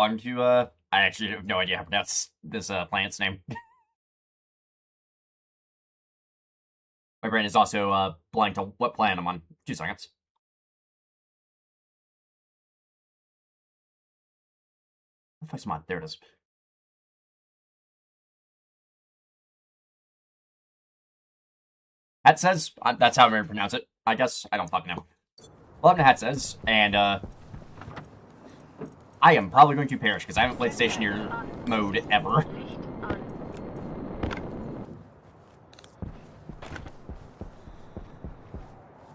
on to, I actually have no idea how to pronounce this, planet's name. My brain is also, blank to what planet I'm on. 2 seconds. What the fuck's on? There it is. Hatzes? That's how I'm gonna pronounce it, I guess. I don't fucking know. Welcome to Hatzes, and, I am probably going to perish, because I haven't played Stationeer mode ever.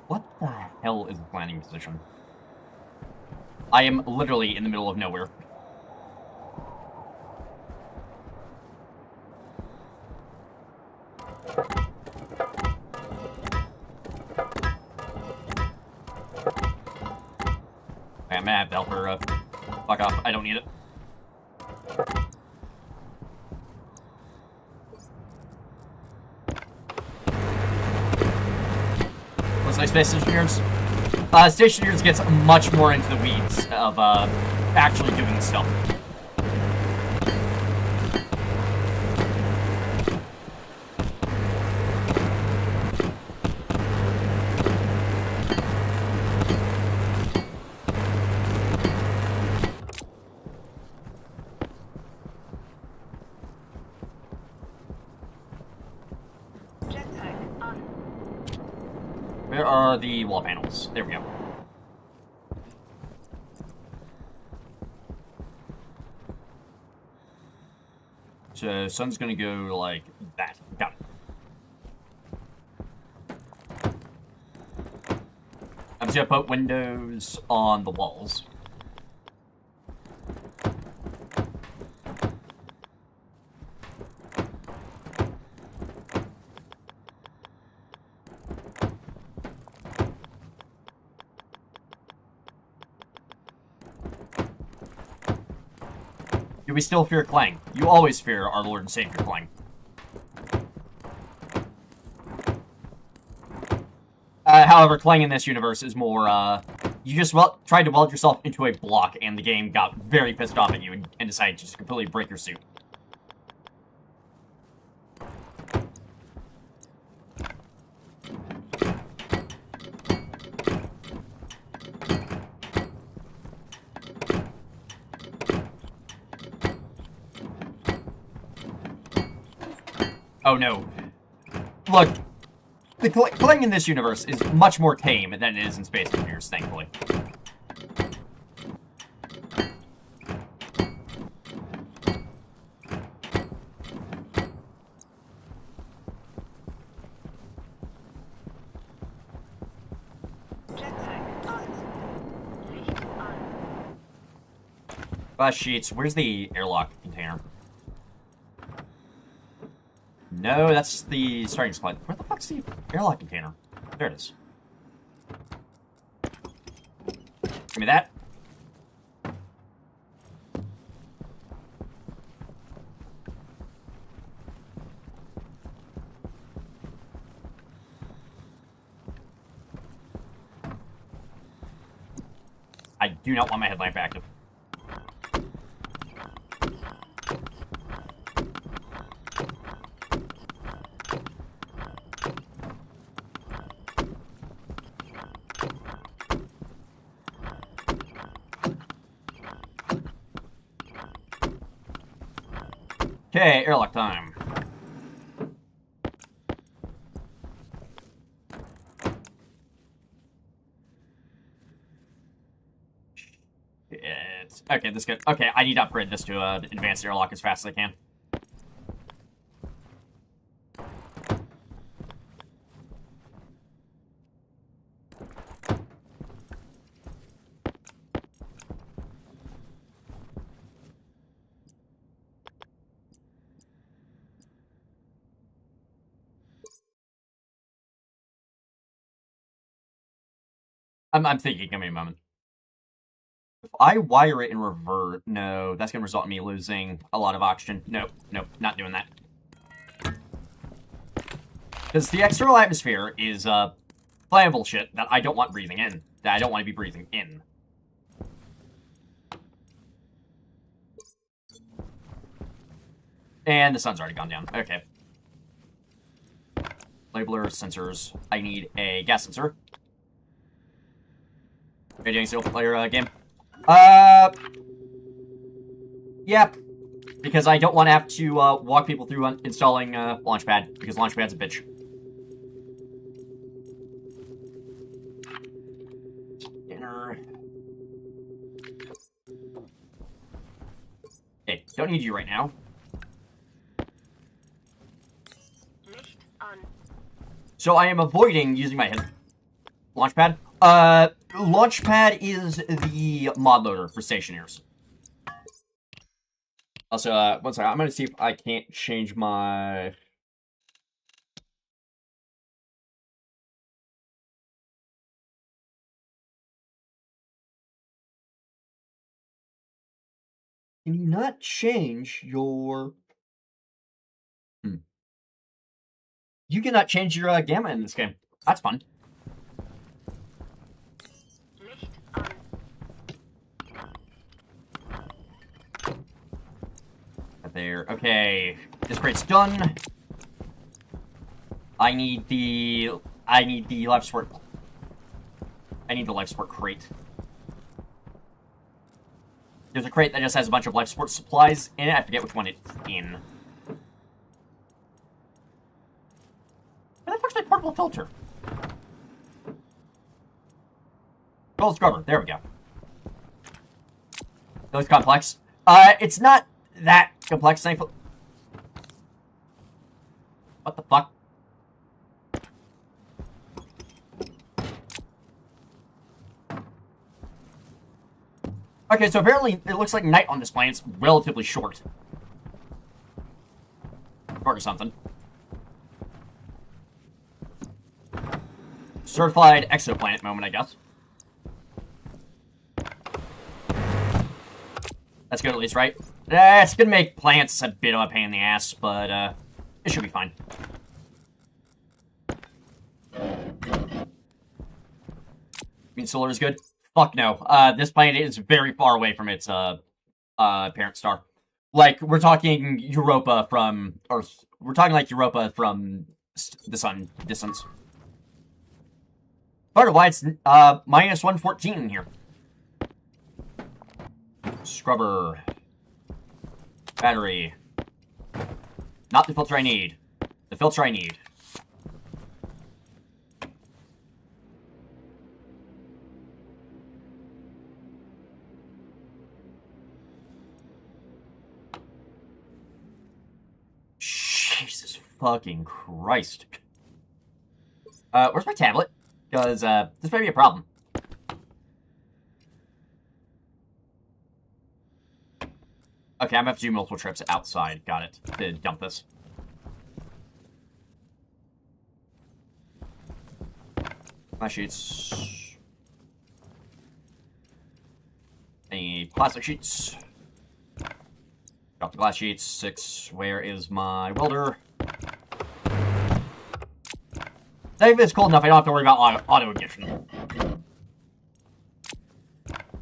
What the hell is the planning position? I am literally in the middle of nowhere. I'm gonna have to help her, fuck off. I don't need it. Let's say Space Stationeers. Stationeers gets much more into the weeds of, actually doing stuff. Where are the wall panels? There we go. So, sun's gonna go like that. Got it. I'm just gonna put windows on the walls. Do we still fear Clang? You always fear our Lord and Savior Clang. However, Clang in this universe is more, you just tried to weld yourself into a block, and the game got very pissed off at you and decided to just completely break your suit. Oh no. Look, the Clang in this universe is much more tame than it is in Space Stationeers, thankfully. Sheets, where's the airlock container? No, that's the starting supply. Where the fuck's the airlock container? There it is. Give me that. I do not want my headlamp active. Okay, airlock time. Okay, this good. Okay, I need to upgrade this to advanced airlock as fast as I can. I'm thinking, give me a moment. If I wire it in revert, no, that's going to result in me losing a lot of oxygen. Nope, nope, not doing that. Because the external atmosphere is, flammable shit that I don't want breathing in. That I don't want to be breathing in. And the sun's already gone down. Okay. Labeler, sensors. I need a gas sensor. Are you doing single player game? Yep. Because I don't want to have to walk people through installing Launchpad, because Launchpad's a bitch. Dinner. Okay, don't need you right now. So I am avoiding using my Launchpad. Launchpad is the mod loader for Stationeers. Also, one second, I'm gonna see if I can't change my... Can you not change your... You cannot change your gamma in this game. That's fun. There. Okay. This crate's done. I need the life support. I need the life support crate. There's a crate that just has a bunch of life support supplies in it. I forget which one it's in. Where the fuck's my portable filter? Gold scrubber. There we go. That was complex. It's not that complex, thankfully. What the fuck? Okay, so apparently it looks like night on this planet. It's relatively short. Or something. Certified exoplanet moment, I guess. That's good at least, right? It's gonna make plants a bit of a pain in the ass, but it should be fine. You mean solar is good? Fuck no. This planet is very far away from its parent star. Like, we're talking Europa from Earth. We're talking like Europa from the sun distance. Part of why it's minus 114 in here. Scrubber. Battery. Not the filter I need. The filter I need. Jesus fucking Christ. Where's my tablet? Because, this might be a problem. Okay, I'm gonna have to do multiple trips outside. Got it. To dump this. Glass sheets. Any plastic sheets. Drop the glass sheets. 6. Where is my welder? If it's cold enough, I don't have to worry about auto ignition.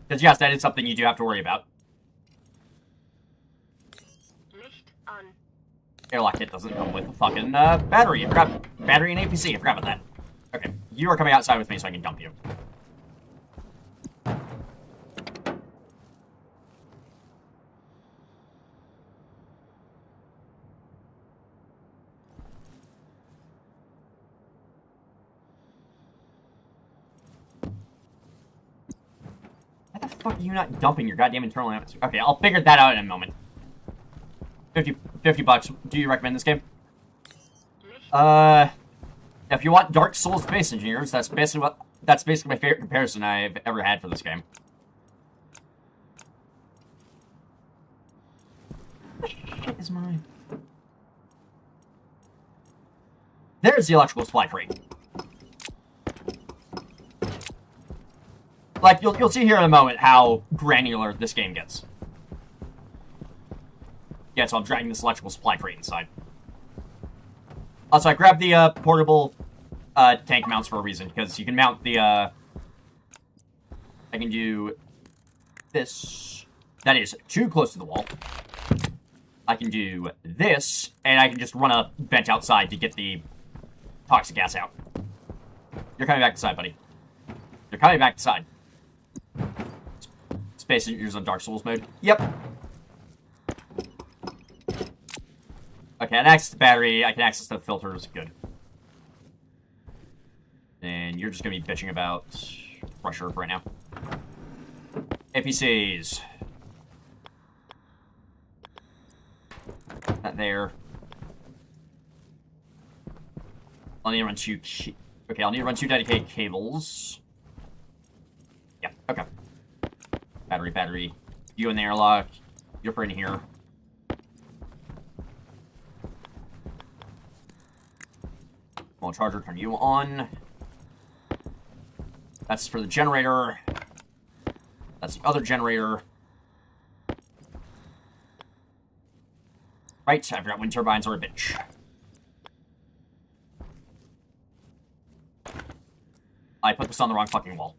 Because yes, that is something you do have to worry about. Airlock kit doesn't come with a fucking battery. I forgot. Battery and APC. I forgot about that. Okay, you are coming outside with me so I can dump you. Why the fuck are you not dumping your goddamn internal atmosphere? Okay, I'll figure that out in a moment. 50 bucks. Do you recommend this game? If you want Dark Souls Space Engineers, that's basically my favorite comparison I've ever had for this game. What the shit is mine? There's the electrical supply crate. Like, you'll see here in a moment how granular this game gets. Yeah, so I'm dragging this electrical supply crate inside. Also, I grabbed the portable tank mounts for a reason, because you can mount the I can do this. That is too close to the wall. I can do this, and I can just run a vent outside to get the toxic gas out. You're coming back inside, buddy. You're coming back inside. Stationeers on Dark Souls mode. Yep. Okay, I can access the battery. I can access the filters. Good. And you're just going to be bitching about pressure for right now. APCs. That there. I'll need to run two... Okay, I'll need to run 2 dedicated cables. Yeah, okay. Battery. You in the airlock. You're in here. Well, charger, turn you on. That's for the generator. That's the other generator. Right, I forgot wind turbines are a bitch. I put this on the wrong fucking wall.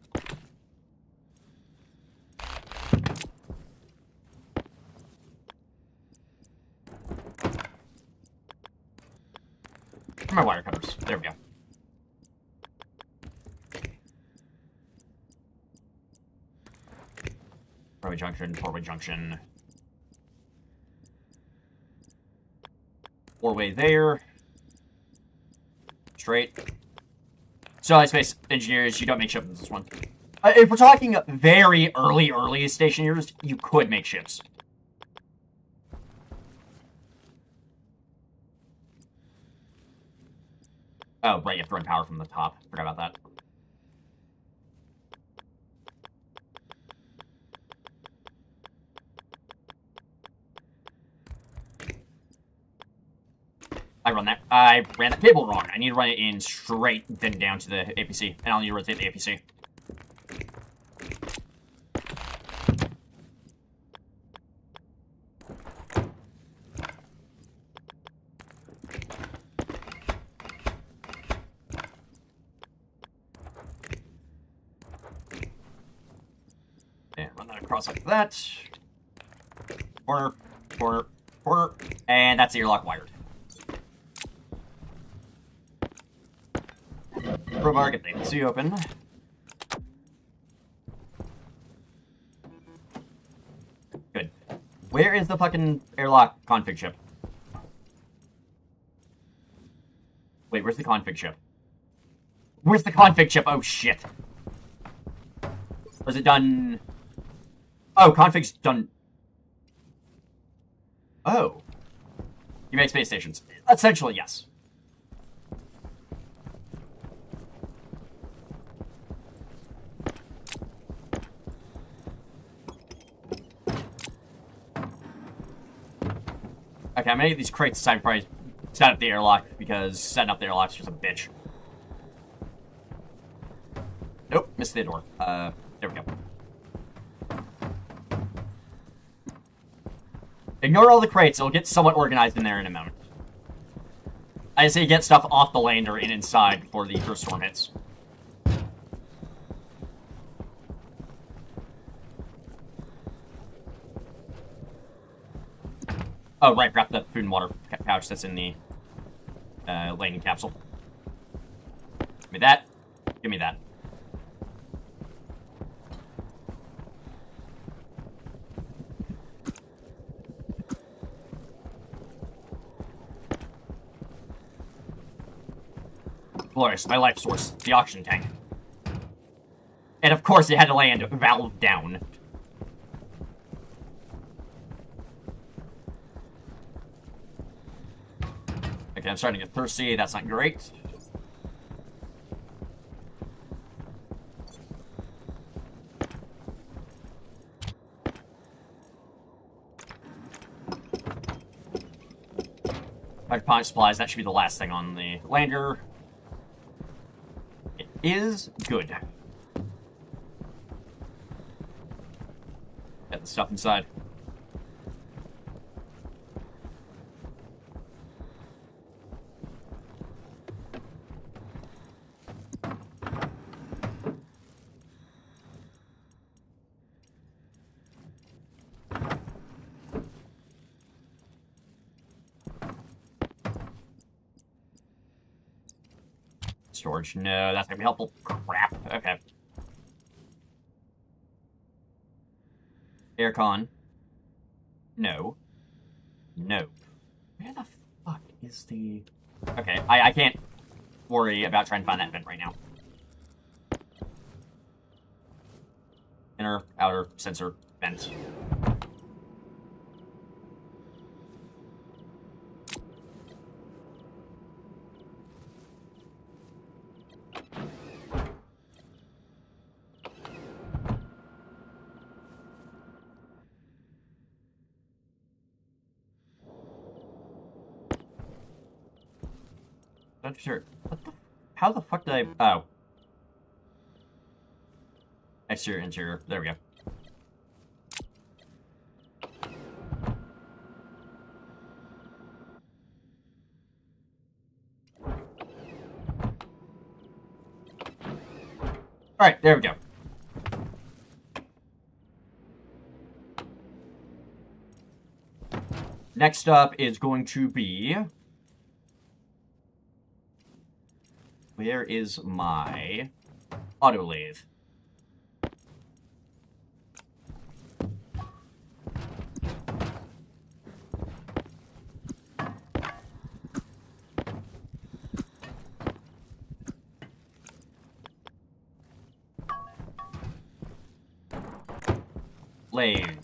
My wire cutters. There we go. Four-way junction, four-way junction. Four-way there. Straight. So, Space Engineers, you don't make ships in this one. If we're talking very early Stationeers, you could make ships. Oh, right, you have to run power from the top. Forgot about that. I ran that cable wrong. I need to run it in straight, then down to the APC. And I'll need to rotate the APC. And run that across like that. Corner, corner, corner. And that's the airlock wired. Crowbar, get the AC open. Good. Where is the fucking airlock config chip? Wait, where's the config chip? Where's the config chip? Oh, shit. Was it done? Oh, config's done. Oh. You make space stations. Essentially, yes. Okay, I'm gonna get these crates aside before I set up the airlock, because setting up the airlock's just a bitch. Nope, missed the door. There we go. Ignore all the crates, it'll get somewhat organized in there in a moment. I say get stuff off the lander and inside before the first storm hits. Oh, right, grab the food and water pouch that's in the landing capsule. Give me that. Give me that. Glorious, my life source, the oxygen tank. And of course it had to land valve down. Okay, I'm starting to get thirsty. That's not great. Hydroponic supplies, that should be the last thing on the lander. It is good. Get the stuff inside. Storage. No, that's gonna be helpful. Crap. Okay. Aircon. No. No. Where the fuck is the... Okay, I can't worry about trying to find that vent right now. Inner, outer, sensor, vent. Not sure. What the... How the fuck did I... Oh. Exterior, interior. There we go. Alright, there we go. Next up is going to be... Where is my autolathe? Lathe.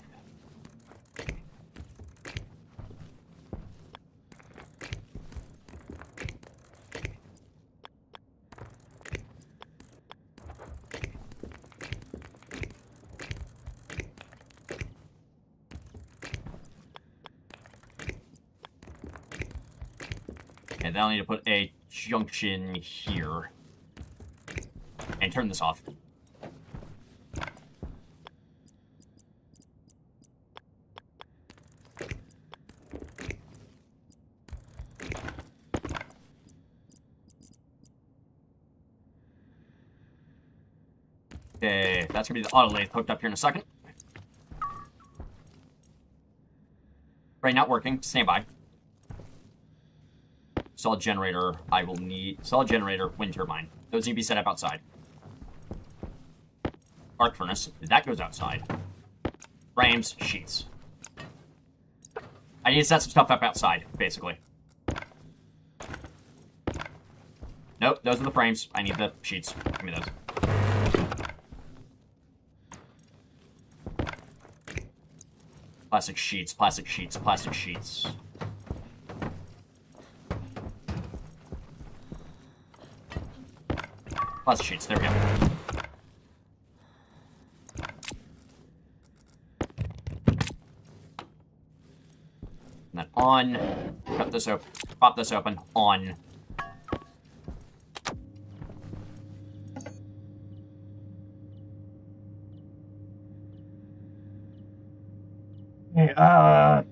Okay, then I'll need to put a junction here. And turn this off. Okay, that's gonna be the autolathe hooked up here in a second. Right, not working. Stand by. Solid generator. I will need solid generator, wind turbine. Those need to be set up outside. Arc furnace. That goes outside. Frames, sheets. I need to set some stuff up outside, basically. Nope, those are the frames. I need the sheets. Give me those. Plastic sheets, plastic sheets, plastic sheets. Plastic sheets, there we go. And then on, cut this open, pop this open, on. Hey, I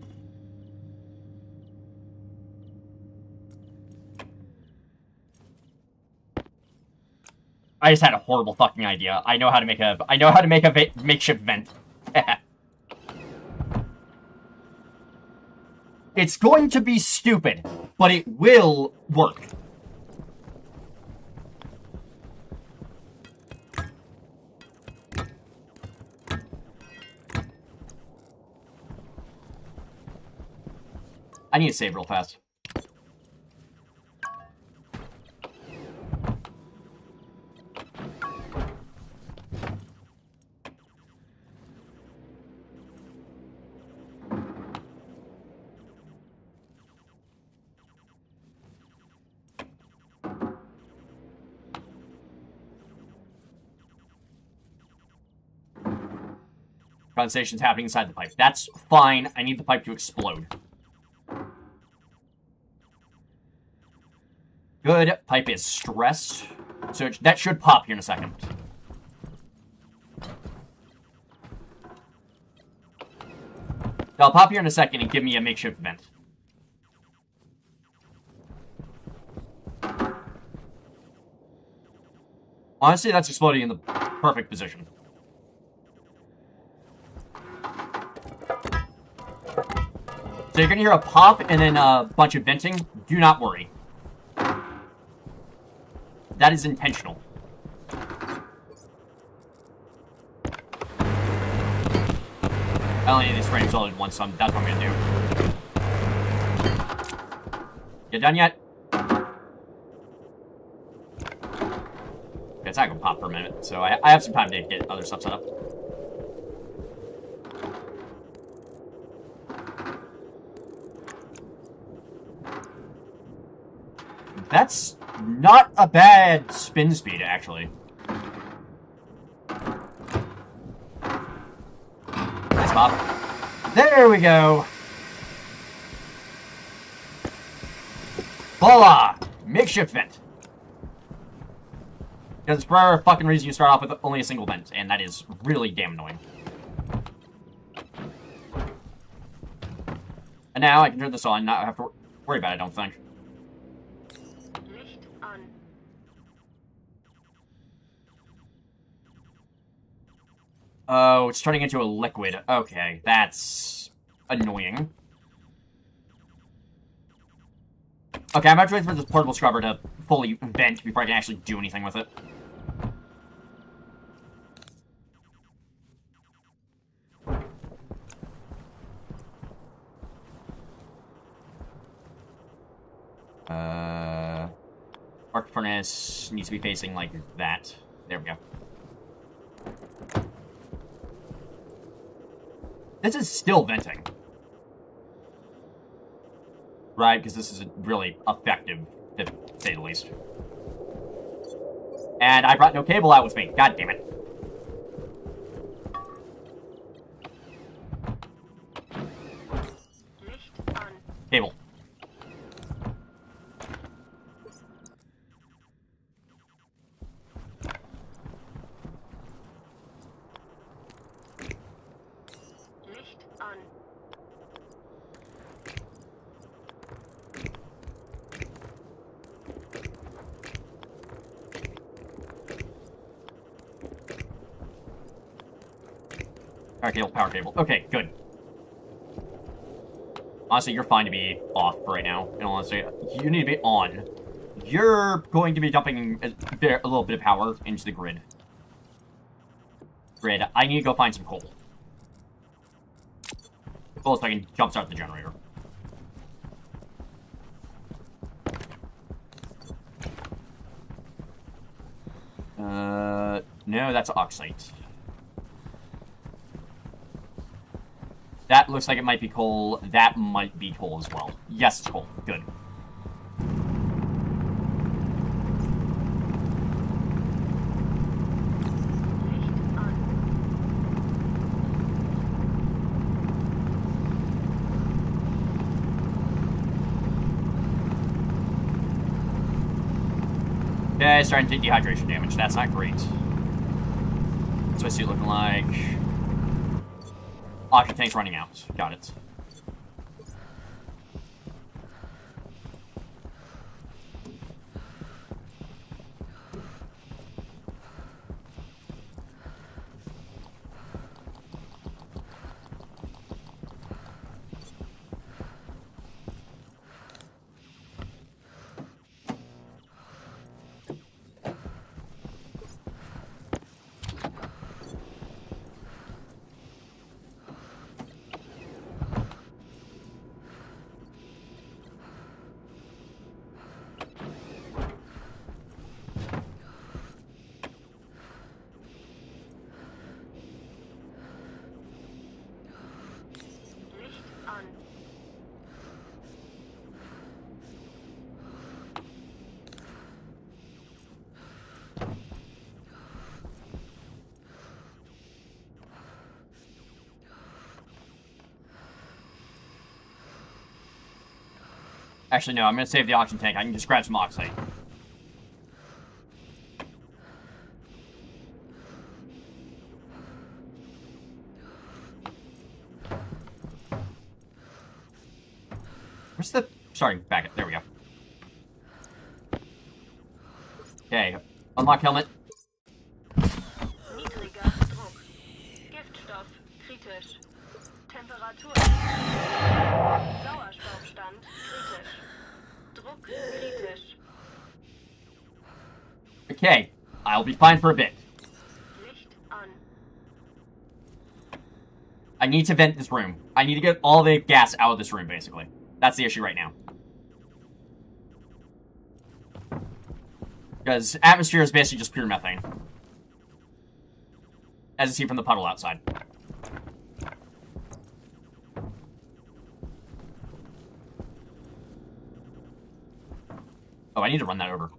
just had a horrible fucking idea. I know how to make a makeshift vent. It's going to be stupid, but it will work. I need to save real fast. Condensation's happening inside the pipe. That's fine. I need the pipe to explode. Good. Pipe is stressed. So that should pop here in a second. I'll pop here in a second and give me a makeshift vent. Honestly, that's exploding in the perfect position. So you're gonna hear a pop and then a bunch of venting. Do not worry. That is intentional. I only need these frames all at once, so that's what I'm gonna do. You done yet? It's not gonna pop for a minute, so I have some time to get other stuff set up. That's not a bad spin speed, actually. Nice pop. There we go. Voila! Makeshift vent. Because for whatever fucking reason you start off with only a single vent, and that is really damn annoying. And now I can turn this on, not have to worry about it, I don't think. Oh, it's turning into a liquid. Okay, that's annoying. Okay, I'm about to wait for this portable scrubber to fully vent before I can actually do anything with it. Arc furnace needs to be facing like that. There we go. This is still venting. Right, because this isn't really effective, to say the least. And I brought no cable out with me. God damn it. Cable. Power cable. Okay, good. Honestly, you're fine to be off right now. And honestly, you need to be on. You're going to be dumping a little bit of power into the grid. I need to go find some coal. Well, so I can jumpstart the generator. No, that's oxide. That looks like it might be coal. That might be coal as well. Yes, it's coal. Good. Okay, starting to take dehydration damage. That's not great. So I see it looking like... Oxygen tank's running out. Got it. Actually, no, I'm going to save the oxygen tank. I can just grab some oxide. Where's the... Sorry, back it. There we go. Okay, unlock helmet. Niedriger Druck. Giftstoff kritisch. Temperatur. Sauerstoffstand kritisch. Druck kritisch. Okay, I'll be fine for a bit. Licht an. I need to vent this room. I need to get all the gas out of this room, basically. That's the issue right now. Because atmosphere is basically just pure methane. As you see from the puddle outside. Oh, I need to run that over.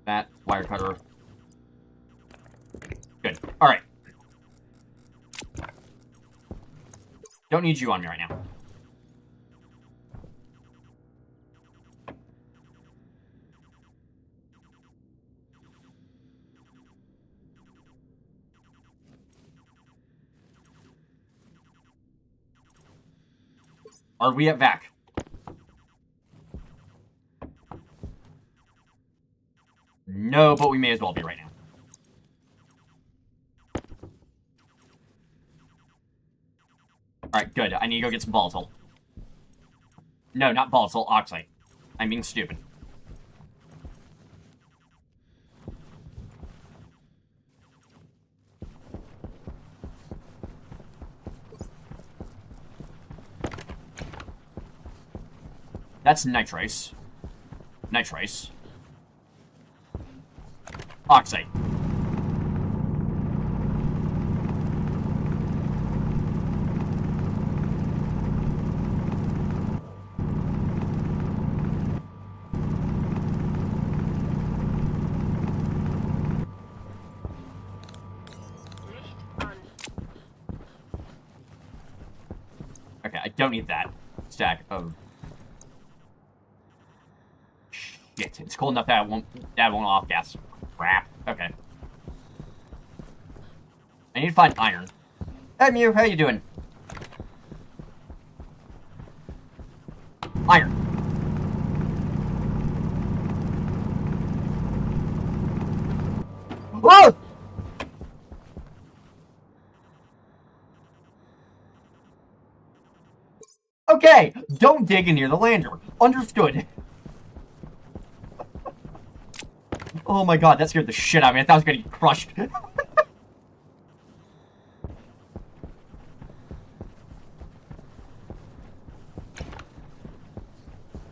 That wire cutter. Good. Alright. Don't need you on me right now. Are we at VAC? No, but we may as well be right now. Alright, good. I need to go get some volatile. No, not volatile, oxide. I'm being stupid. That's nitrice. Nitrice. Oxide. Okay, I don't need that stack of... Shit, it's cold enough that I won't off gas. Crap. Okay. I need to find iron. Hey, Mew, how you doing? Iron. Whoa! Okay, don't dig in near the lander. Understood. Oh my god, that scared the shit out of me. I thought I was gonna get crushed.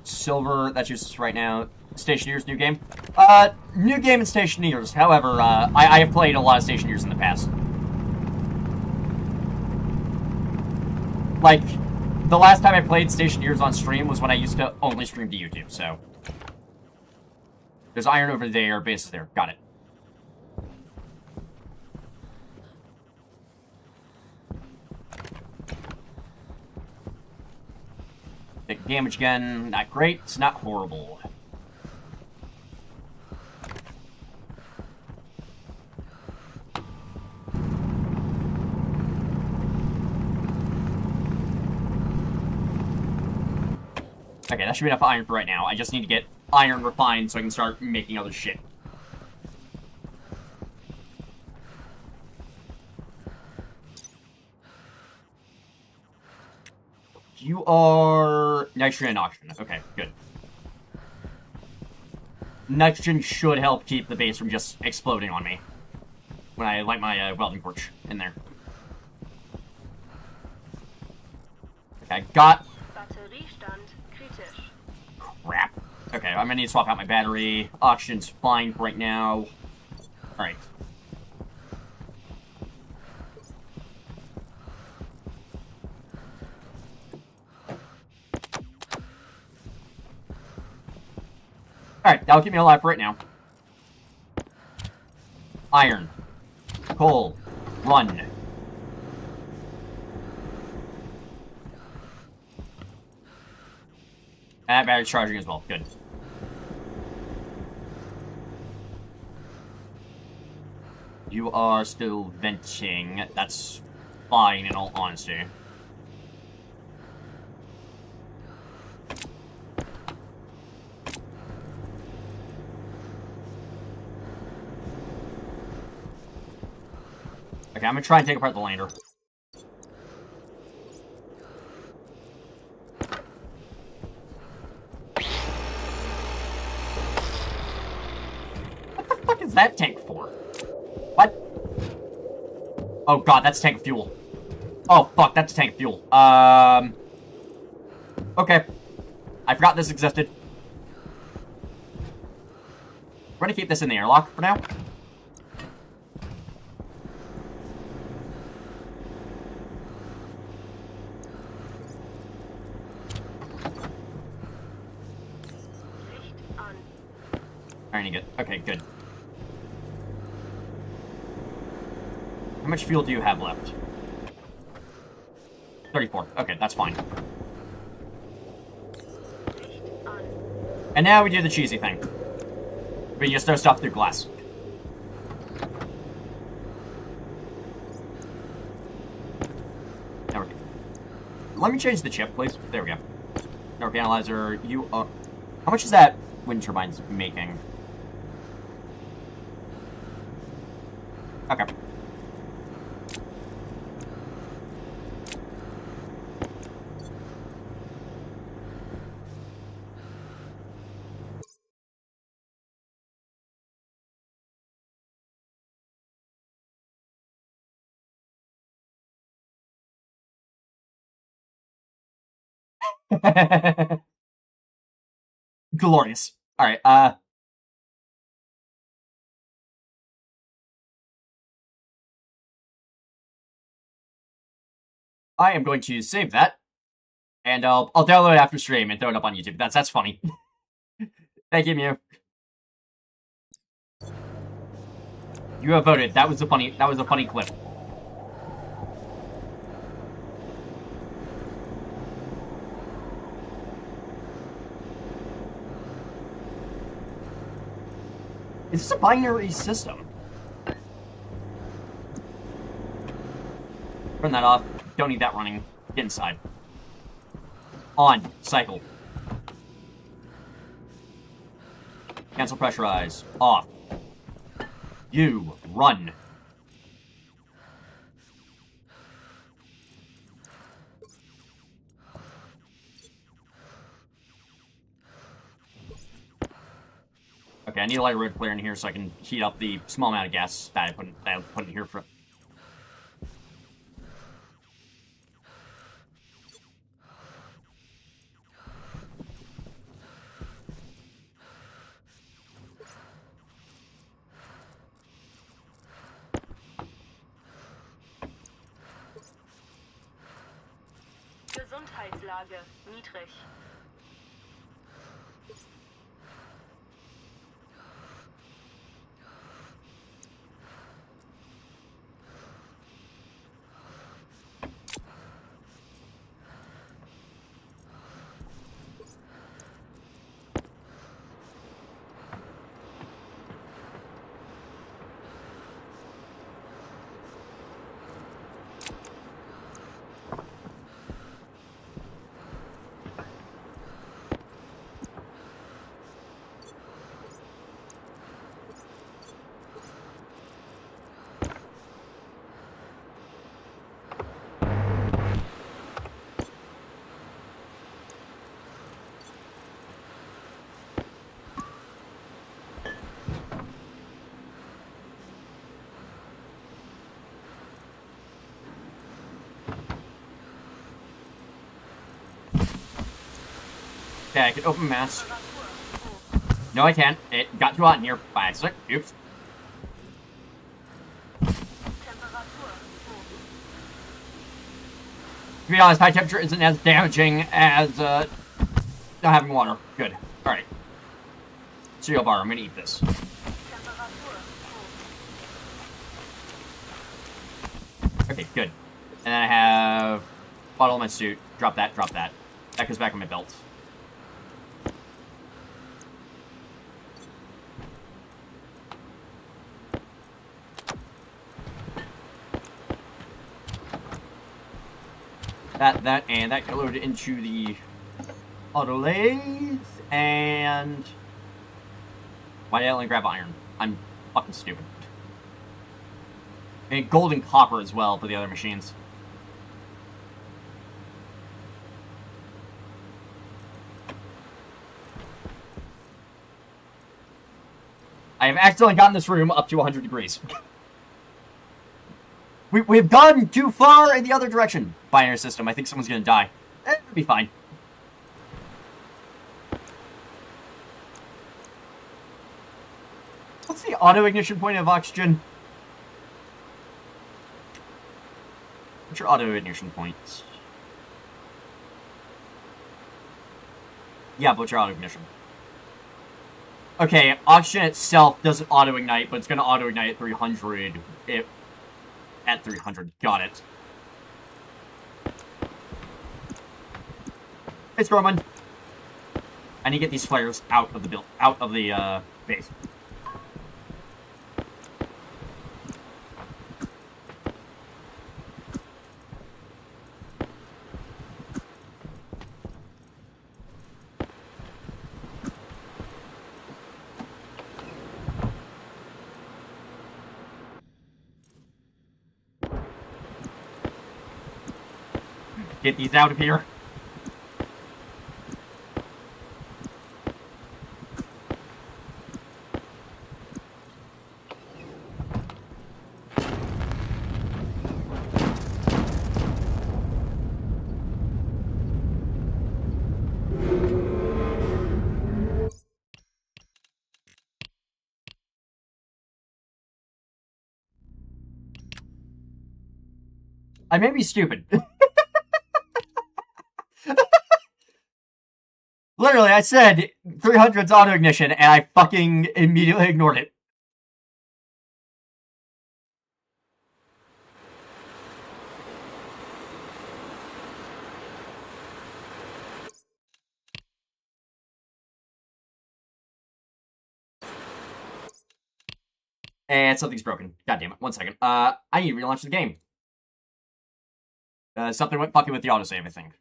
Silver, that's useless right now. Stationeers, new game? New game in Stationeers. However, I have played a lot of Stationeers in the past. Like, the last time I played Stationeers on stream was when I used to only stream to YouTube, so... There's iron over there, base is there. Got it. Big damage again. Not great. It's not horrible. Okay, that should be enough iron for right now. I just need to get iron refined so I can start making other shit. You are nitrogen and oxygen. Okay, good. Nitrogen should help keep the base from just exploding on me when I light my welding torch in there. Okay, I got... Batteriestand kritisch. Crap. Okay, I'm gonna need to swap out my battery. Oxygen's fine for right now. Alright. Alright, that'll keep me alive for right now. Iron. Coal. Run. And that battery's charging as well. Good. You are still venting. That's fine, in all honesty. Okay, I'm gonna try and take apart the lander. that tank for? What? Oh god, that's tank fuel. Oh fuck, that's tank fuel. Okay. I forgot this existed. We're gonna keep this in the airlock for now. Alright, good. Okay, good. How much fuel do you have left? 34. Okay, that's fine. And now we do the cheesy thing. We just throw stuff through glass. There we go. Let me change the chip, please. There we go. Network analyzer, you are... How much is that wind turbine's making? Okay. Glorious. Alright, I am going to save that. And I'll download it after stream and throw it up on YouTube. That's funny. Thank you, Mew. You have voted. That was a funny clip. Is this a binary system? Turn that off. Don't need that running. Get inside. On. Cycle. Cancel pressurize. Off. You. Run. Okay, I need a light road flare in here so I can heat up the small amount of gas that I put in here for... Gesundheitslage niedrig. Okay, I can open mass. No, I can't. It got too hot in here by accident. Oops. To be honest, high temperature isn't as damaging as not having water. Good. Alright. Cereal bar, I'm gonna eat this. Okay, good. And then I have bottle of my suit. Drop that, drop that. That goes back on my belt. And that got loaded into the auto lathe, and why did I only grab iron? I'm fucking stupid. And gold and copper as well for the other machines. I I have accidentally gotten this room up to 100 degrees. We've gone too far in the other direction. Binary system. I think someone's gonna die. It'll be fine. What's the auto-ignition point of oxygen? What's your auto-ignition points? Yeah, but what's your auto-ignition? Okay, oxygen itself doesn't auto-ignite, but it's gonna auto-ignite at 300. At 300. Got it. Hey, Stormwind. I need to get these flares out of the base. Get these out of here. I may be stupid. Literally, I said 300's auto-ignition, and I fucking immediately ignored it. And something's broken. God damn it. 1 second. I need to relaunch the game. Something went fucking with the autosave, I think.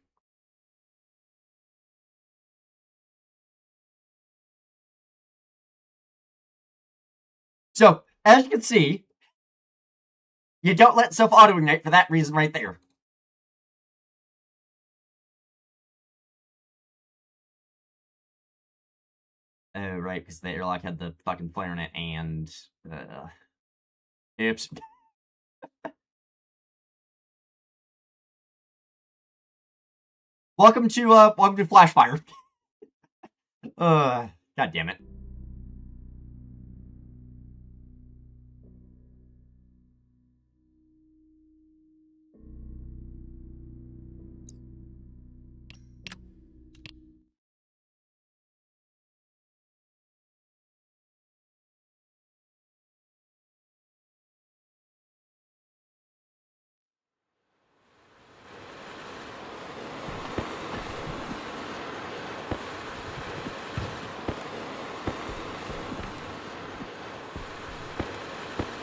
So, as you can see, you don't let stuff auto-ignite for that reason right there. Oh, right, because the airlock had the fucking flare in it, and... oops. Welcome to Flashfire. God damn it.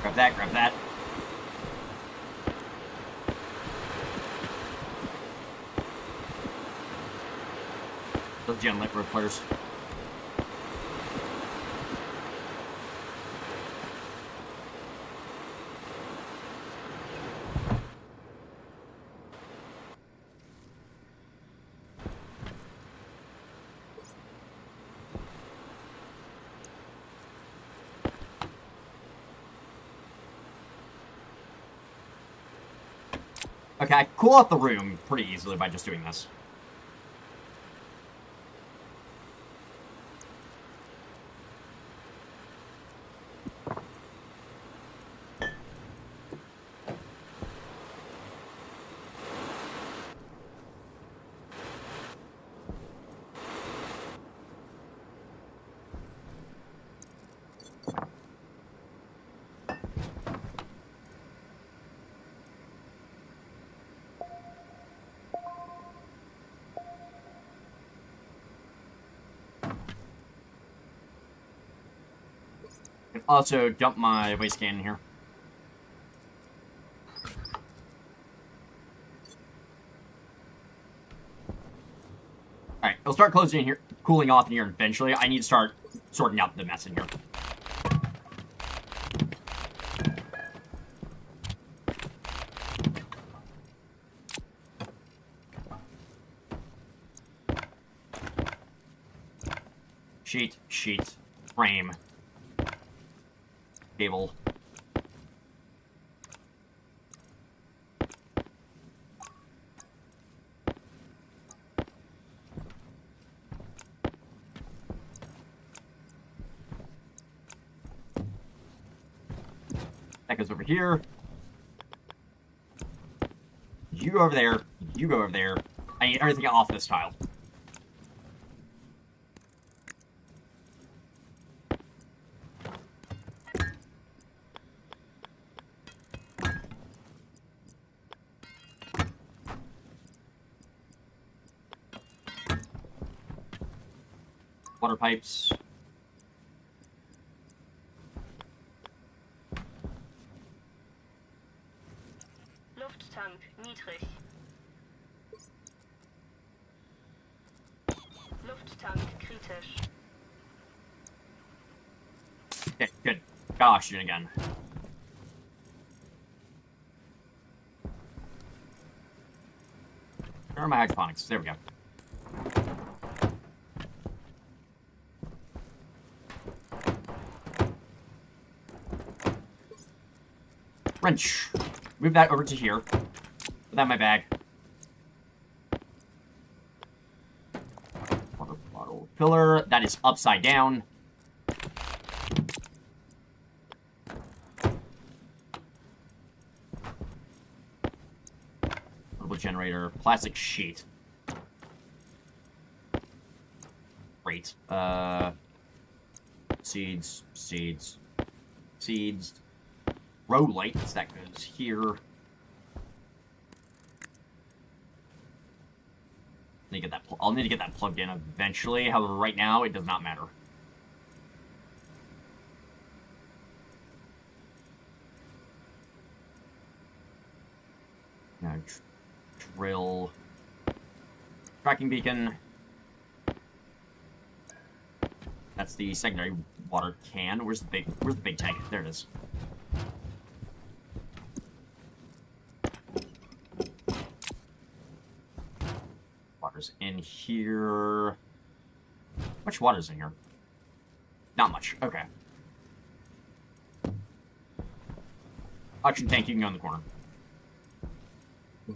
Grab that, grab that. Those gem lit replers. Okay, I cool off the room pretty easily by just doing this. Also, dump my waste can in here. Alright, it'll start closing in here, cooling off in here eventually. I need to start sorting out the mess in here. Sheet, frame. Cable. That goes over here. You go over there. You go over there. I need everything off this tile. Water pipes. Lufttank niedrig. Lufttank kritisch. Okay, good. Got oxygen again. Where are my hydroponics? There we go. Wrench. Move that over to here. Put that in my bag. Water bottle filler. That is upside down. Portable generator. Plastic sheet. Great. Seeds. Seeds. Seeds. Row lights, that goes here. I'll need to get that plugged in eventually. However, right now it does not matter. Now, drill. Tracking beacon. That's the secondary water can. Where's the big tank? There it is. Water's in here. How much water's in here? Not much. Okay. Oxygen tank, you can go in the corner.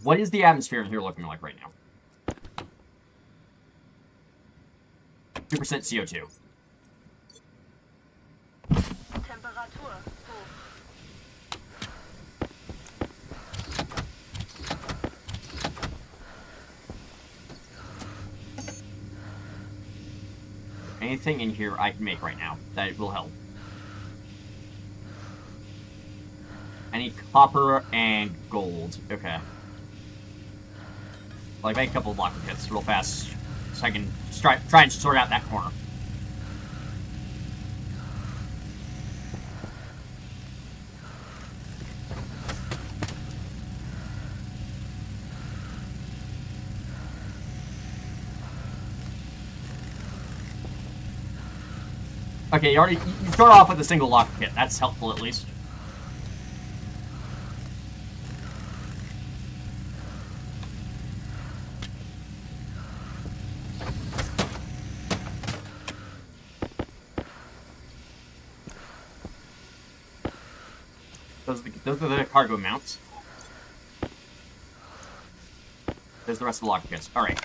What is the atmosphere in here looking like right now? 2% CO2. Temperatur hoch. Anything in here I can make right now that will help. Any copper and gold. Okay. Well, I make a couple of locker kits real fast so I can try and sort out that corner. Okay, you start off with a single locker kit. That's helpful at least. Those are the cargo mounts. There's the rest of the locker kits. All right.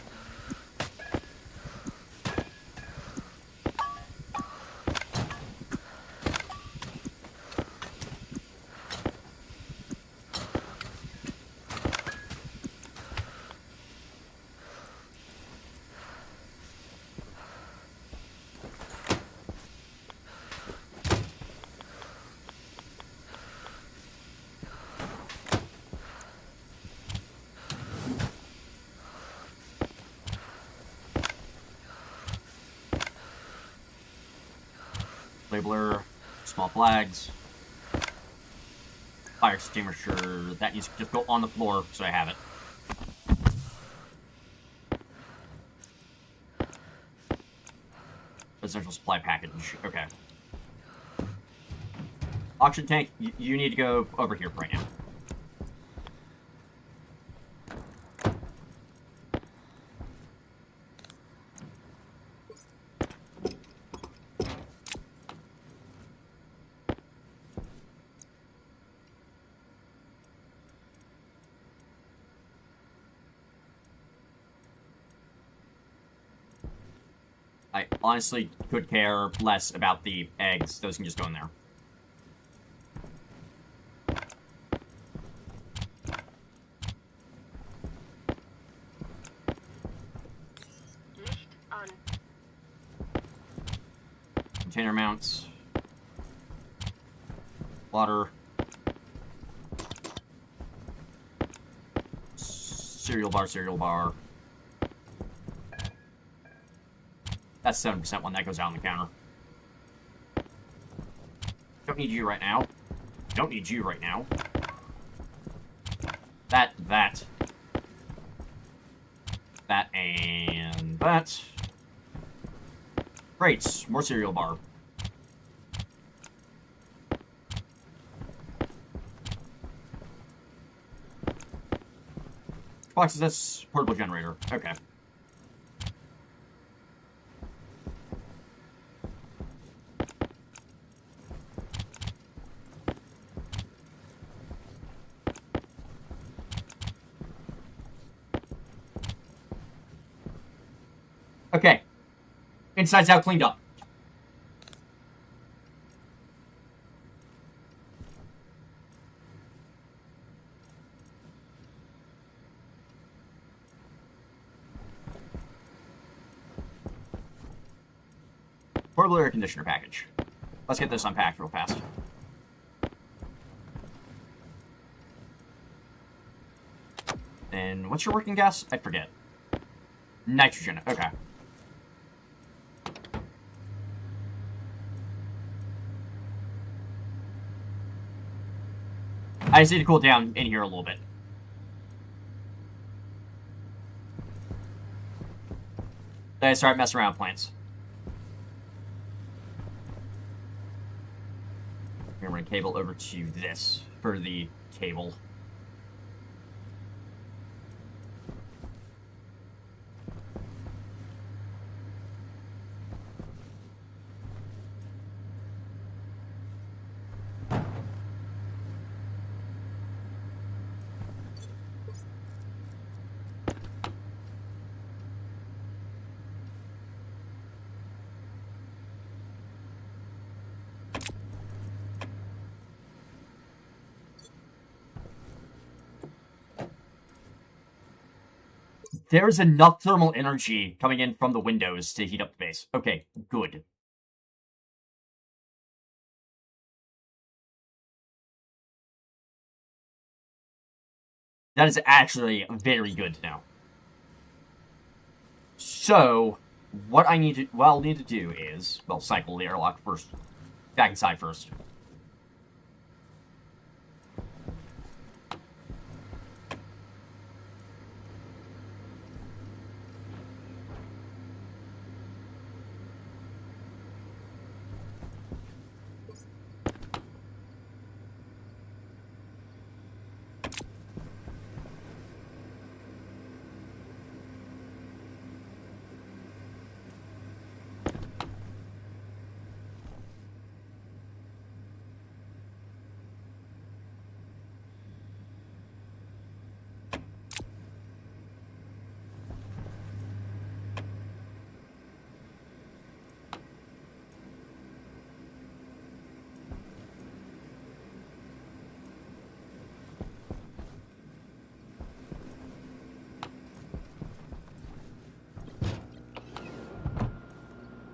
Labeler, small flags, fire extinguisher. That needs to just go on the floor so I have it. Essential supply package. Okay. Oxygen tank, you need to go over here right now. I honestly could care less about the eggs. Those can just go in there. Licht an. Container mounts. Water. Cereal bar. That's 7% one that goes out on the counter. Don't need you right now. Don't need you right now. That, and that. Great, more cereal bar. Boxes, that's portable generator. Okay. Okay. Inside's out, cleaned up. Portable air conditioner package. Let's get this unpacked real fast. And what's your working gas? I forget. Nitrogen. Okay. I just need to cool down in here a little bit. Then I start messing around with plants. Here, I'm going to cable over to this for the cable. There's enough thermal energy coming in from the windows to heat up the base. Okay, good. That is actually very good to know. So, what I'll need to do is, well, cycle the airlock first. Back inside first.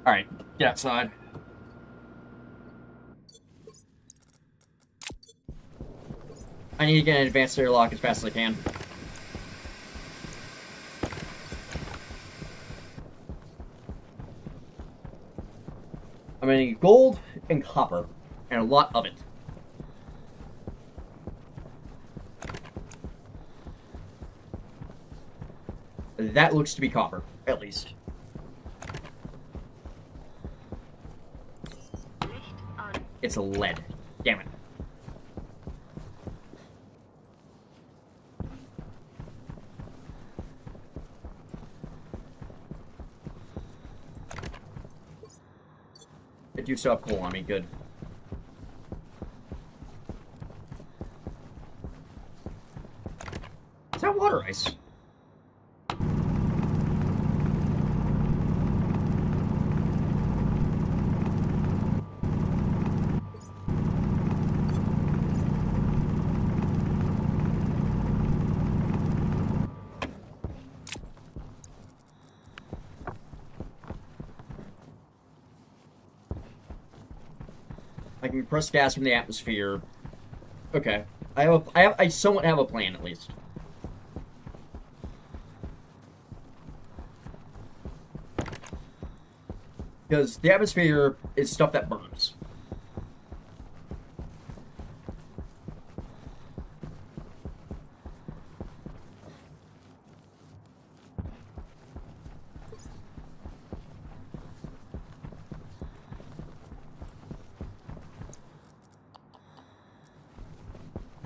Alright, get outside. I need to get an advanced airlock as fast as I can. I'm gonna need gold and copper, and a lot of it. That looks to be copper, at least. It's a lead. Damn it. I do still have coal on me, good. Is that water ice? I can compress gas from the atmosphere. Okay. I somewhat have a plan, at least. Because the atmosphere is stuff that burns.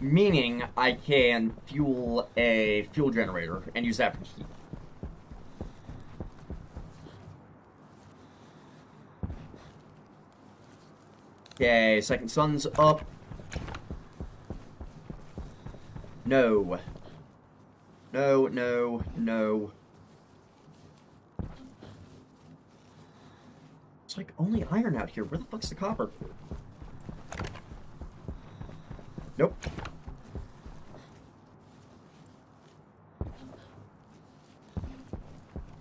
Meaning, I can fuel a fuel generator and use that for heat. Okay, second sun's up. No. No, no, no. It's like only iron out here. Where the fuck's the copper? Nope.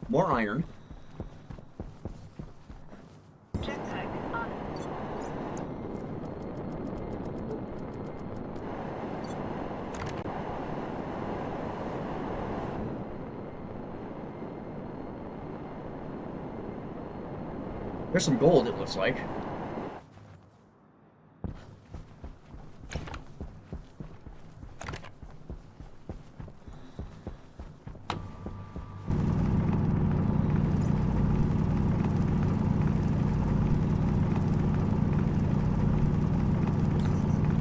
More iron. Jetpack on. There's some gold, it looks like.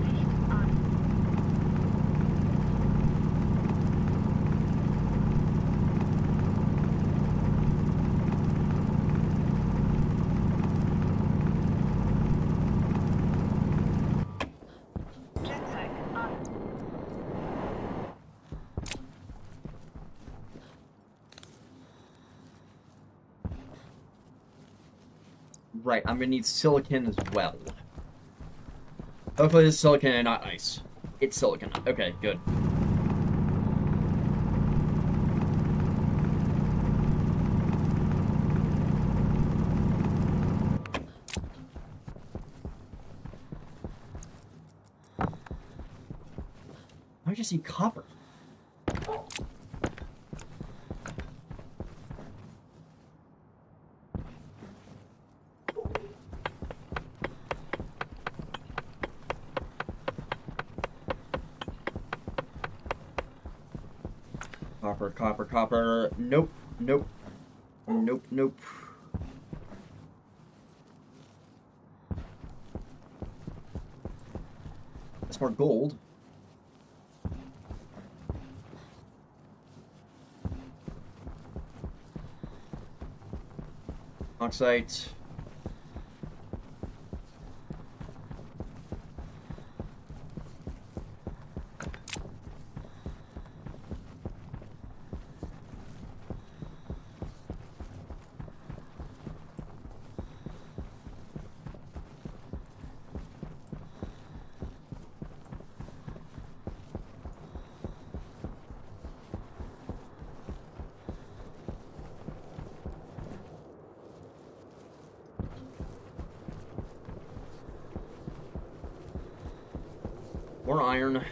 Licht on. Jetpack on. Right, I'm gonna need silicon as well. Hopefully this is silicon and not ice. It's silicon. Okay, good. Why did you see copper? Copper, copper, copper. Nope, nope. Nope, nope. That's more gold. Oxite. More iron.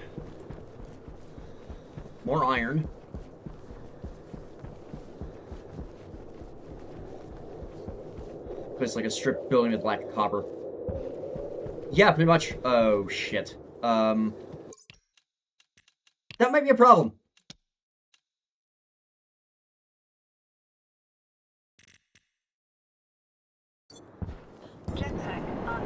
More iron. It's like a strip building with black copper. Yeah, pretty much. Oh, shit. That might be a problem. Jetpack on.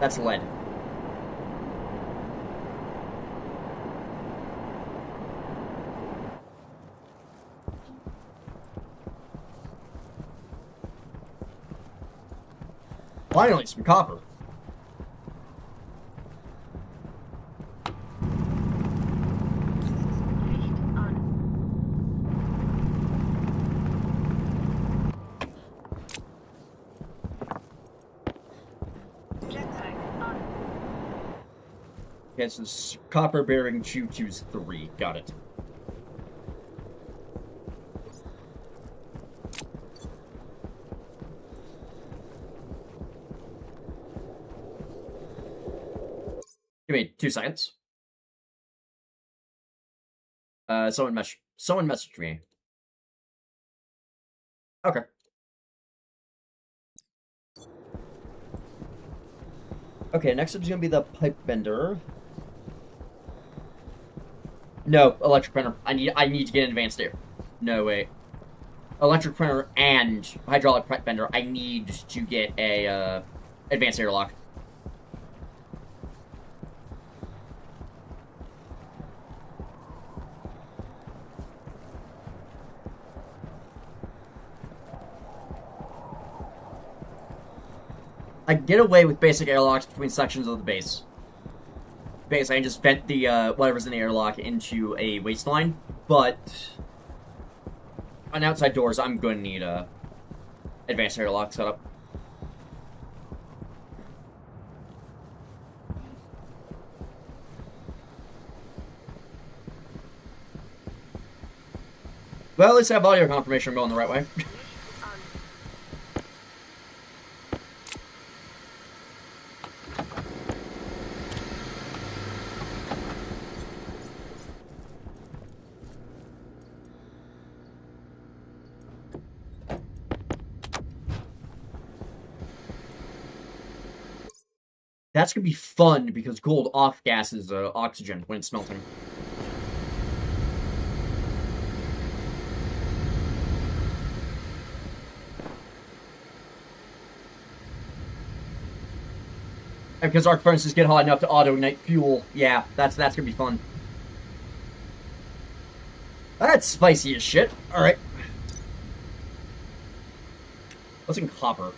That's lead. Finally, some copper. Licht on. Okay, so this copper bearing 223. Got it. Give me 2 seconds. Someone messaged me. Okay. Okay, next up is gonna be the pipe bender. No, electric printer. I need to get an advanced air. No, wait. Electric printer and hydraulic pipe bender. I need to get a advanced airlock. I can get away with basic airlocks between sections of the base. Basically, I can just vent the whatever's in the airlock into a waistline, but on outside doors, I'm going to need a advanced airlock setup. Well, at least I have audio confirmation I'm going the right way. That's gonna be fun because gold off gases oxygen when it's smelting. And because arc furnaces get hot enough to auto-ignite fuel, yeah, that's gonna be fun. That's spicy as shit. Alright. What's in copper?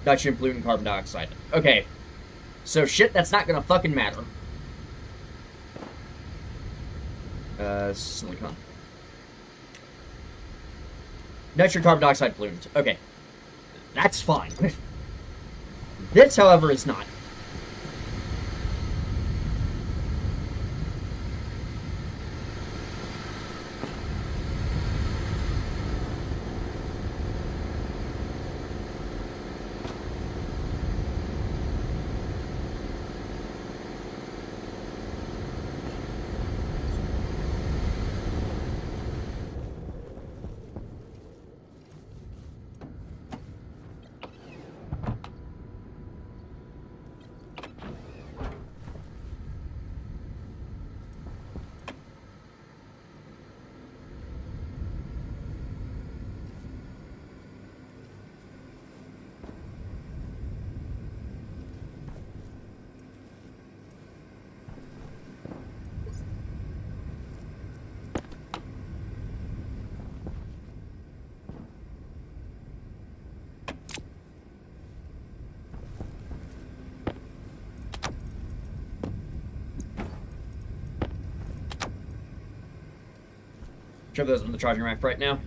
Nitrogen, pollutant, carbon dioxide. Okay. So shit that's not gonna fucking matter. Silicon. Nitrogen, carbon dioxide, pollutant. Okay. That's fine. This, however, is not. Shove those in the charging rack right now.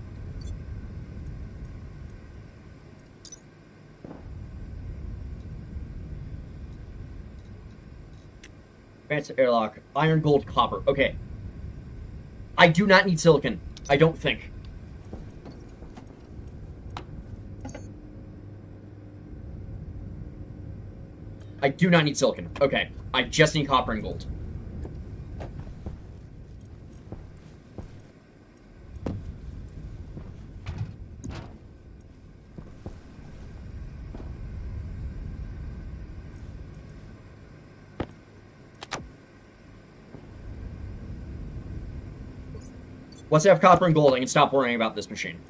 Advanced airlock. Iron, gold, copper. Okay. I do not need silicon. I don't think. I do not need silicon. Okay. I just need copper and gold. Once I have copper and gold, I can stop worrying about this machine.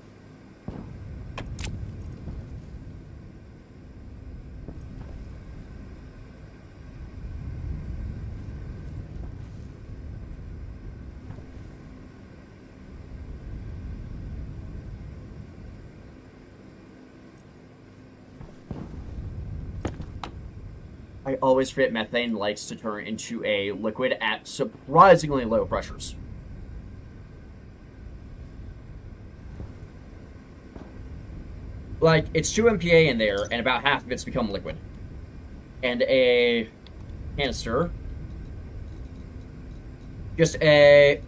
I always forget methane likes to turn into a liquid at surprisingly low pressures. Like, it's 2 MPa in there, and about half of it's become liquid. And a Canister. Just a...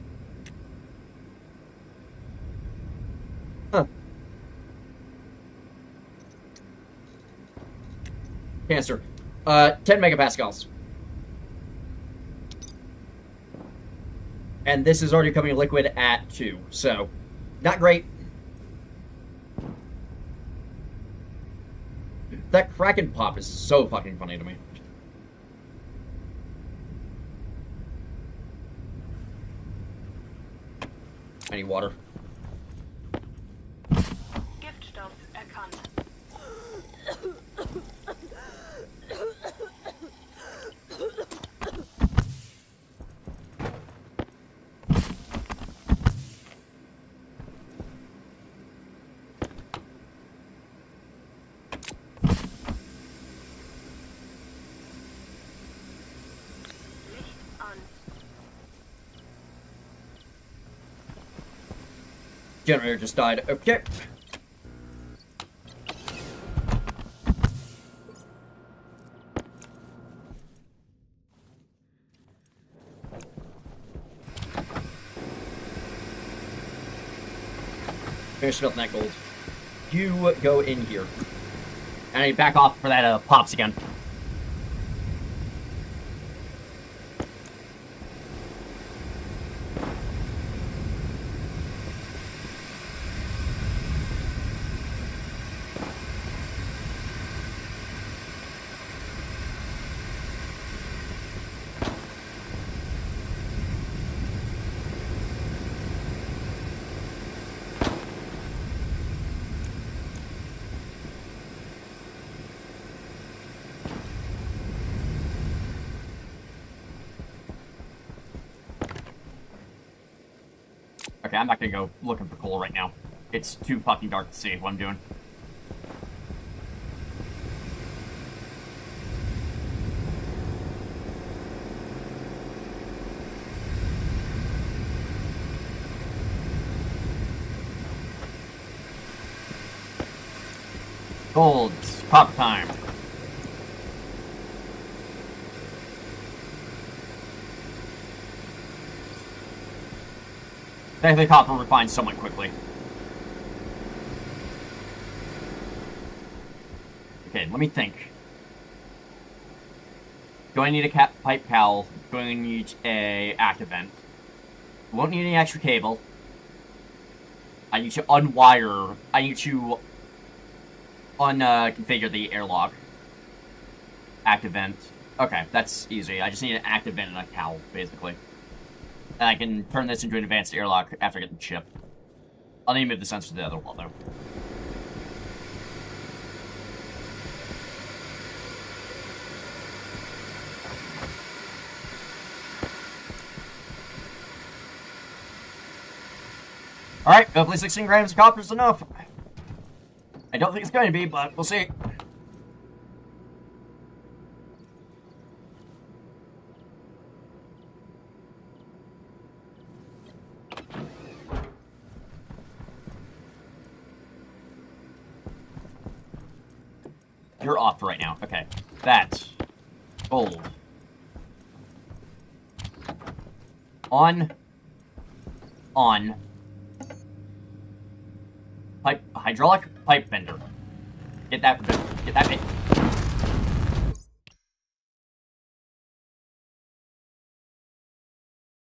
Huh. Canister. 10 megapascals. And this is already coming liquid at 2, so not great. That Kraken pop is so fucking funny to me. I need water. Giftstoff erkannt. Licht an. Generator just died. Okay. Finish smelting that gold. You go in here. And I need to back off for that pops again. Okay, I'm not gonna go looking for coal right now. It's too fucking dark to see what I'm doing. Gold, it's pop time. The copper refines somewhat quickly. Okay, let me think. Do I need a pipe cowl? Do I need a active vent? Won't need any extra cable. I need to unwire. I need to configure the airlock. Active vent. Okay, that's easy. I just need an active vent and a cowl, basically. And I can turn this into an advanced airlock after I get the chip. I'll need to move the sensor to the other wall, though. Alright, hopefully 16 grams of copper is enough. I don't think it's going to be, but we'll see. You're off for right now. Okay. That's gold. On. Pipe, hydraulic pipe bender. Get that bit.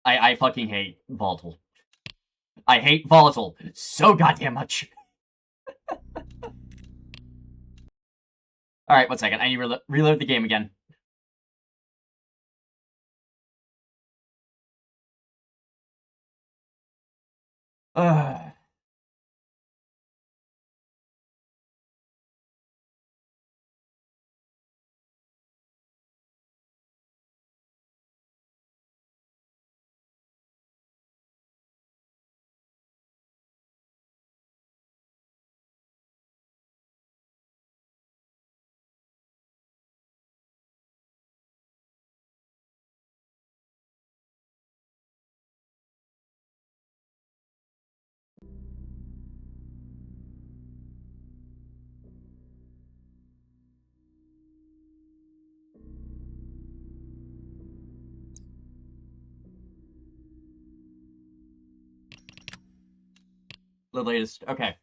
I fucking hate volatile. I hate volatile so goddamn much. Alright, 1 second. I need to reload the game again. The latest. Okay.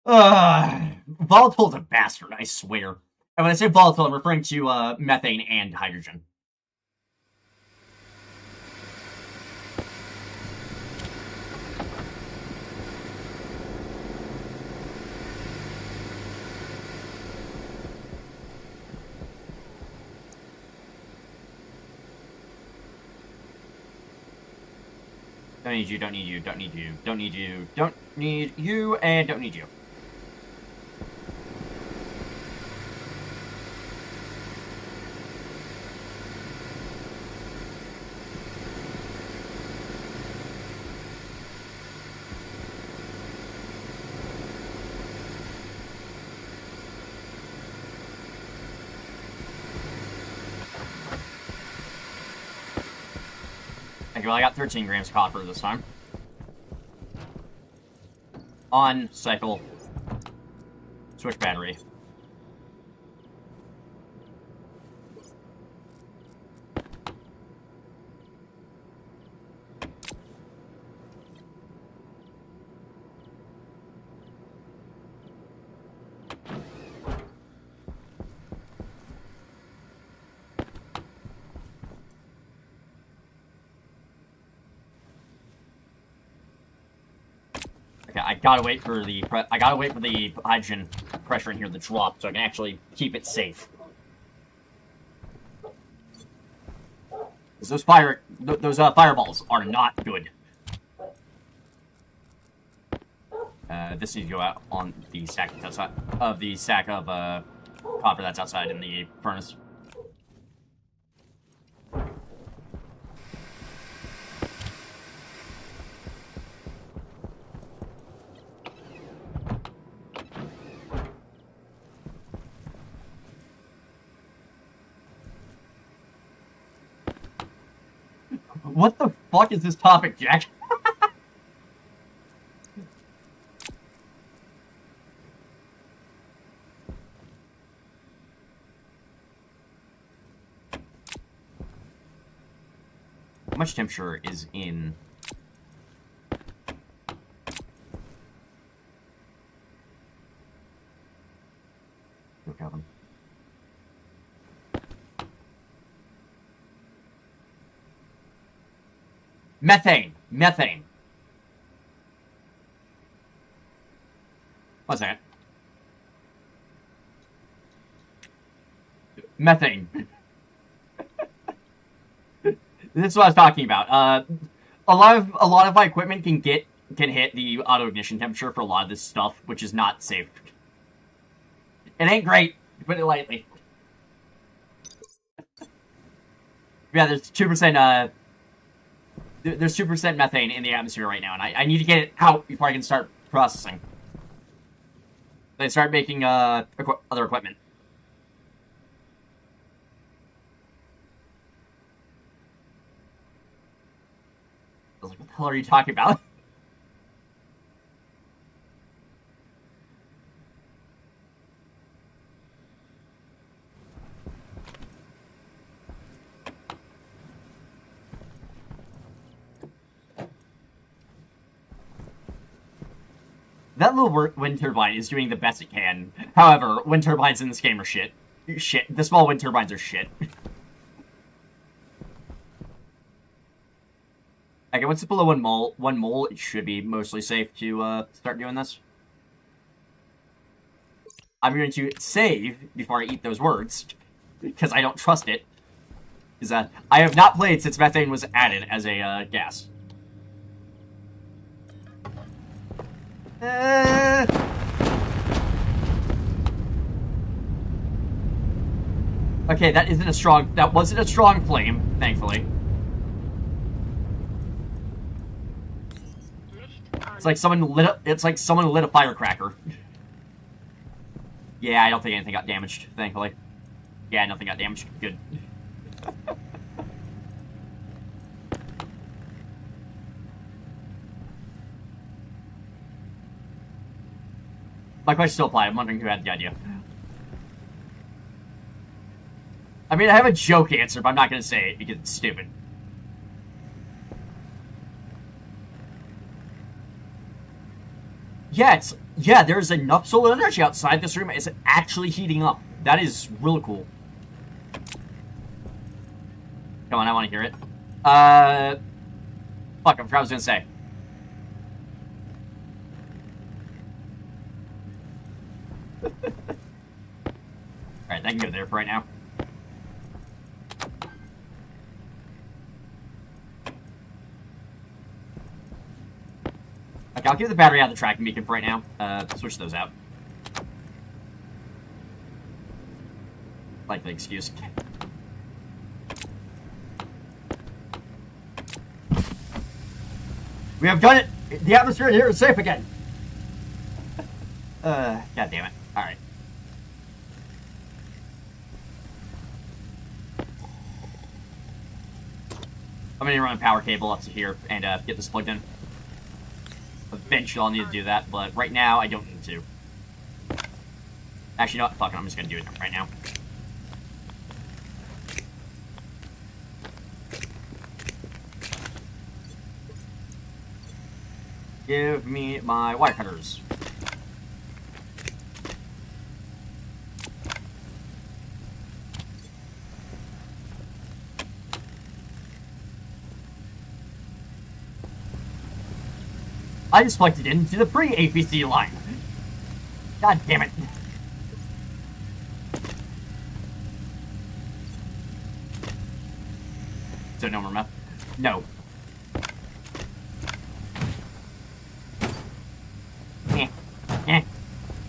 Volatile's a bastard, I swear. And when I say volatile, I'm referring to methane and hydrogen. Don't need you, don't need you, don't need you, don't need you, don't need you, and don't need you. Okay, well, I got 13 grams of copper this time. On cycle. Switch battery. Okay, I gotta wait for the hydrogen pressure in here to drop so I can actually keep it safe. Those fireballs are not good. This needs to go out on the stack that's outside of the stack of copper that's outside in the furnace. What the fuck is this topic, Jack? How much temperature is in... Go, Calvin. Methane! Methane! One second. Methane. This is what I was talking about. A lot of my equipment can hit the auto ignition temperature for a lot of this stuff, which is not safe. It ain't great, to put it lightly. Yeah, there's 2%, there's 2% methane in the atmosphere right now, and I need to get it out before I can start processing. They start making, other equipment. I was like, what the hell are you talking about? That little wind turbine is doing the best it can. However, wind turbines in this game are shit. Shit. The small wind turbines are shit. Okay, once it's below 1 mole, it should be mostly safe to start doing this. I'm going to save before I eat those words, because I don't trust it. Because I have not played since methane was added as a gas. Okay, that wasn't a strong flame, thankfully. It's like someone lit a firecracker. Yeah, I don't think anything got damaged, thankfully. Yeah, nothing got damaged. Good. My question still applies. I'm wondering who had the idea. I mean, I have a joke answer, but I'm not going to say it because it's stupid. Yeah, there's enough solar energy outside. This room is actually heating up. That is really cool. Come on, I want to hear it. Fuck, I forgot what I was gonna say. Alright, I can go there for right now. Okay, I'll give the battery out of the tracking beacon for right now. Switch those out. Likely excuse. We have done it! The atmosphere here is safe again! God damn it. Alright. I'm gonna run a power cable up to here and get this plugged in. Eventually I'll need to do that, but right now I don't need to. Actually, you know what? Fuck it, I'm just gonna do it right now. Give me my wire cutters. I just plugged it into the pre-APC line. God damn it. So no more meth? No.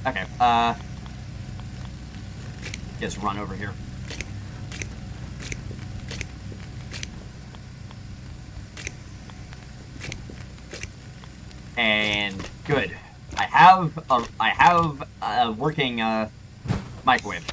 Okay, just run over here. And good. I have a working microwave.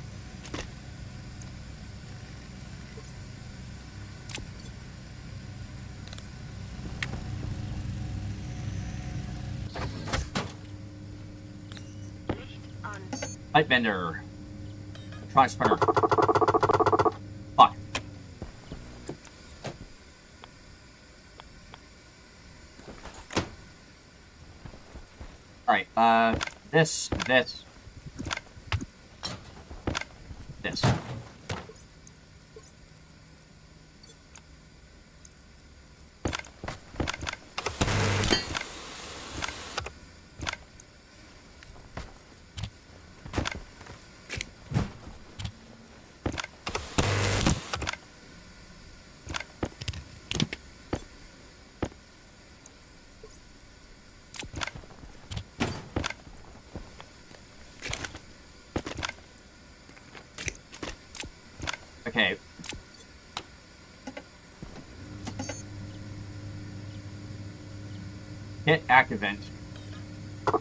Light bender. Electronic spinner. Fuck. Alright, this. Okay. Hit active vent. I'm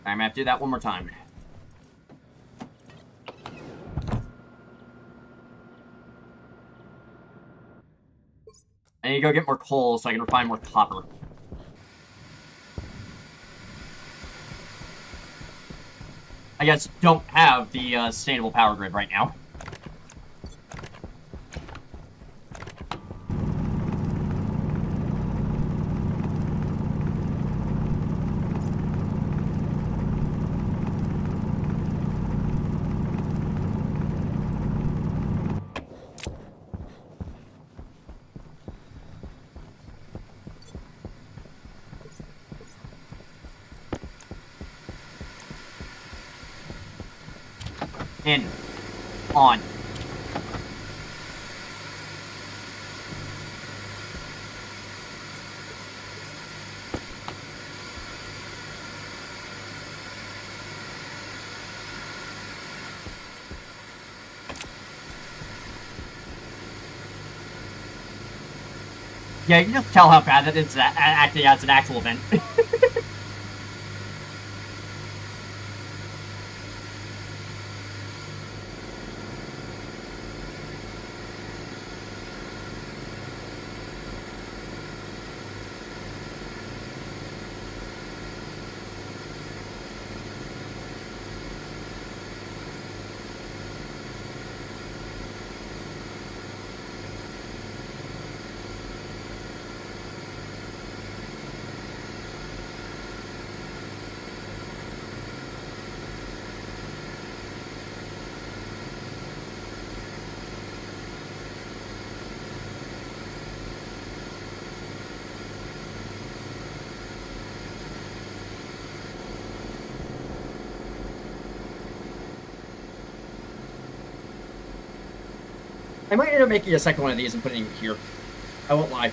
gonna have to do that one more time. I need to go get more coal so I can refine more copper. I guess don't have the sustainable power grid right now. In. On. Yeah, you can just tell how bad that is acting as an actual event. I might end up making a second one of these and putting it here. I won't lie.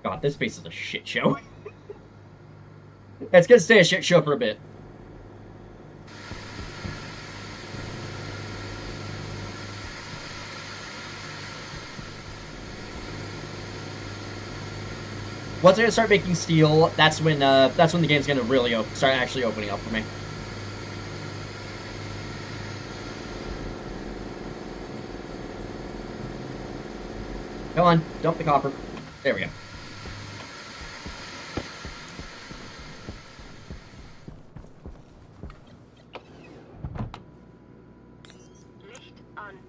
God, this space is a shit show. It's gonna stay a shit show for a bit. Once I start making steel, that's when the game's gonna really start actually opening up for me. Come on, dump the copper. There we go. Licht an.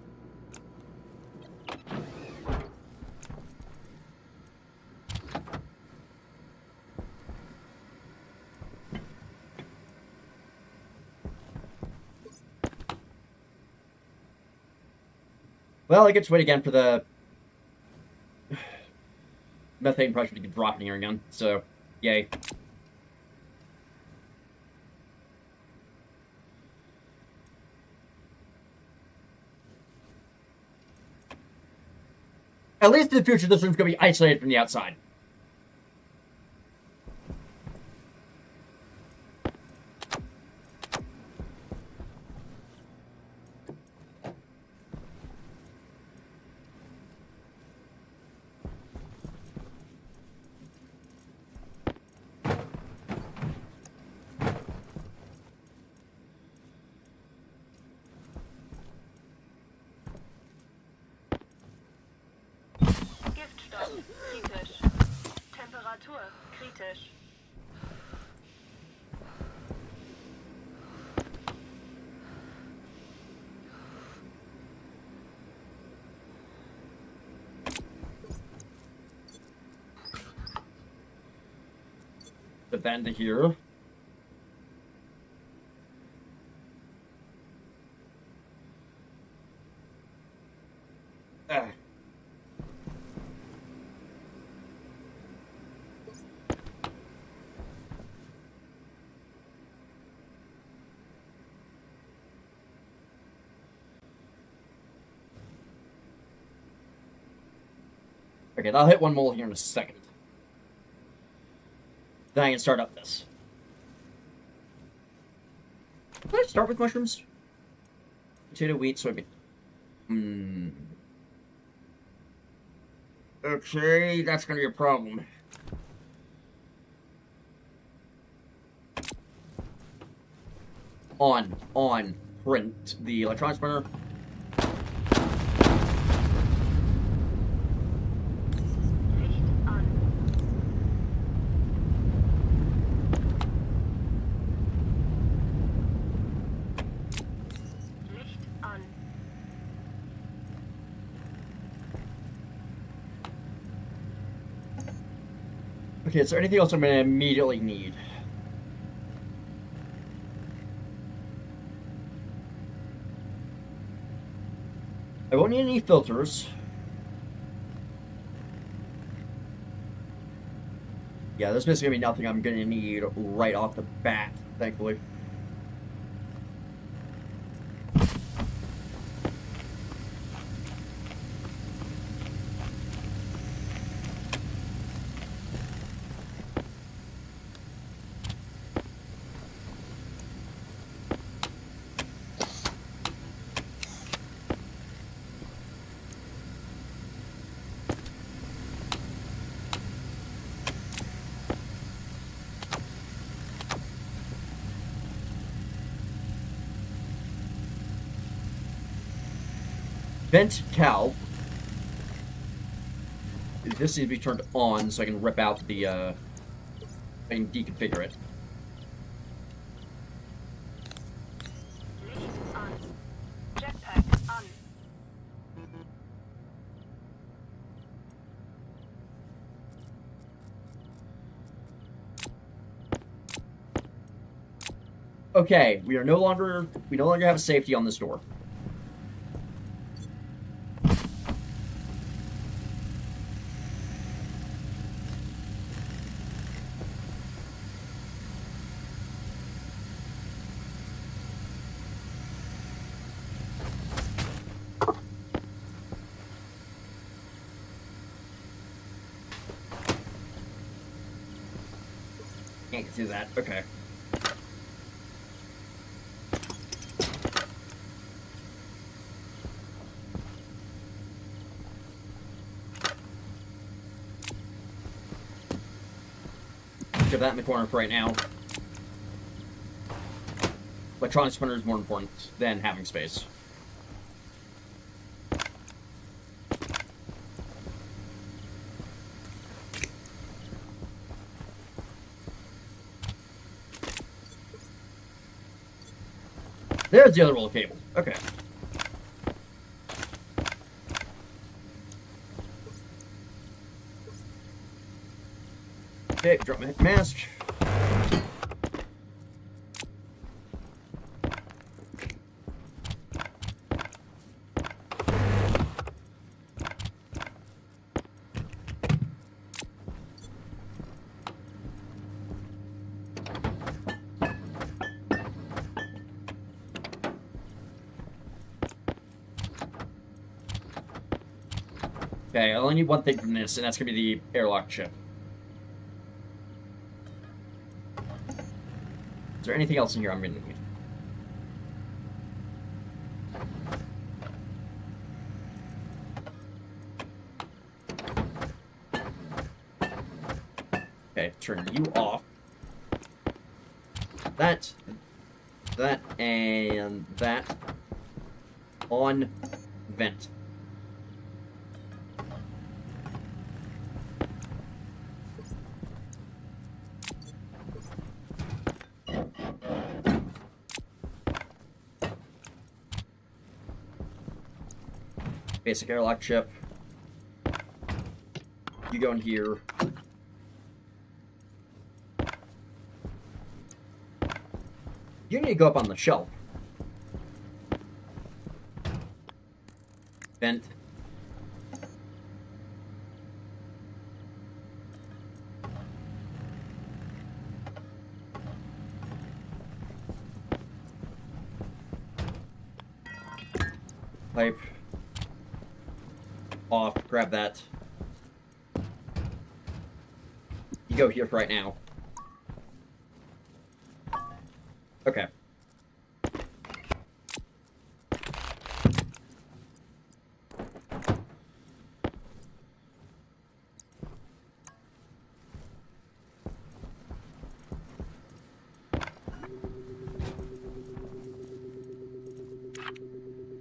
Well, I get to wait again for the methane pressure to get dropping here again, so yay. At least in the future, this room's gonna be isolated from the outside. Giftstoff kritisch. Temperatur kritisch. Put that into here. Ah. Okay, I'll hit one mole here in a second. Then I can start up this. Did I start with mushrooms? Potato, wheat, soybean. Okay, that's gonna be a problem. On, print the electronics burner. Licht an. Licht an. Okay, is there anything else I'm gonna immediately need? I won't need any filters. Yeah, there's basically gonna be nothing I'm gonna need right off the bat, thankfully. Vent cow. This needs to be turned on so I can rip out the, I can deconfigure it. Licht an. Jetpack an. Okay, we no longer have a safety on this door. Can't do that. Okay. Get that in the corner for right now. Electronic splinter is more important than having space. There's the other roll of cable. Okay. Okay, drop my mask. Okay, I only need one thing from this, and that's gonna be the airlock chip. Is there anything else in here I'm gonna need? Okay, turn you off. That, and that on vent. Basic airlock chip. You go in here. You need to go up on the shelf. Vent. Pipe. Off. Grab that. You go here for right now. Okay.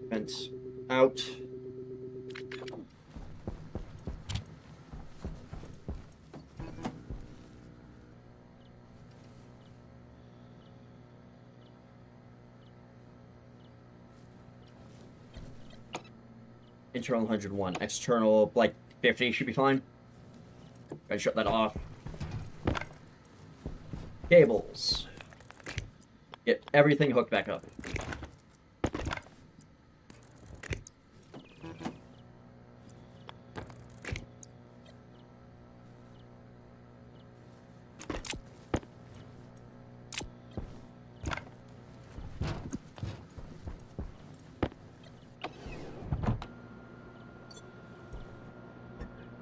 Vents out. Internal 101. External, like, 50 should be fine. Gotta shut that off. Cables. Get everything hooked back up.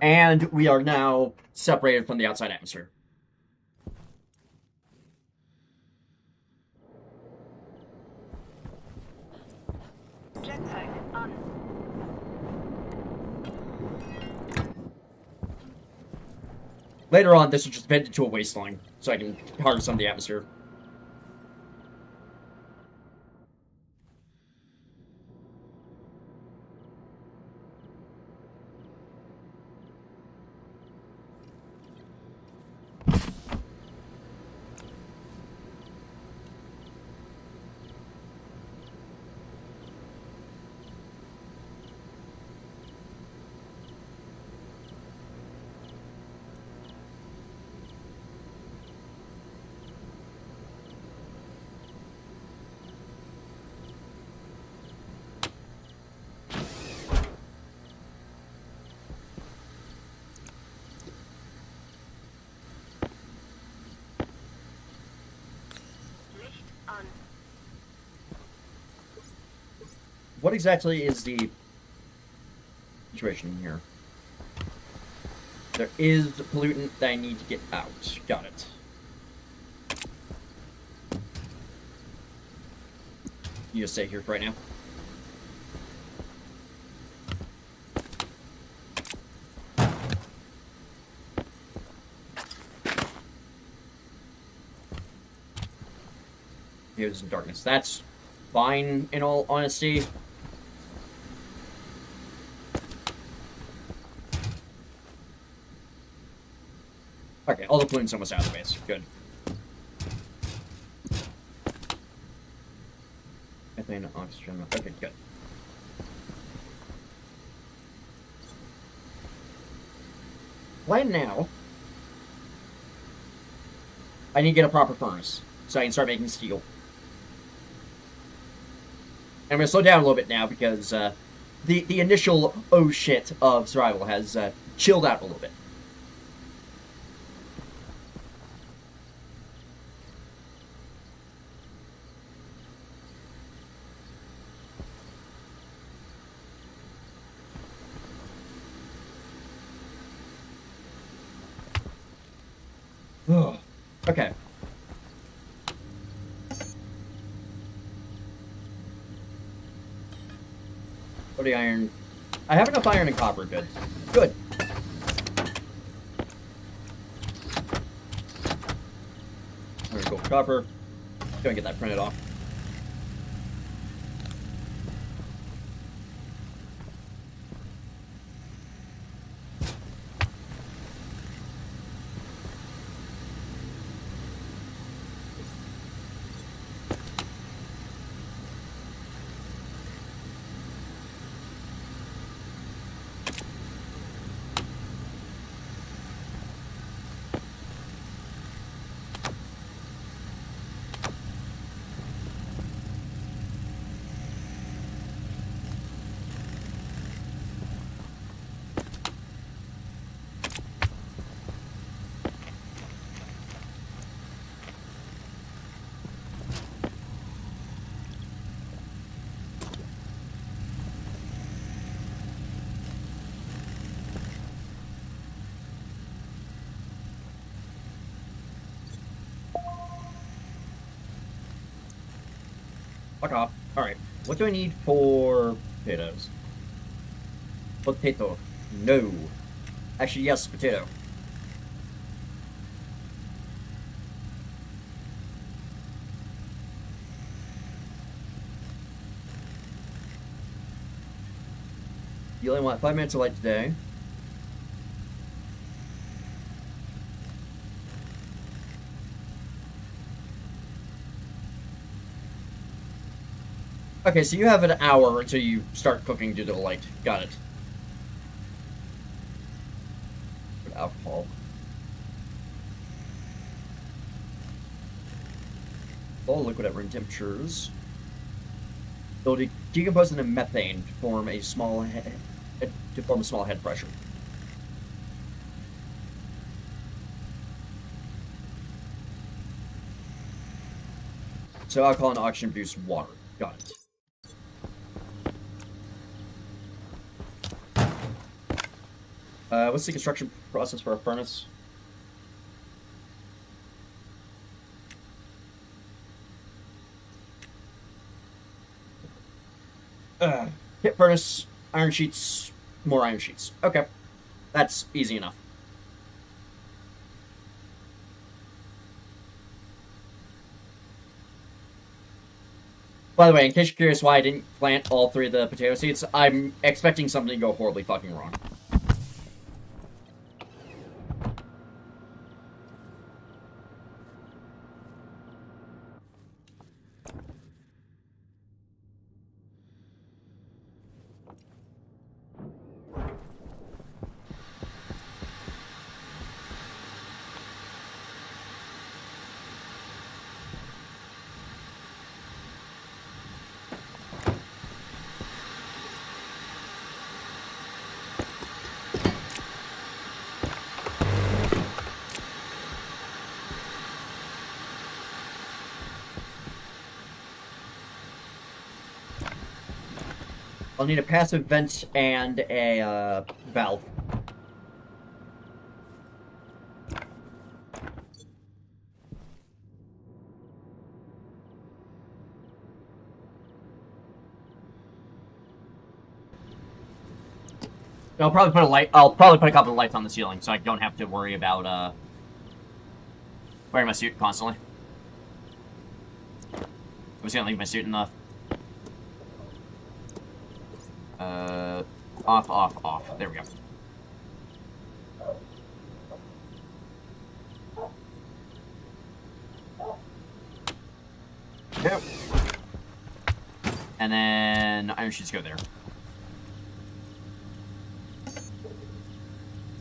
And we are now separated from the outside atmosphere. Jetpack on. Later on, this will just bend into a waistline, so I can harvest some of the atmosphere. Licht on. What exactly is the situation here? There is pollutant that I need to get out. Got it. You just stay here right now. Here's some darkness. That's fine, in all honesty. Okay, all the balloons almost out of space. Good. Methane, oxygen. Okay, good. Plan now. I need to get a proper furnace so I can start making steel. And I'm going to slow down a little bit now because the initial oh shit of survival has chilled out a little bit. Okay. What iron? I have enough iron and copper. Good. Good. I'm gonna go for copper. Gonna get that printed off. Fuck off. Alright. What do I need for potatoes? Potato. No. Actually, yes, potato. You only want 5 minutes of light today. Okay, so you have an hour until you start cooking due to the light. Got it. Put alcohol. All liquid at room temperatures. It'll decompose into methane to form a small head pressure. So alcohol and oxygen produce water. Got it. What's the construction process for a furnace? Hit furnace, iron sheets, more iron sheets. Okay. That's easy enough. By the way, in case you're curious why I didn't plant all 3 of the potato seeds, I'm expecting something to go horribly fucking wrong. I'll need a passive vent and a valve. I'll probably put a light. I'll probably put a couple of lights on the ceiling, so I don't have to worry about wearing my suit constantly. I'm just gonna leave my suit in the off, off, off. There we go. Go. And then iron sheets go there.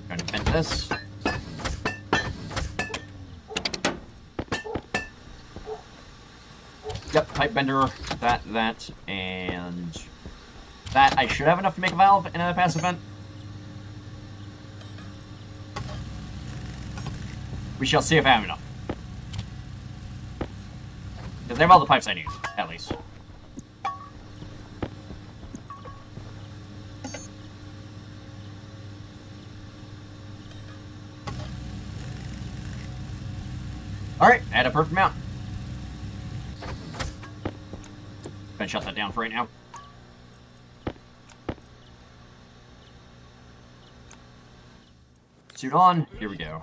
Going to vent this. Yep, pipe bender, that, and that. I should have enough to make a valve in a passive vent. We shall see if I have enough. Because they have all the pipes I need, at least. Alright, I had a perfect amount. Gonna shut that down for right now. Suit on, here we go.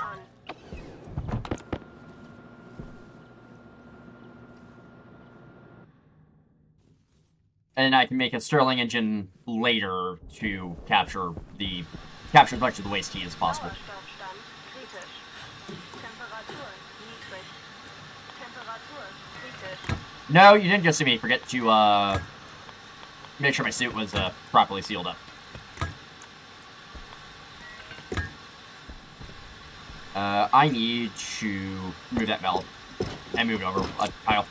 And I can make a Stirling engine later to capture as much of the waste heat as possible. No, you didn't just see me forget to make sure my suit was properly sealed up. I need to move that valve and move it over a tile.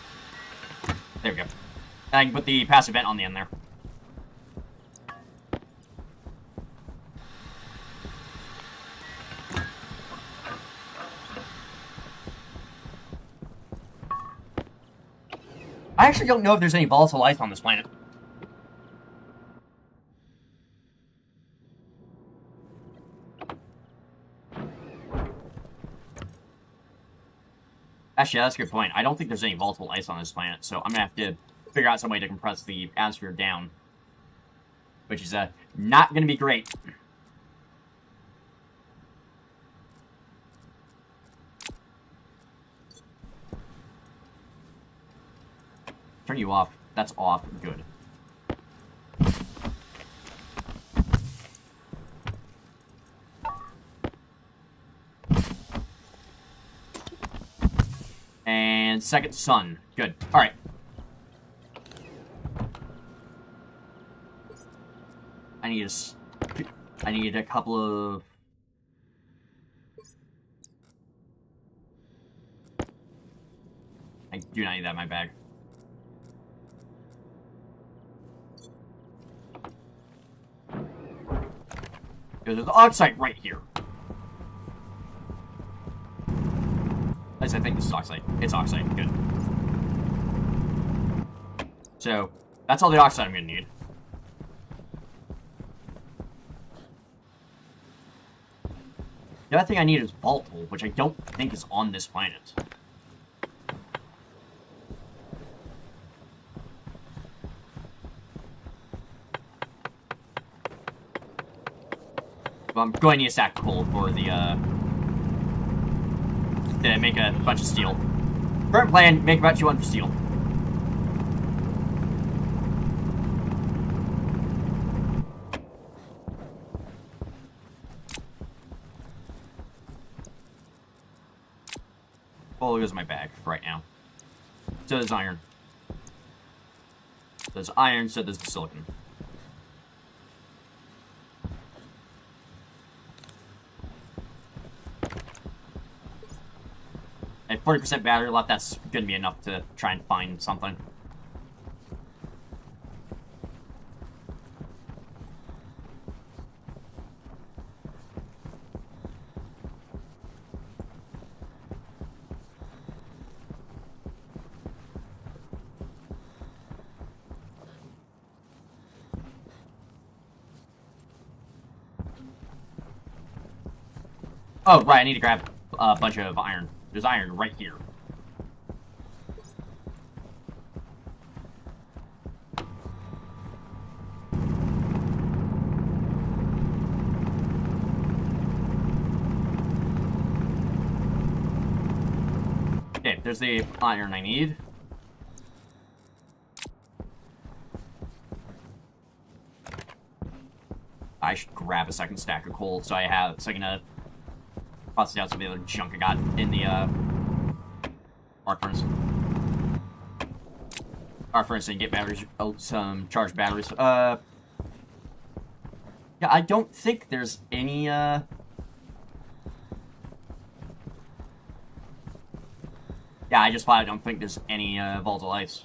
There we go. And I can put the passive vent on the end there. I actually don't know if there's any volatile ice on this planet. Actually, that's a good point. I don't think there's any volatile ice on this planet, so I'm gonna have to figure out some way to compress the atmosphere down. Which is not gonna be great. Turn you off. That's off. Good. And second sun. Good. Alright. I need a couple of... I do not need that in my bag. There's the oxide right here. At least I think this is oxide. It's oxide. Good. So, that's all the oxide I'm going to need. The other thing I need is volatile, which I don't think is on this planet. Well, I'm going to need a stack of coal for the, to make a bunch of steel. Current plan, make about 200 steel. Coal goes in my bag for right now. So there's iron. There's iron, so there's the silicon. At 40% battery left, that's gonna be enough to try and find something. Oh, right, I need to grab a bunch of iron. There's iron right here. Okay, there's the iron I need. I should grab a second stack of coal so I can toss out some of the other junk I got in the arc furnace. Arc furnace and get batteries, some charged batteries. Yeah, I don't think there's any Yeah, I just thought I don't think there's any volatile ice.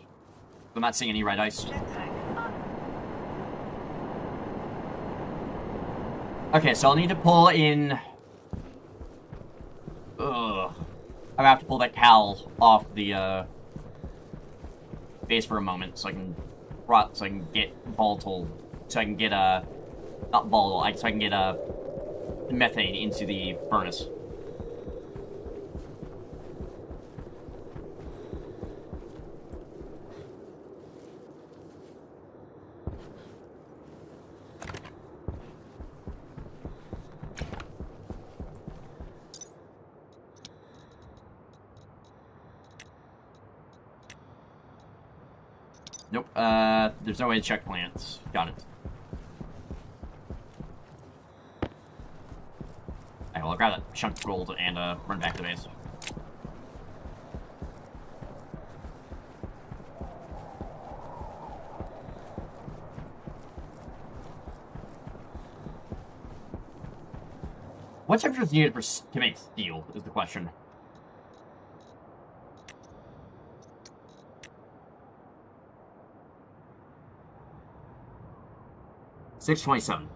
I'm not seeing any red ice. Jetpack on. Okay, so I'll need to pull in. Ugh. I have to pull that cowl off the base for a moment, so I can get volatile, so I can get not volatile, so I can get methane into the furnace. Nope, there's no way to check plants. Got it. Alright, well, I'll grab that chunk of gold and, run back to the base. What temperature is needed to make steel, is the question. $627.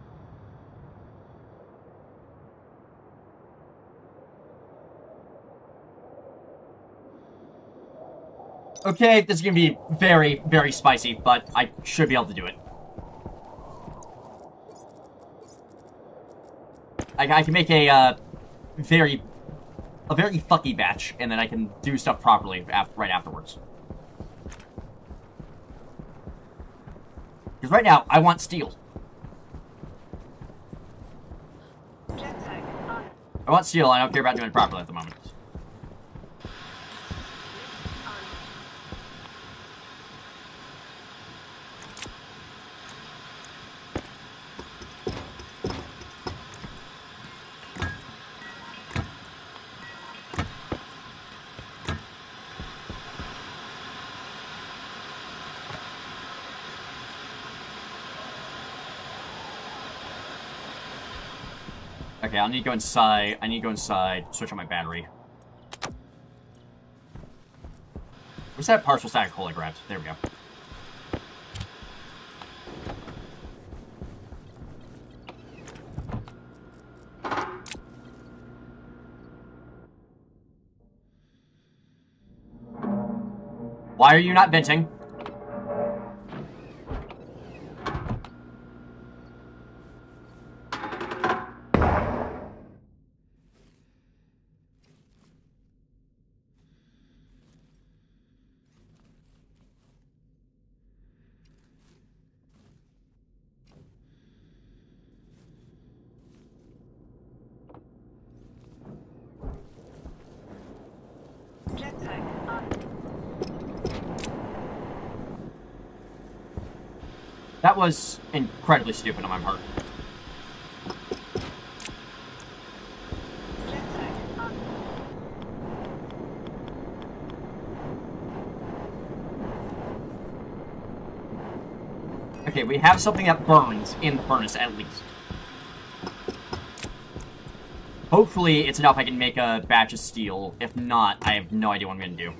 Okay, this is gonna be very, very spicy, but I should be able to do it. I can make a very fucky batch, and then I can do stuff properly right afterwards. Because right now, I want steel. Jetpack on. I want steel, I don't care about doing it properly at the moment. Okay, I need to go inside, switch on my battery. Where's that partial stack of coal I grabbed? There we go. Why are you not venting? Jetpack on. That was incredibly stupid on my part. Jetpack on. Okay, we have something that burns in the furnace, at least. Hopefully, it's enough I can make a batch of steel. If not, I have no idea what I'm going to do.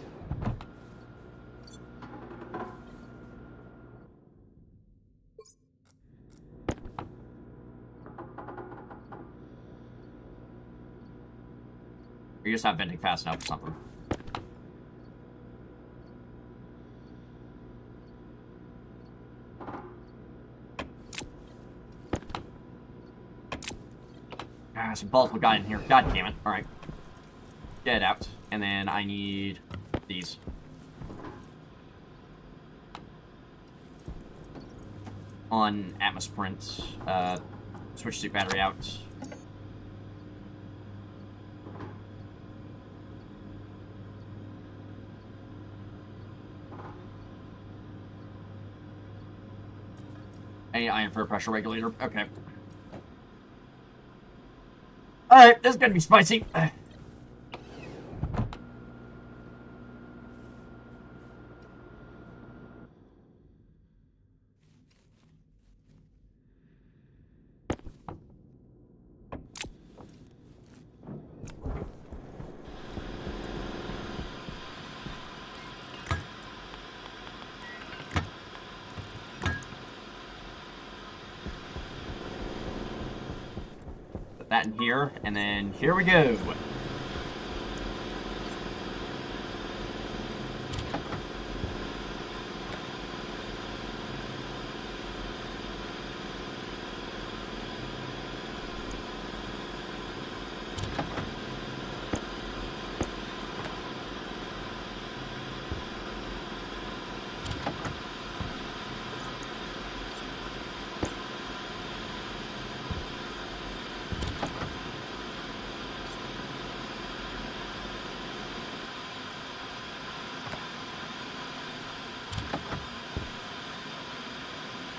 You're just not venting fast enough or something. Ah, some volatile guy in here. God damn it. Alright. Get it out. And then I need these. On Atmosprint. Switch the battery out. . I need iron for a pressure regulator. Okay. Alright, this is gonna be spicy. Put that in here, and then here we go.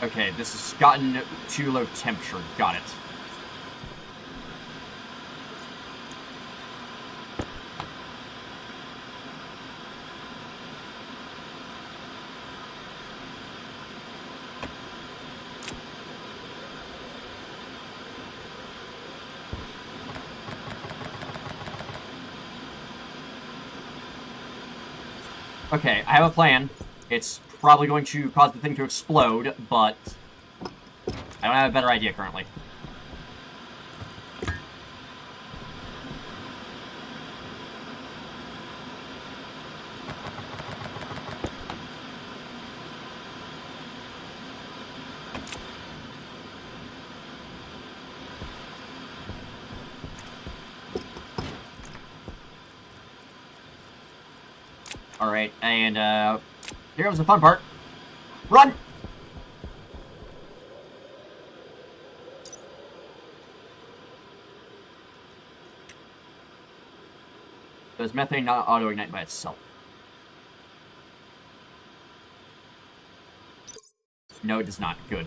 Okay, this has gotten too low temperature. Got it. Okay, I have a plan. It's probably going to cause the thing to explode, but I don't have a better idea currently. Alright, and here comes the fun part. Run! Does methane not auto-ignite by itself? No, it does not. Good.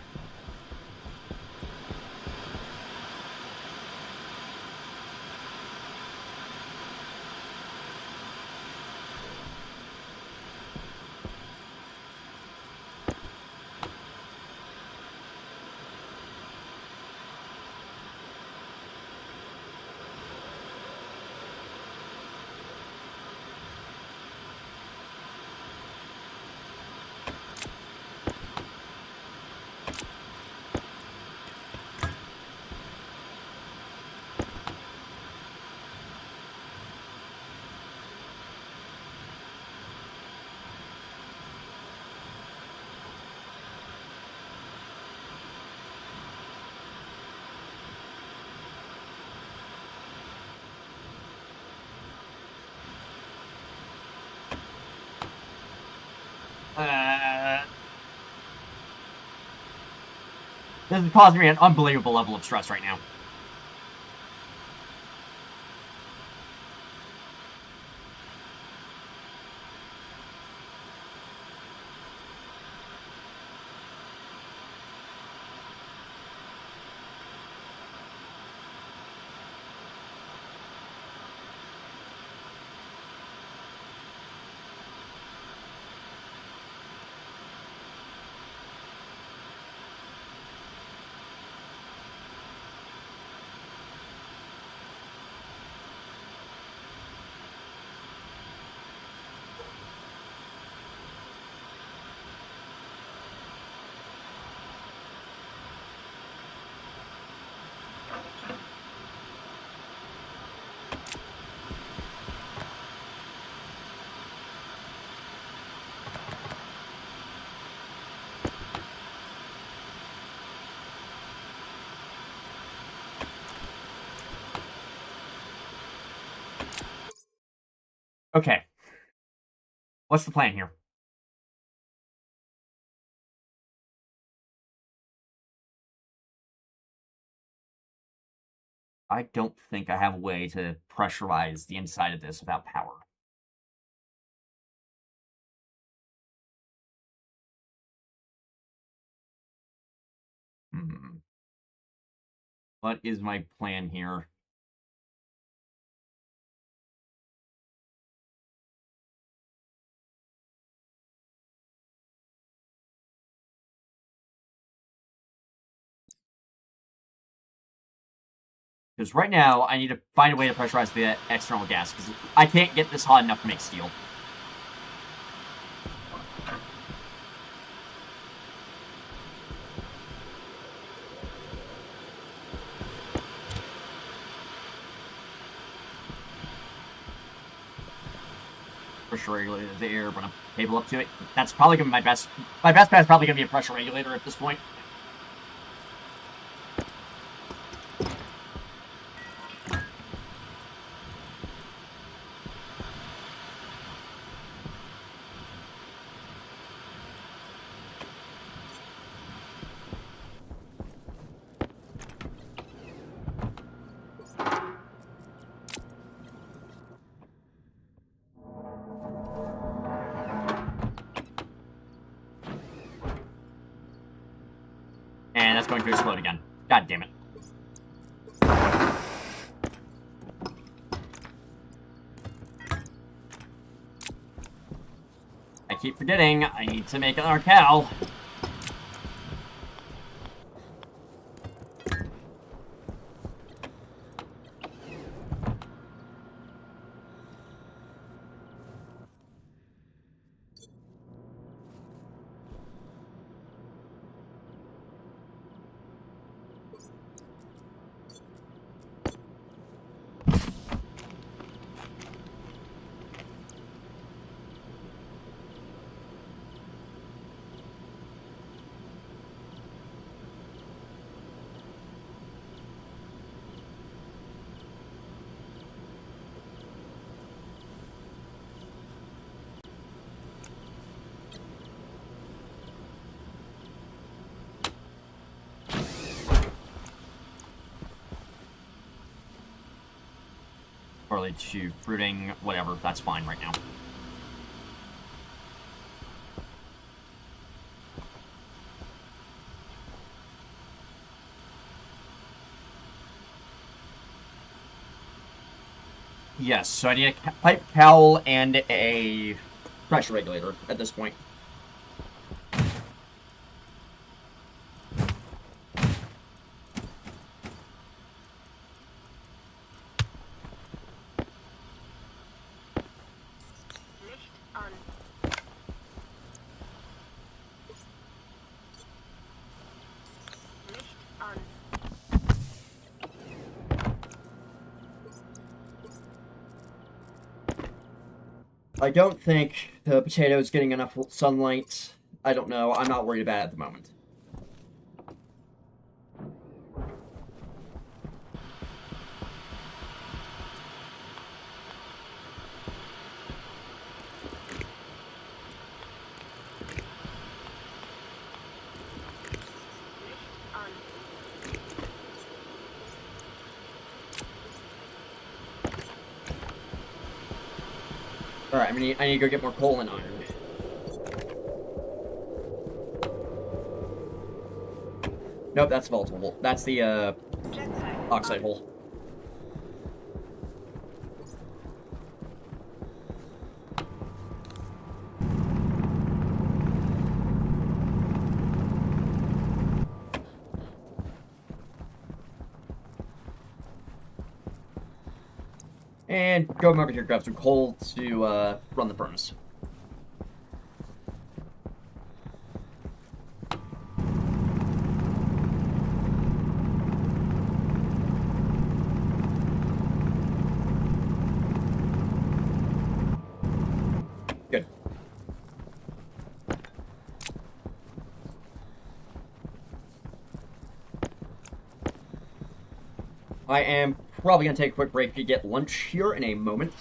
This is causing me an unbelievable level of stress right now. Okay. What's the plan here? I don't think I have a way to pressurize the inside of this without power. Hmm. What is my plan here? Because right now, I need to find a way to pressurize the external gas, because I can't get this hot enough to make steel. Pressure regulator there, run a cable up to it. That's probably going to be my best. My best bet is probably going to be a pressure regulator at this point. And that's going to explode again. God damn it. I keep forgetting, I need to make another cow. Early to fruiting, whatever, that's fine right now. Yes, so I need a pipe cowl and a pressure regulator at this point. Licht an. Licht an. I don't think the potato is getting enough sunlight. I don't know. I'm not worried about it at the moment. Licht an. Alright, I need to go get more coal and iron. Nope, that's volatile hole. That's the, Jetpack oxide on. hole. And go over here, grab some coal to, run the furnace. Good. I am probably going to take a quick break to get lunch here in a moment.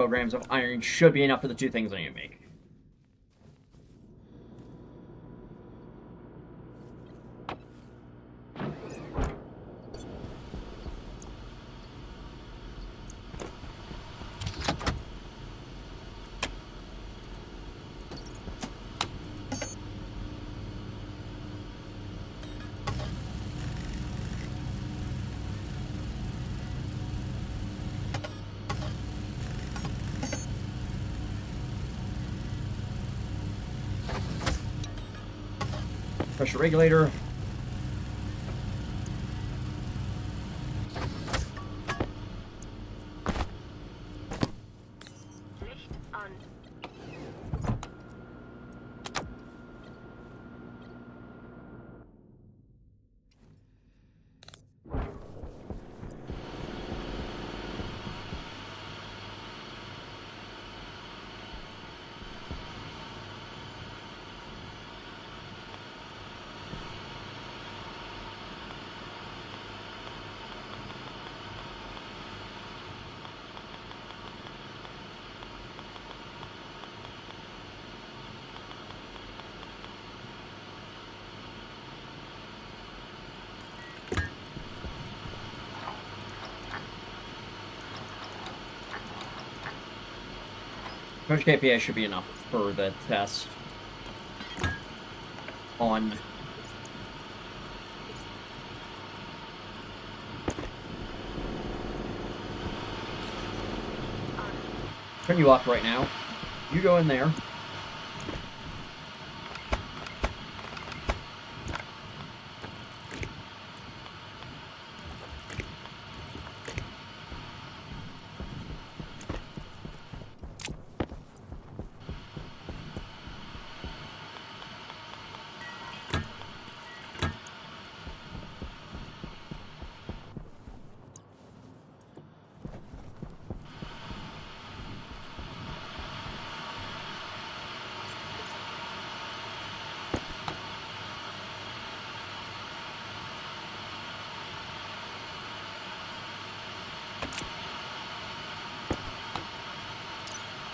12 grams of iron should be enough for the 2 things I need to make. Pressure regulator. Licht an. How much KPI should be enough for the test? On. Turn you off right now. You go in there.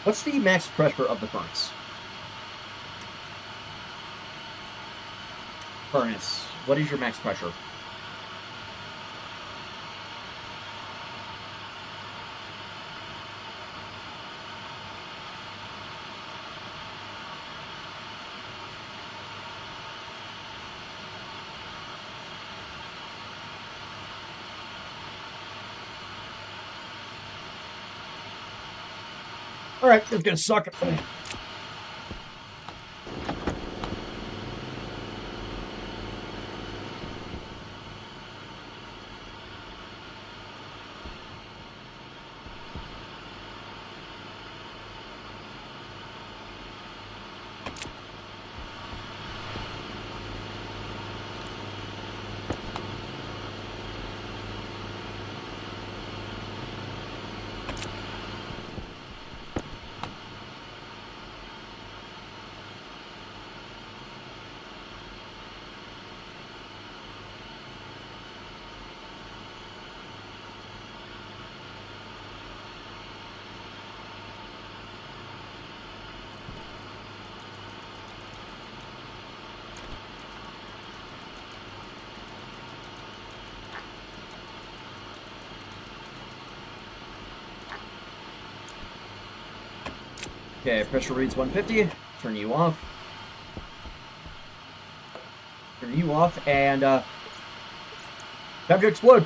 What's the max pressure of the furnace? Furnace. What is your max pressure? Alright, it's gonna suck. Okay, pressure reads 150. Turn you off. Turn you off, and time to explode.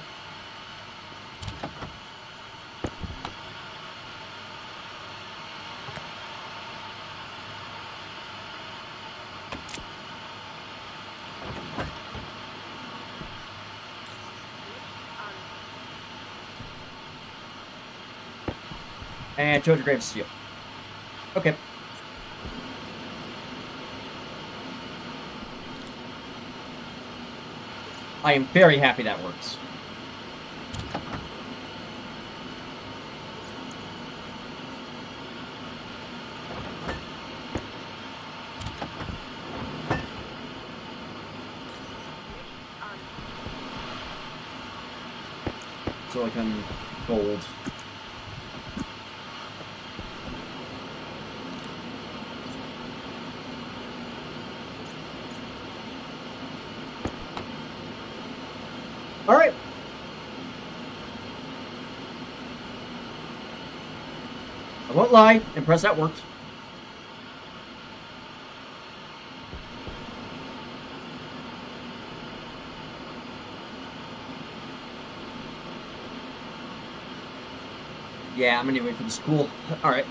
And 200 grams of steel. Okay. I am very happy that works. Silicon, gold. I won't lie, impressed that worked. Yeah, I'm gonna wait for the school. Alright.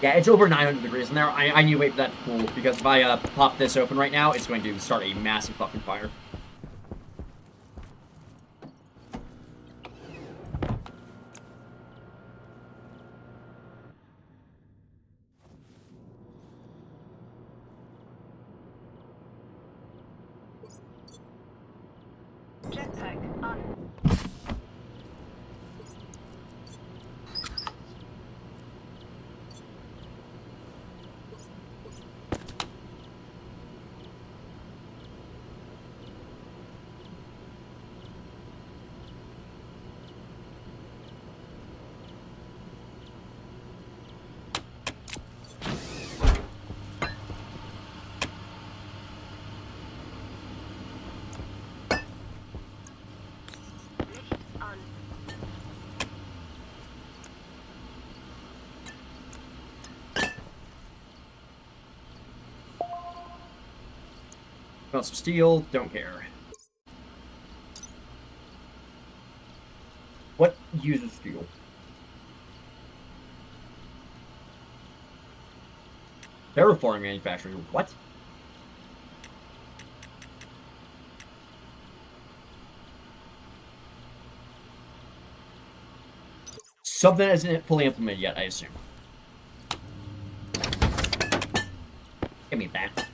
Yeah, it's over 900 degrees in there. I need to wait for that to cool, because if I pop this open right now, it's going to start a massive fucking fire. Jetpack on. Licht on. Found some steel, don't care. What uses steel? Terraforming manufacturing, what? Something that isn't fully implemented yet, I assume. Give me that.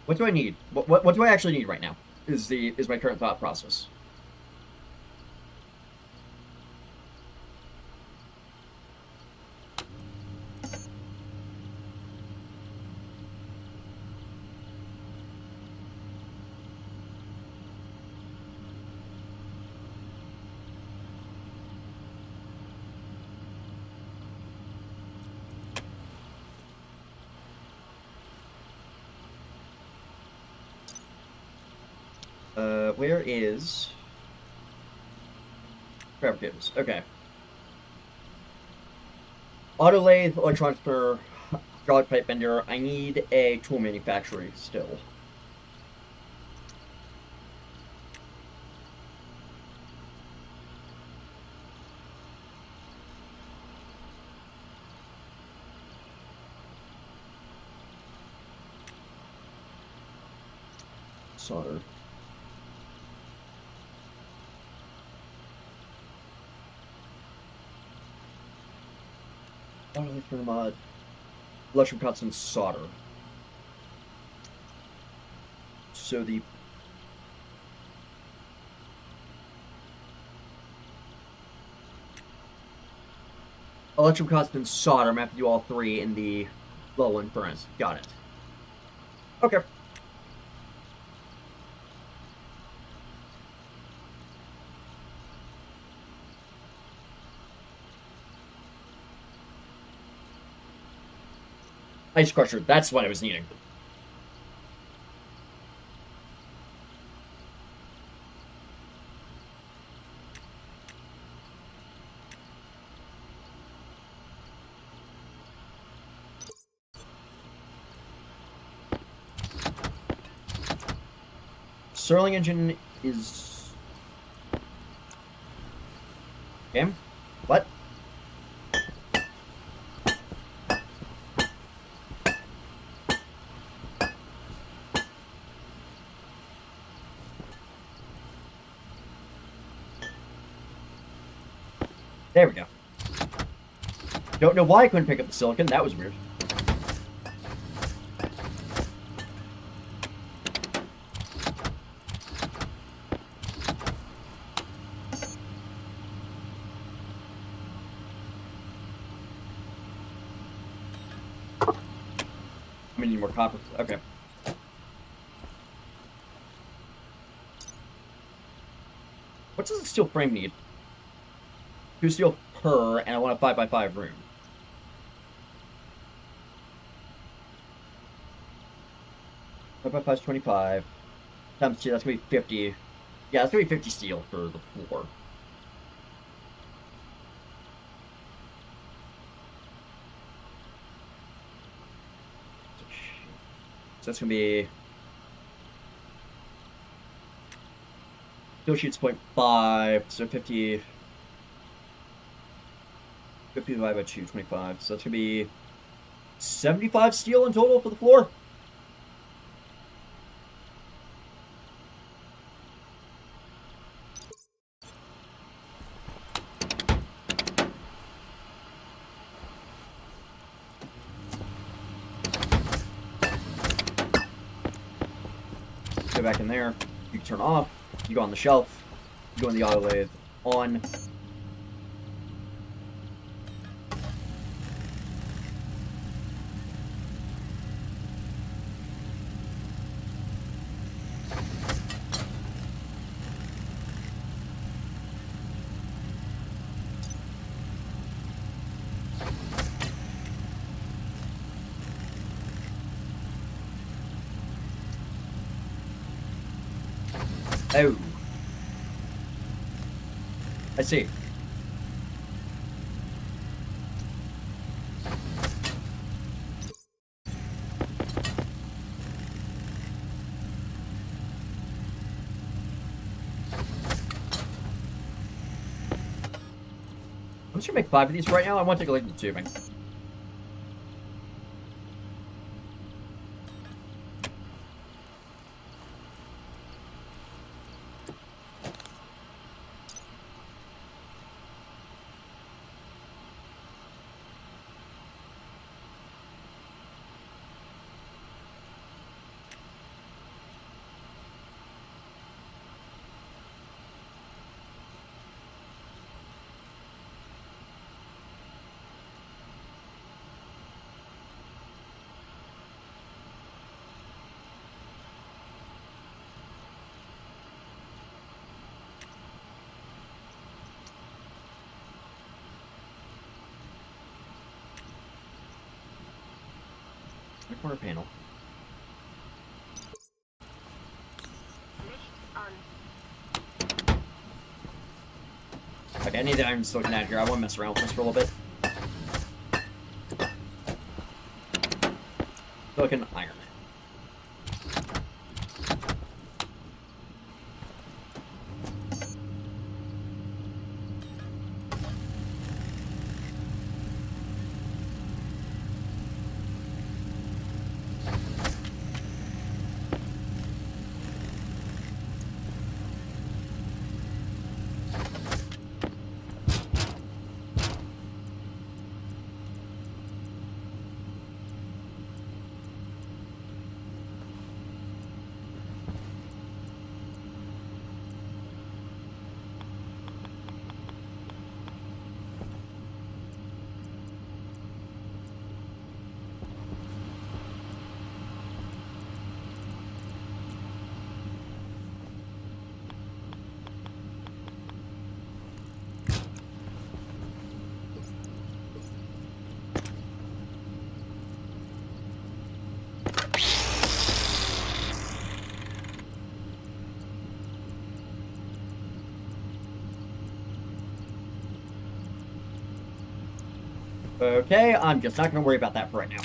What do I need? What do I actually need right now? Is my current thought process. Where is fabricators? Okay. Auto lathe, electronics per hydraulic pipe bender. I need a tool manufacturer still. Solder. Auto lathe for mod. Electrical constant solder. So the electrical constant solder, I'm gonna have to do all three in the low end furnace. Got it. Okay. Ice crusher, that's what I was needing. Stirling engine is... Okay. What? There we go. Don't know why I couldn't pick up the silicon. That was weird. we need more copper. Okay. What does a steel frame need? 2 steel per, and I want a 5x5 room. Five by 5 is 25. Times 2, that's gonna be 50. Yeah, that's gonna be 50 steel for the floor. So that's gonna be steel sheets 0.5, so 50 divided by 2, 25. So that's gonna be 75 steel in total for the floor. Go back in there. You can turn off. You go on the shelf. You go in the auto lathe. On. Oh. I see. I'm just gonna make 5 of these right now. I want to take a look at the tubing. The corner panel. Okay, I need the iron silicon out here. I want to mess around with this for a little bit. Silicon iron. Okay, I'm just not going to worry about that for right now.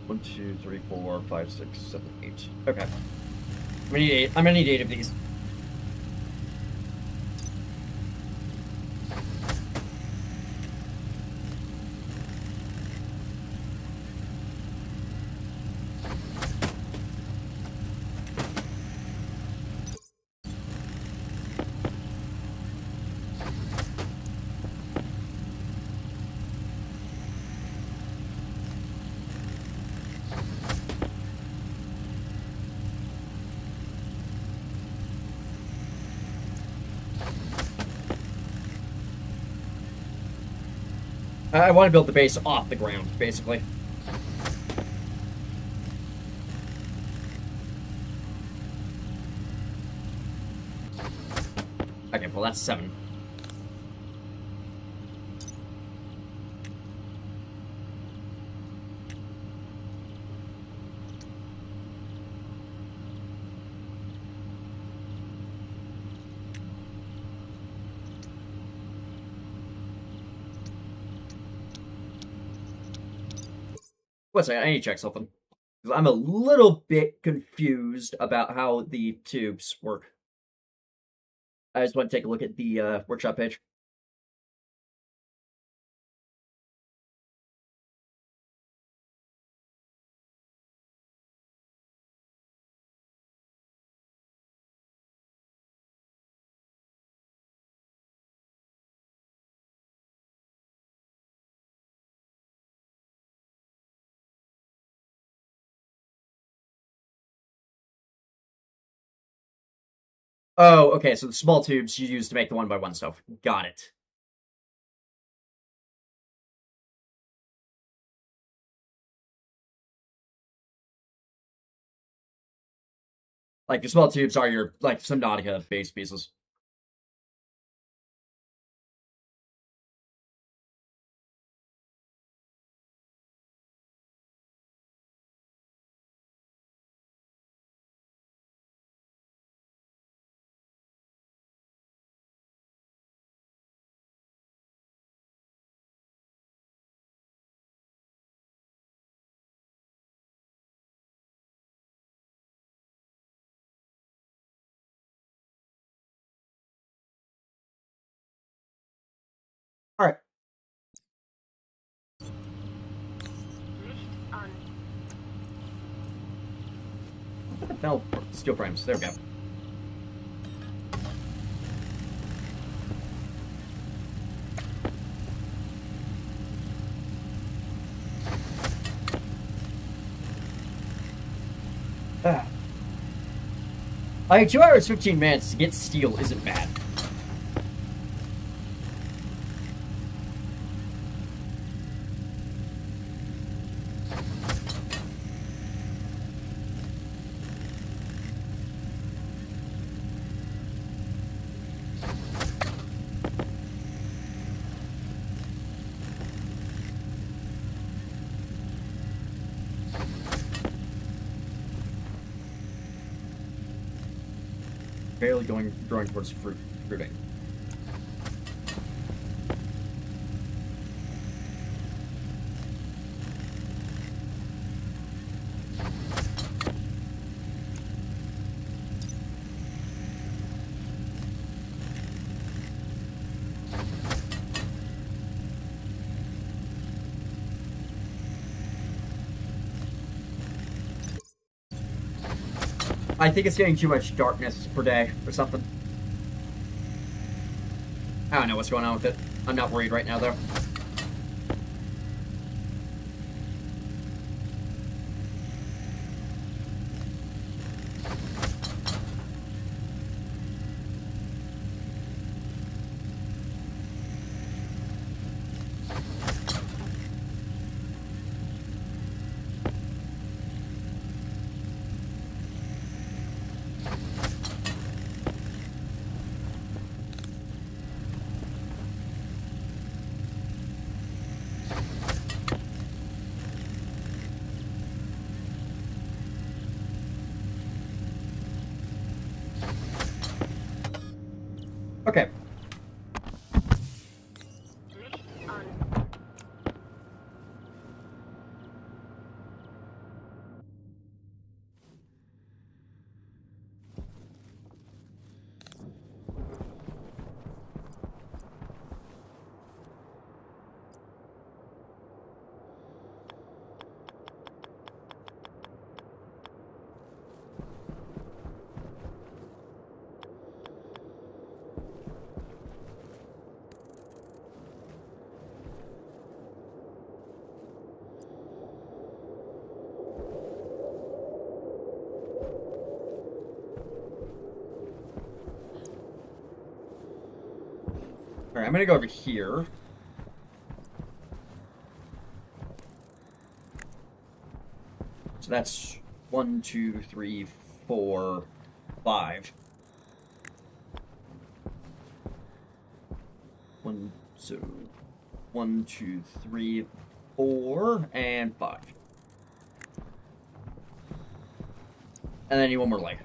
One, two, three, 4, 5, 6, 7, 8. Okay. I'm gonna need 8 of these. I want to build the base off the ground, basically. Okay, well that's 7. Wait a second, I need to check something. I'm a little bit confused about how the tubes work. I just want to take a look at the workshop page. Oh, okay, so the small tubes you use to make the 1x1 stuff. Got it. Like, your small tubes are your, like, Subnautica base pieces. Alright. Licht on. What the hell? Steel frames. There we go. Like, 2 hours, 15 minutes to get steel isn't bad. Barely growing towards fruiting. I think it's getting too much darkness per day or something. I don't know what's going on with it. I'm not worried right now, though. Okay. Licht on. Alright, I'm gonna go over here. So that's 1, 2, 3, 4, 5. 1, 2, 3, 4, and 5. And then I need one more leg.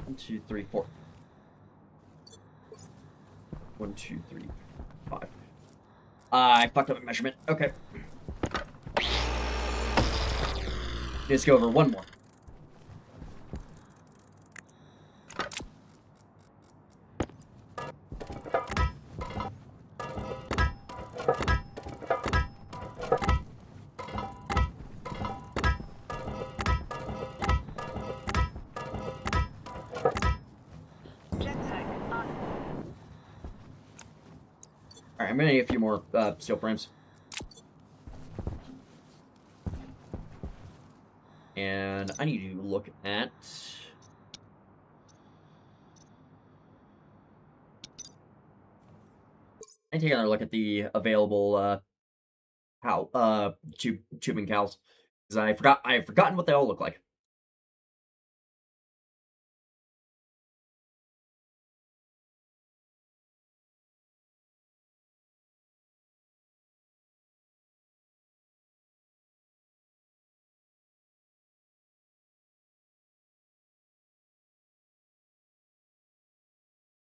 One, 2, 3, 4. 1, 2, 3, 5. I fucked up a measurement. Okay. Let's go over one more. Alright, I'm gonna need a few more steel frames. And I need to look at... I take another look at the available tubing cows. Because I've forgotten what they all look like.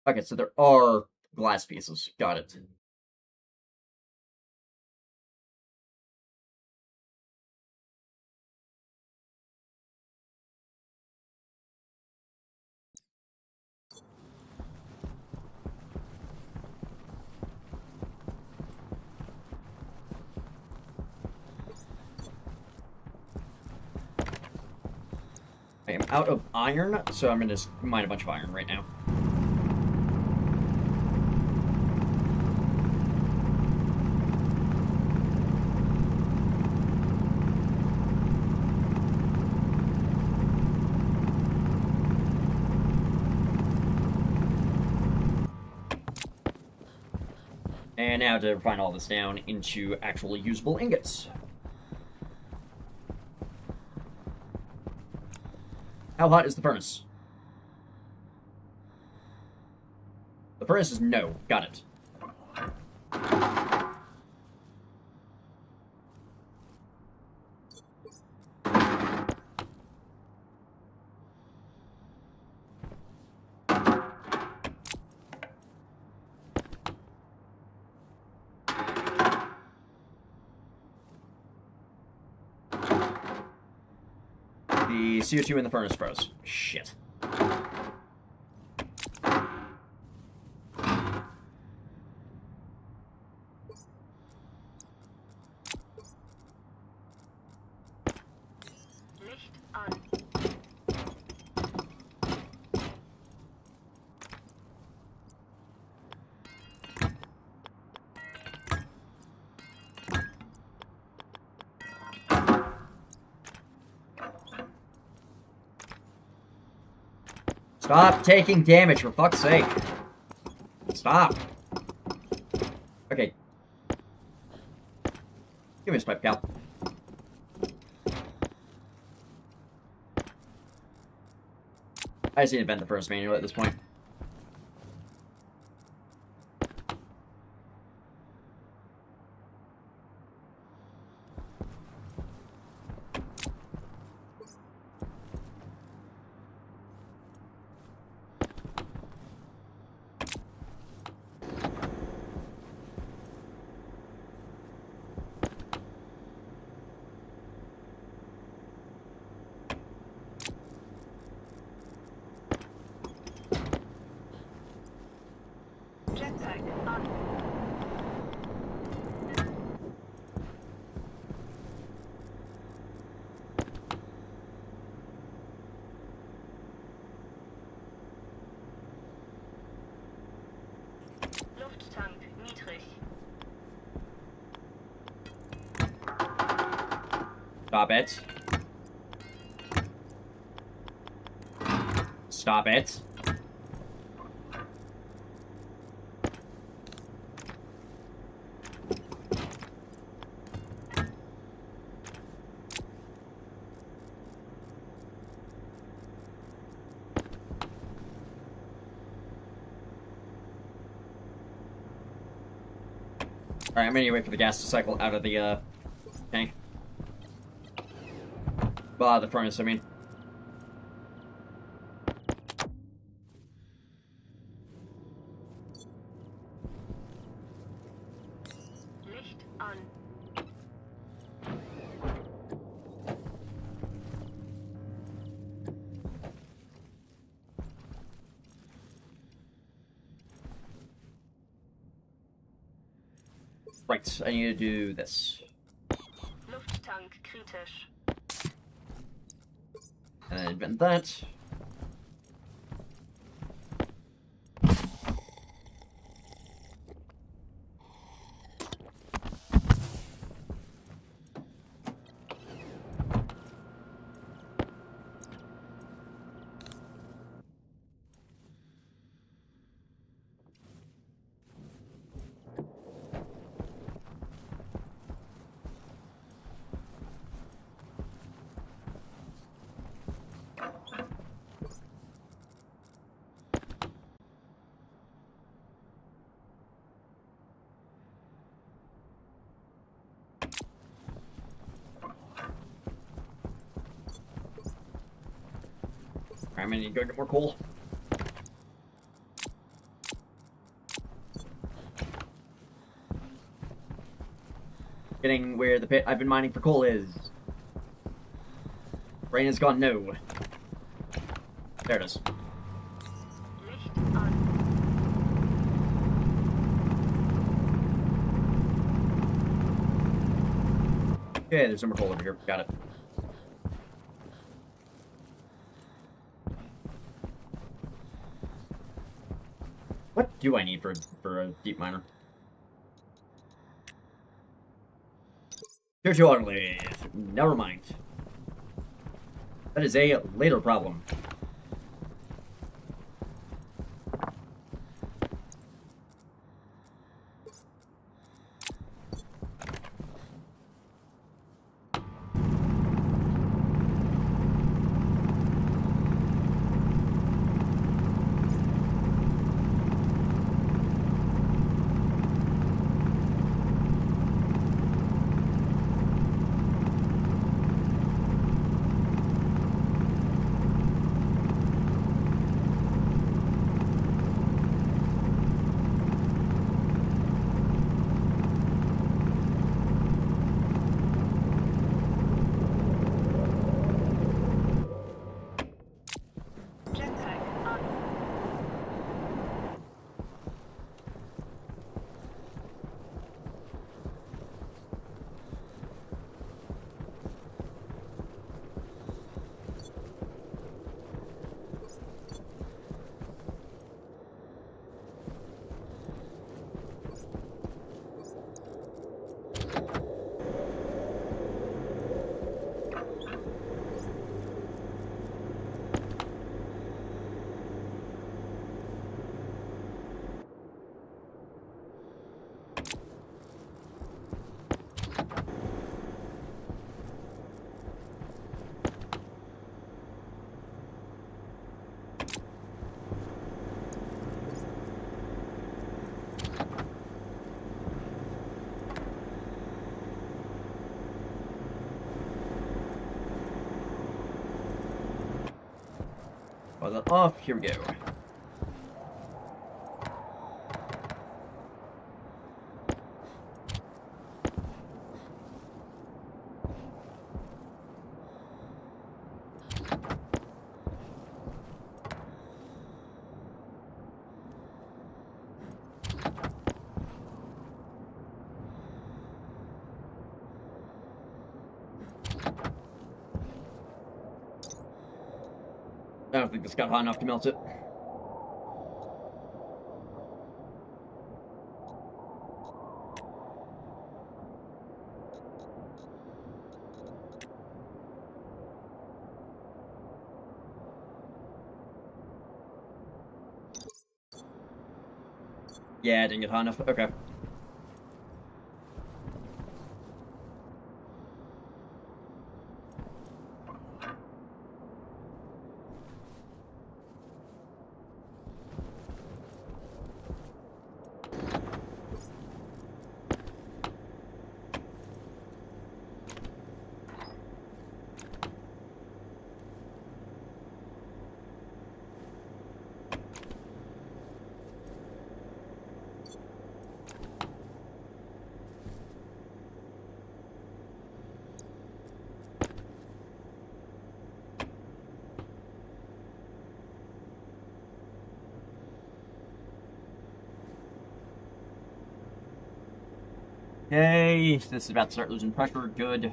Okay, so there are glass pieces. Got it. I am out of iron, so I'm gonna just mine a bunch of iron right now. And now to refine all this down into actually usable ingots. How hot is the furnace? The furnace is no. Got it. The CO2 in the furnace froze. Shit. Licht an. Stop taking damage, for fuck's sake. Stop. Okay. Give me this pipe, Cal. I just need to invent the furnace manual at this point. Jetzeit an. Lufttank niedrig. Stop it. Stop it. Alright, I'm gonna wait for the gas to cycle out of the, tank. The furnace, I mean. Licht an. Right, I need to do this. Lufttank kritisch. And invent that. I'm gonna need to go get more coal. Getting where the pit I've been mining for coal is. Brain has gone no. There it is. Licht an. Okay, there's some more coal over here. Got it. What do I need for a deep miner? Too ugly. Never mind. That is a later problem. Jetpack an. Fire that off. Here we go. I don't think this got hot enough to melt it. Yeah, I didn't get high enough. Okay. Okay, this is about to start losing pressure. Good.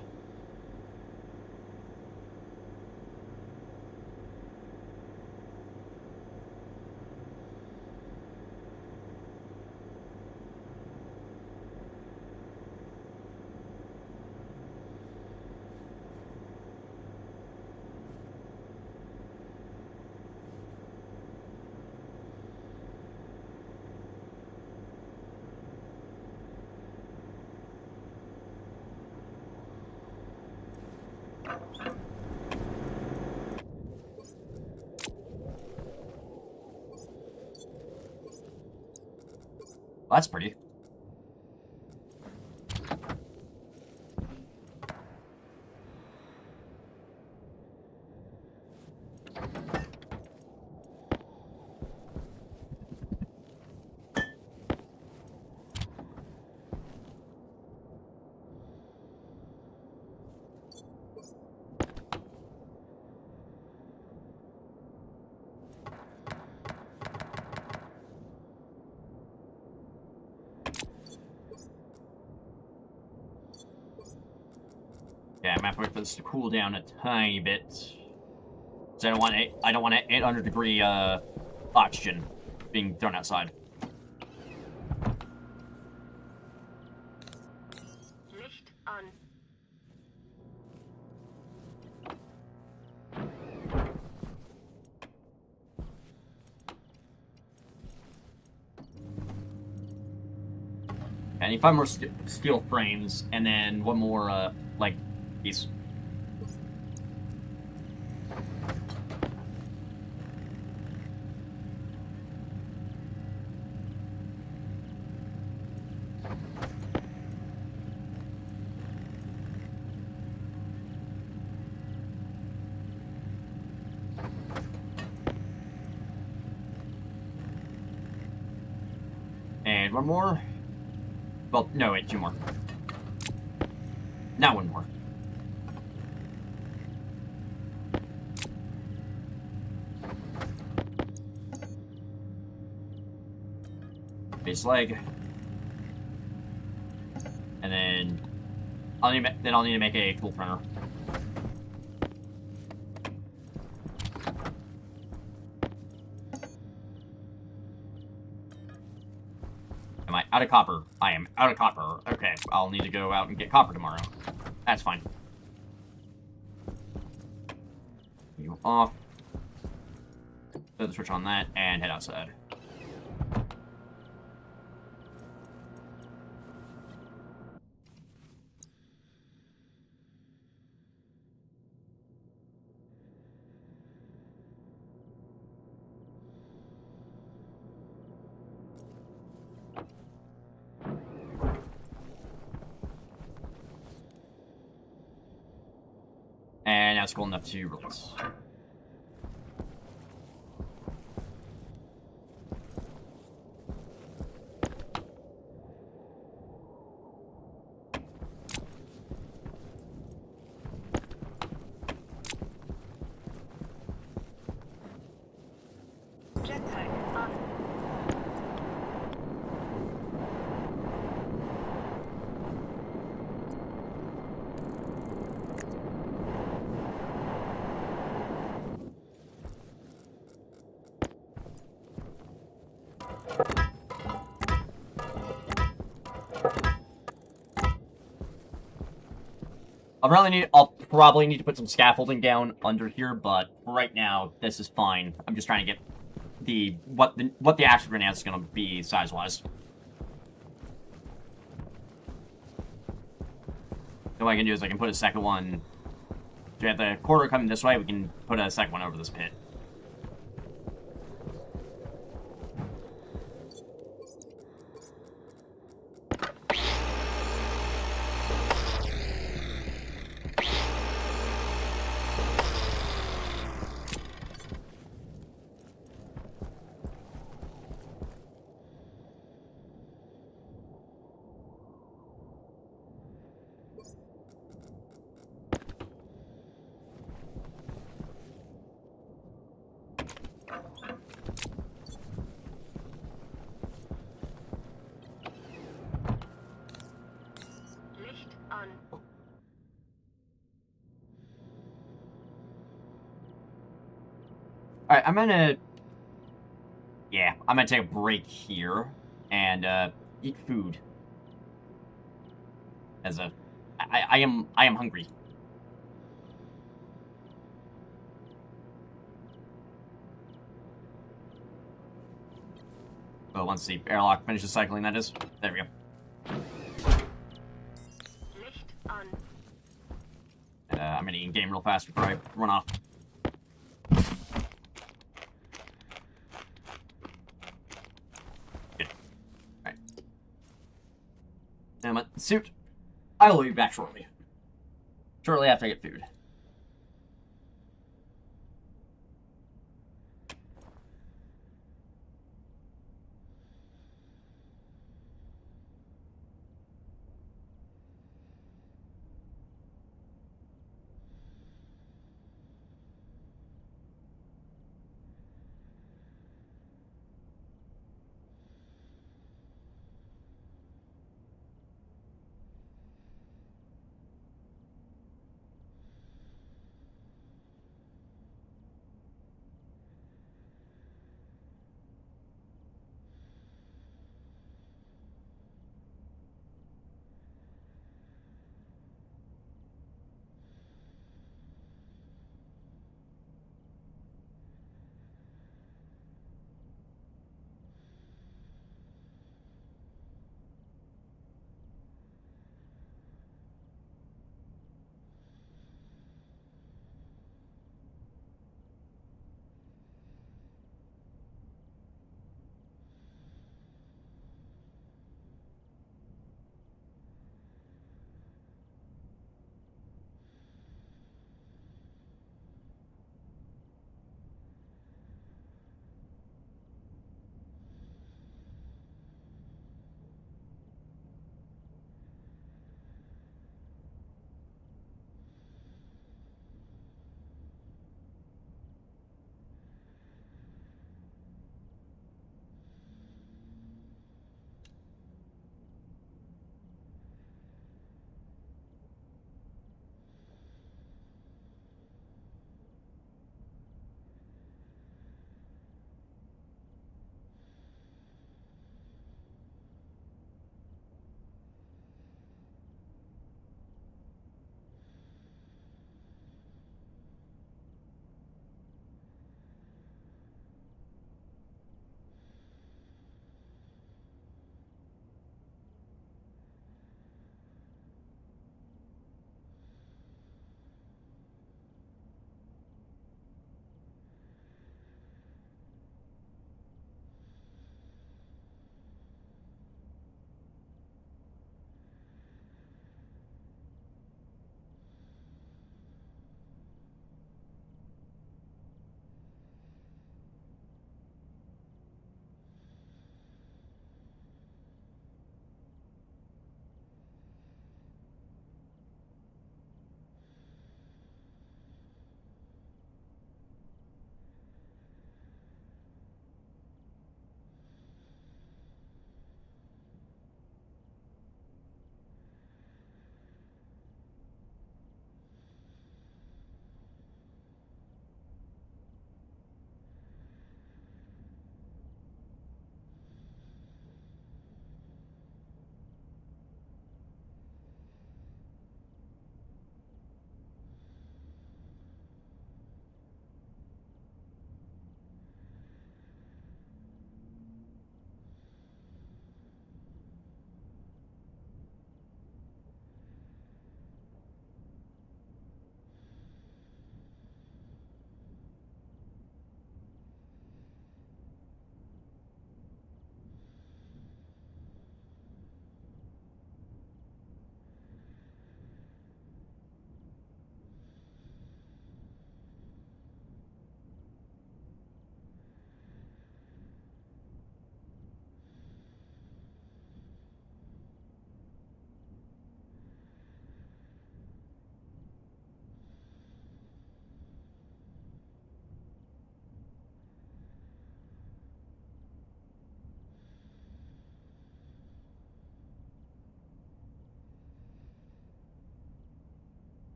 Well, that's pretty. Yeah, I'm gonna have to wait for this to cool down a tiny bit. So I don't want 800-degree oxygen being thrown outside. Licht an. I need 5 more steel frames, and then one more, like, piece. And one more. Well, no, wait, 2 more. Now 1 more. Base leg. And then I'll need to make a tool printer. Am I out of copper? I am out of copper. Okay, I'll need to go out and get copper tomorrow. That's fine. You off. Throw the switch on that and head outside. And that's cool enough to release. Jetpack an. I'll probably need to put some scaffolding down under here, but for right now, this is fine. I'm just trying to get what the actual grenade is going to be size-wise. So what I can do is I can put a second one. We have the quarter coming this way. We can put a second one over this pit. Licht an. Alright, I'm gonna... Yeah, I'm gonna take a break here and eat food. As a... I am hungry. Well, once the airlock finishes cycling, that is. There we go. Licht an. I'm gonna in-game real fast before I run off. Good. Alright. Now my suit. I will be back shortly. Shortly after I get food.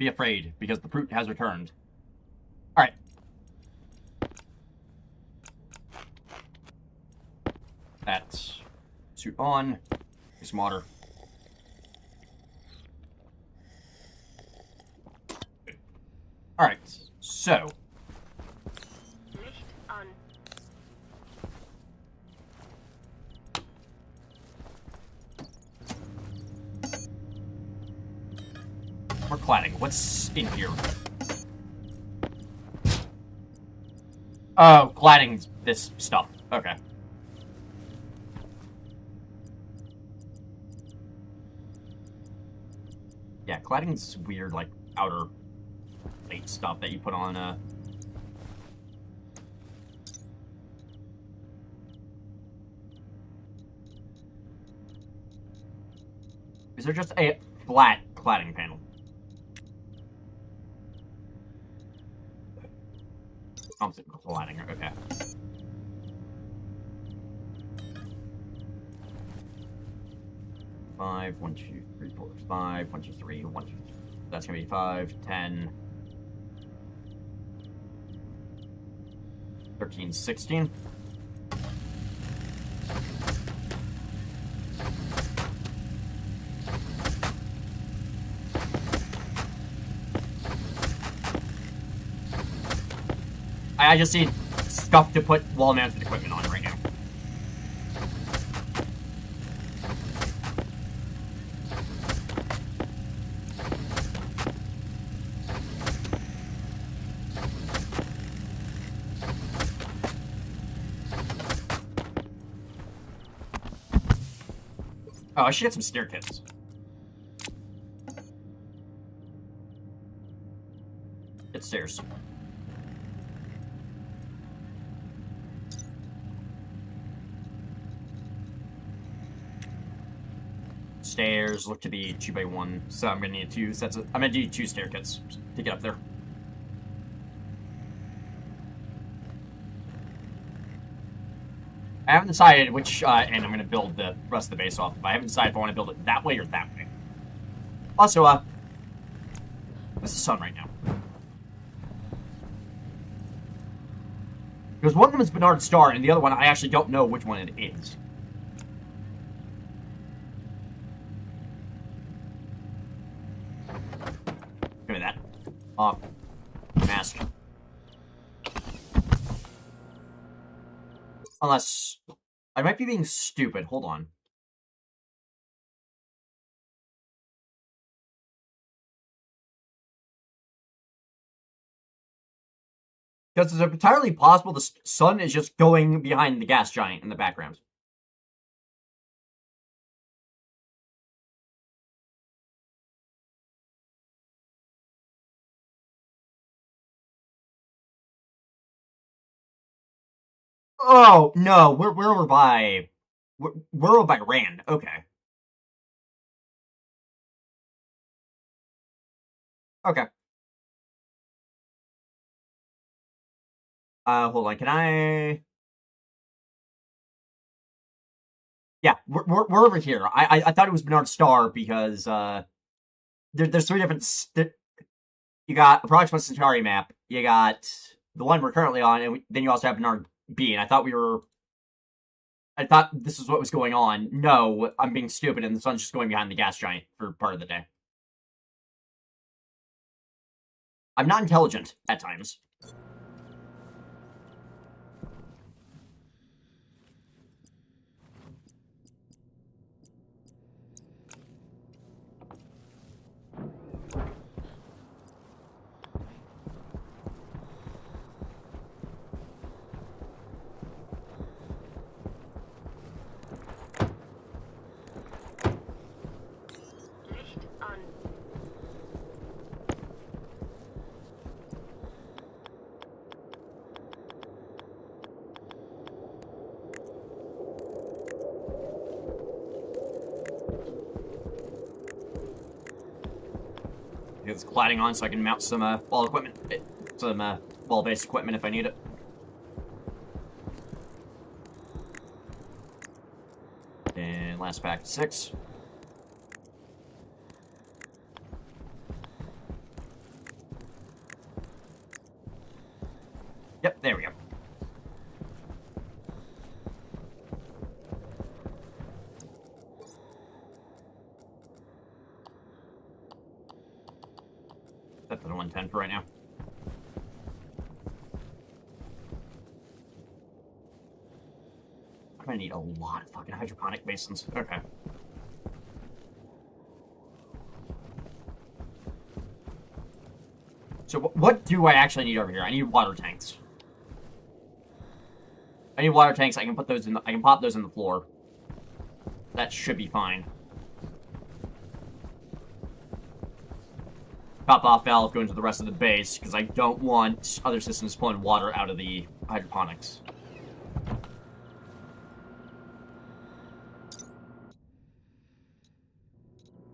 be afraid, because the brute has returned. Alright. That suit on. Get some water. Alright, so. Licht an. More cladding. What's in here? Oh, cladding's this stuff. Okay. Yeah, cladding's weird, like, outer plate stuff that you put on, Is there just a flat cladding panel? Composite cladding, okay. Five, 1, 2, 3, 4, 5, 1, 2, 3, 1, 2, 3. That's gonna be 5, 10, 13, 16. I just need stuff to put wall-mounted equipment on right now. Oh, I should get some stair kits. Get stairs. Stairs look to be 2x1, so I'm gonna need 2 sets of. I'm gonna need 2 stair kits to get up there. I haven't decided which end I'm gonna build the rest of the base off of. I haven't decided if I want to build it that way or that way. Also, what's the sun right now? Because one of them is Bernard Star, and the other one I actually don't know which one it is. Give me that. Off. Mask. Unless... I might be being stupid. Hold on. Because it's entirely possible the sun is just going behind the gas giant in the background. Oh, no, we're over by... We're over by Rand. Okay. Okay. Hold on, can I... Yeah, we're over here. I thought it was Bernard Star because, there's 3 different... You got a Proxima Centauri map, you got the one we're currently on, and then you also have Bernard B, and I thought this is what was going on. No, I'm being stupid, and the sun's just going behind the gas giant for part of the day. I'm not intelligent at times. Licht an. Get this cladding on so I can mount some wall equipment, some wall-based equipment if I need it. And last pack 6. 110 for right now. I'm gonna need a lot of fucking hydroponic basins. Okay. So what do I actually need over here? I need water tanks. I need water tanks. I can put those in. I can pop those in the floor. That should be fine. Top off valve going to the rest of the base because I don't want other systems pulling water out of the hydroponics.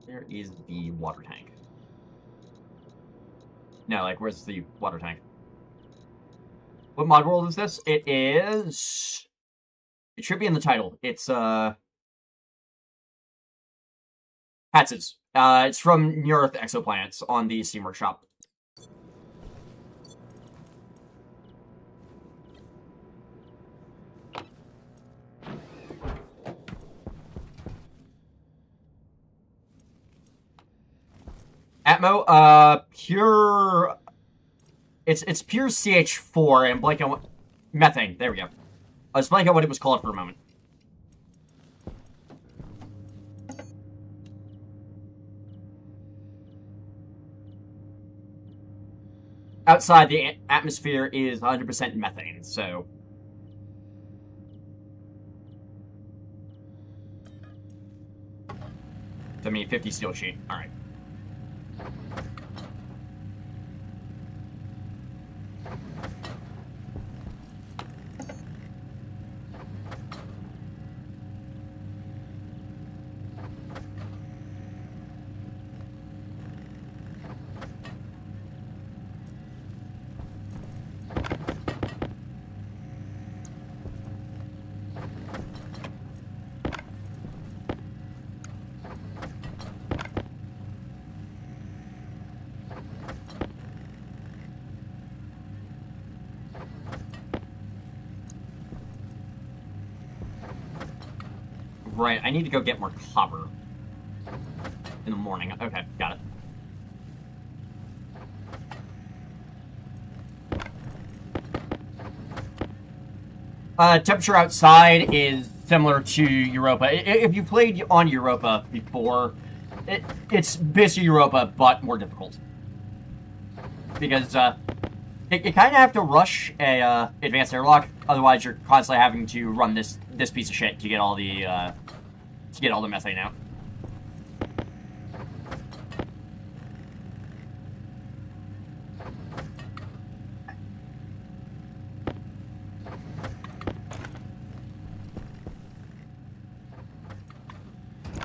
Where is the water tank? No, like, where's the water tank? What mod world is this? It is... It should be in the title. It's, Hatzes. It's from Near-Earth Exoplanets on the Steam Workshop. Atmo, pure... It's pure CH4 and blank on... Methane, there we go. I was blanking on what it was called for a moment. Outside the atmosphere is 100% methane, so... I mean, 50 steel sheet. Alright. Right, I need to go get more copper in the morning. Okay, got it. Temperature outside is similar to Europa. If you played on Europa before, it's basically Europa, but more difficult. Because, you kind of have to rush a, advanced airlock, otherwise you're constantly having to run this piece of shit to get all the, methane out.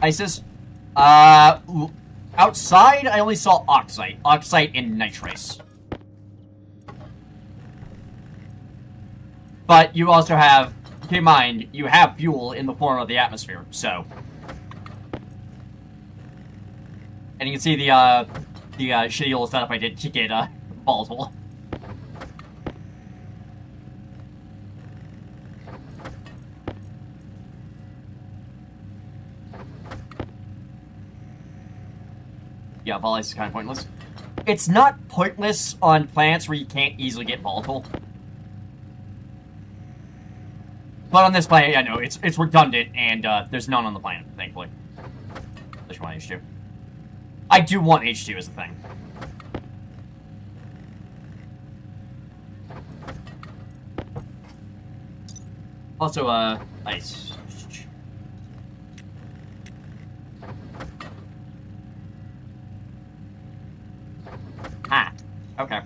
ISIS. Outside, I only saw oxide. Oxide and nitrace. But you also have, keep in mind, you have fuel in the form of the atmosphere, so. And you can see the shitty little setup I did to get, volatile. Yeah, volatile is kind of pointless. It's not pointless on planets where you can't easily get volatile. But on this planet, yeah, no, it's redundant, and there's none on the planet, thankfully. Unless you want H2. I do want H2 as a thing. Also, ice. Ah, okay.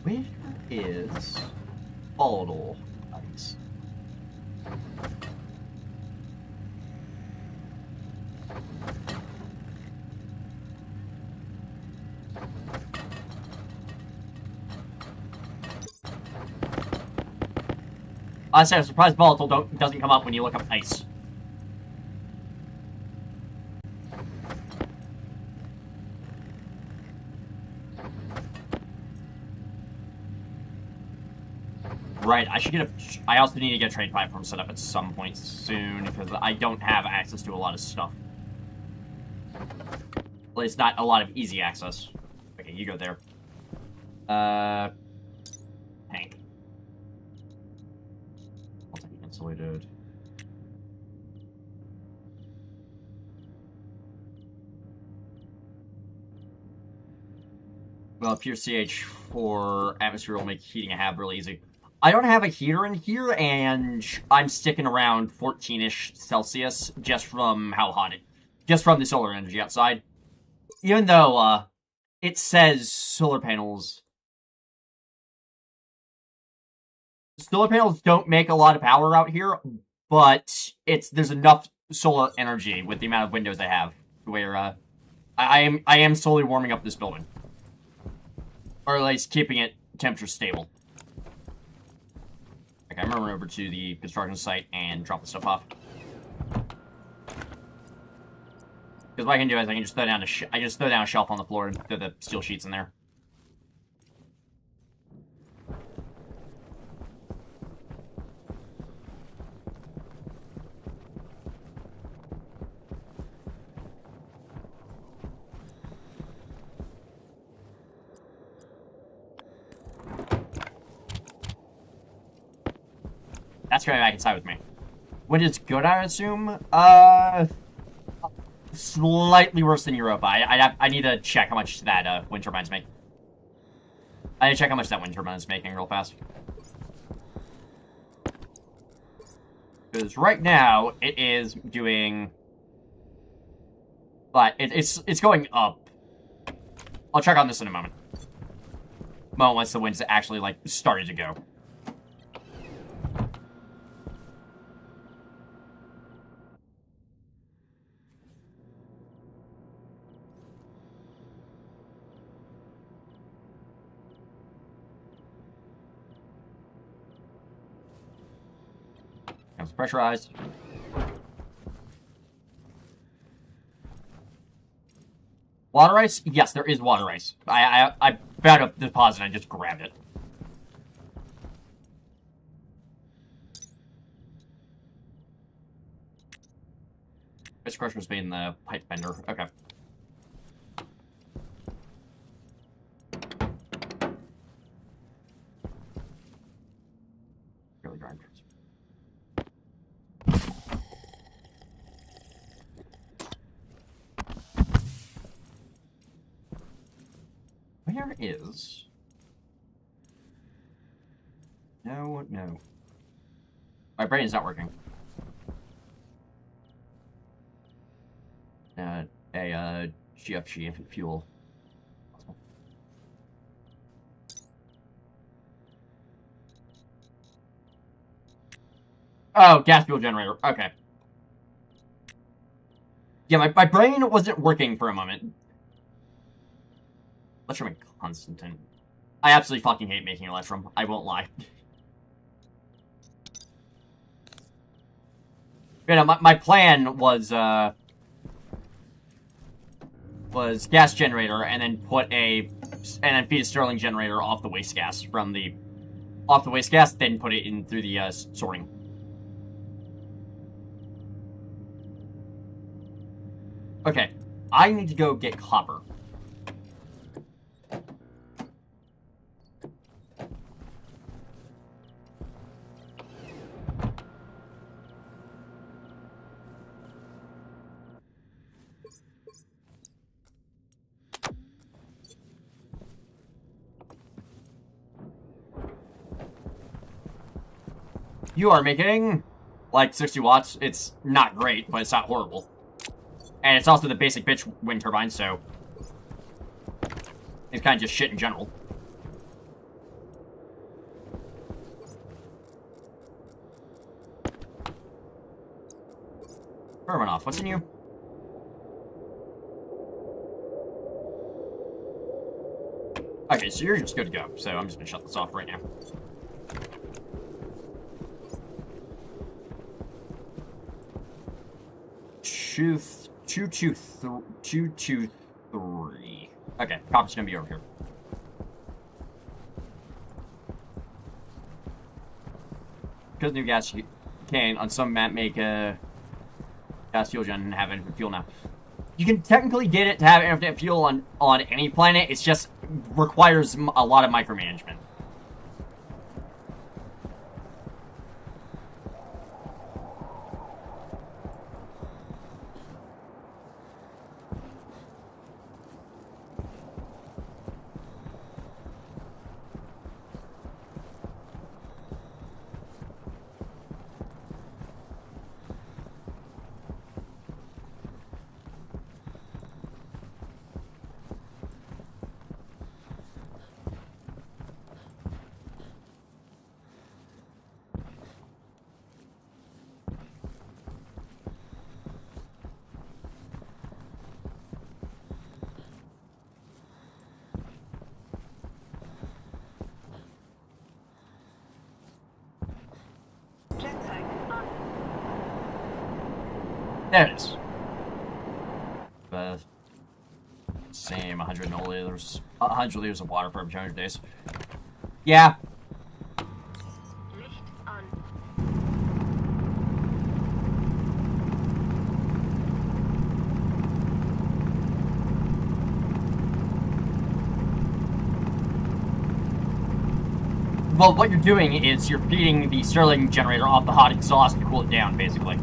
Where is volatile ice? Honestly, I'm surprised volatile doesn't come up when you look up ice. Right, I should get I also need to get a trade platform set up at some point soon, because I don't have access to a lot of stuff. Well, it's not a lot of easy access. Okay. Okay, you go there. Tank. Insulated. Well, pure CH4 atmosphere will make heating a hab really easy. I don't have a heater in here, and I'm sticking around 14-ish Celsius just from how hot just from the solar energy outside. Even though, it says solar panels don't make a lot of power out here, but there's enough solar energy with the amount of windows I have where, I am slowly warming up this building. Or at least keeping it temperature stable. Okay, I'm gonna run over to the construction site and drop the stuff off. Because what I can do is I can just throw down a shelf on the floor and throw the steel sheets in there. That's coming back inside with me. Wind is good, I assume? Slightly worse than Europa. I need to check how much that, wind turbine's make. I need to check how much that wind turbine is making real fast. Because right now, it is doing... But it's going up. I'll check on this in a moment. Once the wind's actually, like, started to go. It's pressurized. Water ice? Yes, there is water ice. I found a deposit and I just grabbed it. Ice crusher's being the pipe bender. Okay. Really grind. Where is... No. My brain is not working. GFG fuel. Oh, gas fuel generator. Okay. Yeah, my brain wasn't working for a moment. Electrum and Constantin. I absolutely fucking hate making Electrum. I won't lie. You know, my plan was gas generator and then feed a Stirling generator off the waste gas then put it in through the sorting. Okay, I need to go get copper. You are making, like, 60 watts. It's not great, but it's not horrible. And it's also the basic bitch wind turbine, so... it's kind of just shit in general. Firminoff, what's in you? Okay, so you're just good to go, so I'm just gonna shut this off right now. Two, two, three. Okay, copper's gonna be over here. Because new gas can on some map make a gas fuel gen and have infinite fuel now. You can technically get it to have infinite fuel on any planet. It's just requires a lot of micromanagement. Jetpack on. There it is. Same 100 liters, 100 liters of water for 200 days. Yeah. Licht an. Well, what you're doing is you're feeding the Stirling generator off the hot exhaust to cool it down, basically.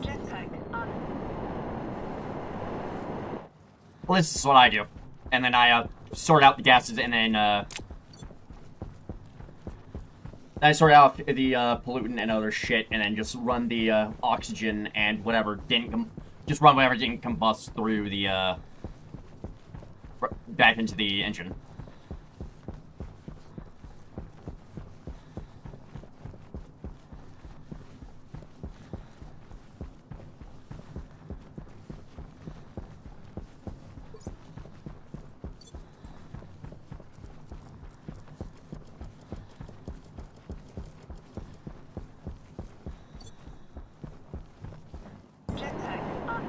Jetpack on. Well, this is what I do. And then I sort out the gases, and then I sort out the pollutant and other shit, and then just run the oxygen and whatever just run whatever didn't combust through the back into the engine. Jetpack on.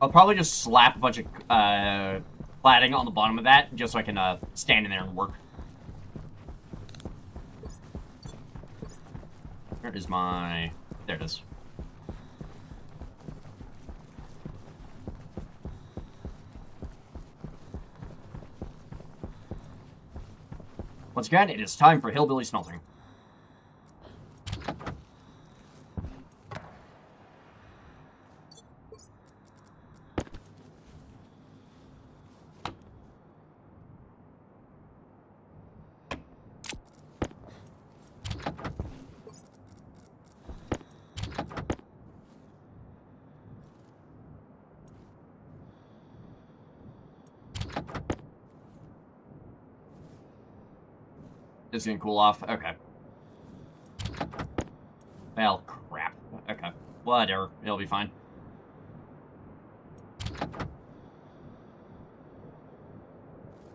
I'll probably just slap a bunch of cladding on the bottom of that, just so I can stand in there and work. Where is my... There it is. Once again, it is time for hillbilly smelting. It's gonna cool off. Okay. Well, crap. Okay. Whatever. It'll be fine.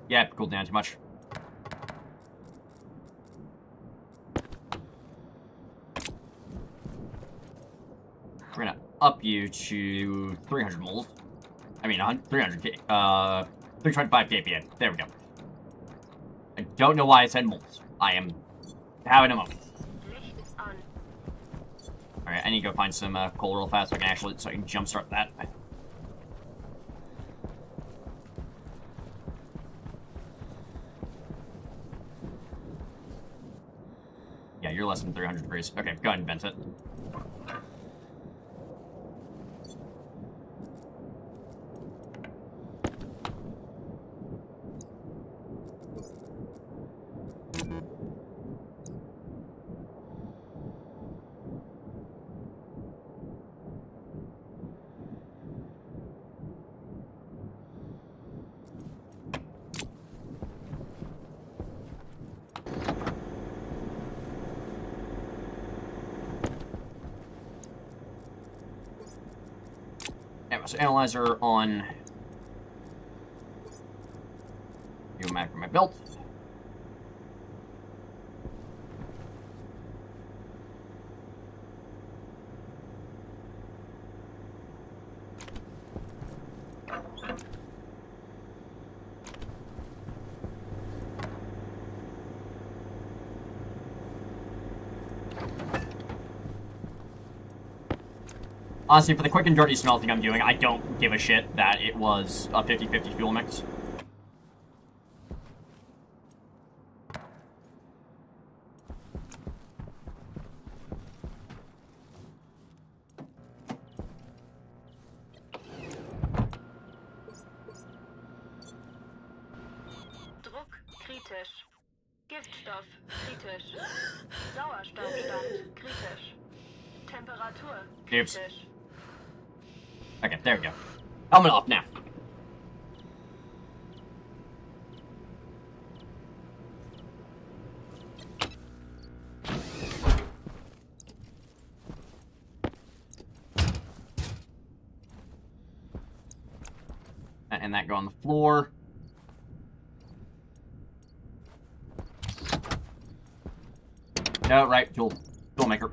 Yeah, it cooled down too much. We're gonna up you to 300 moles. I mean, 300 325 kPa. There we go. I don't know why I said moles. I am having a moment. Licht on. Alright, I need to go find some coal real fast so I can jumpstart that. Yeah, you're less than 300 degrees. Okay, go ahead and vent it. So analyzer on you back from my belt. Honestly, for the quick and dirty smelting I'm doing, I don't give a shit that it was a 50-50 fuel mix. Druck kritisch. Giftstoff kritisch. Sauerstoffstand kritisch. Temperatur Oops. kritisch. Okay, there we go. Helmet off now. And that go on the floor. No, right, tool maker.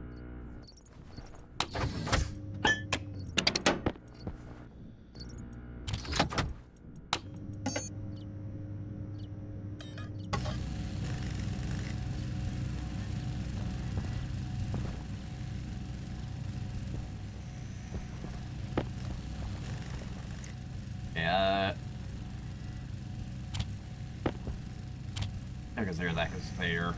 Yeah. Because they're that, because they're.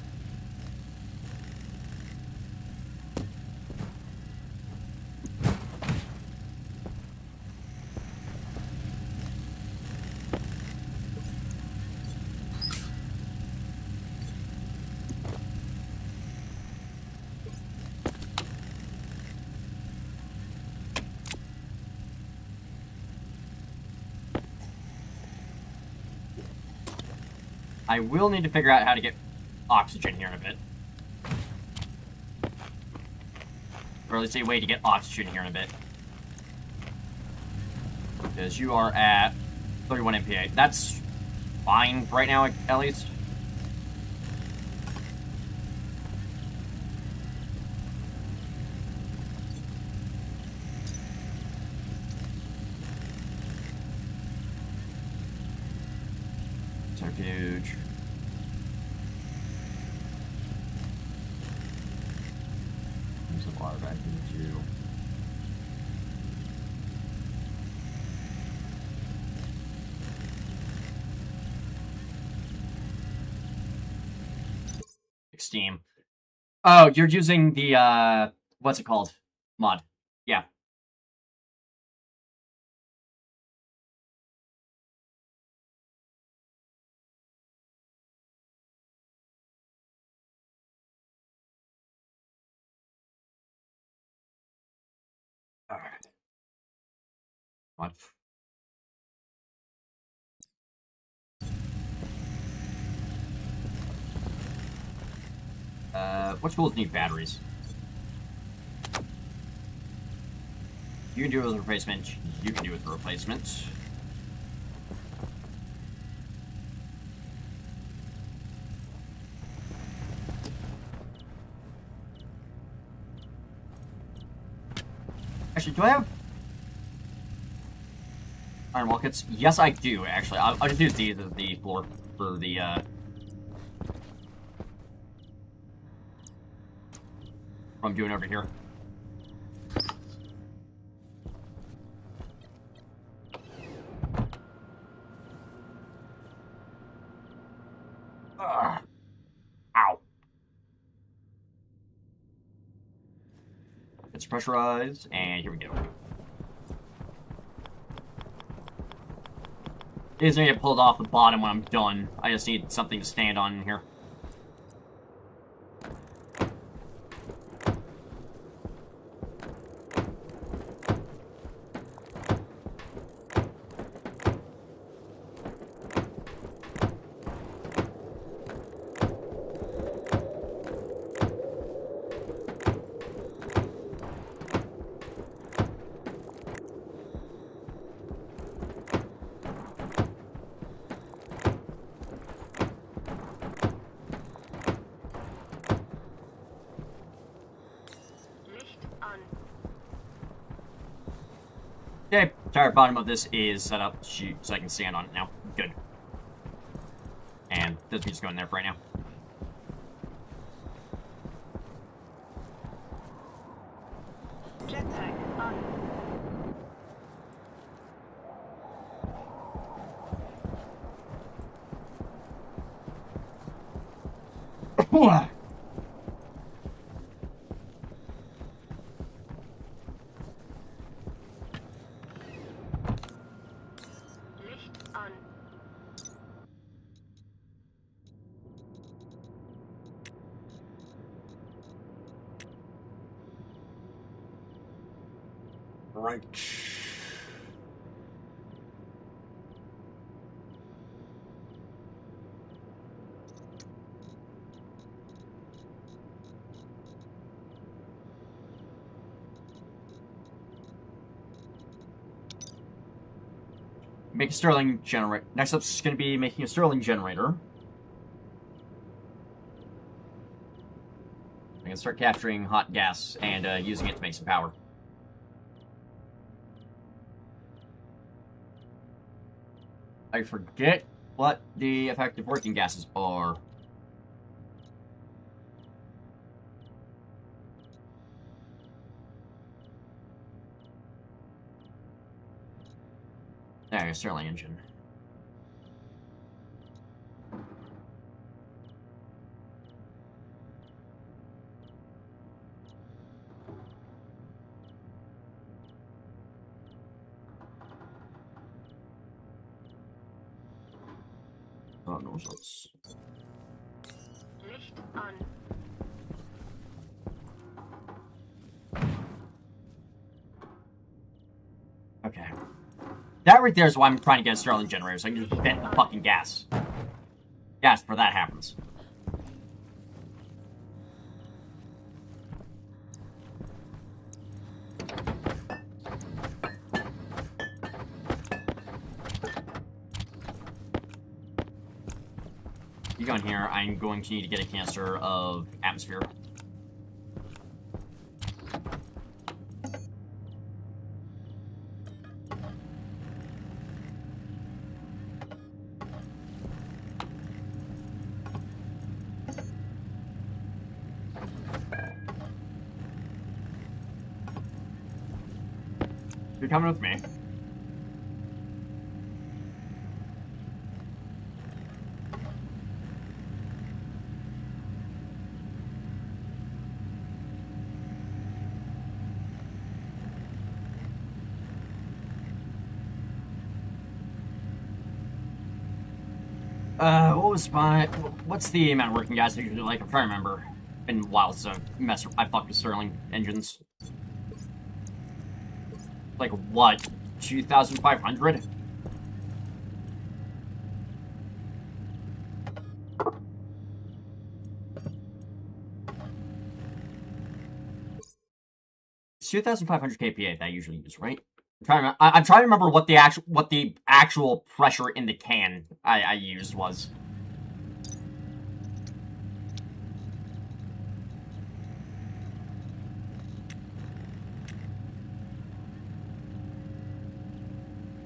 I will need to figure out how to get oxygen here in a bit. Or at least a way to get oxygen here in a bit. Because you are at 31 MPa. That's fine right now, at least. Centrifuge. Use some water back into. Steam. Oh, you're using the, what's it called? Mod. Yeah. Alright. What? What tools need batteries? You can do it with a replacement. You can do it with a replacement. Actually, do I have iron walkets? Yes, I do, actually. I'll just use these as the floor for the, what I'm doing over here. Ugh. Ow. It's pressurized, and here we go. It is going to get pulled off the bottom when I'm done. I just need something to stand on in here. Okay, entire bottom of this is set up so I can stand on it now. Good. And this means going there for right now. Jetpack on. Licht an. Right. Make a Sterling generator. Next up is going to be making a Sterling generator. I can start capturing hot gas and using it to make some power. I forget what the effective working gases are. There, a Sterling engine. Oh, no results. Licht an. Okay. That right there is why I'm trying to get a Sterling generator, so I can just vent the fucking gas. Gas before that happens. You go in here, I'm going to need to get a canister of atmosphere. You're coming with me. What's the amount of working gas I usually like? I'm trying to remember. Been a while since I fucked with Sterling engines. Like, what? 2,500? It's 2,500 kPa that I usually use, right? I'm trying to remember what the actual pressure in the can I used was.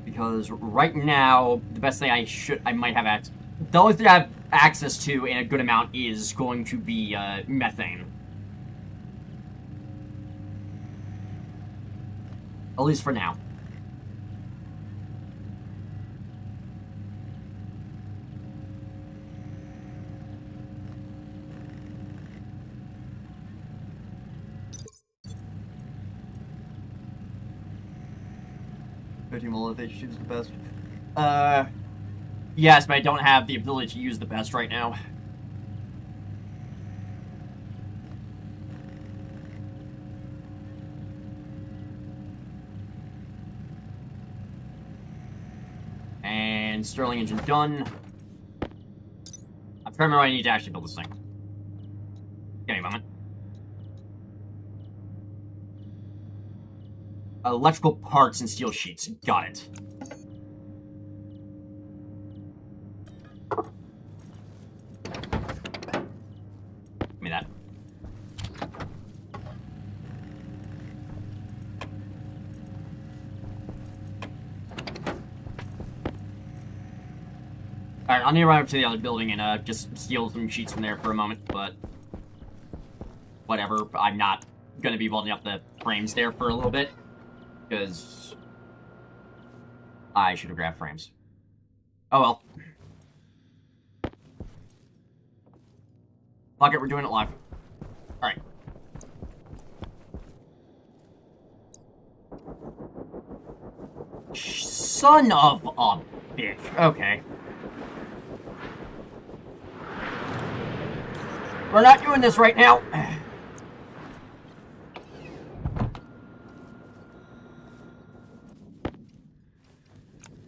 Because right now, the best thing I might have the only thing I have access to in a good amount is going to be methane. At least for now. Elevation is the best. Yes, but I don't have the ability to use the best right now. And Sterling engine done. I'm trying to remember I need to actually build this thing. Give me a moment. Electrical parts and steel sheets. Got it. Give me that. Alright, I'll need to run up to the other building and just steal some sheets from there for a moment, but whatever. I'm not gonna be welding up the frames there for a little bit, because I should have grabbed frames. Oh well. Fuck it, we're doing it live. Alright. Son of a bitch. Okay. We're not doing this right now.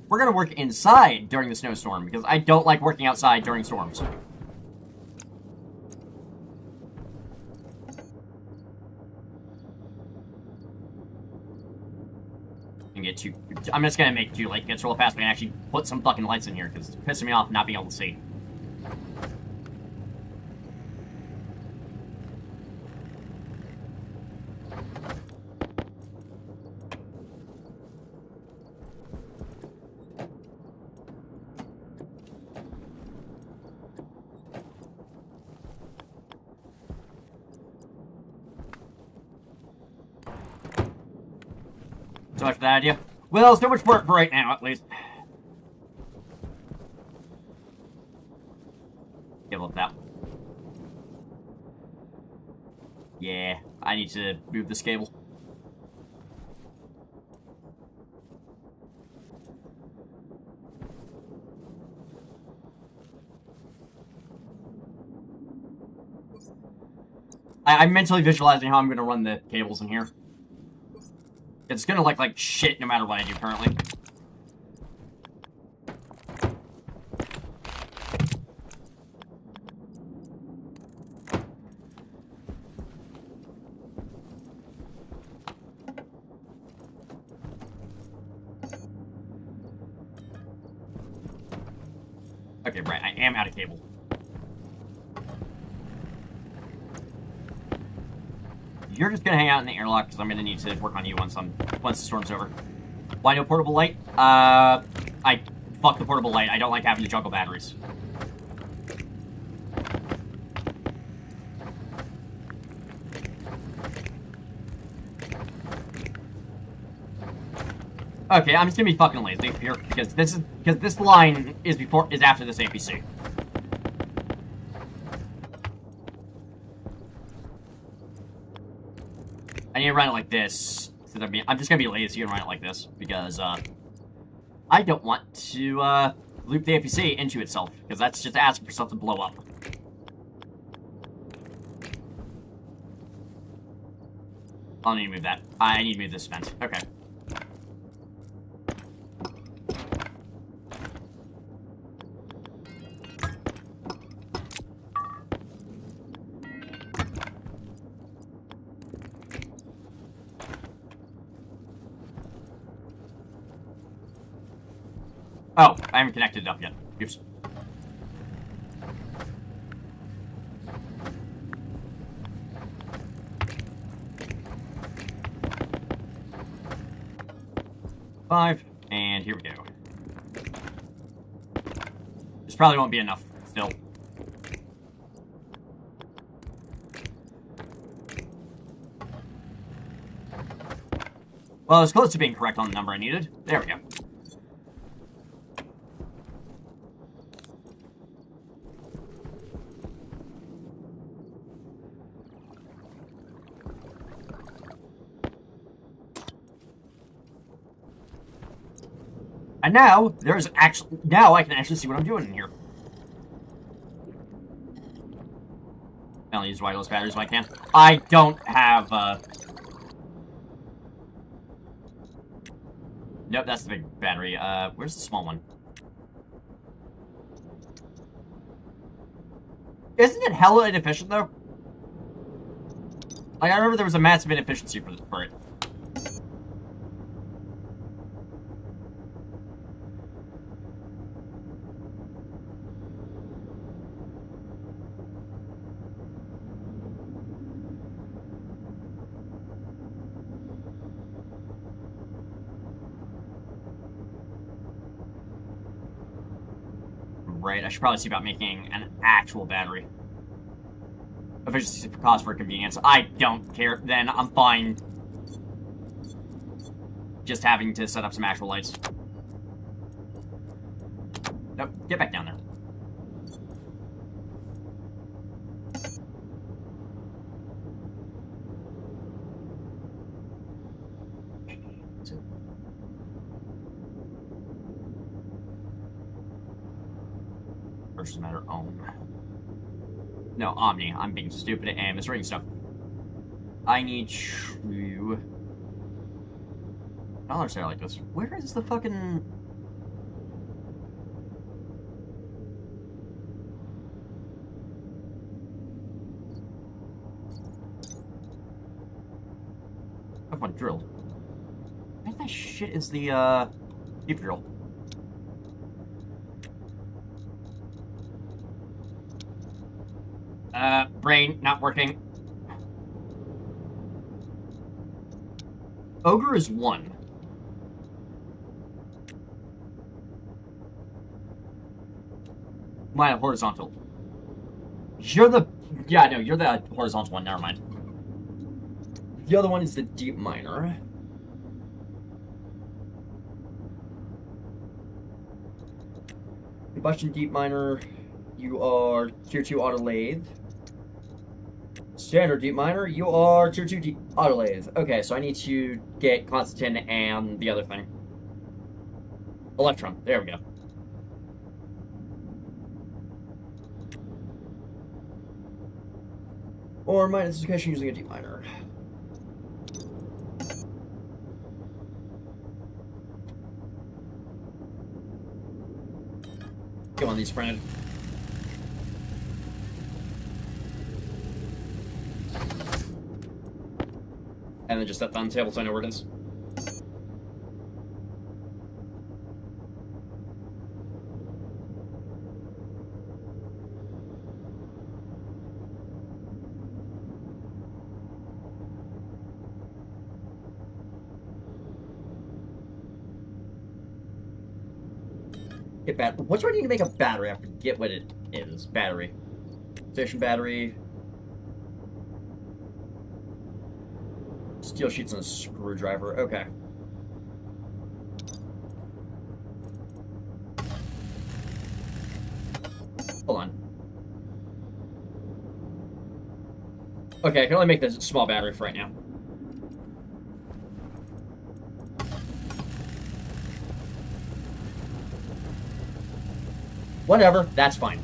We're gonna work inside during the snowstorm, because I don't like working outside during storms. And get two. I'm just gonna make 2 light gets real fast. We can actually put some fucking lights in here, because it's pissing me off not being able to see. So much for that idea. Well, so much work for right now, at least. Give up that. Yeah, I need to move this cable. I'm mentally visualizing how I'm going to run the cables in here. It's gonna look like shit no matter what I do currently. Okay, right, I am out of cable. You're just gonna hang out in the airlock because I'm gonna need to work on you once the storm's over. Why no portable light? Fuck the portable light. I don't like having to juggle batteries. Okay, I'm just gonna be fucking lazy here because this line is after this APC. I need to run it like this. I'm just gonna be lazy and run it like this because I don't want to loop the APC into itself because that's just asking for stuff to blow up. I'll need to move that. I need to move this vent. Okay. Oh, I haven't connected it up yet. Oops. Five, and here we go. This probably won't be enough, still. Well, it's close to being correct on the number I needed. There we go. And now, now I can actually see what I'm doing in here. I'll use wireless batteries if I can. I don't have, Nope, that's the big battery. Where's the small one? Isn't it hella inefficient, though? Like, I remember there was a massive inefficiency for it. Right, I should probably see about making an actual battery. Efficiency for cost for convenience. I don't care, then I'm fine just having to set up some actual lights. Nope, get back down there. does matter own? No, Omni. I'm being stupid and misreading stuff. I need to... I don't understand like this. Where is the fucking... I've one drilled. Where the shit is the, deep drill? Brain, not working. Ogre is 1. Mine horizontal. You're the... Yeah, no, you're the horizontal one, never mind. The other one is the deep miner. Combustion deep miner, you are tier 2 auto lathe. Standard deep miner, you are tier 2 deep auto lathe. Okay, so I need to get Constantine and the other thing. Electron, there we go. Or minus education using a deep miner. Come on, these printed. And then just set that on the table so I know where it is. Get what do I need to make a battery? I forget what it is. Battery. Station battery. Steel sheets and a screwdriver. Okay. Hold on. Okay, I can only make this small battery for right now. Whatever, that's fine.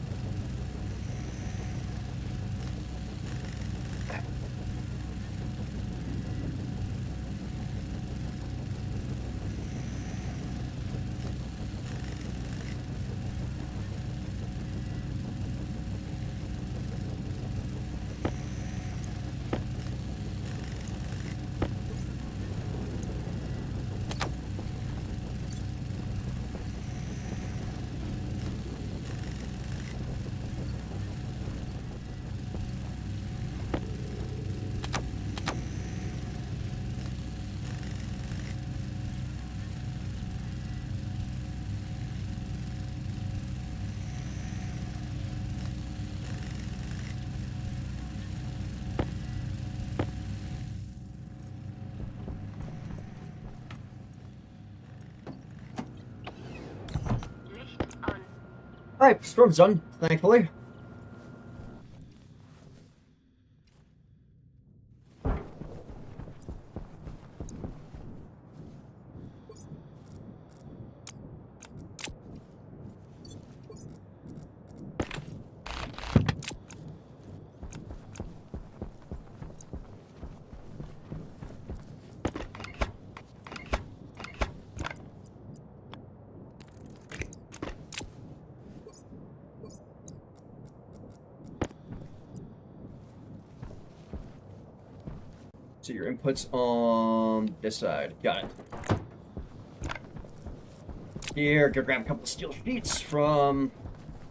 Alright, storm's done, thankfully. So your inputs on this side. Got it. Here, go grab a couple of steel sheets from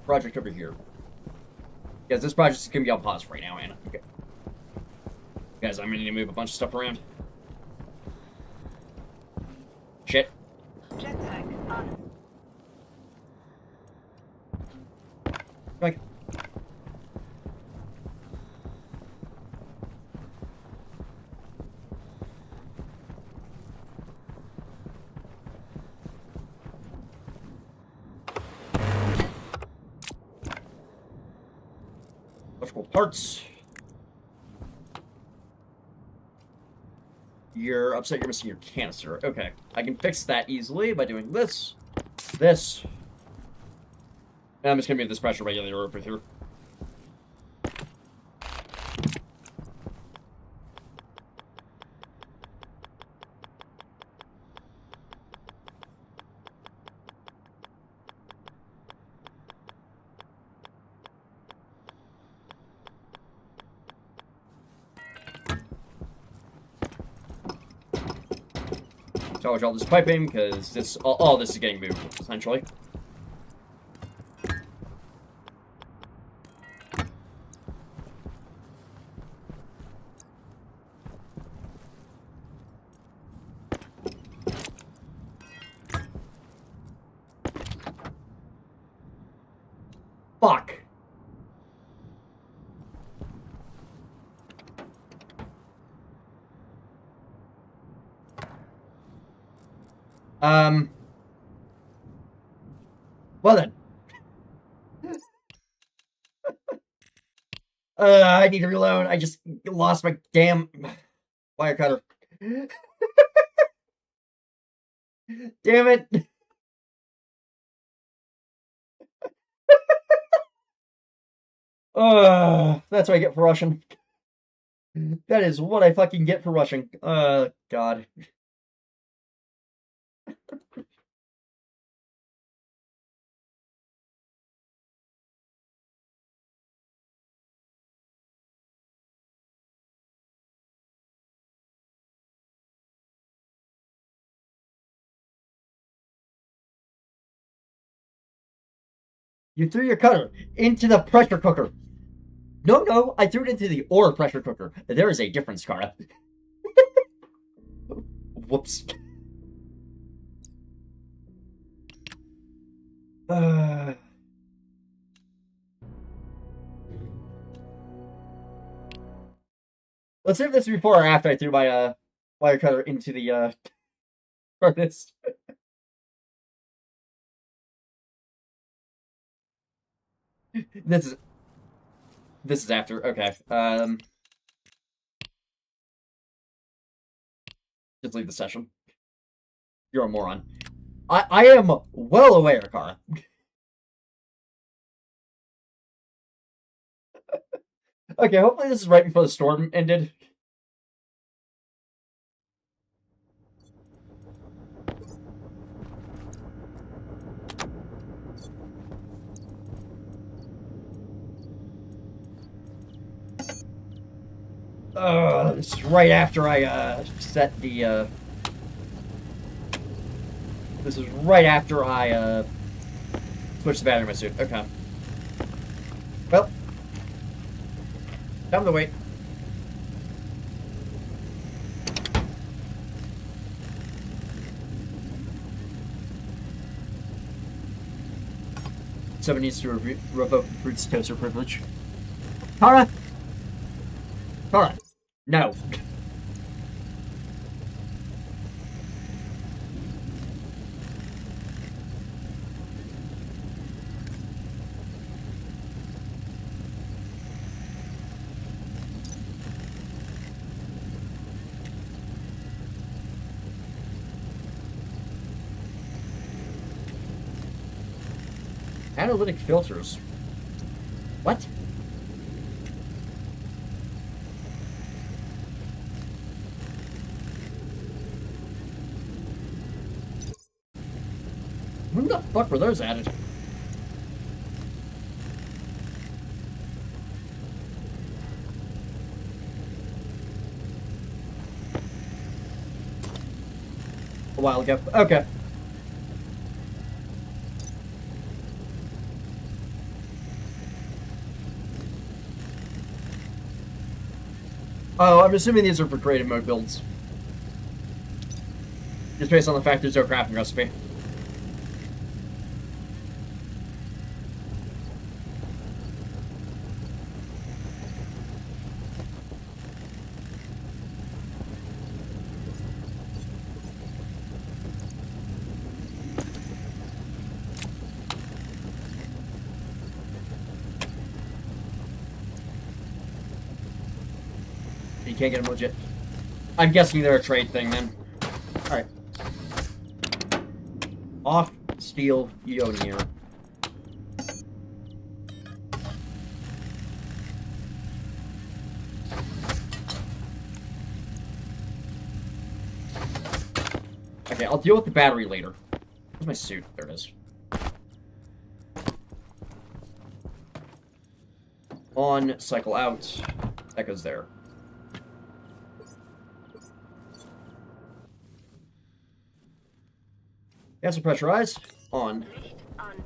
project over here. Guys, this project's gonna be on pause right now, man. Okay. Guys, I'm gonna need to move a bunch of stuff around. Shit. Jetpack on. Like. Electrical parts. You're upset you're missing your canister. Okay. I can fix that easily by doing this, this, I'm just gonna move this pressure regulator over here. Charge all this piping, because this all this is getting moved, essentially. Fuck! Well then. I need to reload. I just lost my damn wire cutter. Damn it. That's what I get for rushing. That is what I fucking get for rushing. God. You threw your cutter into the pressure cooker. No, I threw it into the ore pressure cooker. There is a difference, Kara. Whoops. Let's see if this is before or after I threw my wire cutter into the furnace. This is after. Okay. Just leave the session. You're a moron. I am well aware, Kara. Okay, hopefully this is right before the storm ended. This is right after I set the this is right after I switched the battery in my suit. Okay. Well, time to wait. Someone needs to revoke Fruit's toaster privilege. Kara! Kara! No. Analytic filters. What? When the fuck were those added? A while ago. Okay. Oh, I'm assuming these are for creative mode builds. Just based on the fact there's no crafting recipe. You can't get them legit. I'm guessing they're a trade thing then. Alright. Off steel Yonier. deal with the battery later. Where's my suit? There it is. On, cycle out. That goes there. Gas will pressurize. On. Licht an.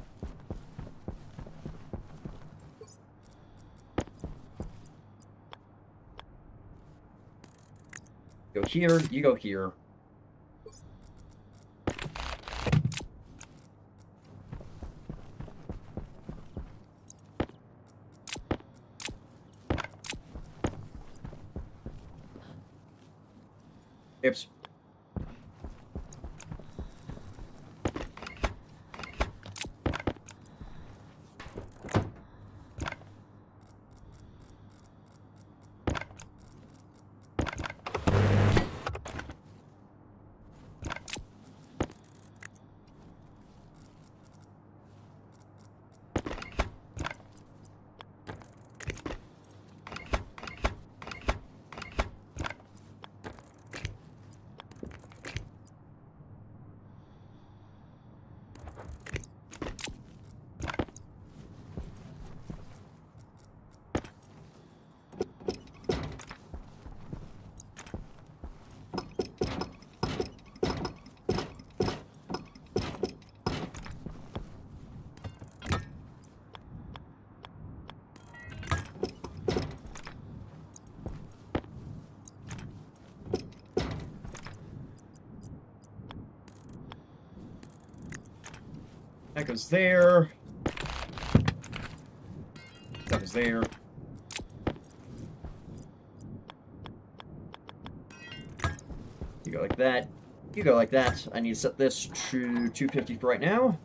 Go here, you go here. Oops. That goes there. That goes there. You go like that. You go like that. I need to set this to 250 for right now.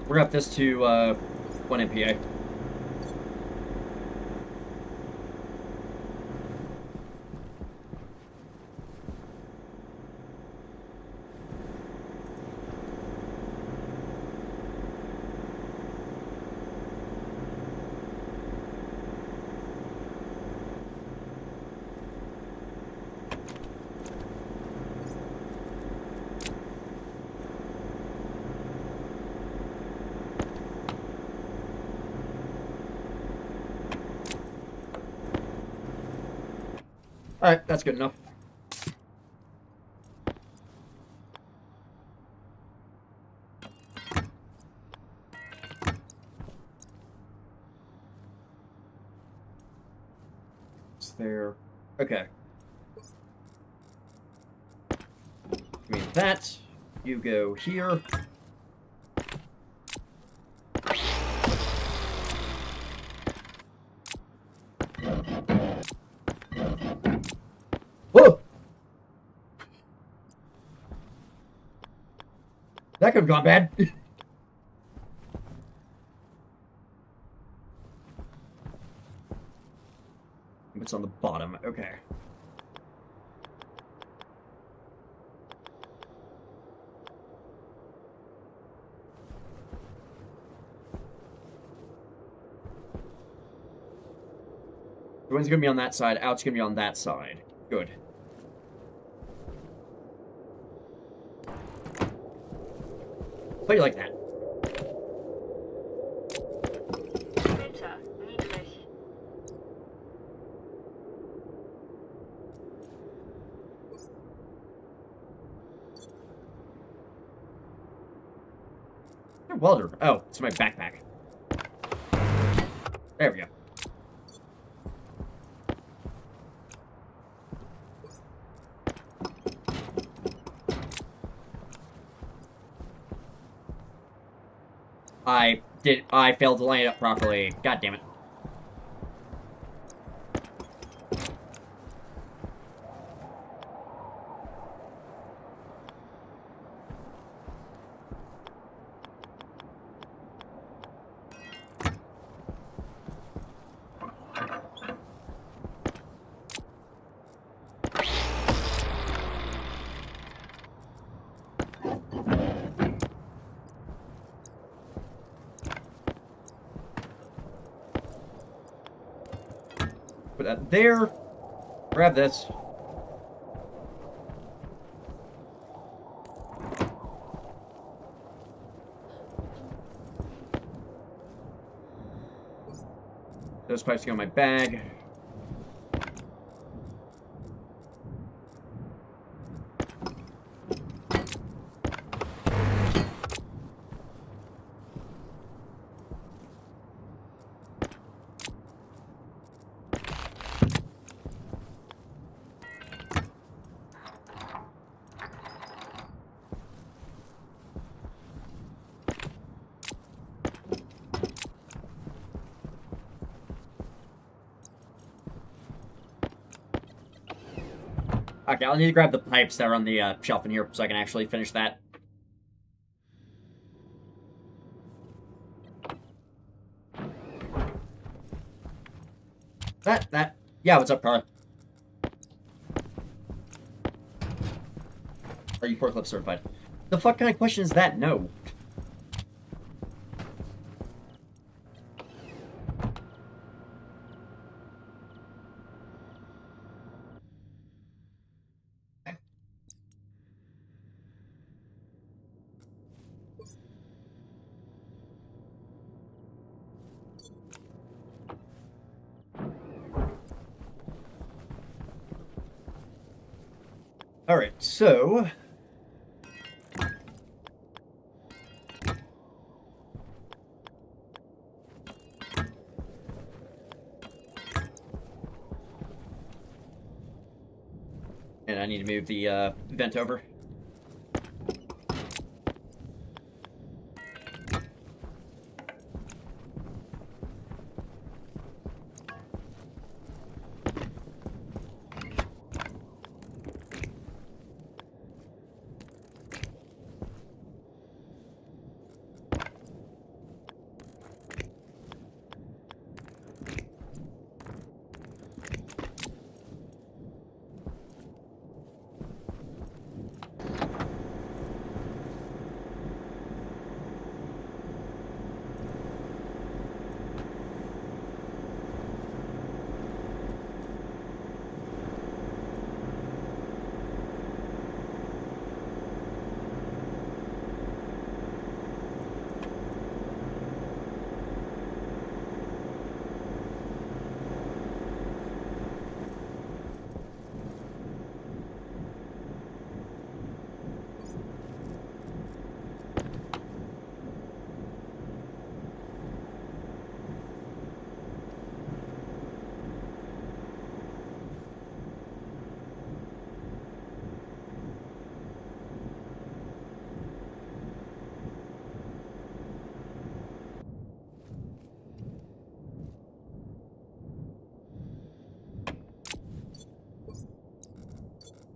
We're up this to 1 MPa. Alright, that's good enough. It's there. Okay. I mean that. You go here. Whoa! That could have gone bad. It's on the bottom. Okay. The one's gonna be on that side. Out's gonna be on that side. Good. Play like that. Wetter, niedrig. A welder. Oh, it's my backpack. There we go. I failed to line it up properly. God damn it. Put that there. Grab this. Those pipes go in my bag. Okay, I'll need to grab the pipes that are on the shelf in here so I can actually finish that. Yeah, what's up, Carla? Are you forklift certified? The fuck kind of question is that? No. Alright, so... And I need to move the vent over.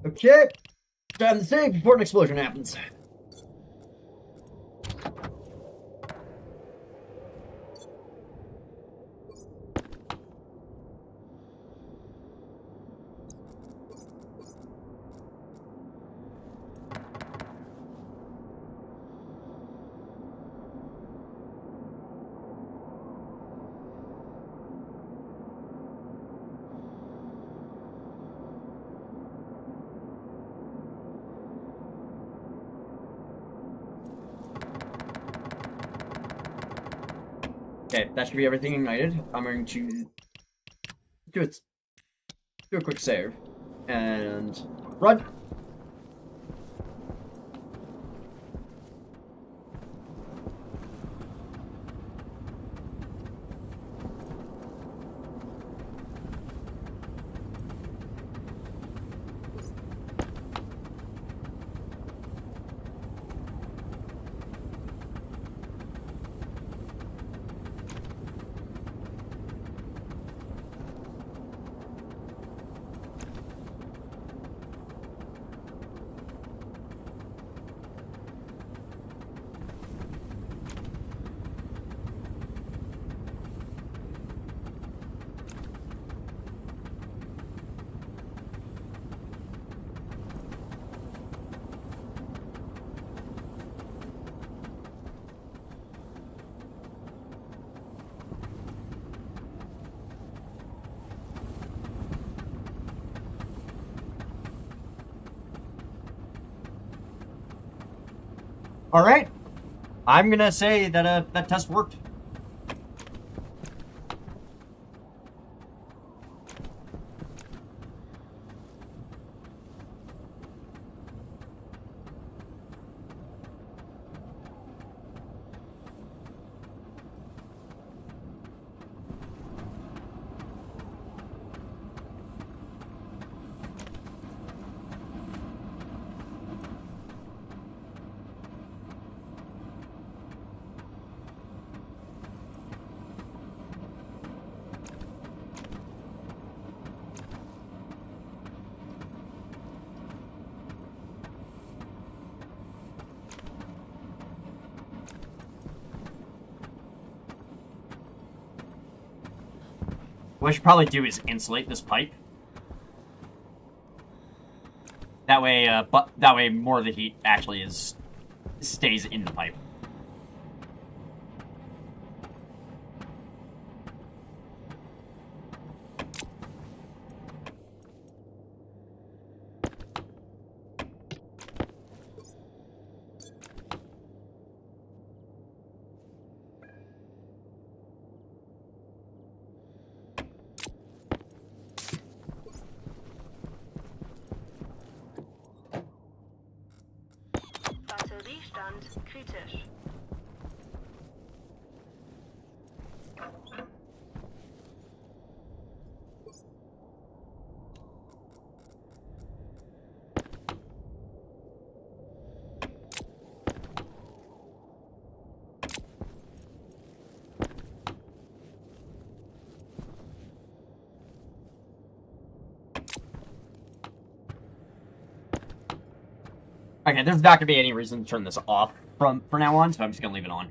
Okay. Time to save before an explosion happens. Okay, that should be everything ignited. I'm going to do a quick save and run. All right. I'm gonna say that that test worked. What I should probably do is insulate this pipe. That way, more of the heat actually stays in the pipe. Batteriestand kritisch. Okay, there's not gonna be any reason to turn this off from now on, so I'm just gonna leave it on.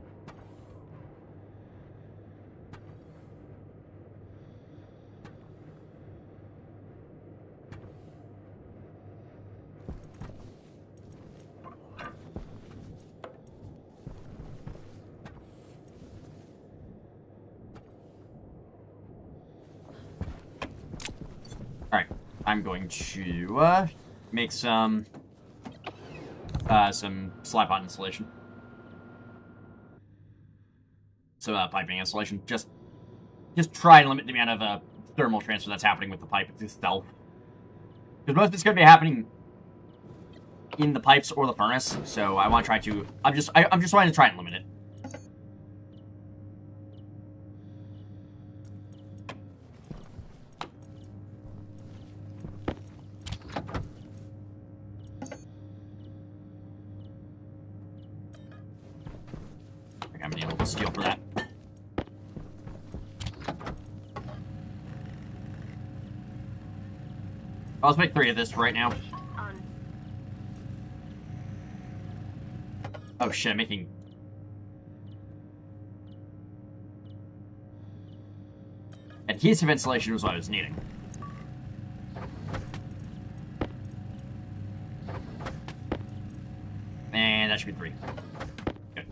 Alright, I'm going to make some slab pot insulation. Some piping insulation. Just try and limit the amount of thermal transfer that's happening with the pipe itself. Because most of it's going to be happening in the pipes or the furnace, so I want to try to... I'm just trying to try and limit it. I'm gonna need a little steel for that. Let's make 3 of this right now. On. Oh shit, I'm making... Adhesive insulation was what I was needing. And that should be 3. Good.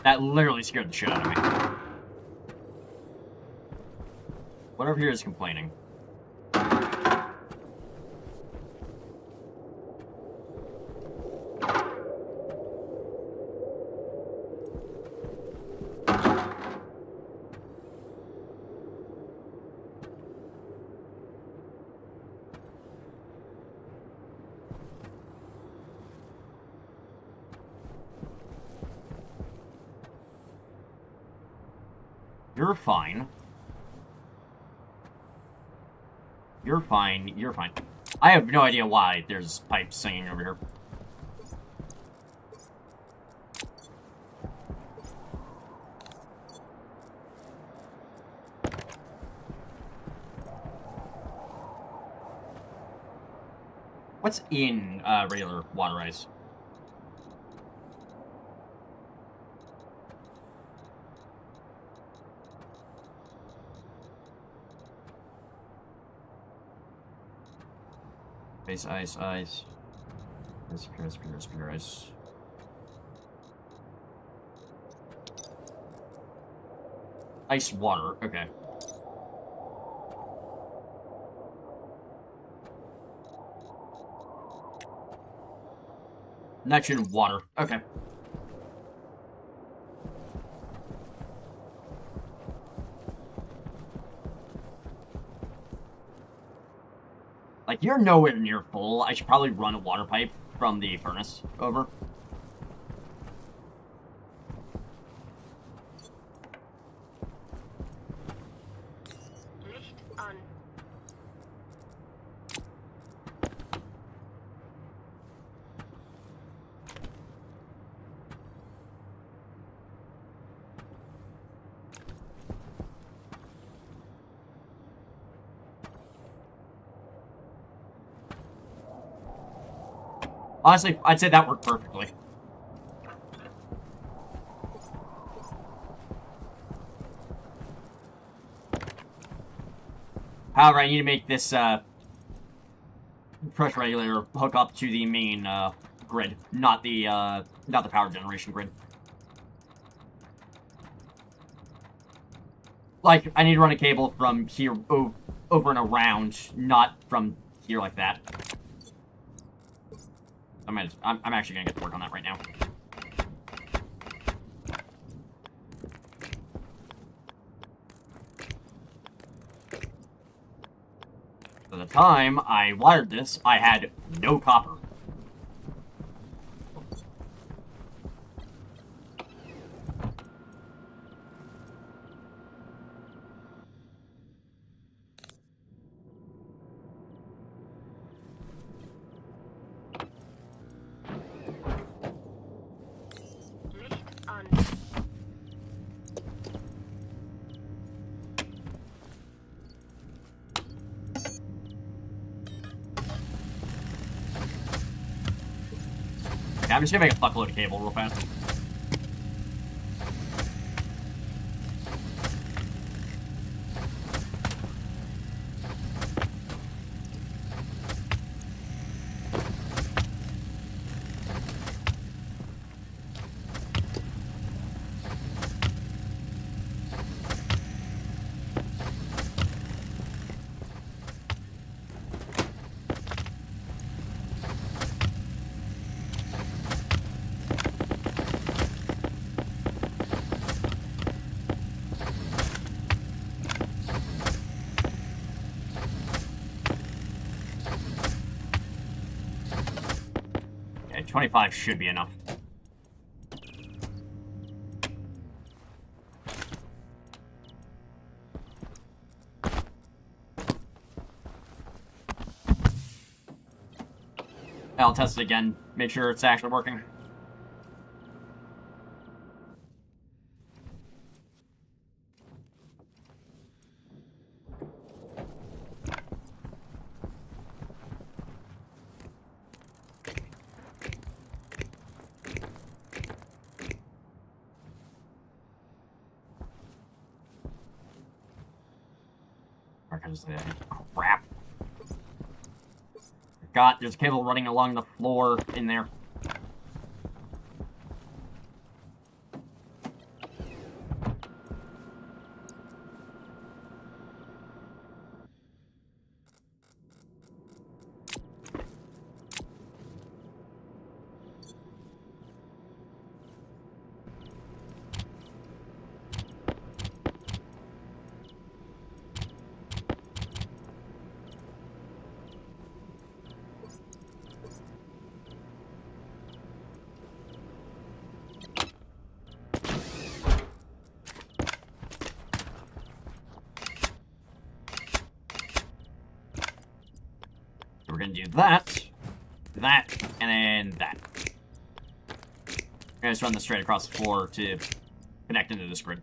That literally scared the shit out of me. Whatever here is complaining. You're fine. You're fine. You're fine. I have no idea why there's pipes singing over here. What's in regular water ice? Ice, ice, ice. Spear, ice. Ice, water. Okay. Nitrogen, water. Okay. Like, you're nowhere near full. I should probably run a water pipe from the furnace over. Licht an. Honestly, I'd say that worked perfectly. However, I need to make this pressure regulator hook up to the main grid, not the power generation grid. Like, I need to run a cable from here over and around, not from here like that. I'm actually gonna get to work on that right now. By the time I wired this, I had no copper. Licht an. Okay, I'm just gonna make a fuckload of cable real fast. Okay, 25 should be enough. I'll test it again, make sure it's actually working. Crap. There's a cable running along the floor in there. We're gonna do that, and then that. We're gonna just run this straight across the floor to connect into this grid.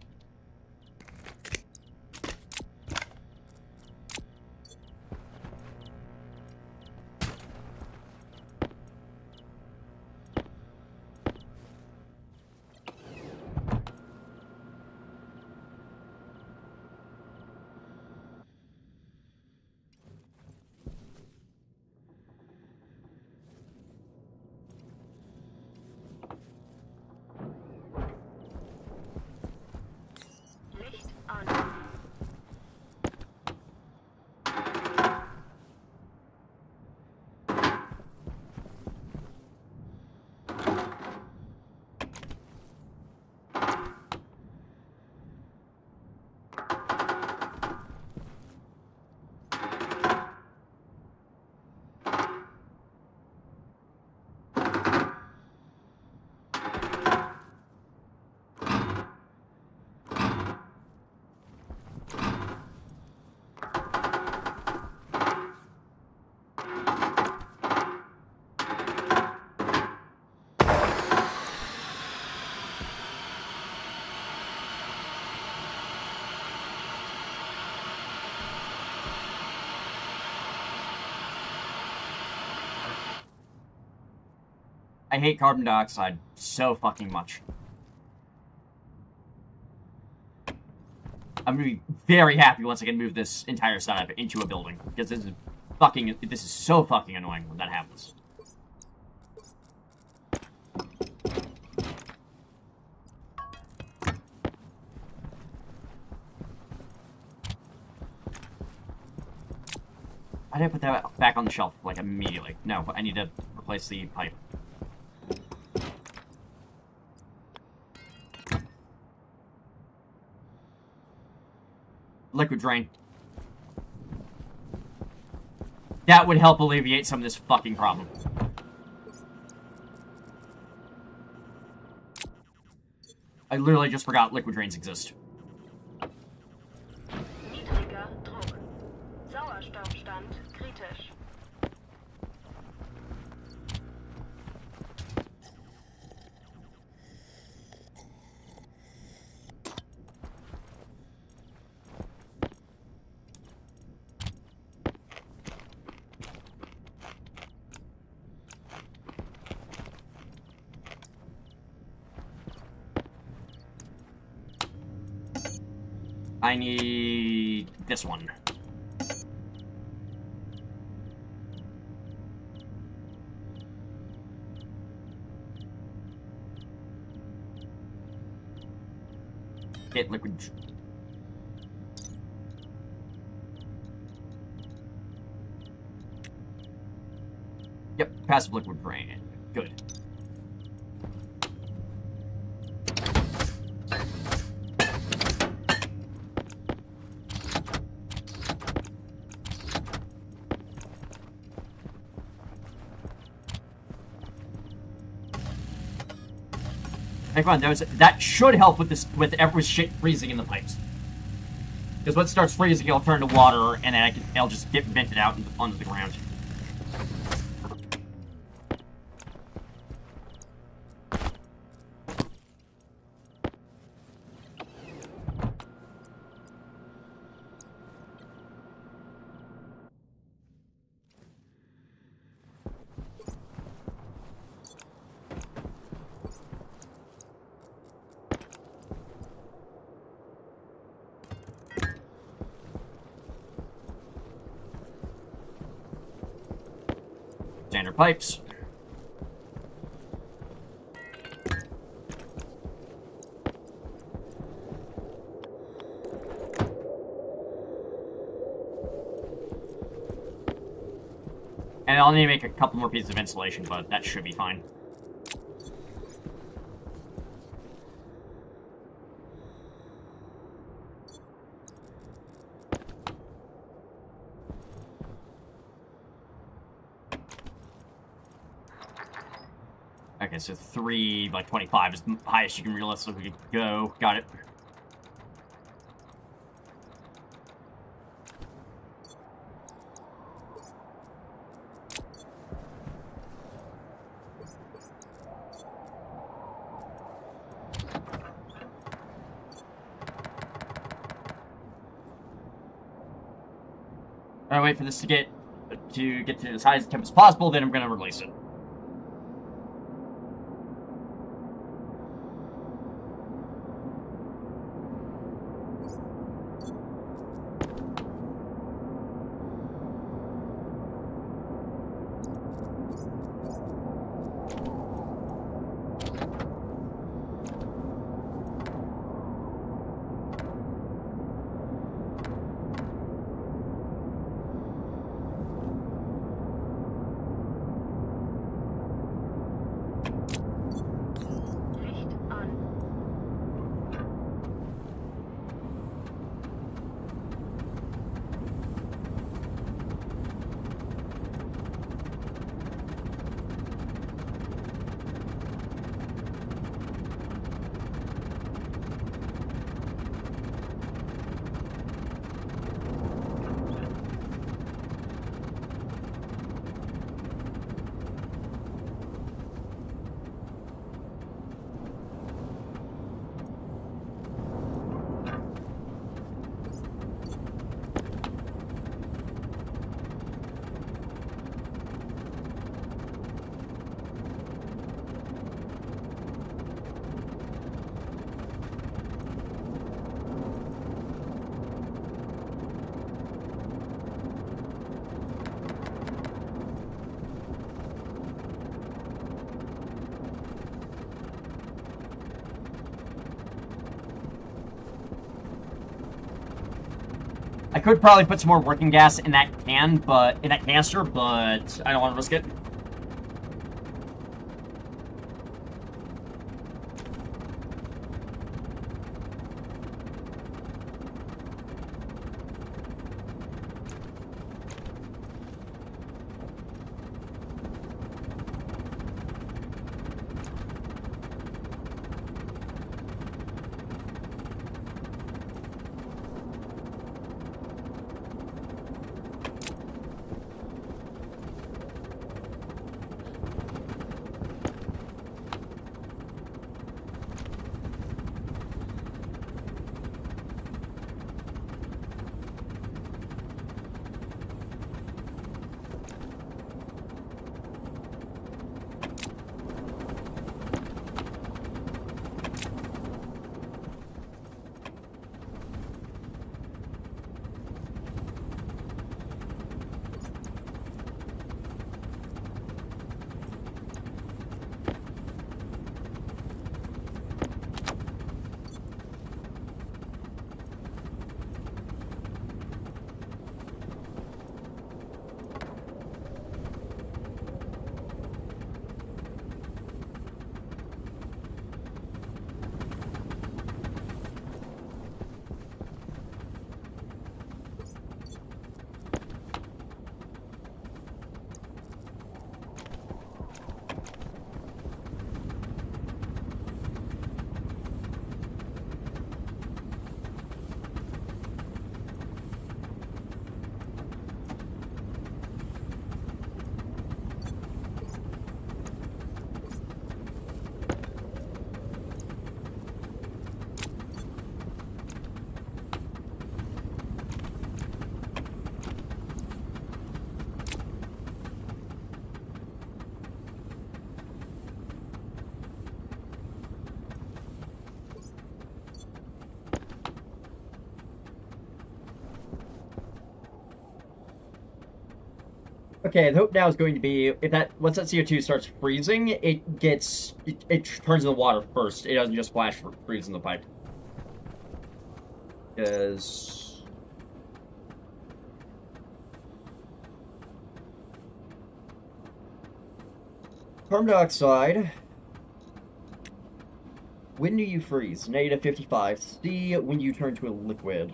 I hate carbon dioxide so fucking much. I'm gonna be very happy once I can move this entire setup into a building, because this is so fucking annoying when that happens. Why did I put that back on the shelf, like, immediately? No, I need to replace the pipe. Liquid drain. That would help alleviate some of this fucking problem. I literally just forgot liquid drains exist. Niedriger Druck. Sauerstoffstand kritisch. I need this one. Get liquid. Yep, passive liquid drain. Good. Hey, come on, that should help with this, with every shit freezing in the pipes. Because when it starts freezing, it'll turn to water, and then it'll just get vented out onto the ground. Standard pipes. And I'll need to make a couple more pieces of insulation, but that should be fine. Okay, so 3 by 25 is the highest you can realistically go. Got it. I wait for this to get to as high as temp as possible, then I'm gonna release it. I could probably put some more working gas in that canister, but I don't want to risk it. Okay, the hope now is going to be once that CO2 starts freezing, it turns in the water first. It doesn't just freeze in the pipe. Because carbon dioxide. When do you freeze? Negative 55. C, when you turn to a liquid.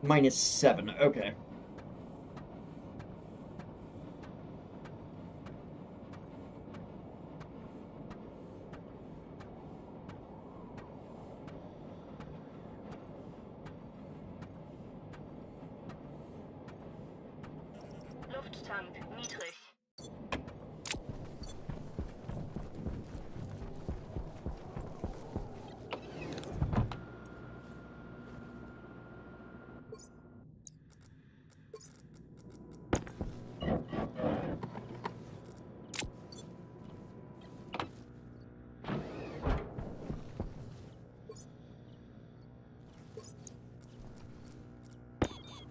-7, okay. Lufttank niedrig.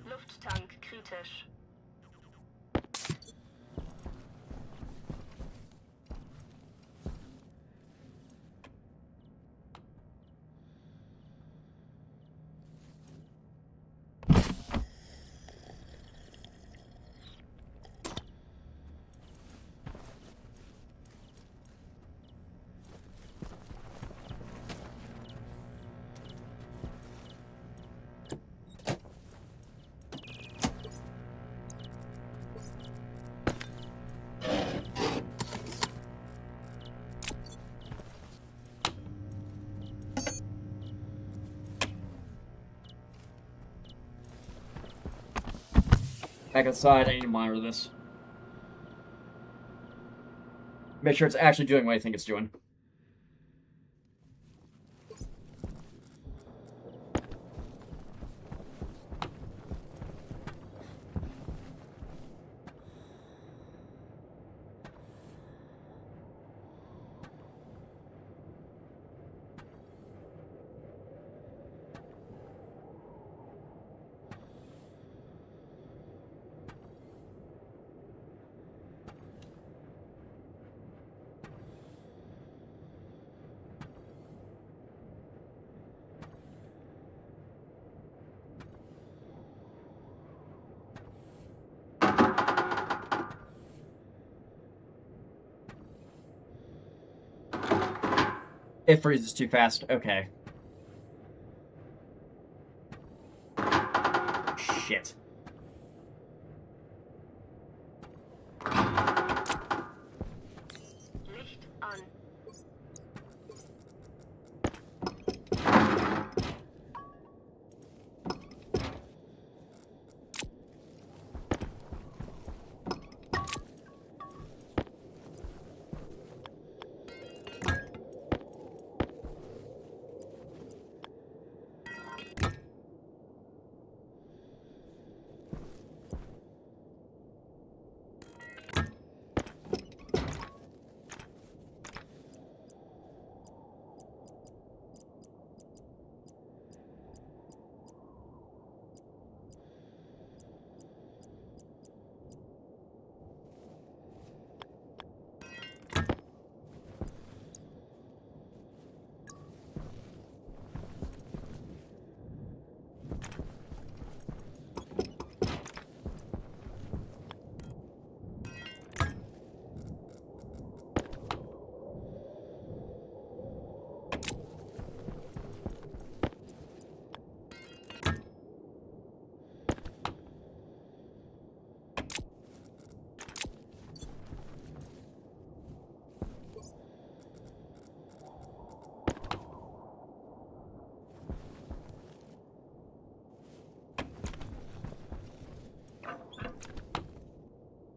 Lufttank kritisch. Back outside, I need to monitor this. Make sure it's actually doing what I think it's doing. It freezes too fast. Okay. Shit. Licht an.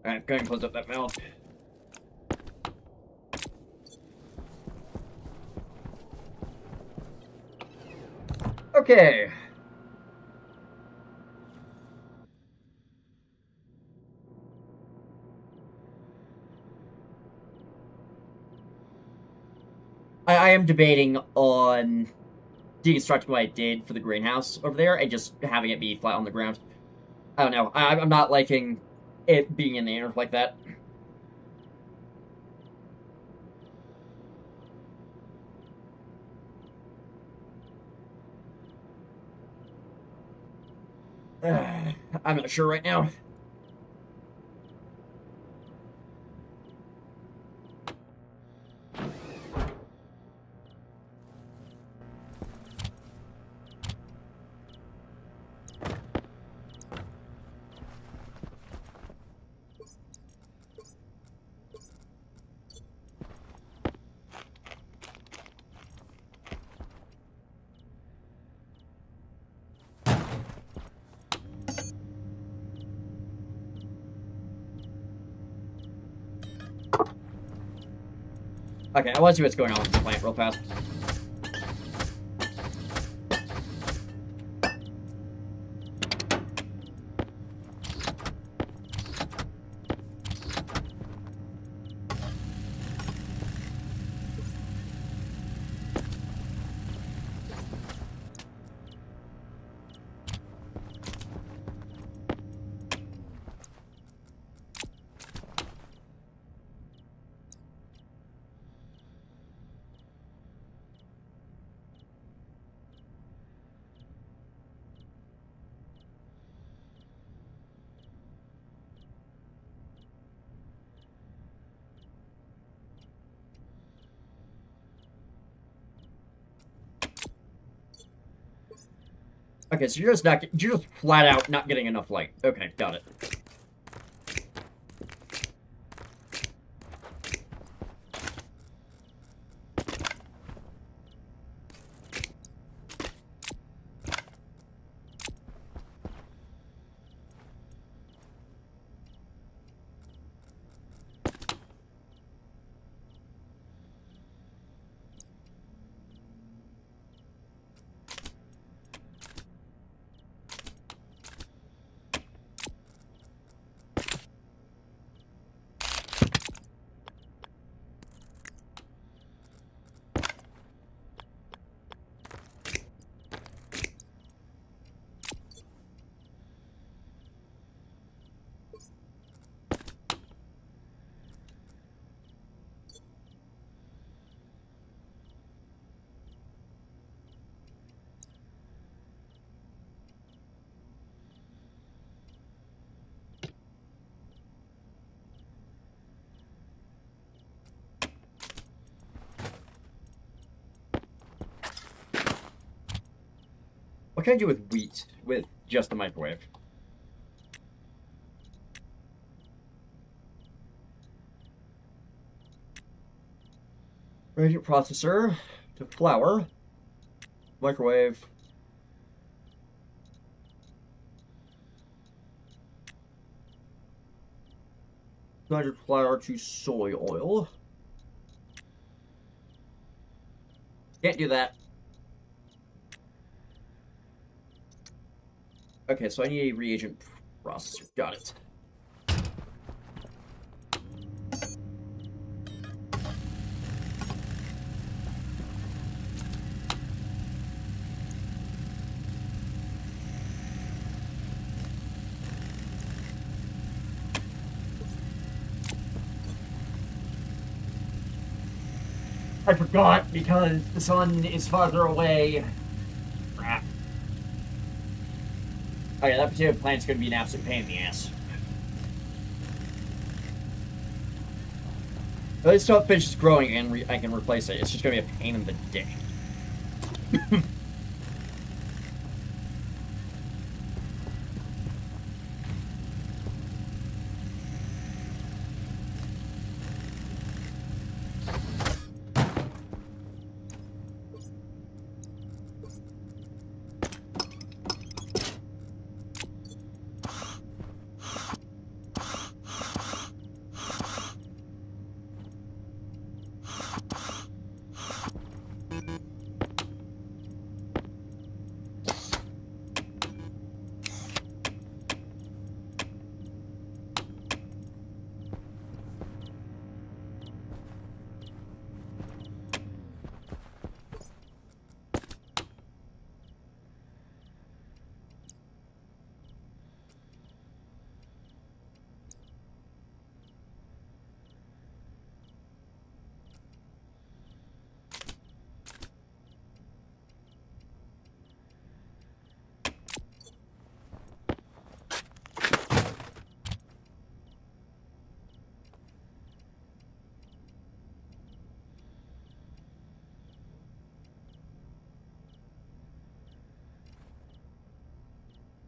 Alright, go ahead and close up that valve. Okay. I am debating on deconstructing what I did for the greenhouse over there and just having it be flat on the ground. I don't know. I'm not liking it being in the air like that. I'm not sure right now. Okay, I want to see what's going on with the plant real fast. Okay, so you're just flat out not getting enough light. Okay, got it. What can I do with wheat with just the microwave? Reagent processor to flour, microwave. Nitrogen flour to soy oil. Can't do that. Okay, so I need a reagent processor. Got it. I forgot because the sun is farther away. Crap. Oh yeah, that potato plant's gonna be an absolute pain in the ass. At least until it finishes growing and I can replace it. It's just gonna be a pain in the dick.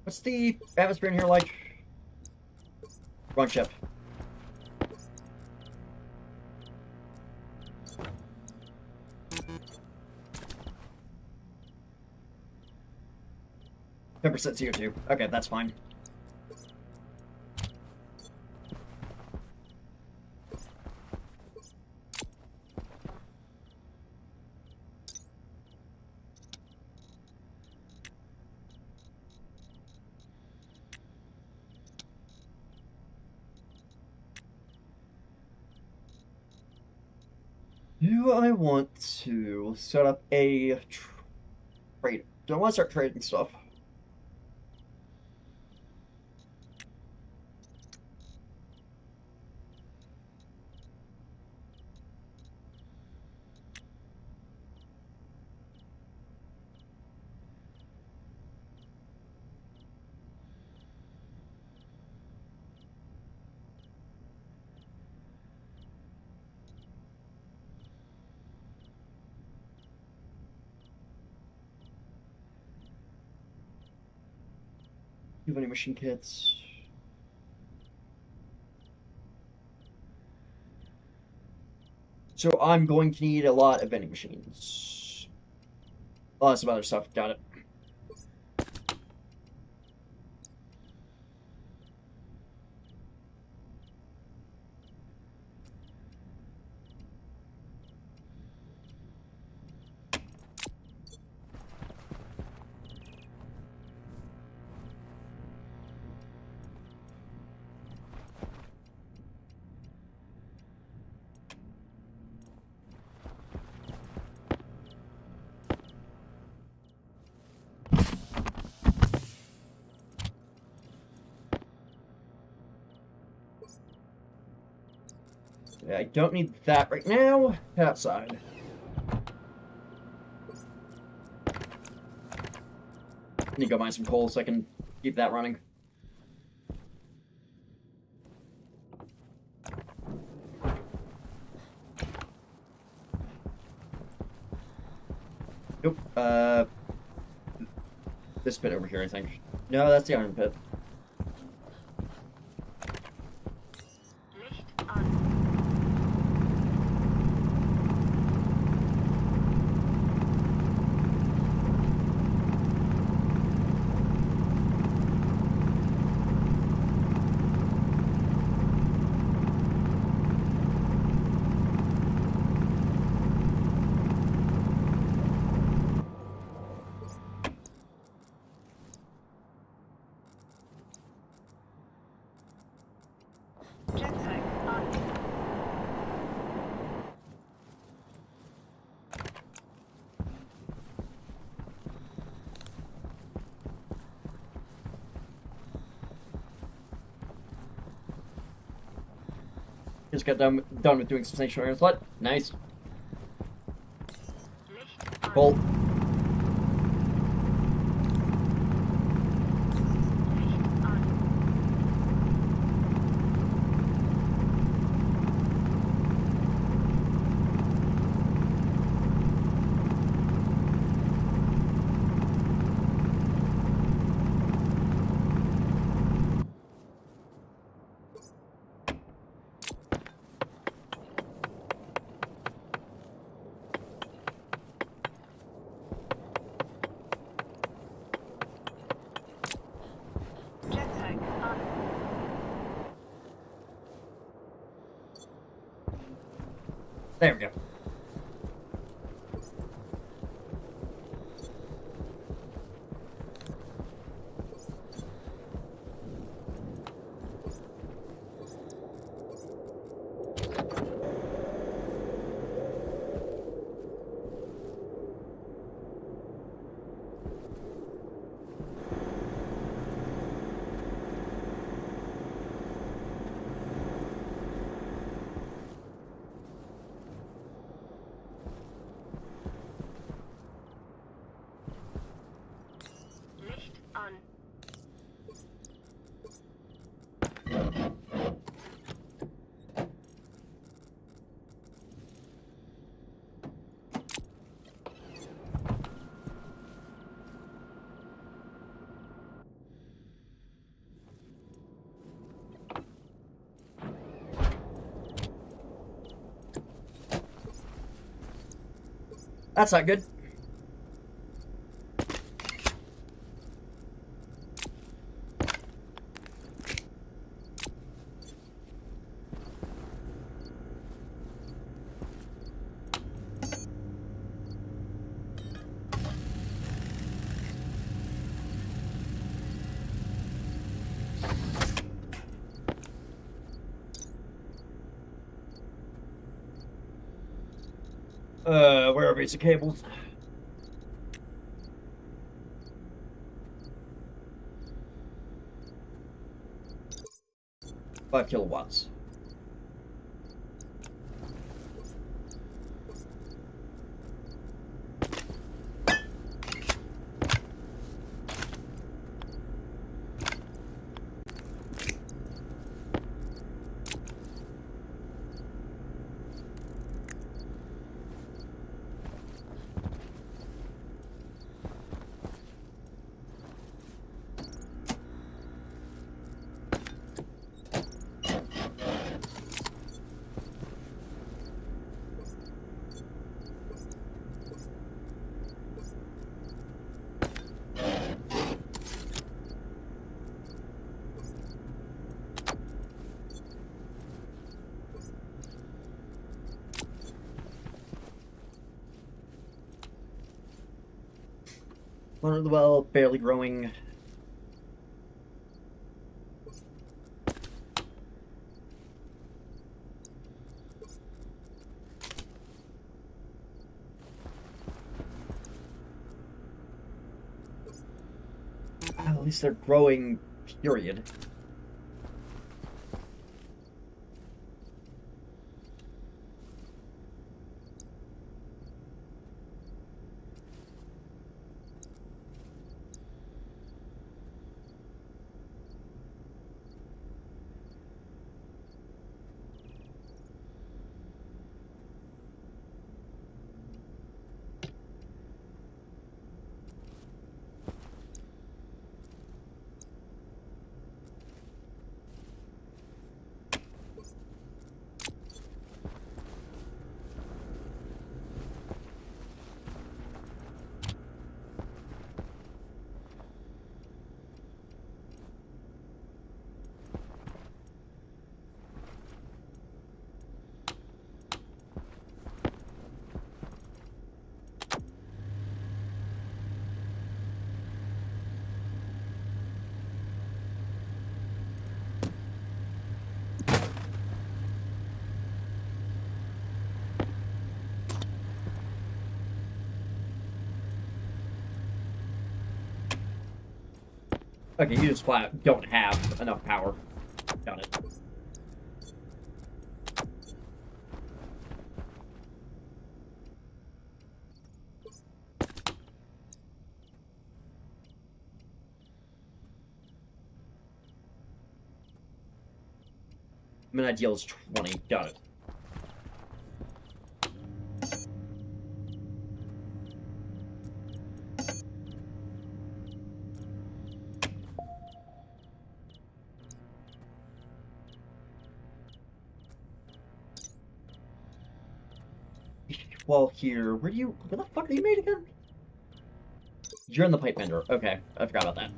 What's the atmosphere in here like? Wrong ship. %, CO2. Okay, that's fine. Do I want to set up a trade? Do I want to start trading stuff? Do you have any machine kits? So I'm going to need a lot of vending machines. Lots of other stuff. Got it. Yeah, I don't need that right now. Head outside. Need to go mine some coal so I can keep that running. Nope. This pit over here, I think. No, that's the iron pit. Licht an. Jetpack an. Just got done with doing some stationary slut. Nice. Licht an. Cool. Licht an. Jetpack an. There we go. Licht an. That's not good. Where are basic cables? Five kilowatts. Well, barely growing. At least they're growing, period. Okay, you just flat don't have enough power. Got it. Midnight deal is 20. Got it. Well, here, where the fuck are you made again? You're in the pipe vendor. Okay, I forgot about that.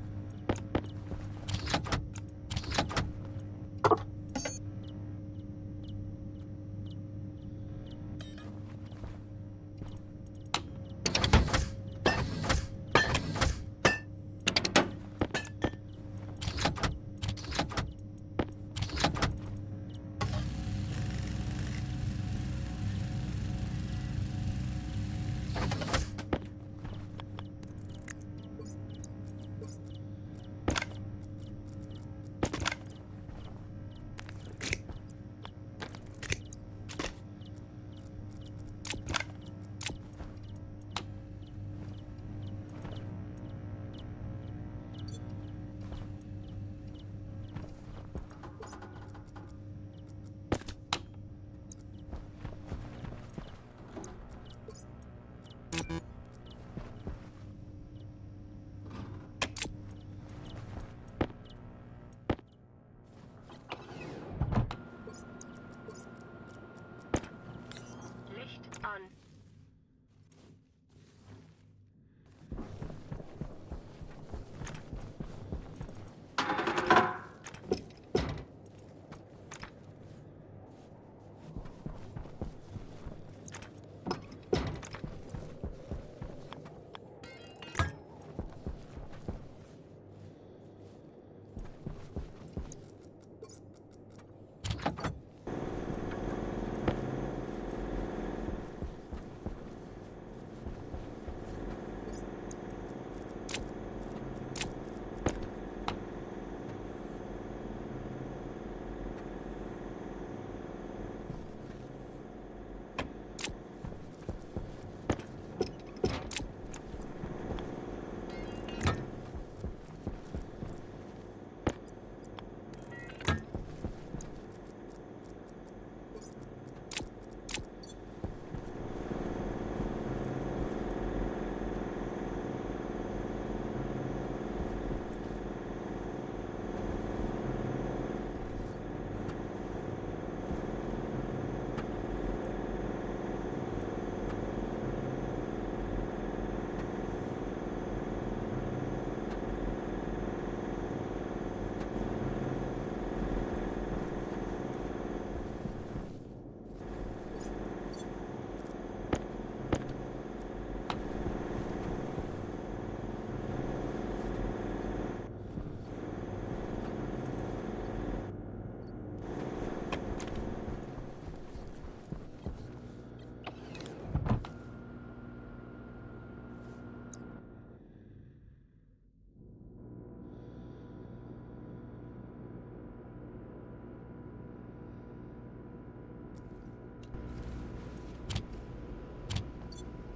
Licht an.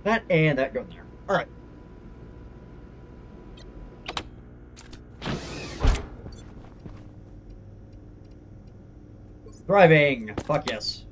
That and that go in there. Alright. Driving! Fuck yes.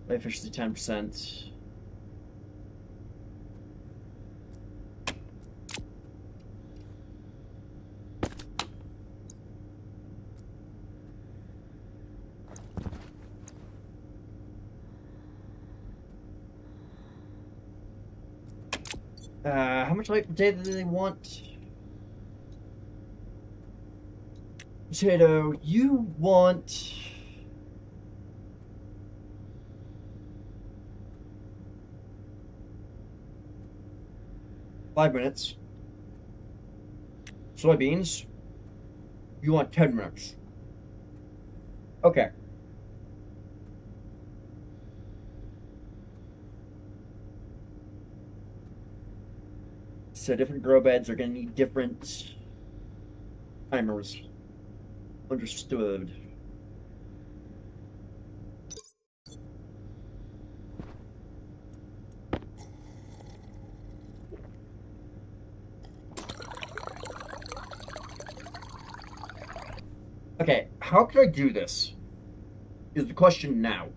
Life efficiency 10%. How much light data do they want? Potato, you want... ...5 minutes. Soybeans, you want 10 minutes. Okay. So different grow beds are going to need different timers. Understood. Okay, how can I do this? Is the question now.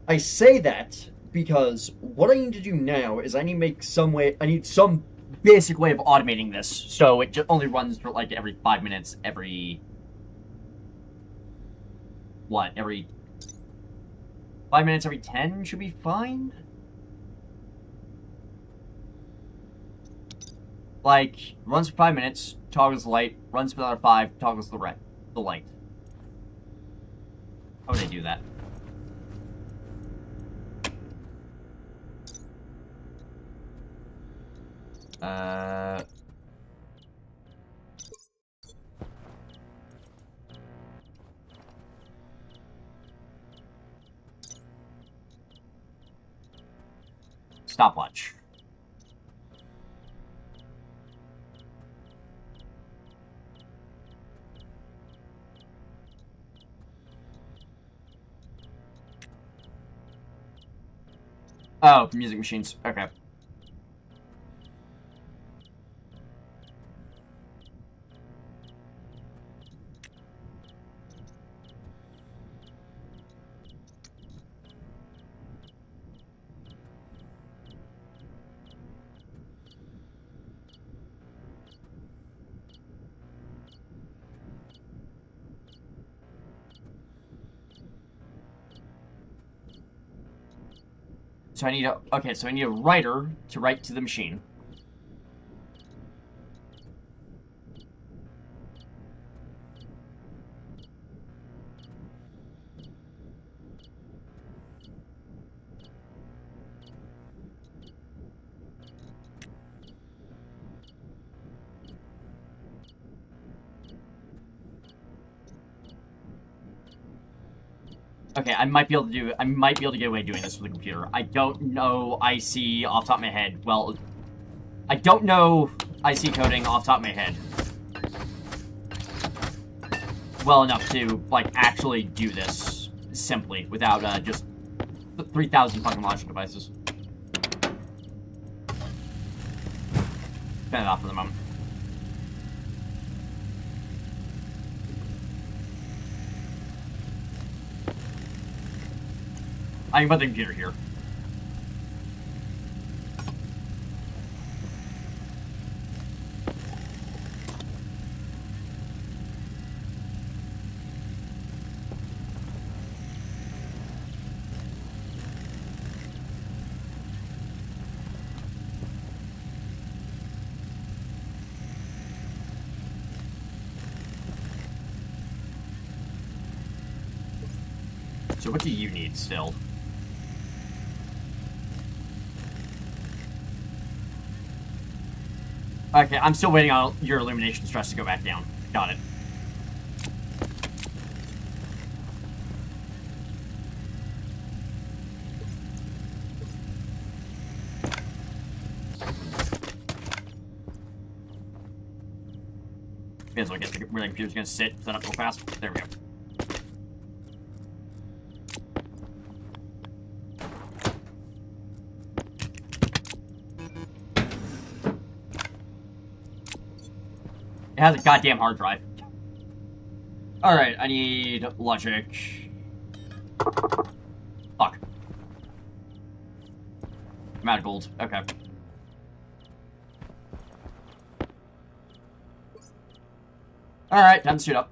I say that because what I need to do now is I need to make some way. I need some basic way of automating this, so it just only runs for like every 5 minutes. Every 5 minutes every 10 should be fine. Like runs for 5 minutes, toggles the light, runs for another 5, toggles the light. How would I do that? Stopwatch. Oh, music machines. Okay. So I need a so I need a writer to write to the machine. Okay, I might be able to get away doing this with a computer. I don't know IC off the top of my head. Well, I don't know IC coding off the top of my head well enough to, like, actually do this simply without, just 3,000 fucking logic devices. Turn it off for the moment. I can put the computer here. So what do you need still? Okay, I'm still waiting on your illumination stress to go back down. Got it. May as well get where the computer's gonna sit, set up real fast. There we go. It has a goddamn hard drive. Alright, I need logic. Fuck. I'm out of gold. Okay. Alright, time to suit up.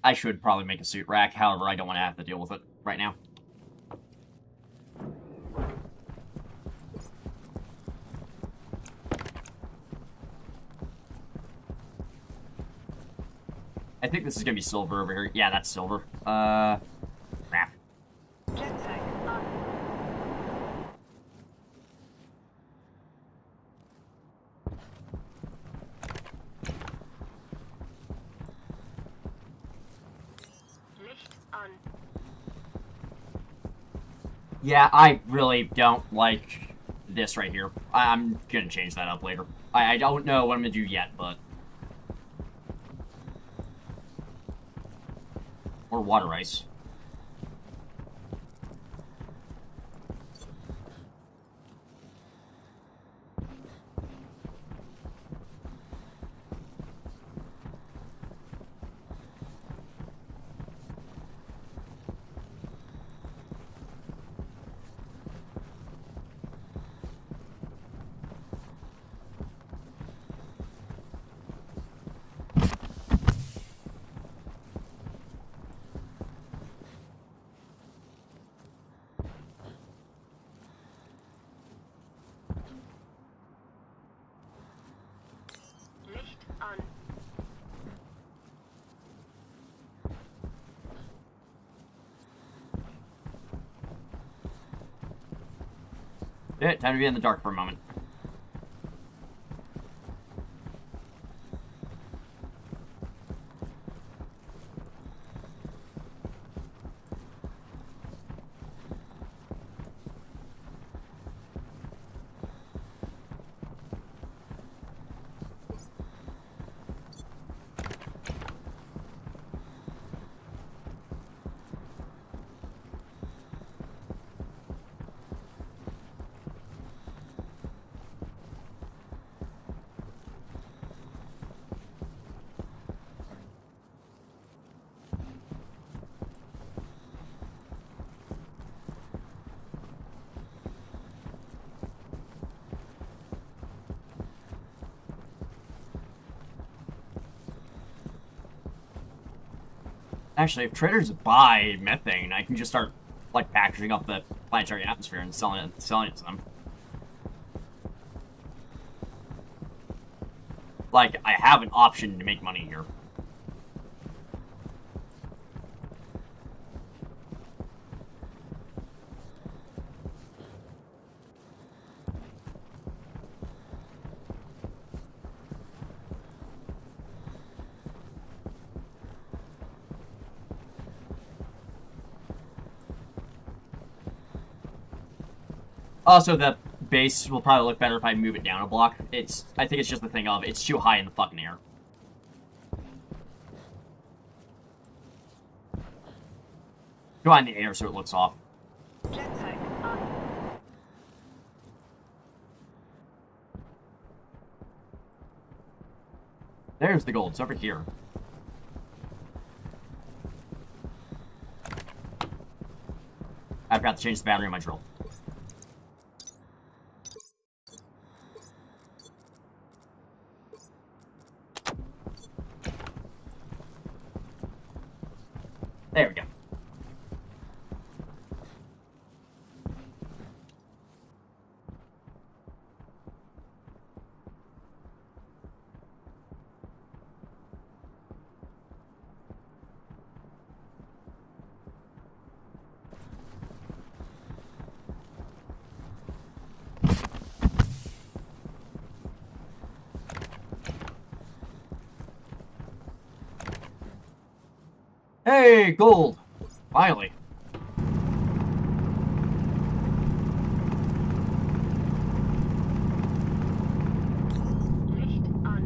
I should probably make a suit rack. However, I don't want to have to deal with it right now. I think this is gonna be silver over here. Yeah, that's silver. Crap. Jetpack on. Licht on. Yeah, I really don't like this right here. I'm gonna change that up later. I don't know what I'm gonna do yet, but... Or water ice. Licht on. Yeah, time to be in the dark for a moment. Actually, if traders buy methane, I can just start, like, packaging up the planetary atmosphere and selling it to them. Like, I have an option to make money here. Also, the base will probably look better if I move it down a block. I think it's just the thing of, it's too high in the fucking air. Go on the air so it looks off. Jetpack on. There's the gold. It's over here. I forgot to change the battery on my drill. There we go. Hey, gold! Finally. Licht on.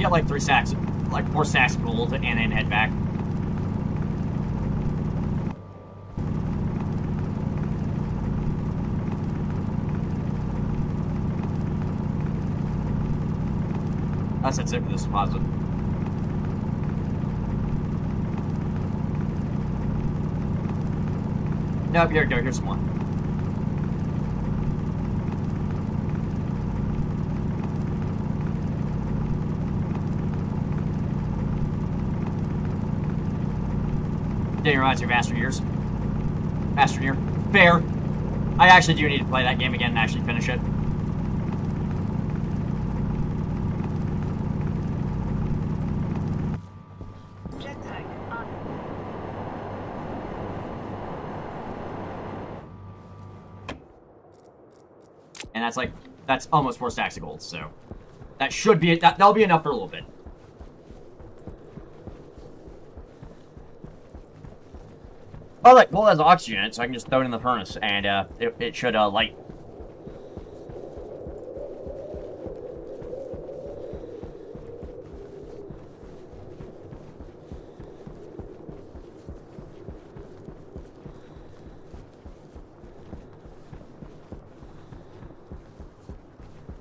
get like 3 stacks, like 4 stacks of gold, and then head back. That's it for this deposit. Nope, here we go. Here's some more. Didn't realize your Stationeers. Stationeer. Fair. I actually do need to play that game again and actually finish it. Jetpack on. And that's almost 4 stacks of gold, so that should be it. That'll be enough for a little bit. Alright, well, that's oxygen in it, so I can just throw it in the furnace, and it should light.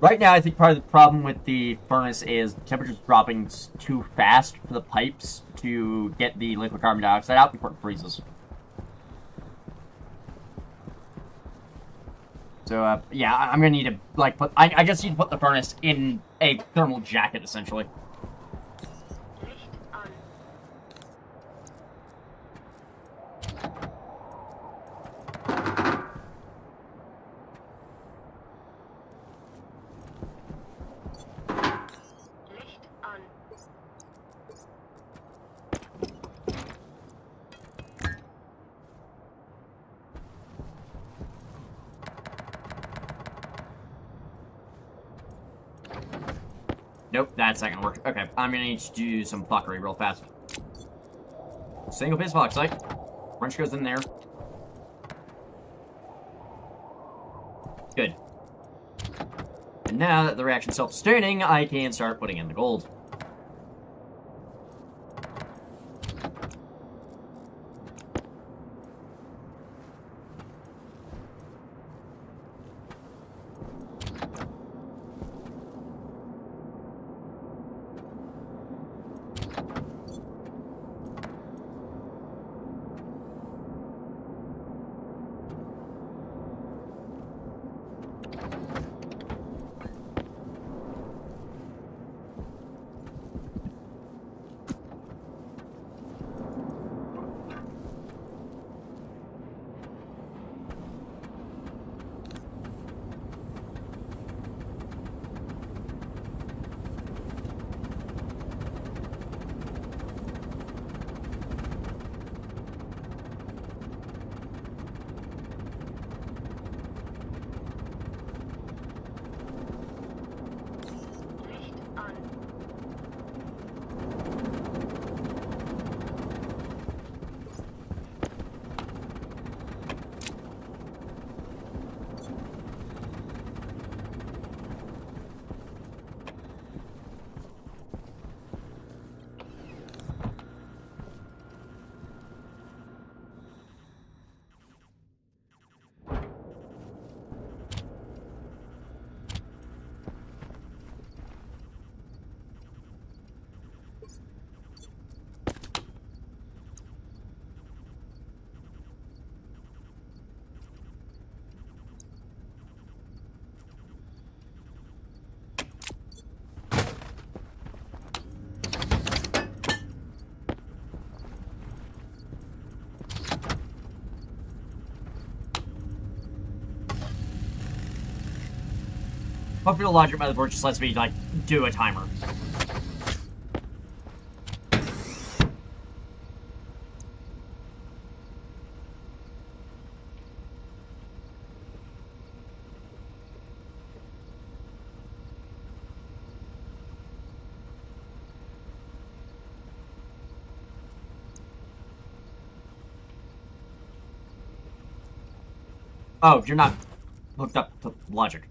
Right now, I think part of the problem with the furnace is the temperature's dropping too fast for the pipes to get the liquid carbon dioxide out before it freezes. So, yeah, I'm gonna need to, like, I just need to put the furnace in a thermal jacket, essentially. Licht on. Licht on. Nope, that's not gonna work. Okay, I'm gonna need to do some fuckery real fast. Single piece of oxide. Wrench goes in there. Good. And now that the reaction's self-sustaining, I can start putting in the gold. Licht on. Hopefully the logic motherboard just lets me, like, do a timer. Oh, you're not hooked up to logic.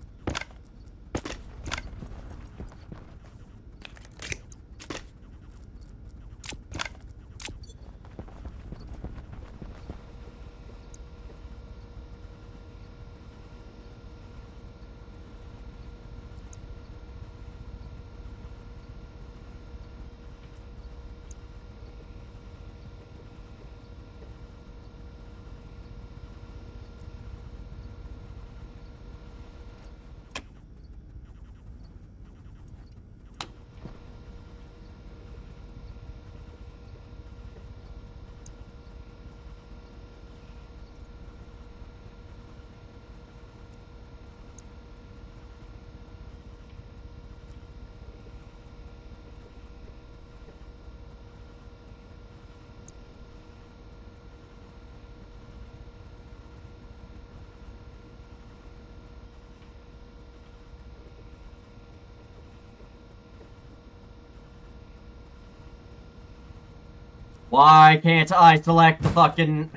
Why can't I select the fucking...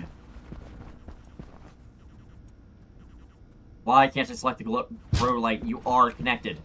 Why can't I select the grow light? You are connected.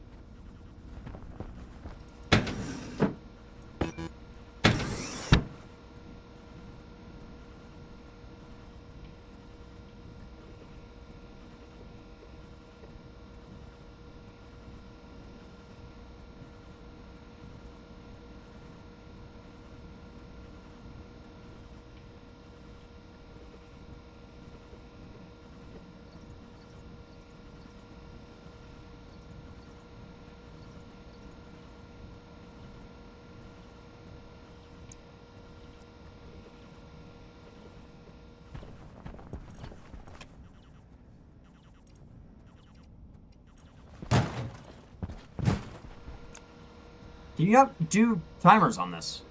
Do you do timers on this?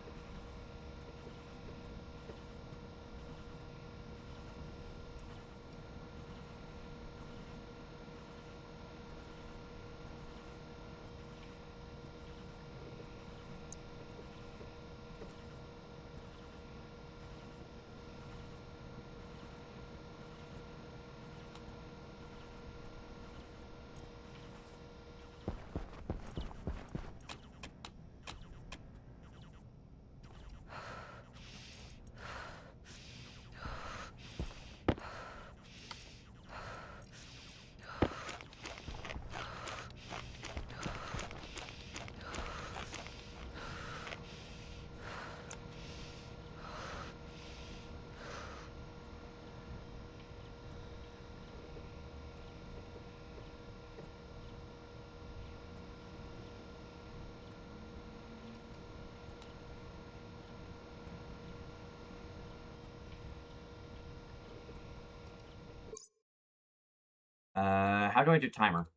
How do I do timer?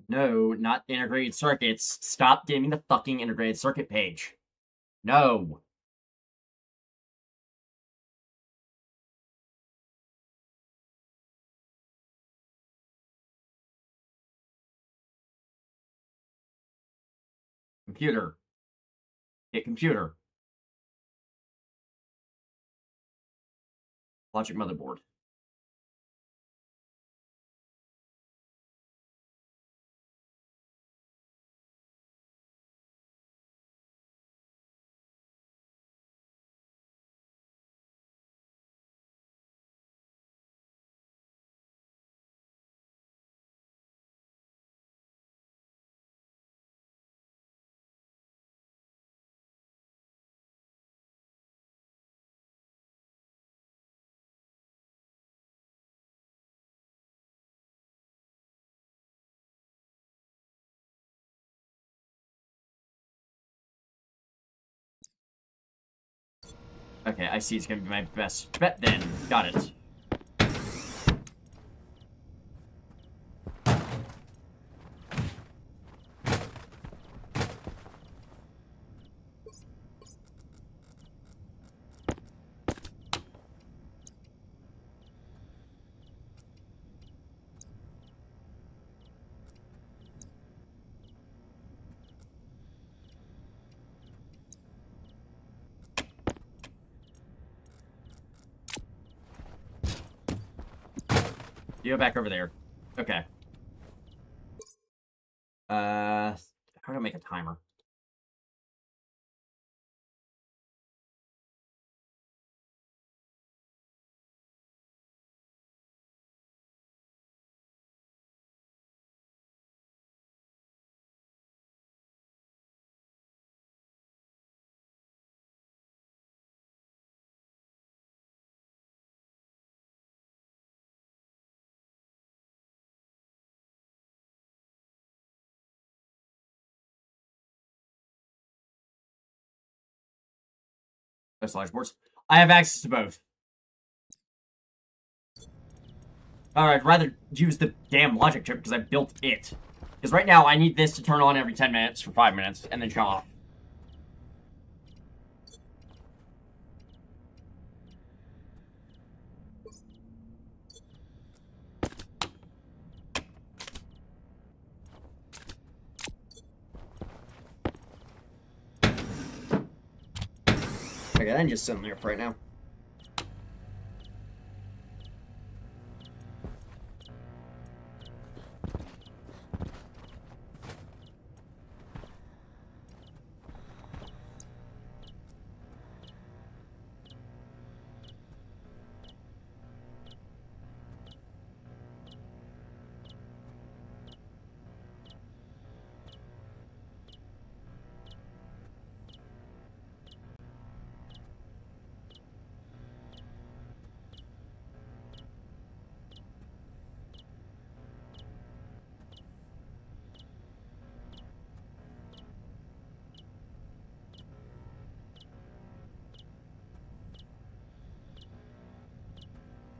No, not integrated circuits. Stop dimming the fucking integrated circuit page. No. Computer. Hit computer. Logic motherboard. Okay, I see it's gonna be my best bet then. Got it. You go back over there. Okay. How do I make a timer? That's large boards. I have access to both. Alright, I'd rather use the damn logic chip because I built it. Because right now, I need this to turn on every 10 minutes for 5 minutes, and then shut off. Okay, then just sit there for right now.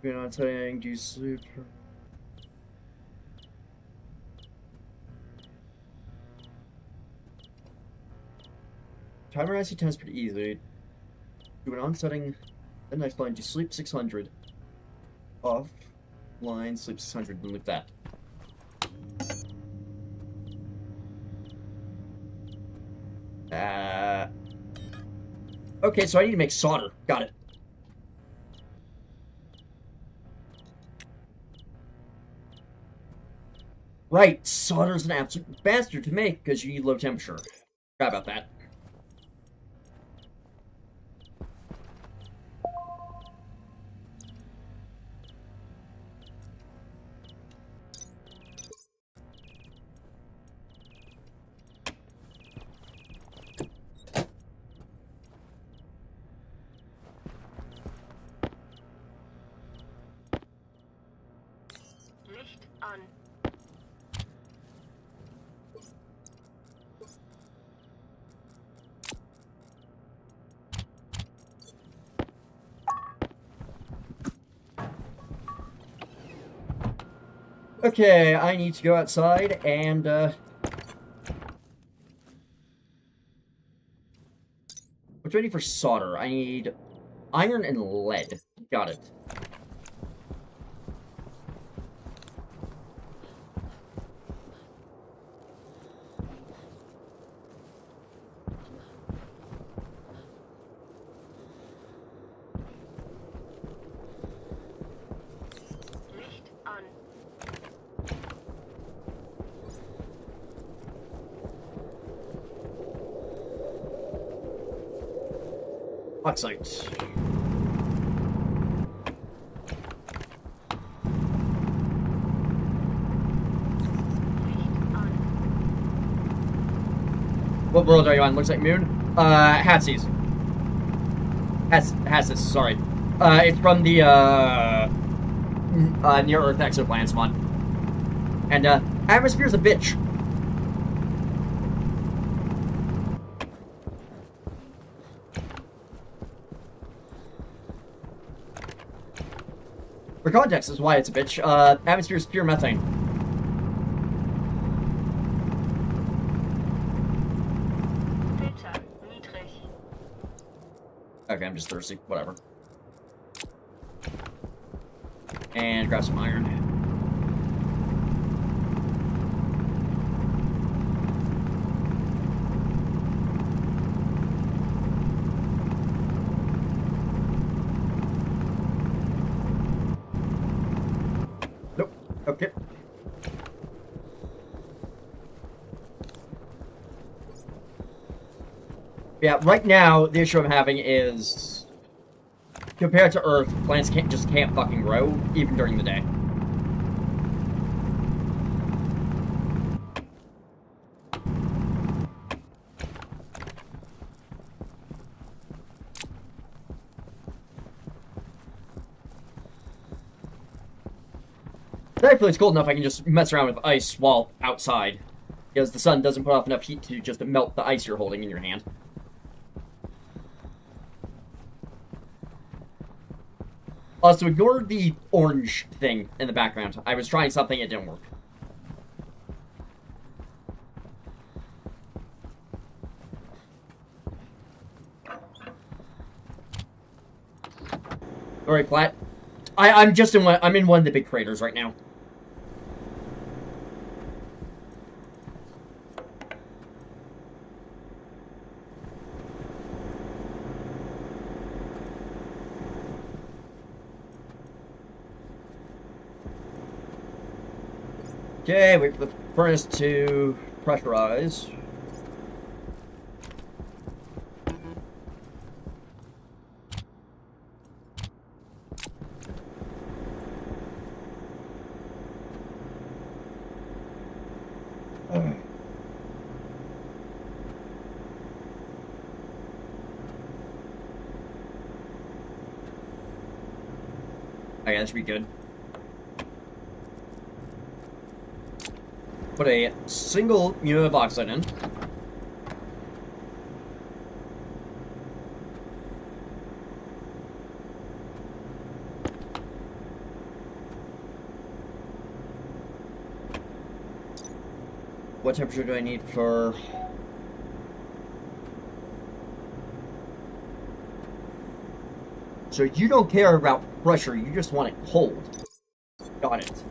You're not saying, do you sleep? Timer IC test pretty easy. Do an on setting, the next line, do sleep 600. Off line, sleep 600, and leave that. Okay, so I need to make solder. Got it. Right, solder's an absolute bastard to make because you need low temperature. Forgot about that. Licht an. Okay, I need to go outside and, what do I need for solder? I need iron and lead. Got it. Licht an. Oxide. Licht an. What world are you on? Looks like Moon. Hatzes. Hatzes, sorry. It's from the, near-Earth exoplanet spawn. And, atmosphere's a bitch. For context, is why it's a bitch. Atmosphere is pure methane. Filter niedrig. Okay, I'm just thirsty. Whatever. And grab some iron. Nope. Okay. Yeah, right now, the issue I'm having is, compared to Earth, plants just can't fucking grow, even during the day. Thankfully, it's cold enough I can just mess around with ice while outside, because the sun doesn't put off enough heat to just melt the ice you're holding in your hand. Also, ignore the orange thing in the background. I was trying something, it didn't work. Alright, Platt. I'm just in I'm in one of the big craters right now. Okay, wait for the furnace to pressurize. Okay, that should be good. Put a single unit of oxide in. What temperature do I need for... So you don't care about pressure, you just want it cold. Got it.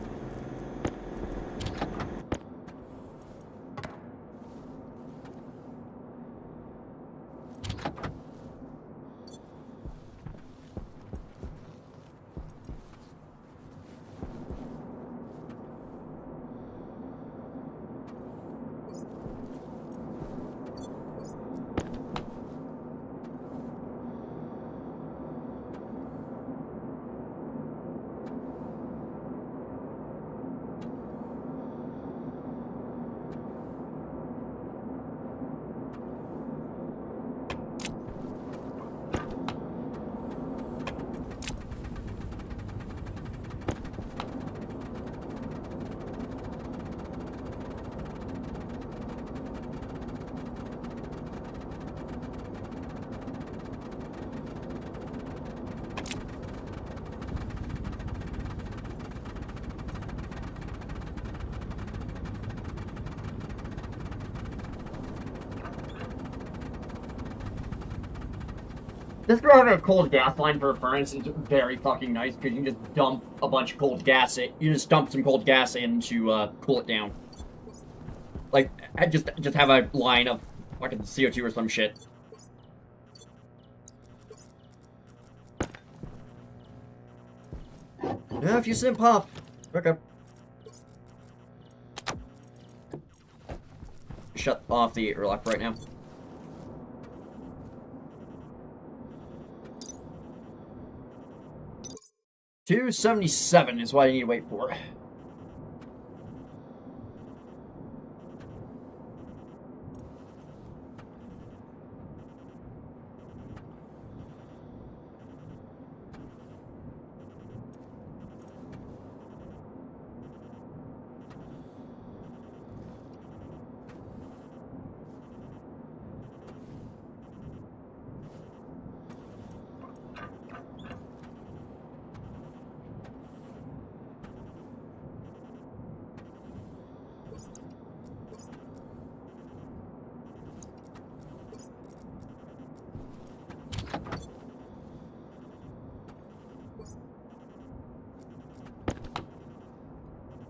This having a cold gas line for a furnace is very fucking nice because you just dump a bunch of cold gas in. You just dump some cold gas in to cool it down. Like, just have a line of fucking CO2 or some shit. Yeah, if you sit pop. Okay. Shut off the airlock right now. $277 is what I need to wait for.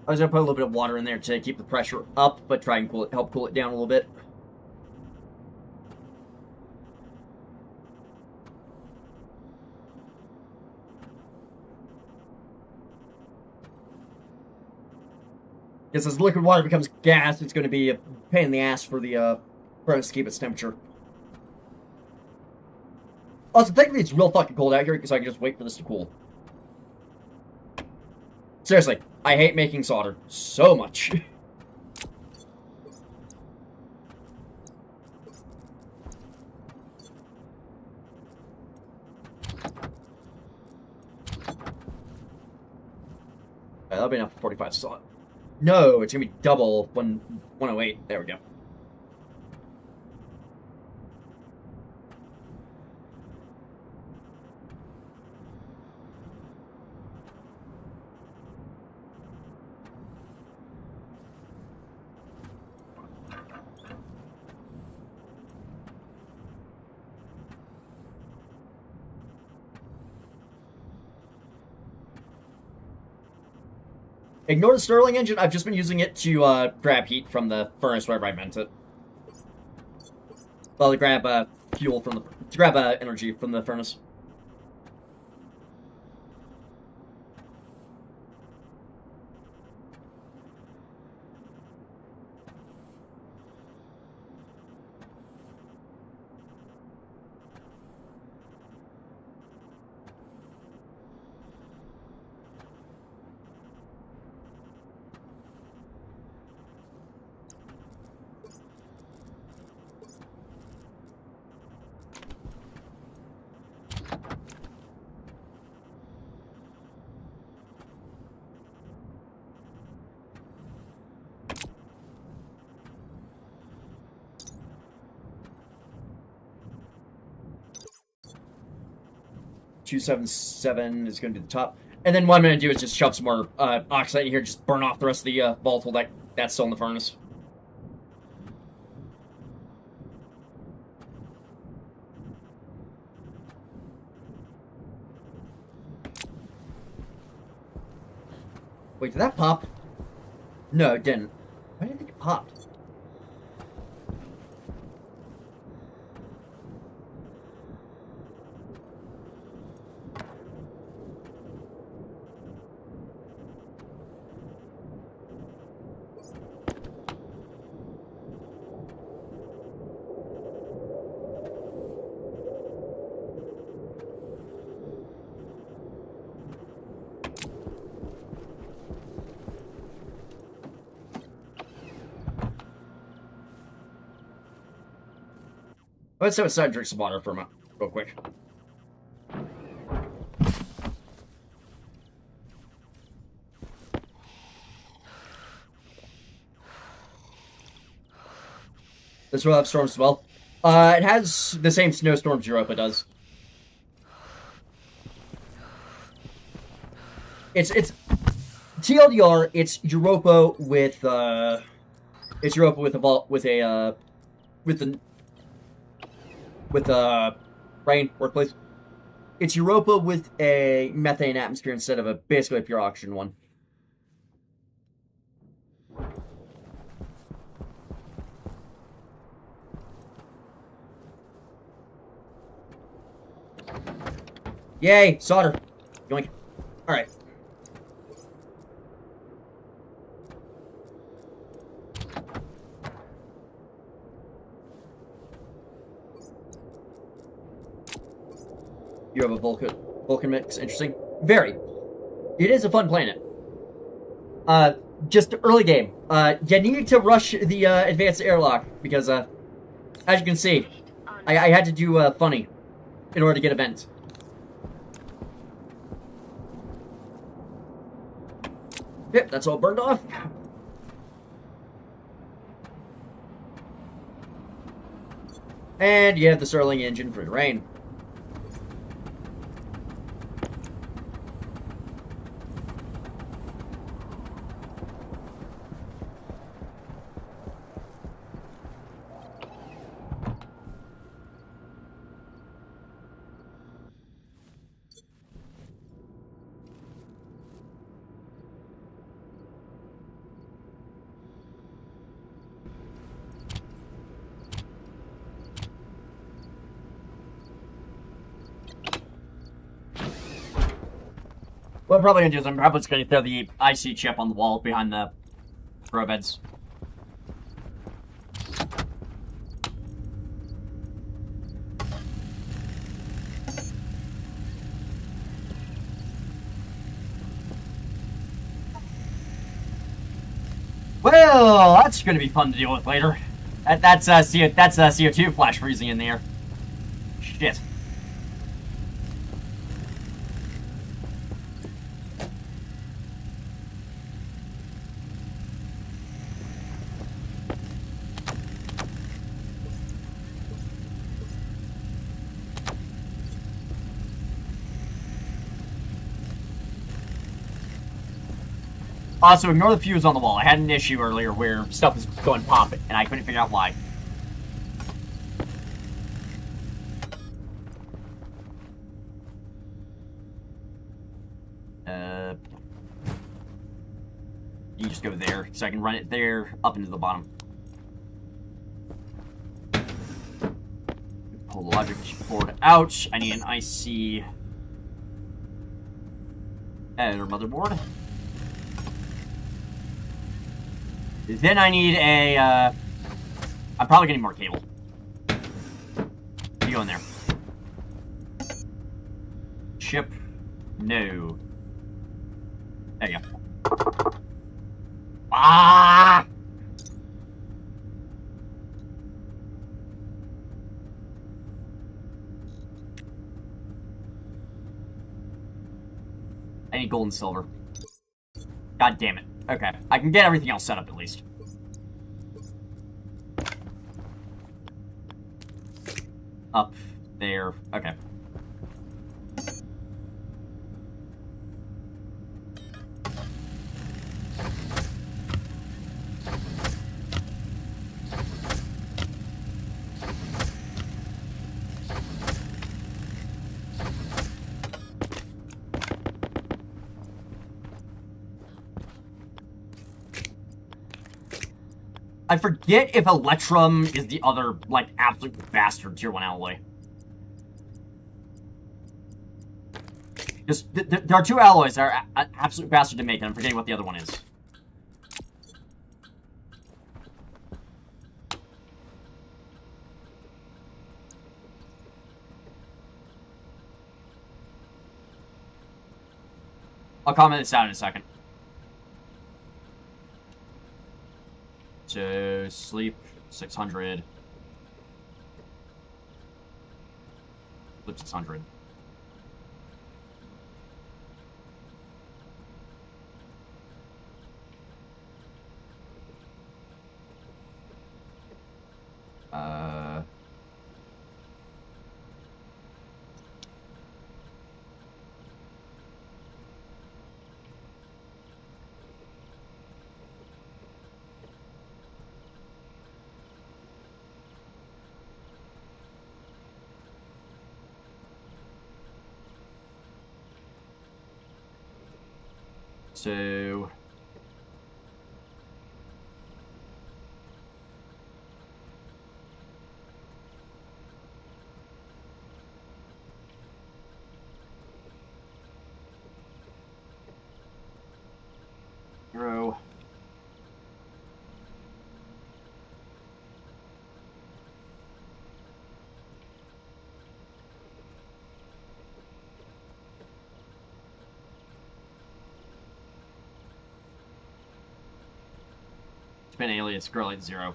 I was gonna put a little bit of water in there to keep the pressure up, but try and cool it, help cool it down a little bit. Because as liquid water becomes gas, it's going to be a pain in the ass for the furnace to keep its temperature. Also, technically it's real fucking cold out here because I can just wait for this to cool. Seriously, I hate making solder so much. That'll be enough for 45 solid. No, it's gonna be double 108. There we go. Ignore the Stirling engine. I've just been using it to grab heat from the furnace wherever I vent it. Well, to grab fuel from to grab energy from the furnace. $277 is going to be the top. And then what I'm going to do is just shove some more oxide in here, just burn off the rest of the volatile that's still in the furnace. Wait, did that pop? No, it didn't. Why did I think it popped? Let's have a side drink some water for a moment, real quick. This will have storms as well. It has the same snowstorms Europa does. It's TLDR. It's Europa with rain workplace. It's Europa with a methane atmosphere instead of basically a pure oxygen one. Yay, solder. Yoink. Alright. You have a Vulcan mix. Interesting. Very. It is a fun planet. Just early game. You need to rush the advanced airlock because, as you can see, I had to do funny in order to get a vent. Yep, that's all burned off. And you have the Stirling engine for the rain. What I'm probably going to do is I'm probably just going to throw the IC chip on the wall behind the grow beds. Well, that's going to be fun to deal with later. That's CO2 flash freezing in there. Shit. Also, ignore the fuse on the wall. I had an issue earlier where stuff was going pop, and I couldn't figure out why. You just go there, so I can run it there, up into the bottom. Pull the logic board out. I need an IC editor motherboard. Then I need a, I'm probably gonna need more cable. You go in there. Chip. No. There you go. Ah! I need gold and silver. God damn it. Okay. I can get everything else set up at least. Up there. Okay. I forget if Electrum is the other, like, absolute bastard tier 1 alloy. Because there are two alloys that are an absolute bastard to make, and I'm forgetting what the other one is. I'll comment this out in a second. So, sleep, 600. Sleep, 600. So... Hero. Spin alias, girl at 0.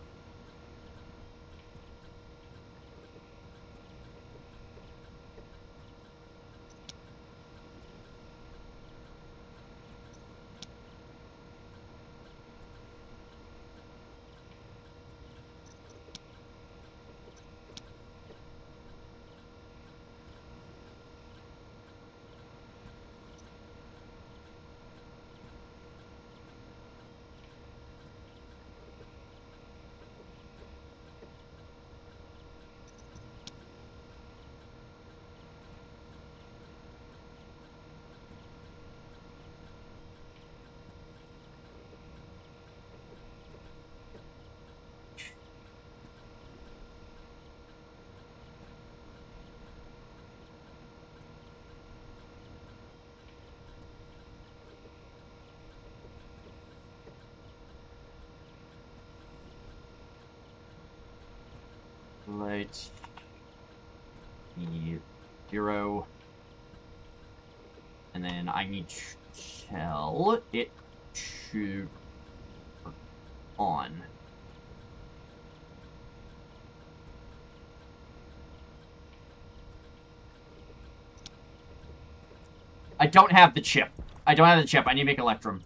Right. Hero. And then I need to tell it to turn on. I don't have the chip. I don't have the chip. I need to make Electrum.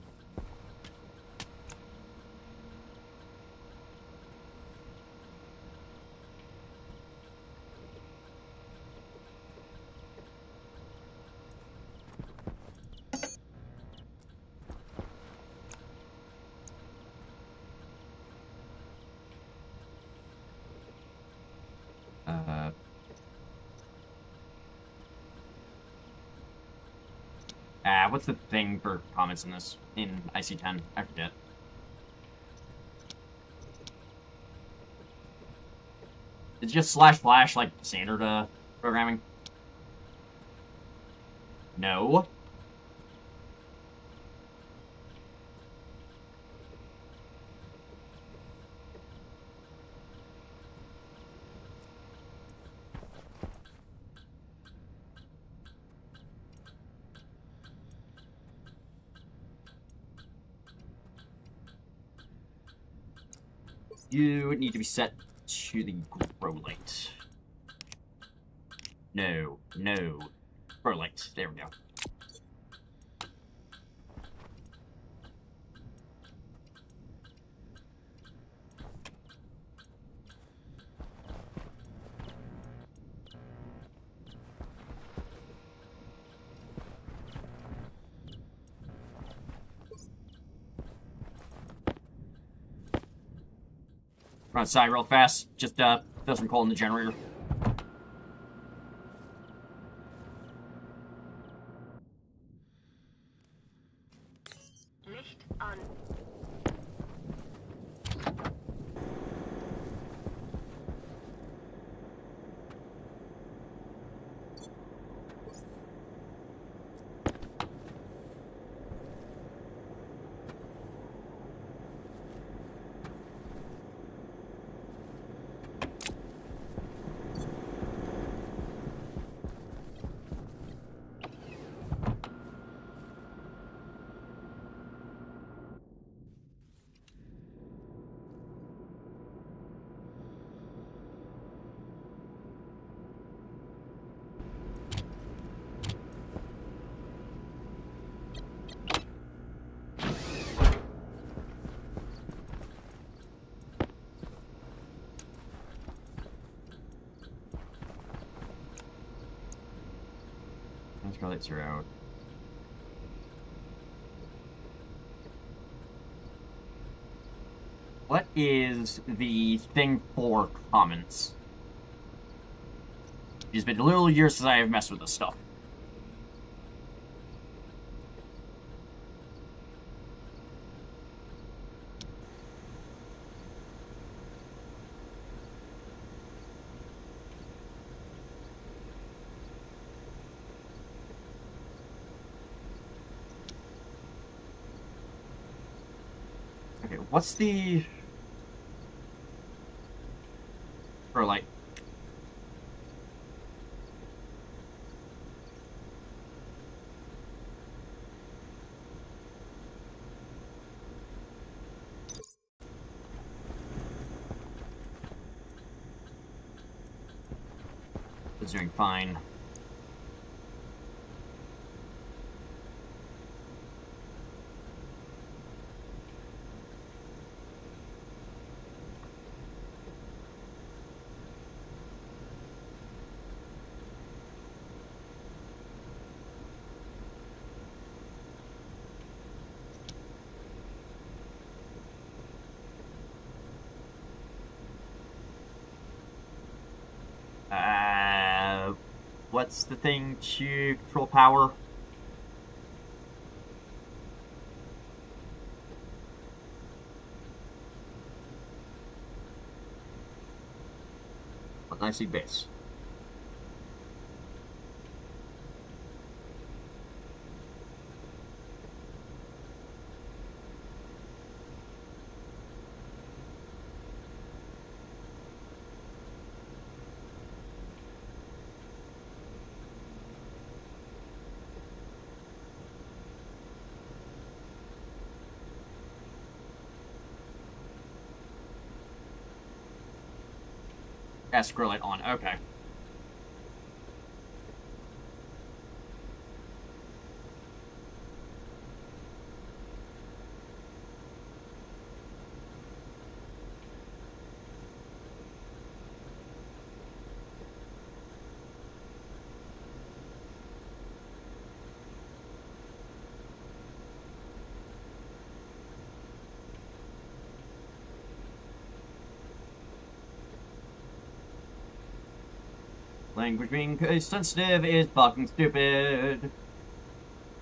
What's the thing for comments in this? In IC10? I forget. It's just slash flash, like, standard, programming? No. You need to be set to the grow light. No, no. Grow light. There we go. Run outside real fast. Just, throw some coal in the generator. Licht an. Let's go lights are out. What is the thing for comments? It's been literally years since I have messed with this stuff. Okay, what's the... For, like... It's doing fine. What's the thing to control power? I see base. Scroll light on. Okay. Language being sensitive is fucking stupid.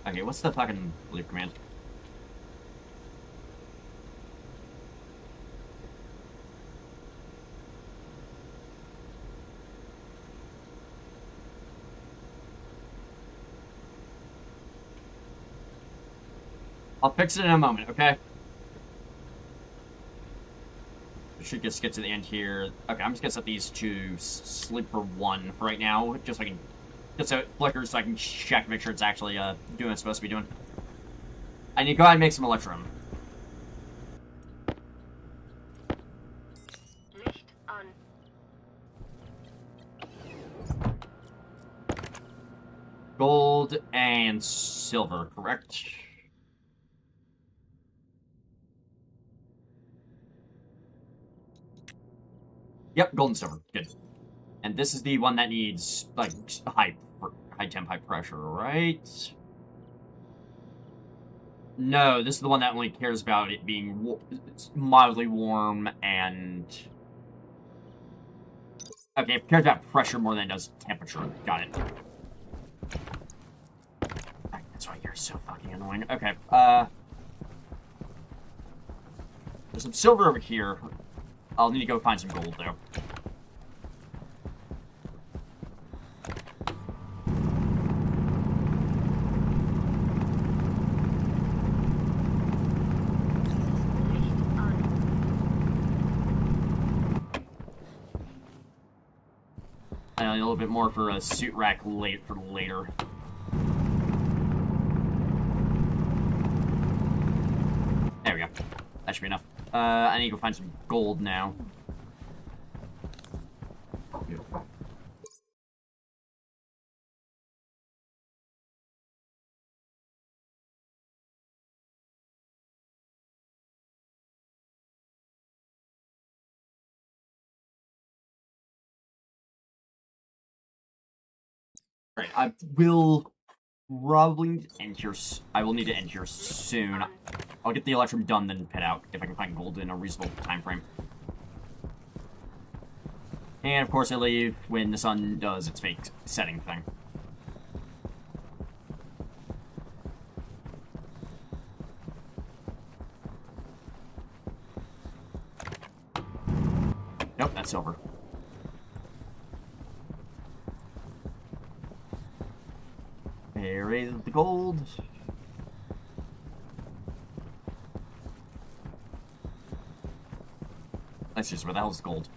Okay, what's the fucking leave command? I'll fix it in a moment, okay? We should just get to the end here. Okay, I'm just gonna set these to sleep for 1 for right now, just so I can... Just so it flickers so I can check, make sure it's actually doing what it's supposed to be doing. I need to go ahead and make some electrum. Licht an. Gold and silver, correct? Yep, gold and silver. Good. And this is the one that needs, like, high temp, high pressure, right? No, this is the one that only cares about it being mildly warm and... Okay, it cares about pressure more than it does temperature. Got it. That's why you're so fucking annoying. Okay, there's some silver over here. I'll need to go find some gold, though. Licht an. I need a little bit more for a suit rack for later. There we go. That should be enough. I need to go find some gold now. Alright, I will probably end here. I will need to end here soon. I'll get the electrum done, then pet out if I can find gold in a reasonable time frame. And of course, I leave when the sun does its fake setting thing. Nope, that's silver. There is the gold. That's just where the hell's gold?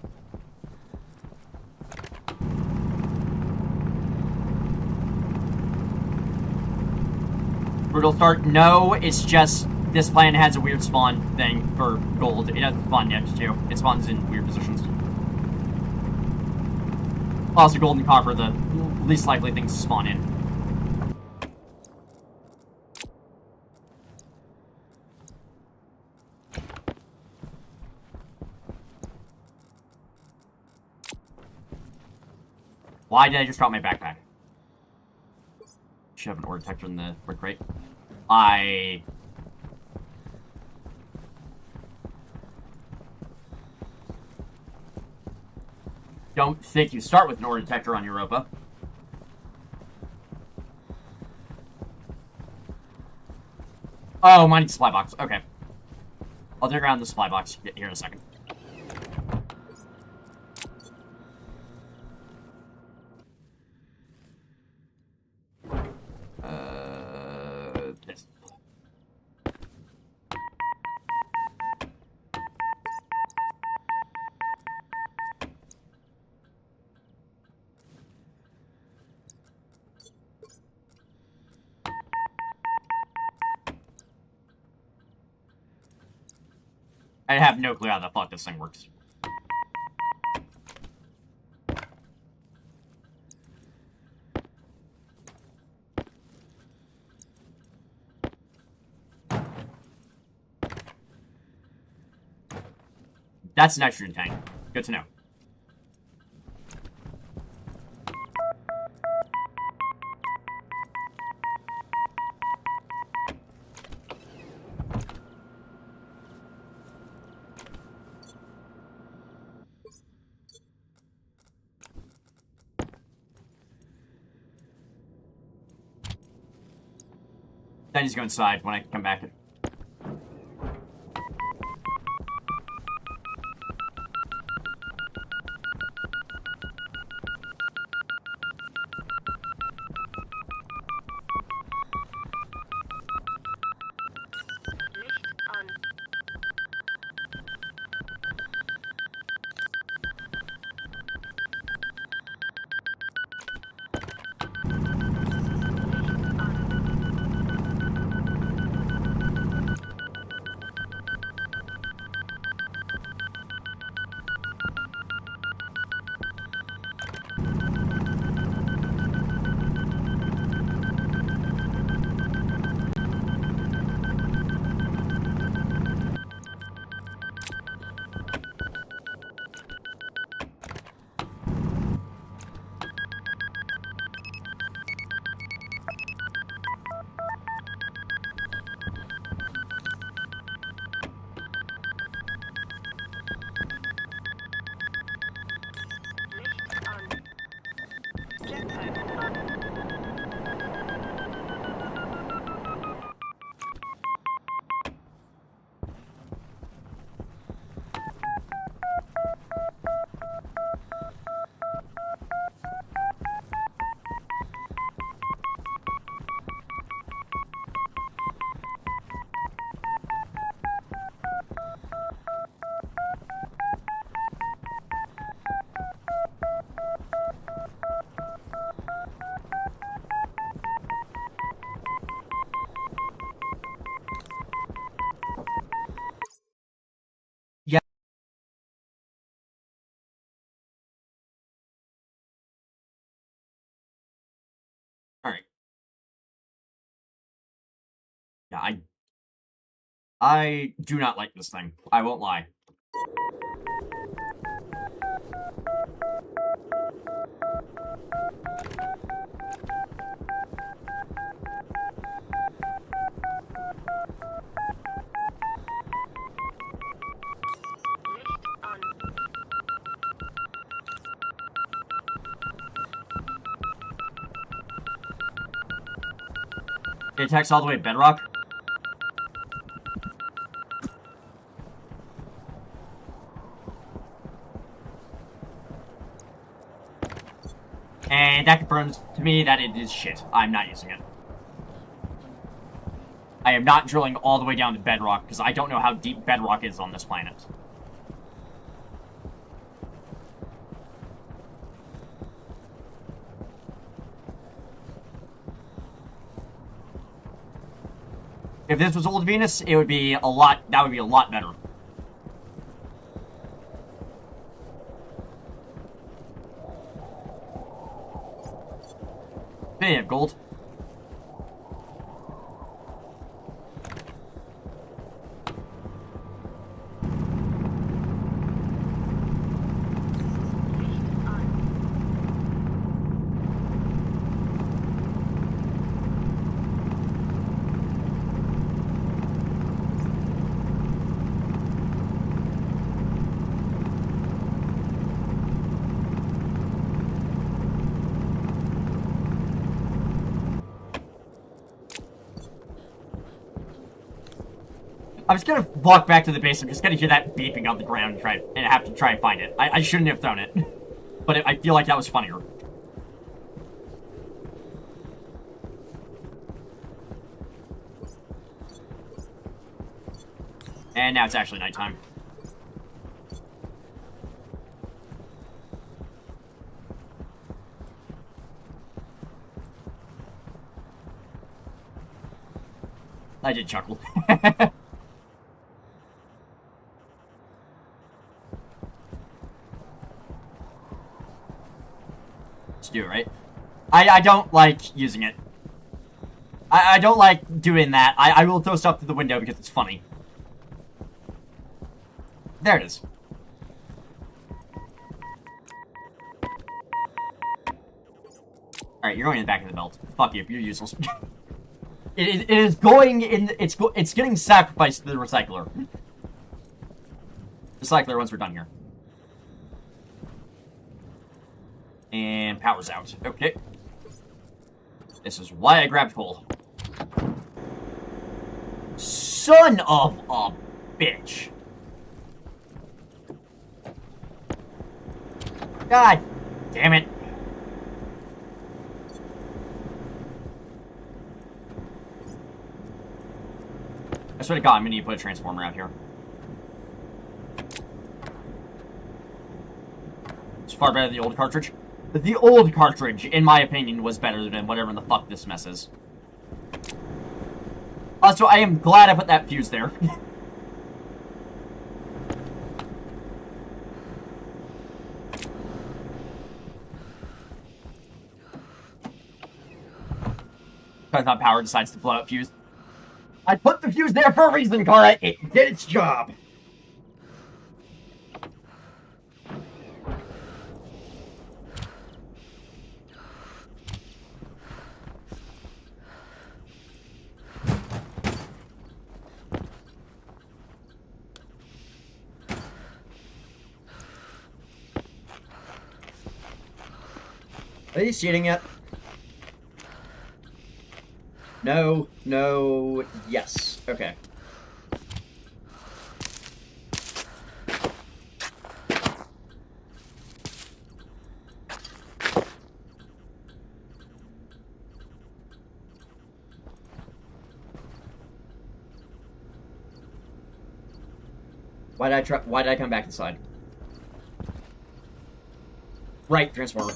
Brutal start. No, it's just this planet has a weird spawn thing for gold. It doesn't spawn yet too. It spawns in weird positions. Also, gold and copper, the least likely things to spawn in. Why did I just drop my backpack? Should have an ore detector in the brick crate. I don't think you start with an ore detector on Europa. Oh, mining supply box. Okay. I'll dig around the supply box here in a second. This. I have no clue how the fuck this thing works. That's a nitrogen tank. Good to know. Then just go inside when I come back. Jetpack on. Yeah. Alright. Yeah, I do not like this thing. I won't lie. Lift on. It attacks all the way to bedrock. And that confirms to me that it is shit. I'm not using it. I am not drilling all the way down to bedrock, because I don't know how deep bedrock is on this planet. If this was old Venus, it would be a lot, that would be a lot better. They have gold. Licht on. I'm just gonna walk back to the base. I'm just gonna hear that beeping on the ground and have to try and find it. I shouldn't have thrown it. But I feel like that was funnier. And now it's actually nighttime. I did chuckle. Let's do it, right? I don't like using it. I don't like doing that. I will throw stuff through the window because it's funny. There it is. Alright, you're going in the back of the belt. Fuck you, you're useless. It is going in. It's getting sacrificed to the recycler. Recycler once we're done here. And power's out. Okay. This is why I grabbed coal. Son of a bitch. God damn it. I swear to God, I'm gonna need to put a transformer out here. It's far better than the old cartridge. The old cartridge, in my opinion, was better than whatever the fuck this mess is. Also, I am glad I put that fuse there. Because not power decides to blow up fuse. I put the fuse there for a reason, Kara. It did its job. Are they seating yet? No, no, yes. Okay. Why did I come back inside? Right, transformer.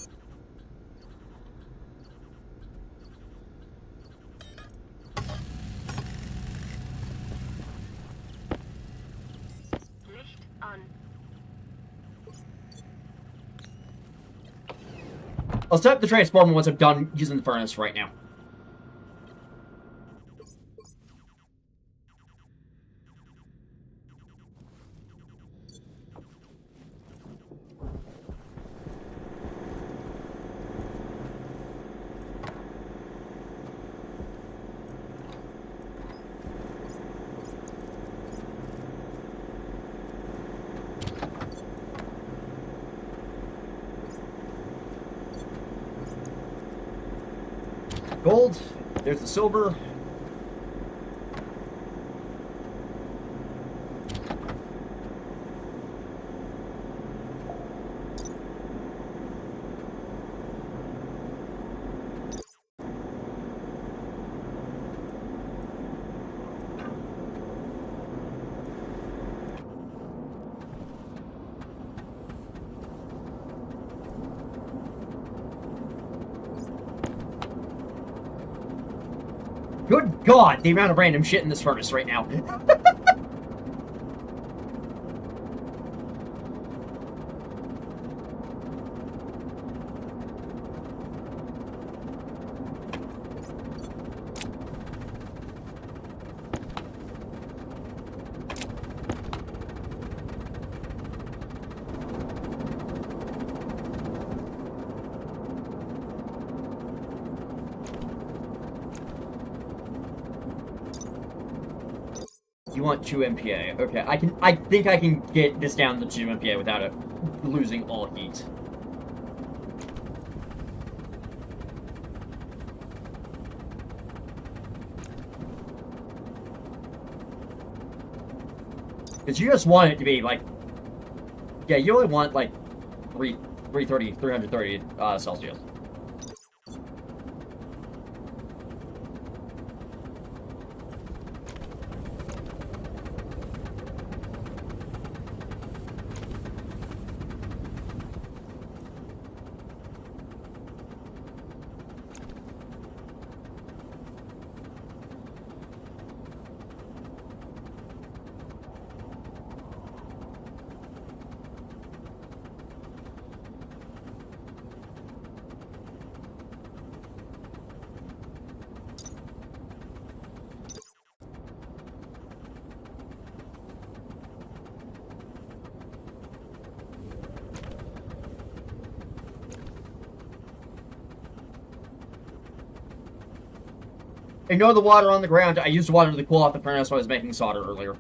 Licht an. I'll set up the transformer once I'm done using the furnace right now. Gold. There's the silver. Good God, the amount of random shit in this furnace right now. You want 2 MPa. Okay, I think I can get this down to 2 MPa without it losing all heat. Because you just want it to be like, yeah, you only want like 330 Celsius. Ignore the water on the ground. I used water to cool off the furnace when I was making solder earlier.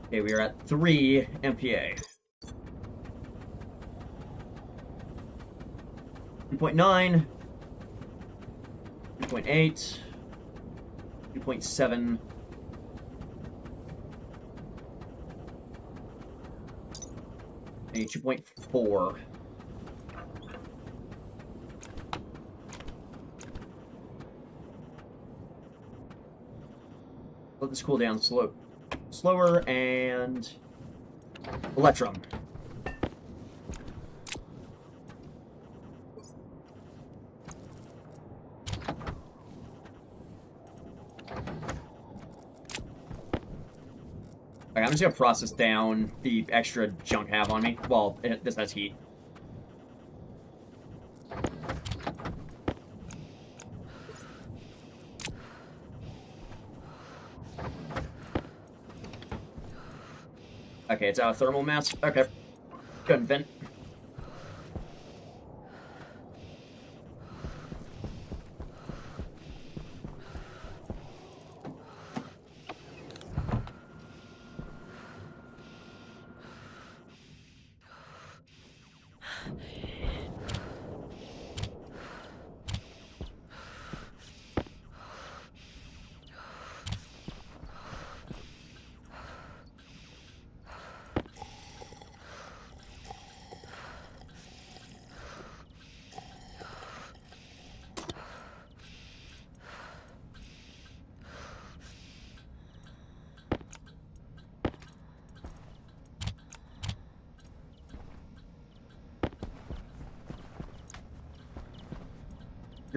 Okay, we are at 3 MPa. 2.9. 2.8. 2.7. A 2.4. Let this cool down slower, and electrum. Okay, I'm just gonna process down the extra junk I have on me. Well, this has heat. Okay, it's out of thermal mass. Okay. Good, vent.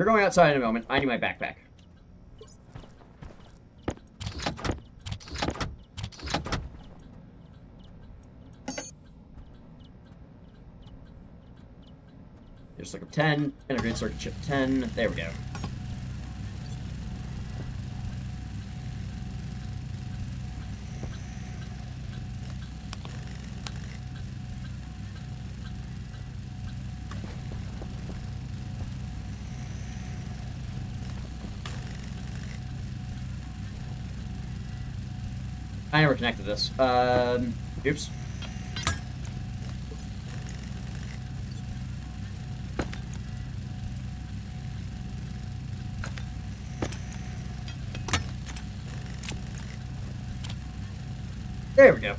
You're going outside in a moment. I need my backpack. There's circuit 10. Integrated circuit chip 10. There we go. I never connected this. Oops. There we go.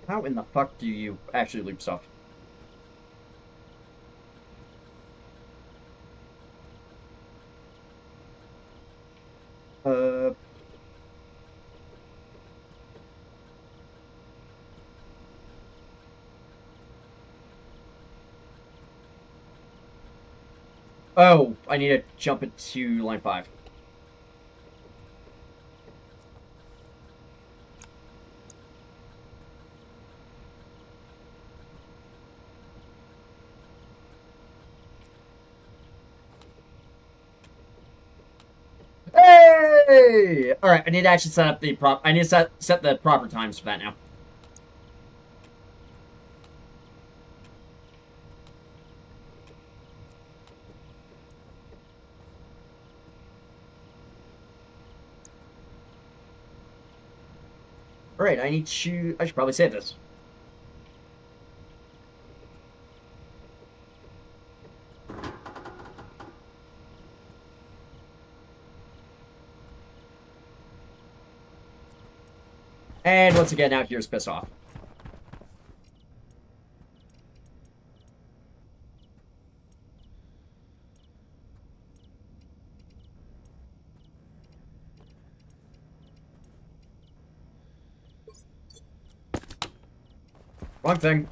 How in the fuck do you actually loop stuff? Oh, I need to jump it to line 5. Hey! All right, I need to actually set up the I need to set the proper times for that now. All right, I should probably save this. And once again, out here's pissed off. Wrong thing.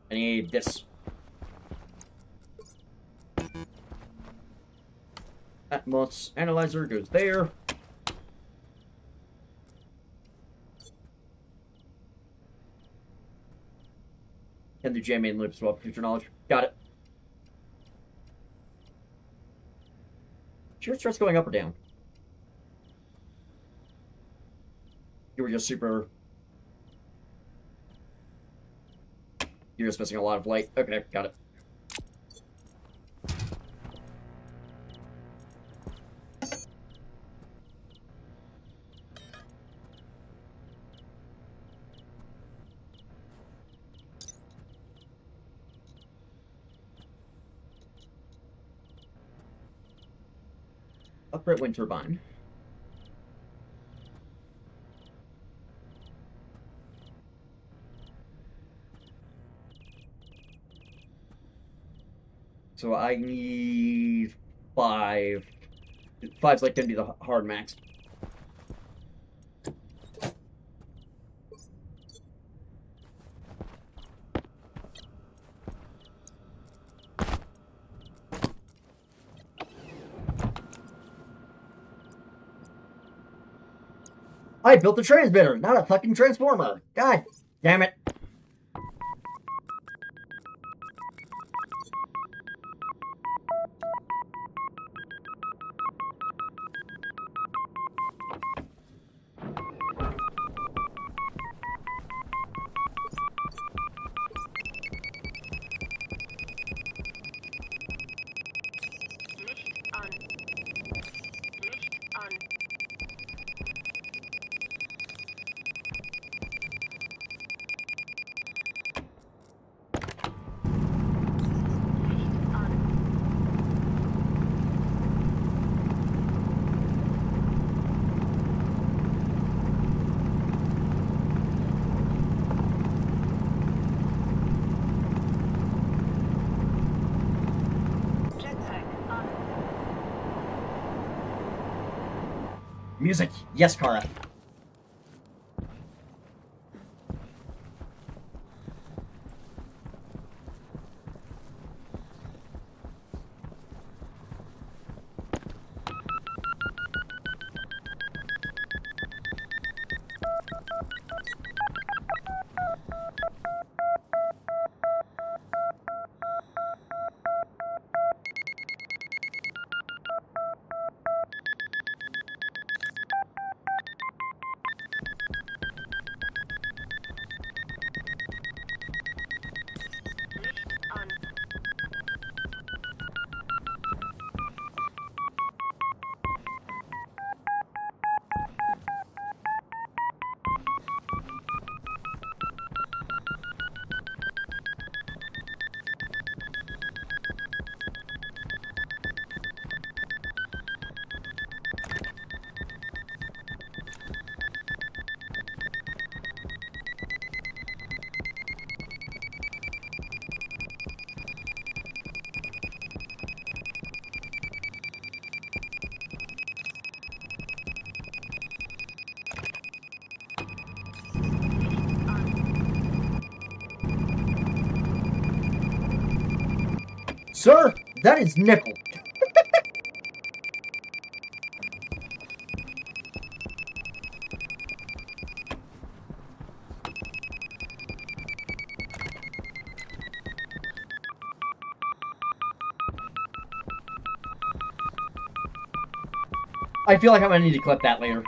I need this. Atmos analyzer goes there. Can do J main loop as well for future knowledge. Got it. Sure, it starts going up or down. You were just super. You're just missing a lot of light. Okay, got it. Upright wind turbine. So I need 5. 5's like gonna be the hard max. I built a transmitter, not a fucking transformer. God damn it. Licht an. Licht an. Licht an. Jetpack on. Music. Yes, Kara. Licht an. Licht an. Sir, that is nickel. I feel like I'm gonna need to clip that later.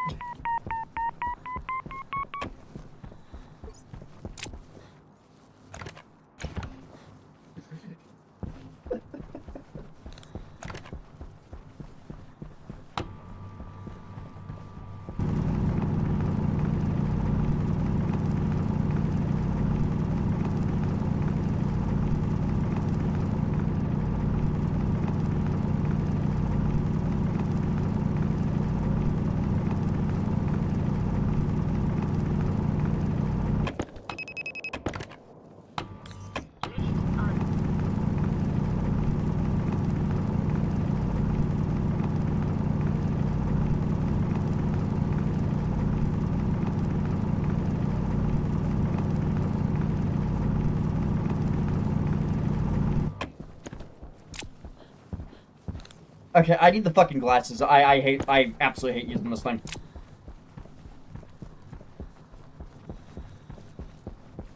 Licht an. Okay, I need the fucking glasses. I absolutely hate using this thing.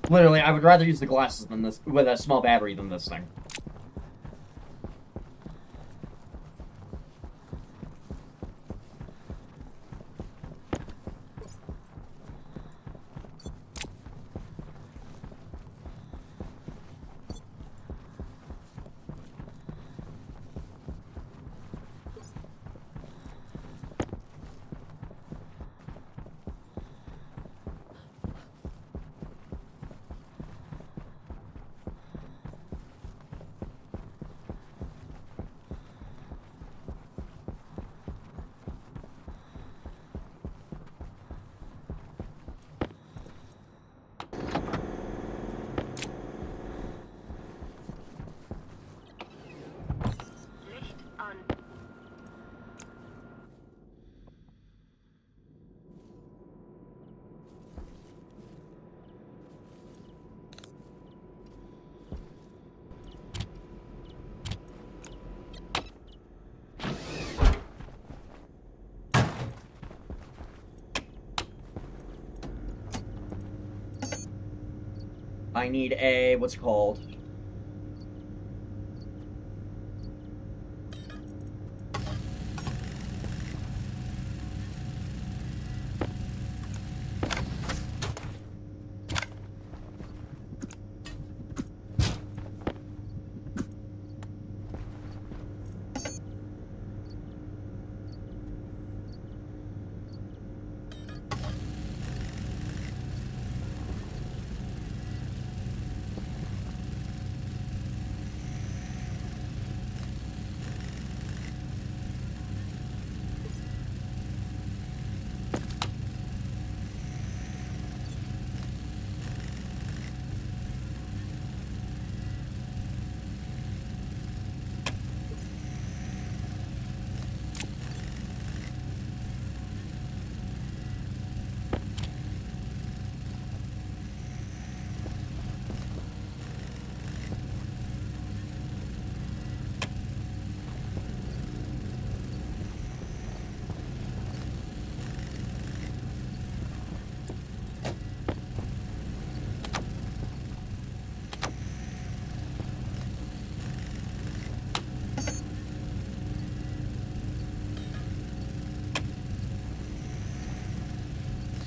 Literally, I would rather use the glasses than this with a small battery than this thing. Licht an. I need what's it called?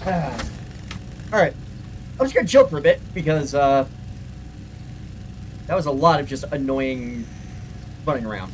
Alright. I'm just gonna chill for a bit, because, that was a lot of just annoying running around.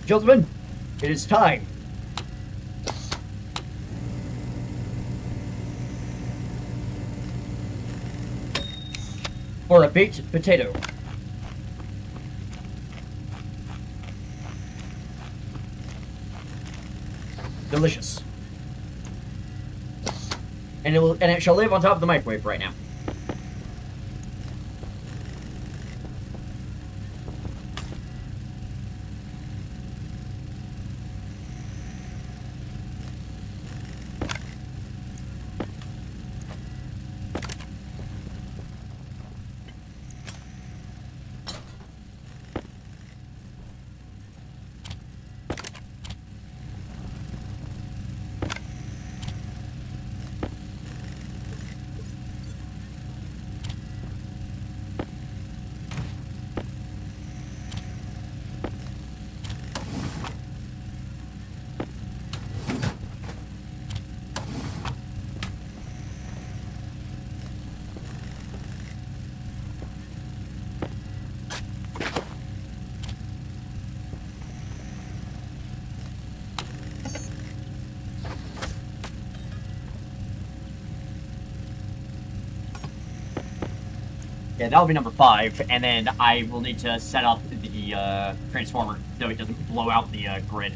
Gentlemen, it is time. For a baked potato. Delicious. And it shall live on top of the microwave right now. Yeah, that'll be number 5, and then I will need to set up the transformer so it doesn't blow out the grid.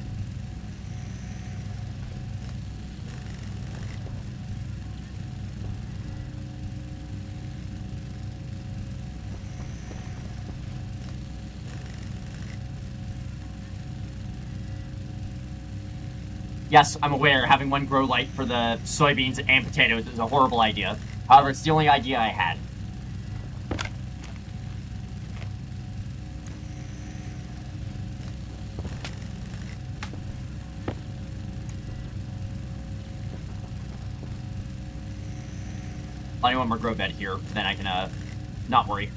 Yes, I'm aware having one grow light for the soybeans and potatoes is a horrible idea. However, it's the only idea I had. Only one more grow bed here, then I can, not worry.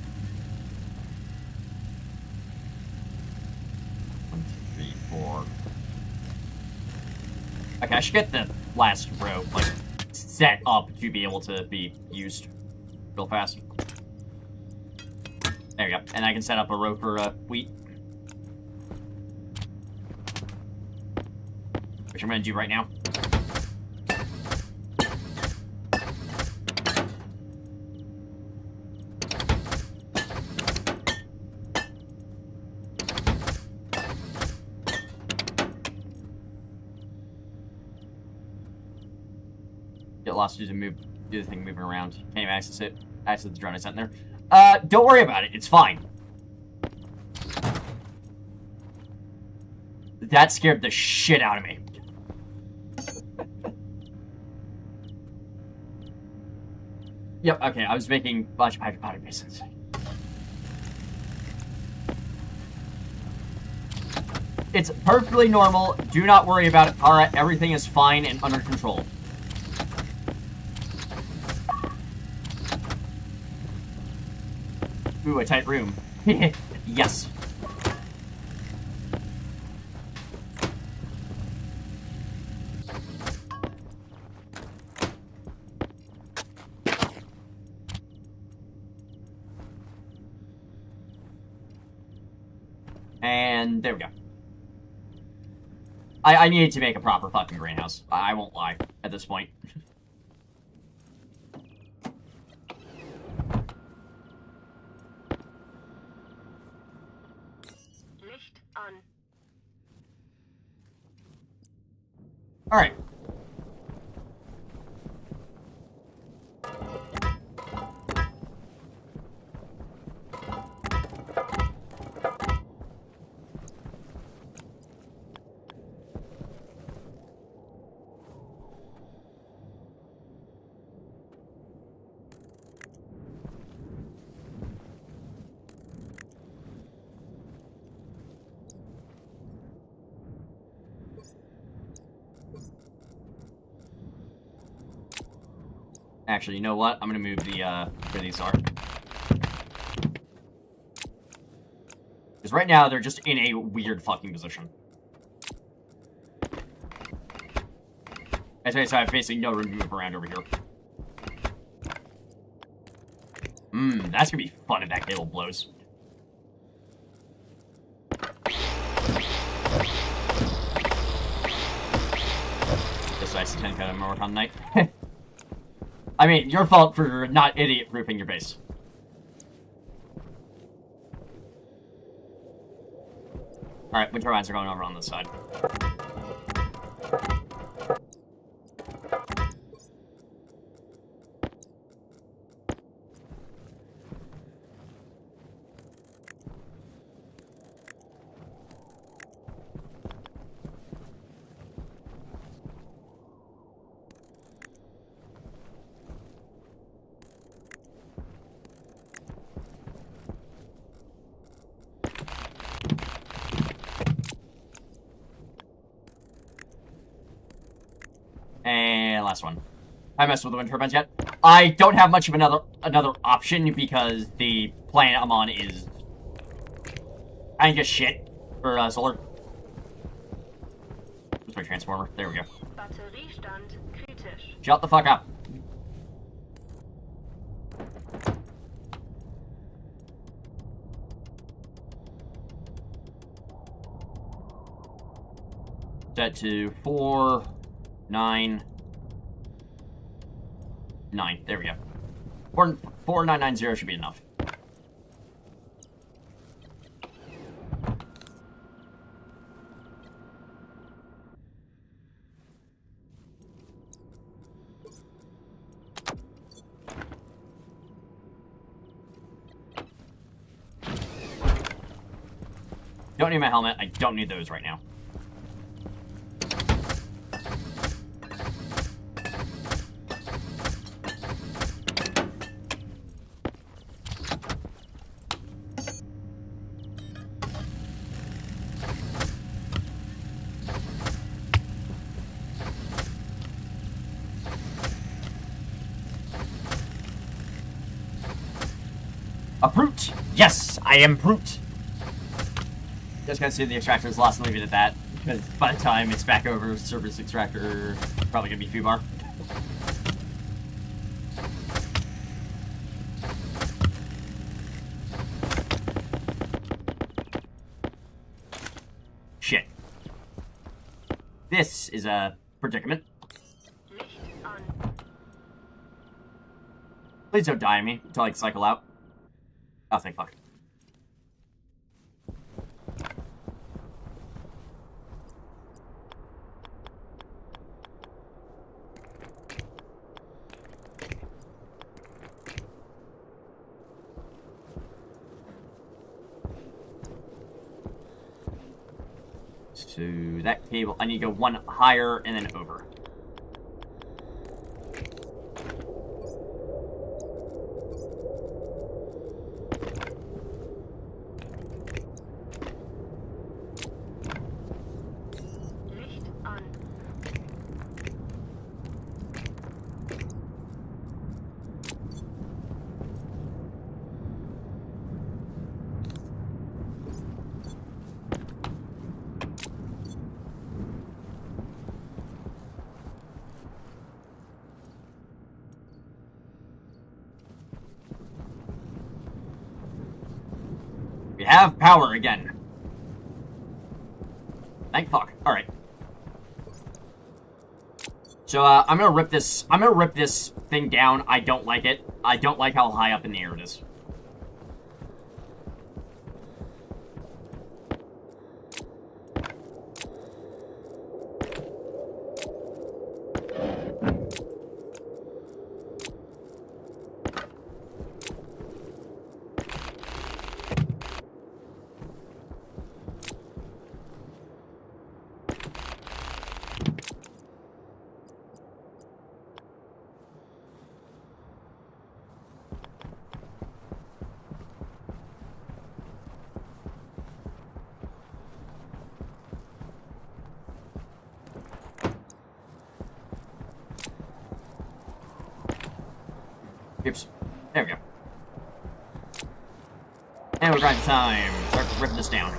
1, 2, 3, 4. Okay, I should get the last row, like, set up to be able to be used real fast. There we go. And I can set up a row for, wheat. Which I'm gonna do right now. Get lost to do the thing moving around. Can't even access it. Access the drone I sent in there. Don't worry about it. It's fine. That scared the shit out of me. Yep, okay, I was making a bunch of hydroponic basins. It's perfectly normal. Do not worry about it, Kara. Everything is fine and under control. Ooh, a tight room. Yes. And there we go. I needed to make a proper fucking greenhouse. I won't lie at this point. Licht an. Alright. Actually, you know what? I'm gonna move the, where these are. Because right now, they're just in a weird fucking position. So I have basically no room to move around over here. That's gonna be fun if that cable blows. This ice 10 kind of work on night. I mean, your fault for not idiot-proofing your base. Alright, wind turbines are going over on this side. And last one. I messed with the wind turbines yet. I don't have much of another option because the planet I'm on is I just shit for solar. Where's my transformer? There we go. Batteriestand kritisch. Shut the fuck up. Set to 4, 9, 9. There we go. 4990 should be enough. Don't need my helmet. I don't need those right now. A brute! Yes, I am brute. Just gonna see the extractor is lost and leave it at that. Because by the time it's back over, service extractor is probably gonna be Fubar. Shit. This is a predicament. Licht an. Please don't die on me until I cycle out. Oh, thank fuck. So that cable, I need to go one higher and then over. have power again. Thank fuck. Alright. So, I'm gonna rip this thing down. I don't like it. I don't like how high up in the air it is. Oops. There we go. And we're grind time. Start ripping this down.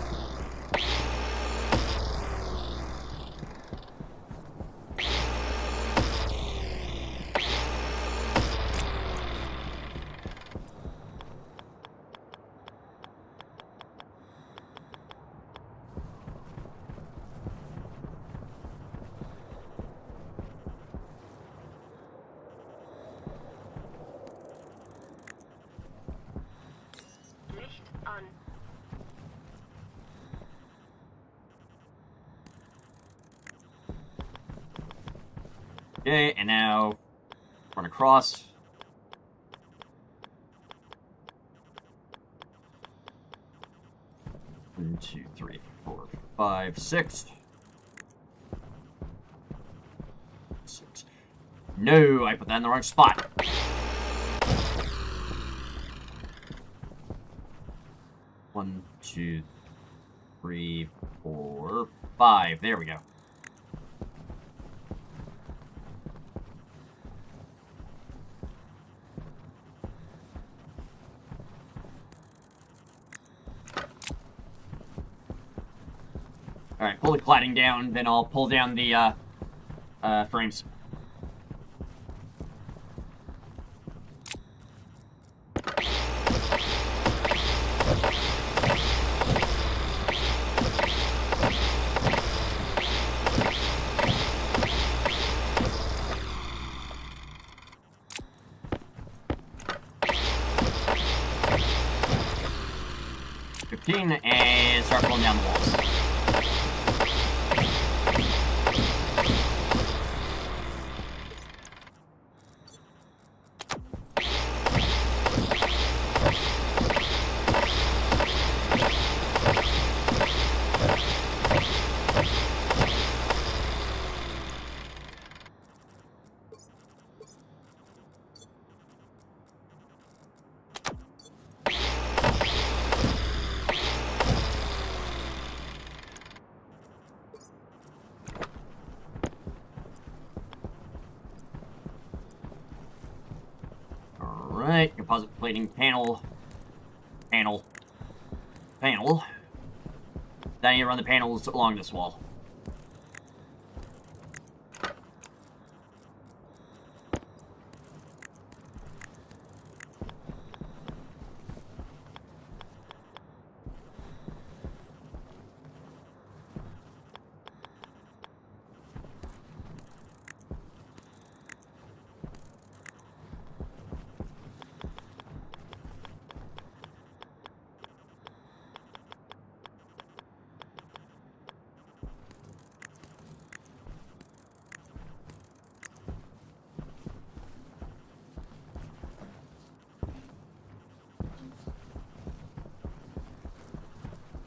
Licht an. Okay, and now run across. One, two, three, four, five, six. Six. No, I put that in the wrong spot. One, two, three, four, five. There we go. Alright, pull the cladding down, then I'll pull down the, frames. And start pulling down the walls. Alright, composite plating panel. Then you run the panels along this wall.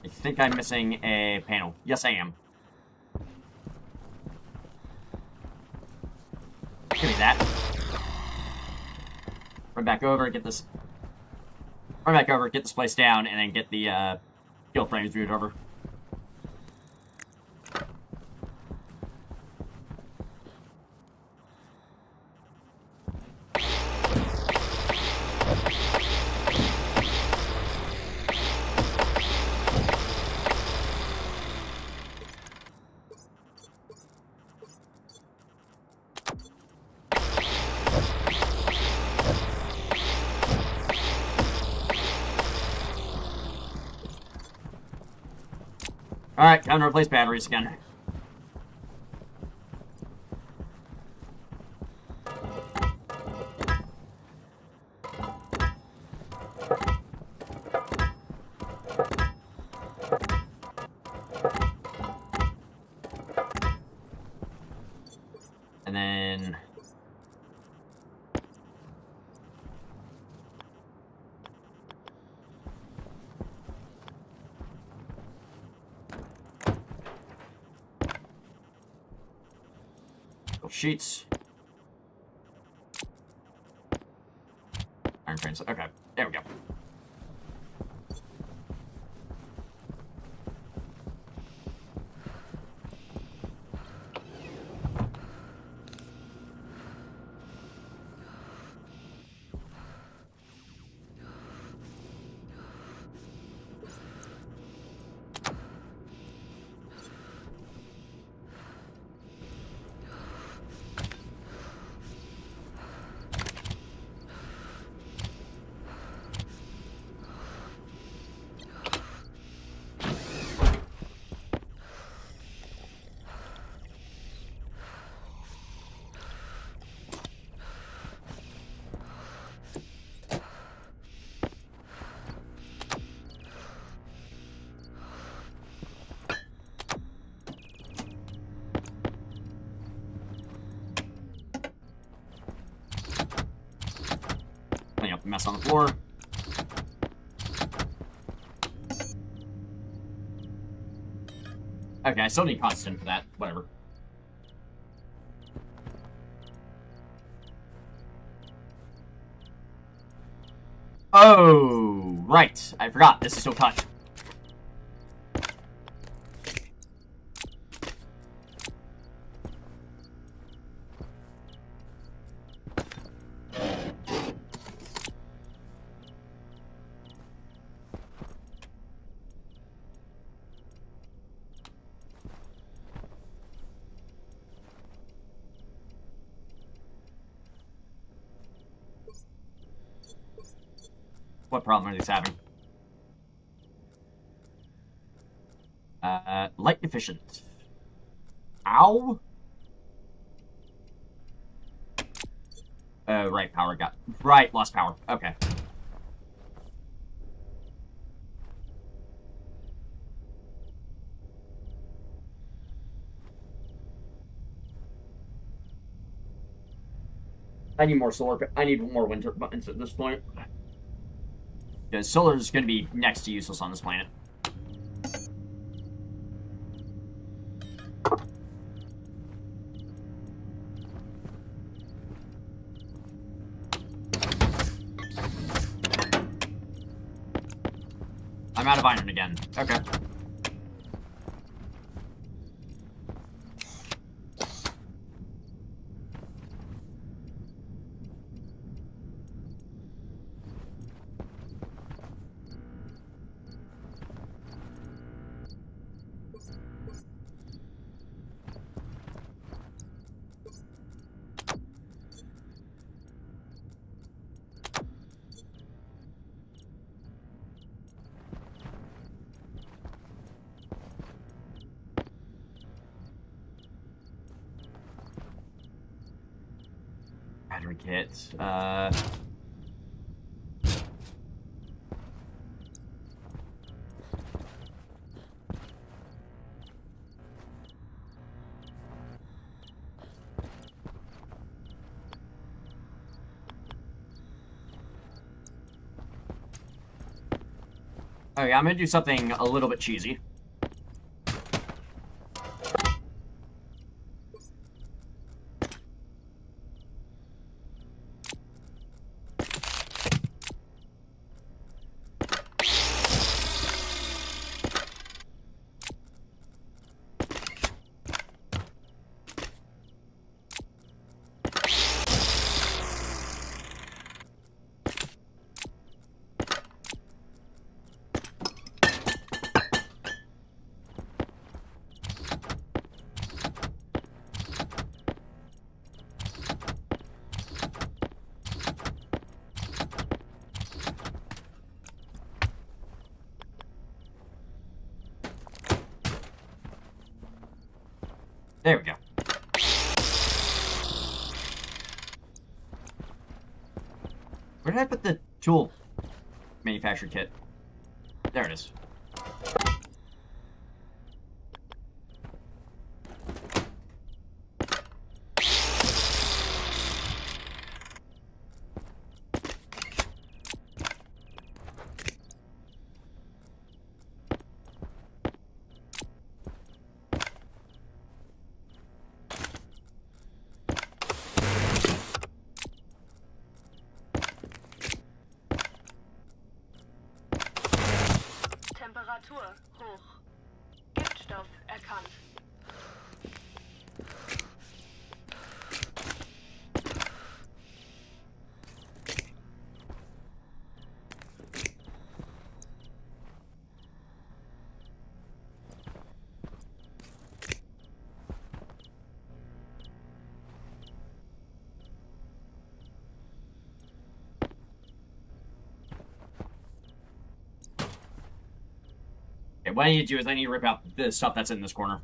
I think I'm missing a panel. Yes, I am. Give me that. Run back over, get this... Run back over, get this place down, and then get the, steel frames moved over. Alright, time to replace batteries again. And then... sheets. Iron frames. Okay, there we go. Clean up the mess on the floor. Okay, I still need constant for that. Whatever. Oh, right. I forgot. This is still cut. What problem are these having? Light efficient. Ow? Right, power got... Right, lost power. Okay. I need more solar... I need more winter buttons at this point. Because solar is going to be next to useless on this planet. I'm out of iron again. Okay. Battery kit. Okay, I'm gonna do something a little bit cheesy. There we go. Where did I put the tool manufacturer kit? There it is. Temperatur hoch. Giftstoff erkannt. Okay, what I need to do is I need to rip out the stuff that's in this corner.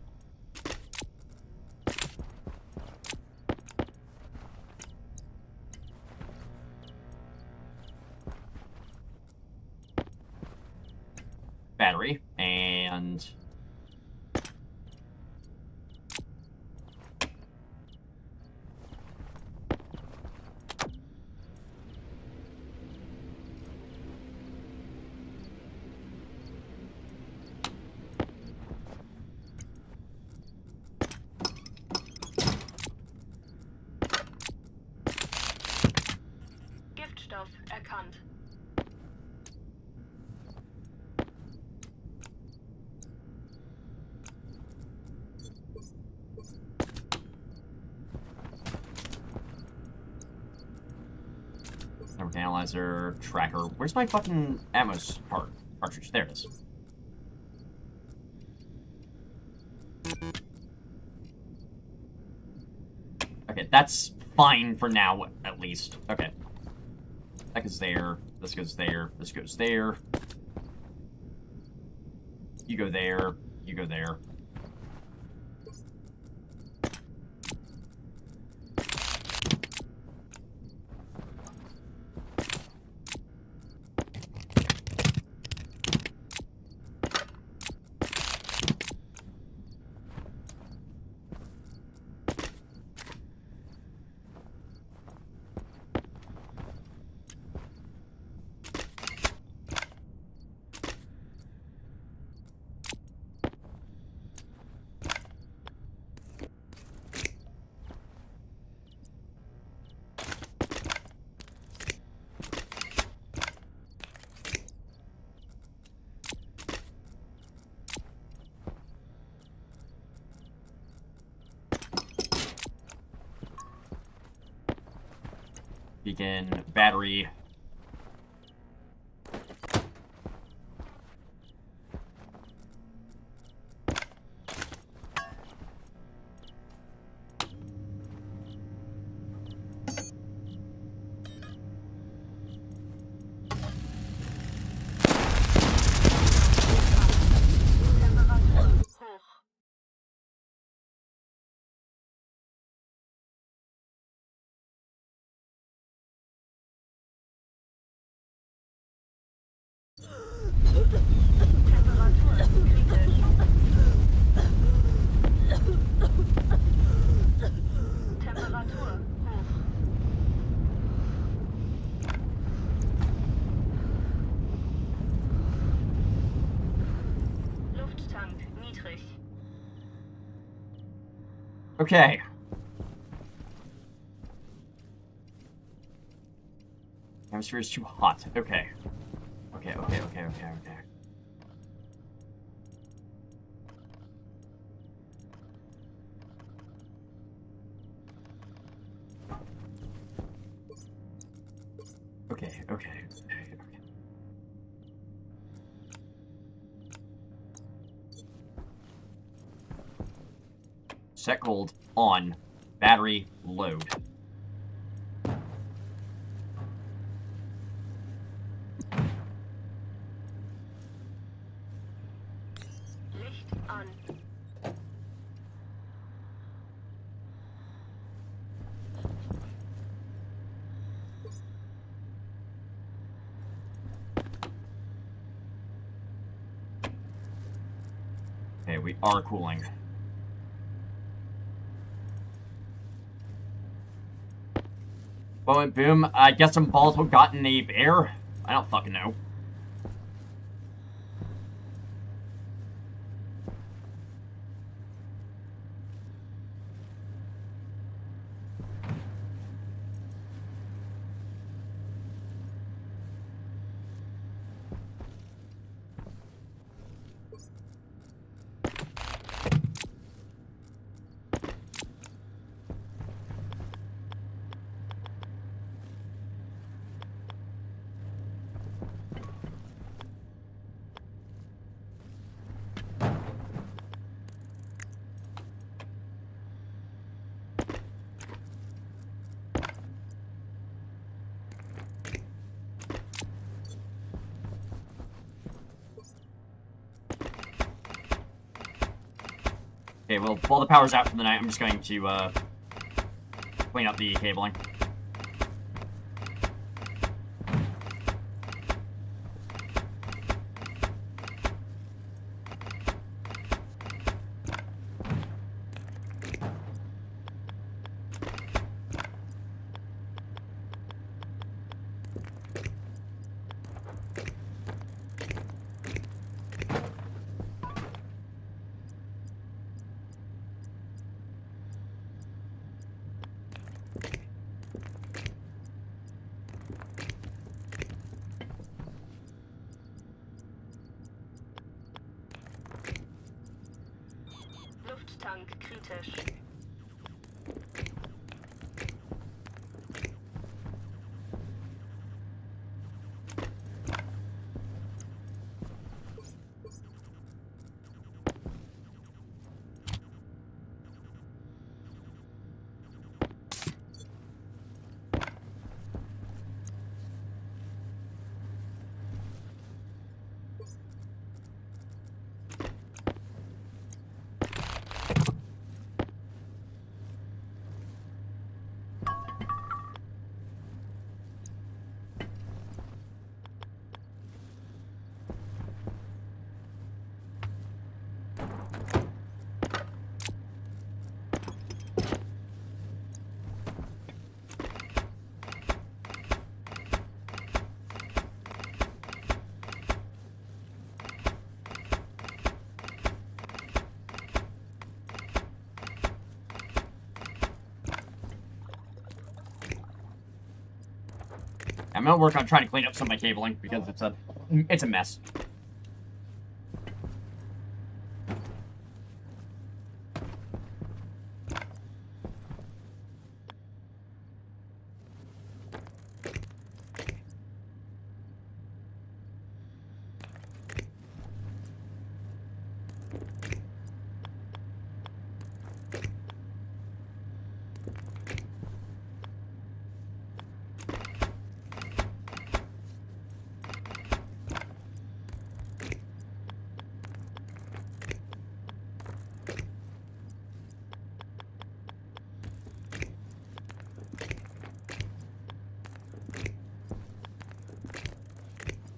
Battery, and... Giftstoff erkannt. Network analyzer, tracker. Where's my fucking ammo cartridge? There it is. Okay, that's fine for now, at least. Okay. That goes there. This goes there. This goes there. You go there. You go there. Beacon, battery. Temperatur hoch. Temperatur kritisch. Temperatur hoch. Lufttank niedrig. Okay. Atmosphere is too hot. Okay. Okay. Okay. Set cold on. Battery load. Licht an. Okay, we are cooling. Boom, boom. I guess some volatile got in the air? I don't fucking know. Okay, well, while the power's out for the night, I'm just going to, clean up the cabling. Lufttank kritisch. I'm gonna work on trying to clean up some of my cabling because it's a mess.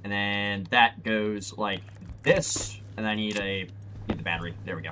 And then that goes like this, and I need the battery. There we go.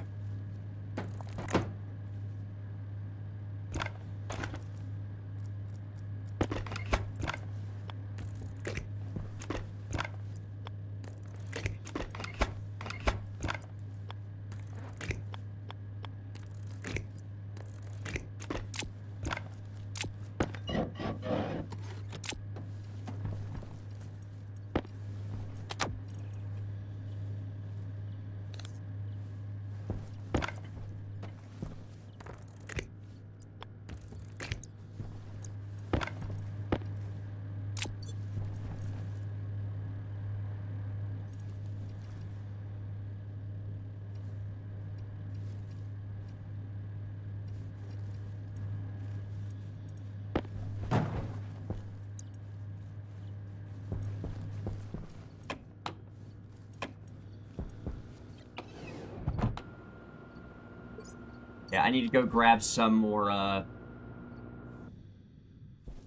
Yeah, I need to go grab some more, I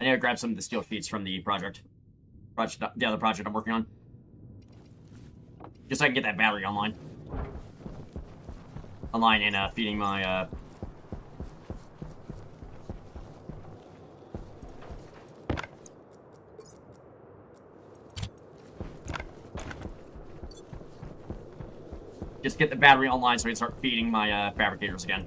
need to grab some of the steel sheets from the the other project I'm working on. Just so I can get that battery online. online and feeding my just get the battery online so I can start feeding my fabricators again.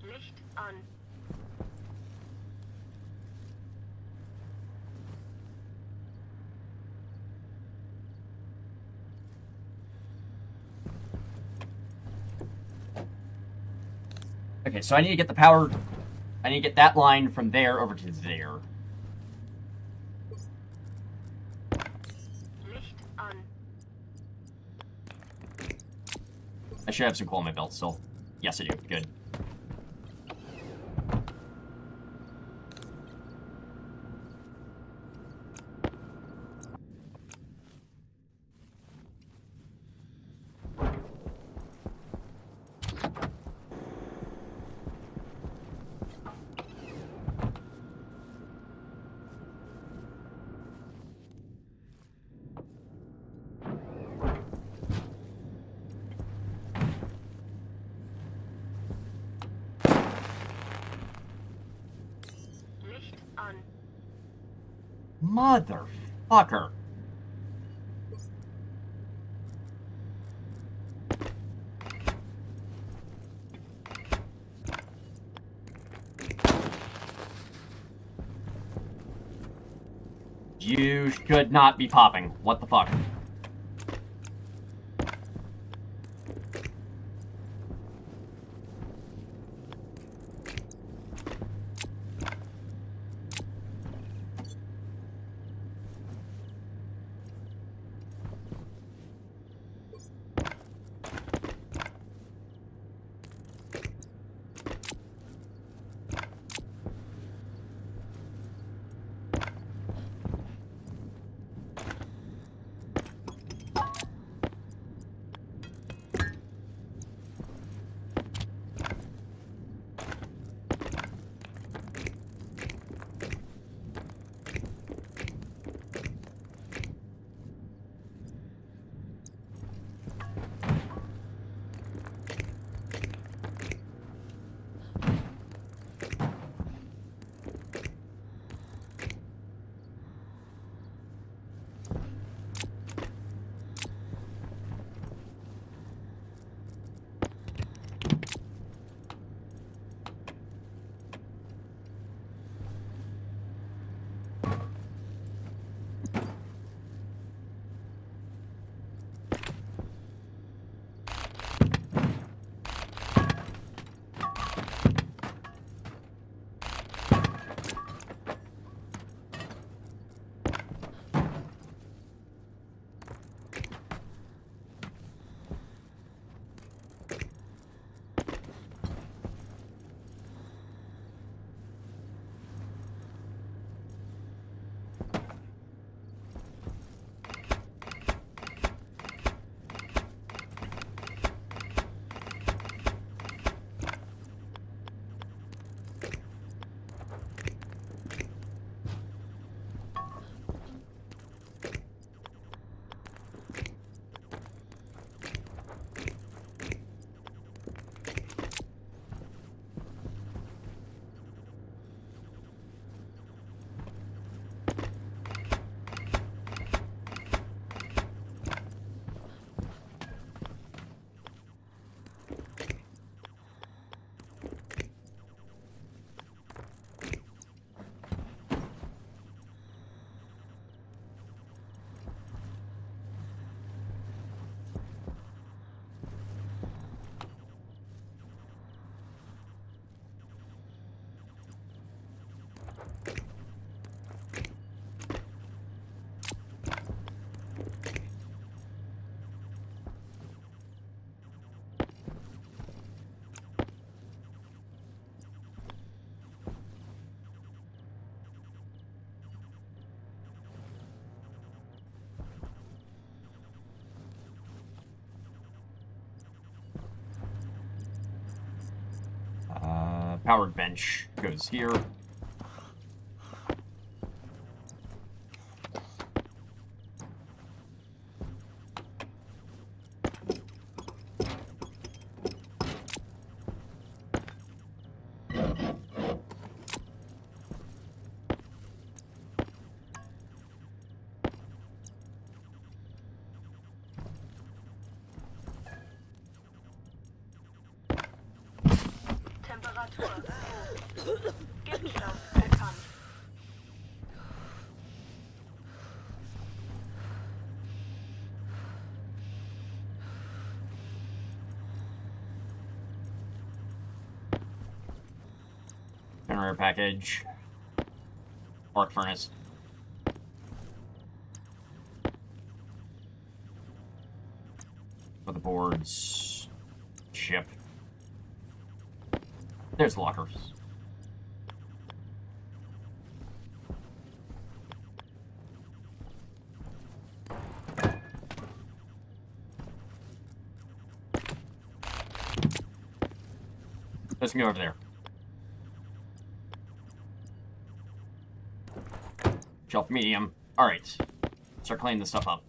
Licht an. Okay, so I need to get the power. I need to get that line from there over to there. Licht an. I should have some coal in my belt still. Yes, I do. Good. Licht an. Motherfucker. You should not be popping. What the fuck? powered bench goes here. Giftstoff erkannt. Generator package. Arc furnace. Motherboards. Ship. There's lockers. Let's go over there. Shelf medium. Alright. Start cleaning this stuff up.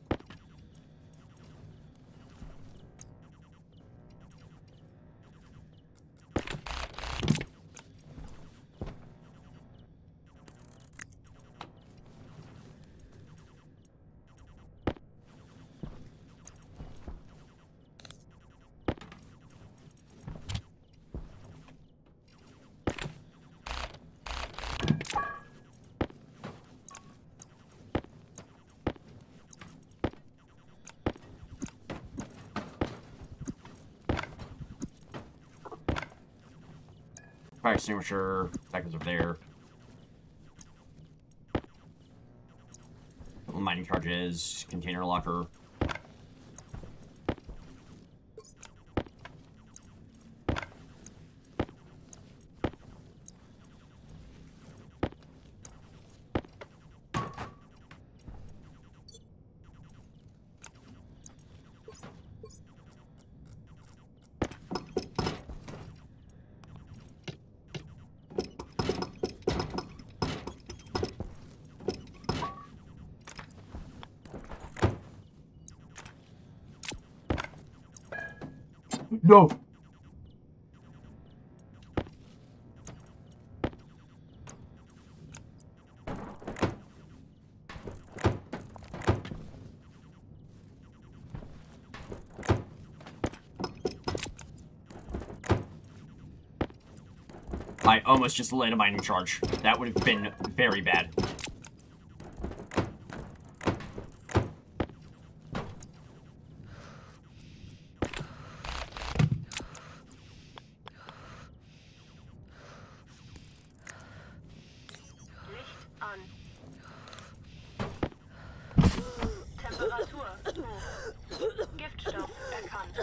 Fire extinguisher, that goes over there. Couple mining charges, container locker. No! I almost just lit a mining charge. That would have been very bad. Licht an. Temperatur hoch. Giftstoff erkannt.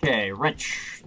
Okay, wrench.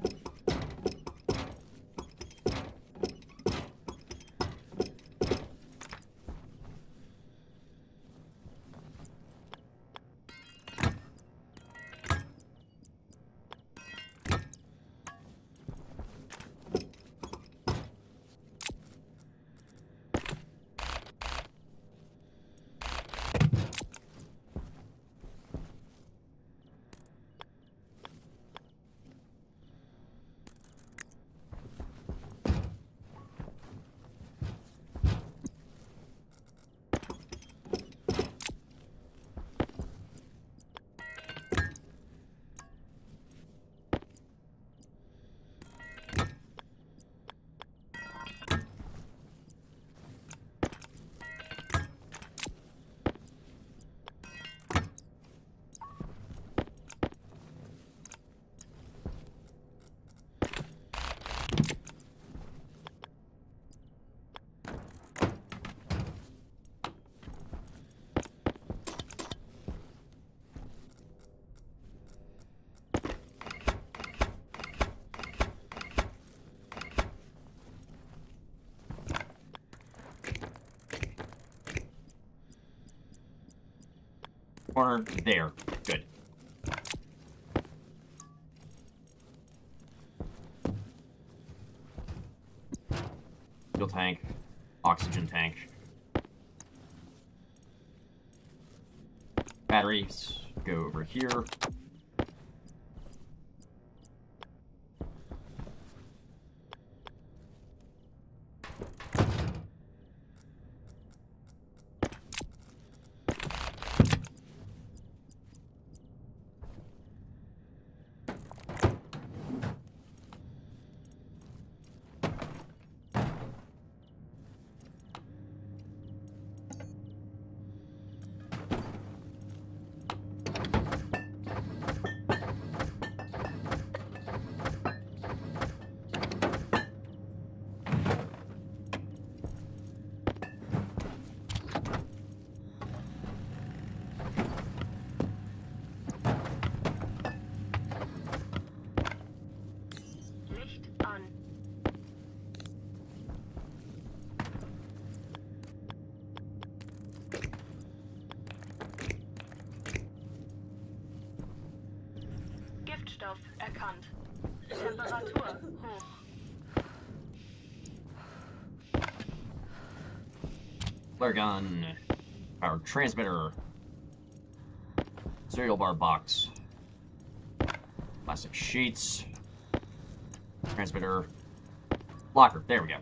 Corner there. Good. Fuel tank. Oxygen tank. Batteries go over here. Licht an. Giftstoff erkannt. Temperatur hoch. Flare gun. Power transmitter. Cereal bar box. Plastic sheets. Transmitter. Locker. There we go.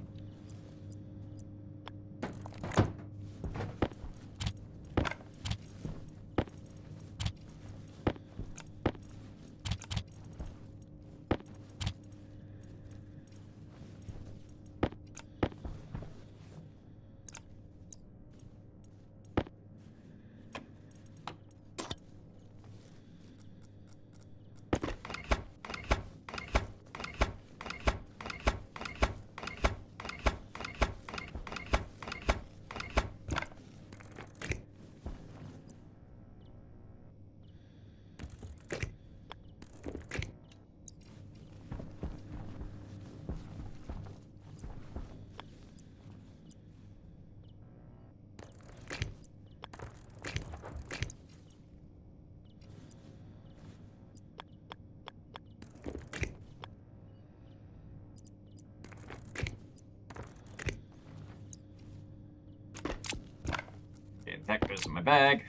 Okay, that goes in my bag.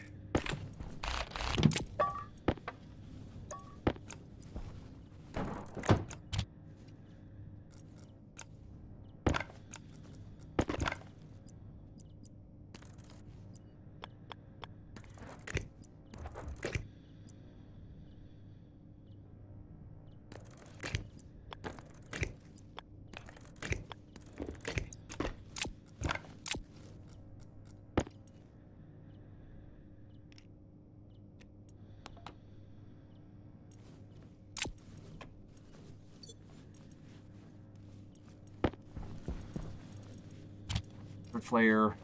Flare.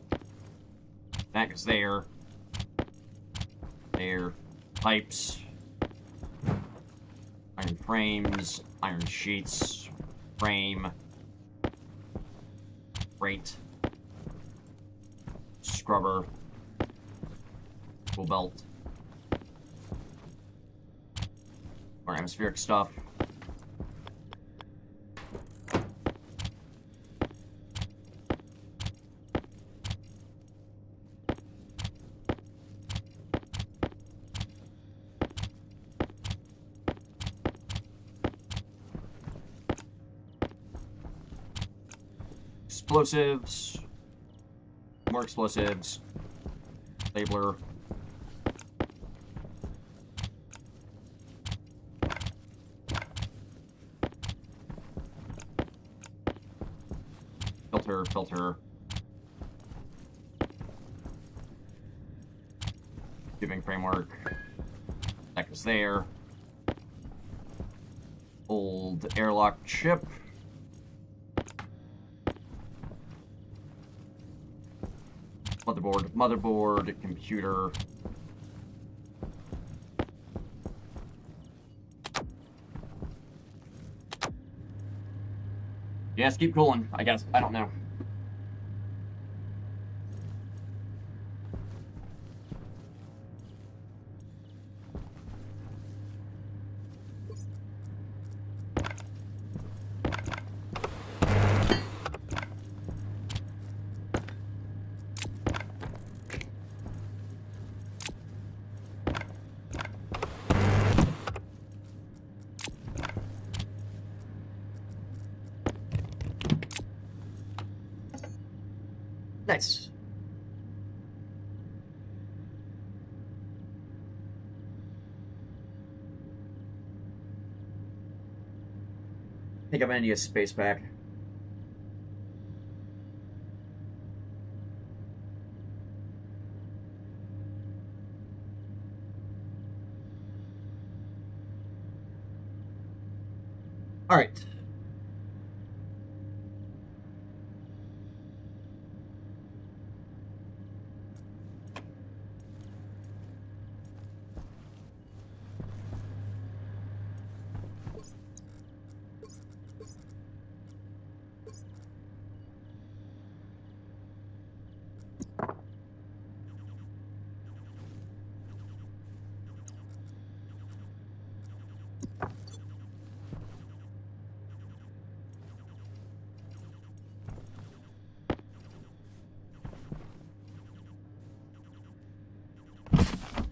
That goes there. There. Pipes. Iron frames. Iron sheets. Frame. Grate. Scrubber. Tool belt. More atmospheric stuff. Explosives. More explosives. Labeler. Filter. Tubing framework. That goes there. Old airlock chip. Motherboard, computer. Yes, keep cooling, I guess. I don't know. Nice. I think I'm gonna need a space pack. All right.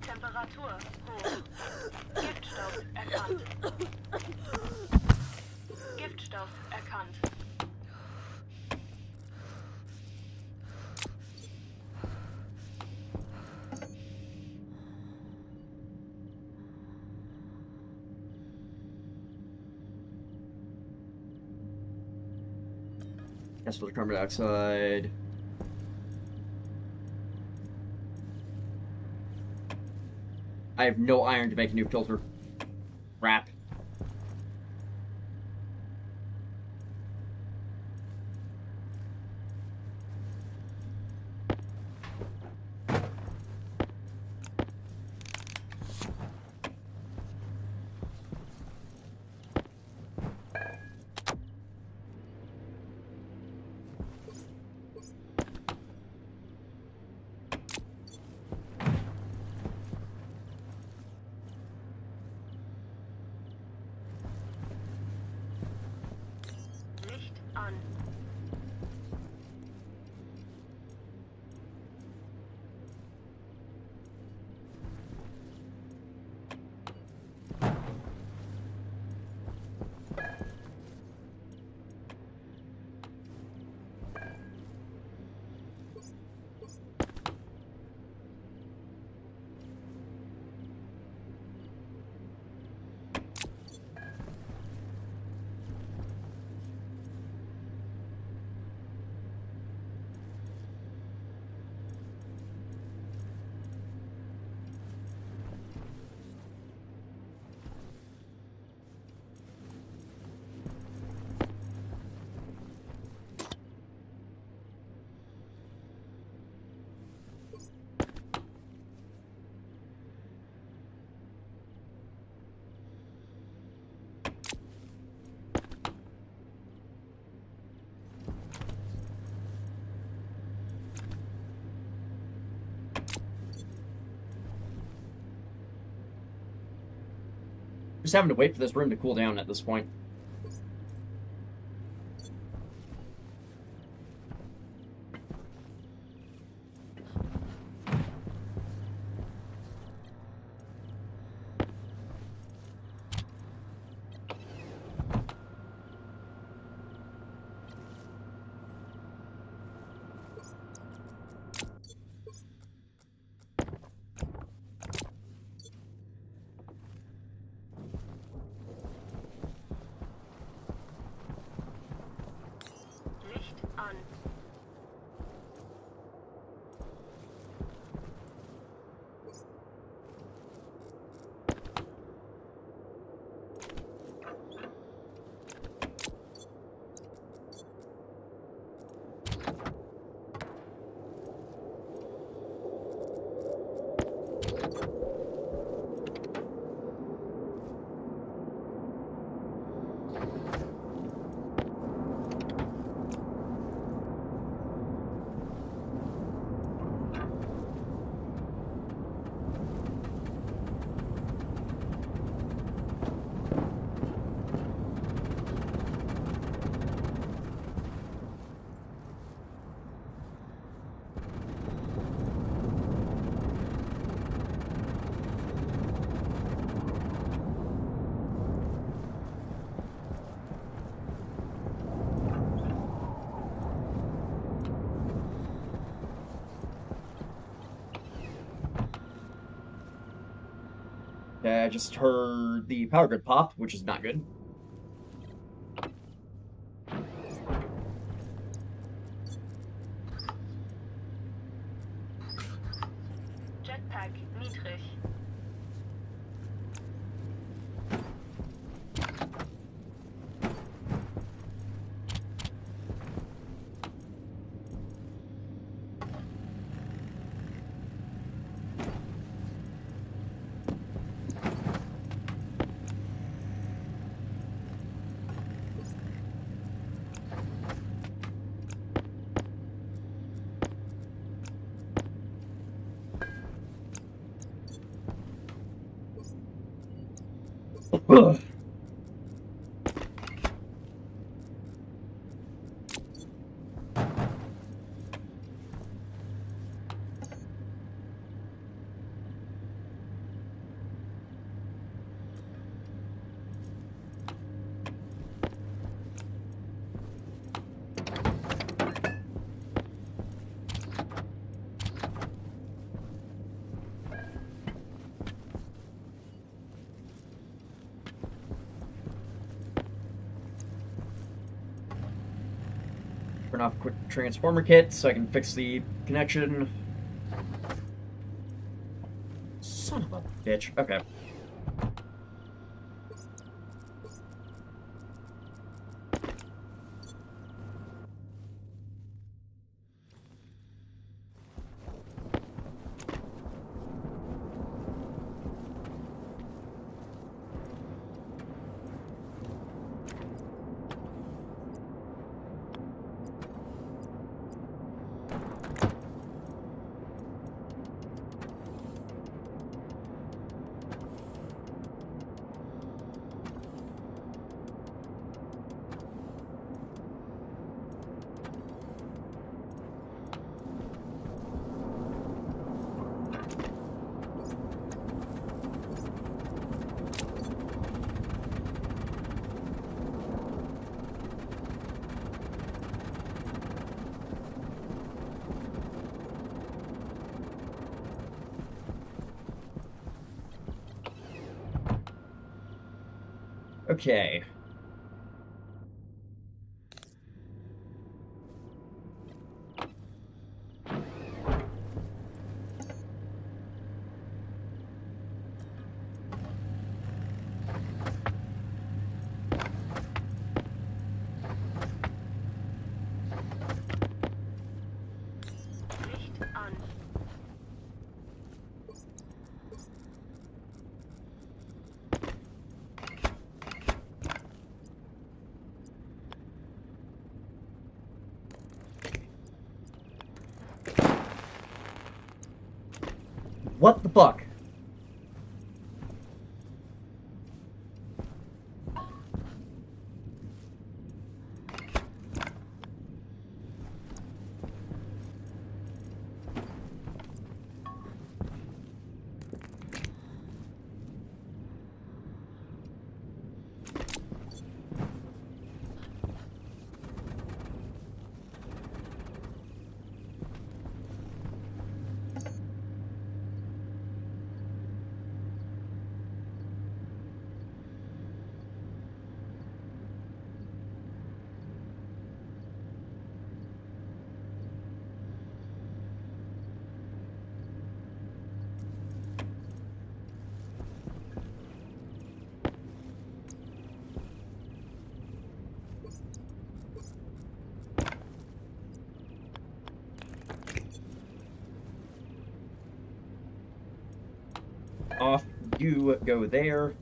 Temperatur hoch. Giftstoff erkannt. Giftstoff erkannt. That's for the carbon dioxide. I have no iron to make a new filter. Crap. Licht an. Just having to wait for this room to cool down at this point. Okay, I just heard the power grid pop, which is not good. Jetpack niedrig. Ugh. Turn off quick transformer kit so I can fix the connection. Son of a bitch. Okay. Okay. Licht an. What the fuck? Off you go there.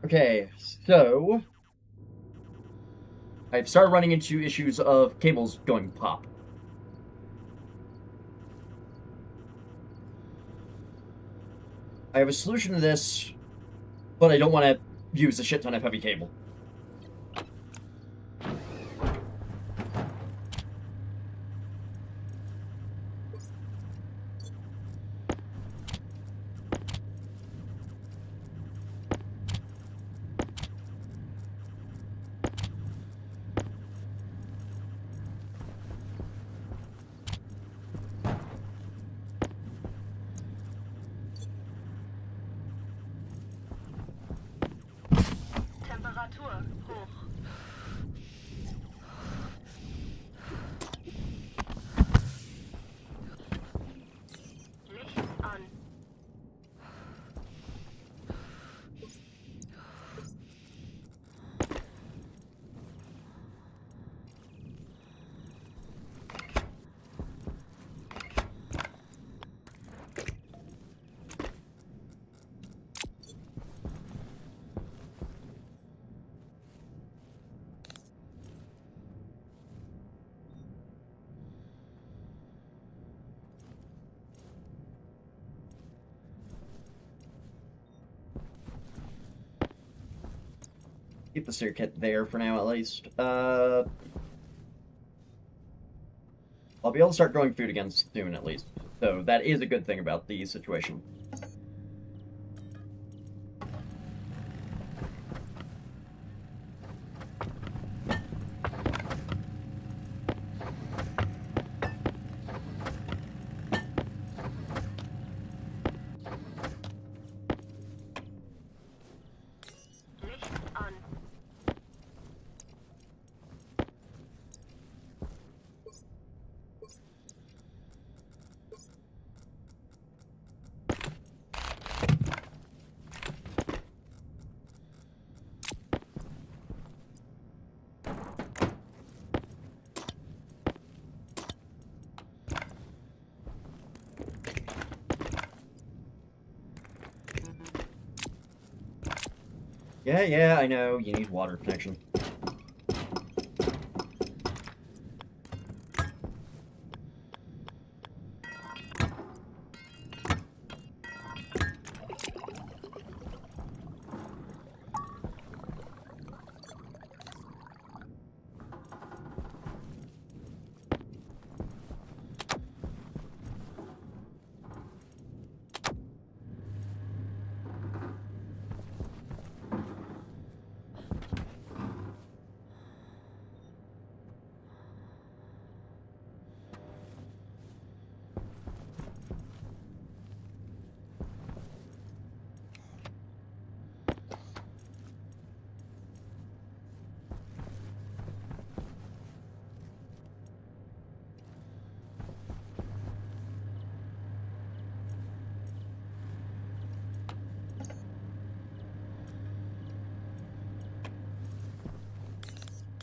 Okay, so I've started running into issues of cables going pop. I have a solution to this, but I don't want to use a shit ton of heavy cable. Temperatur hoch. Licht an. Keep the circuit there for now, at least. I'll be able to start growing food again soon, at least. So that is a good thing about the situation. Licht an. Yeah, I know. You need water connection.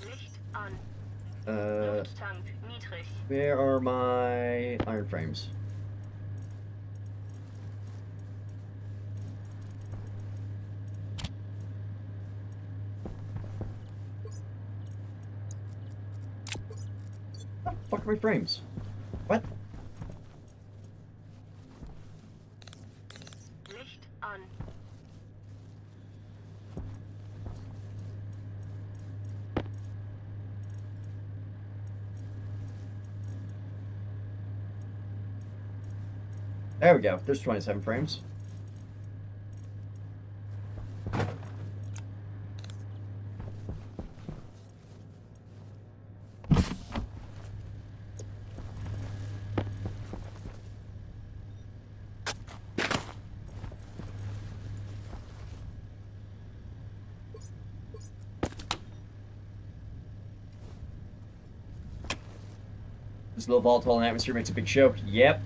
Licht an. Uh, Lufttank niedrig. where are my iron frames? What the fuck are my frames? What? Licht an. There we go. There's 27 frames. This little volatile in atmosphere makes a big show. Yep.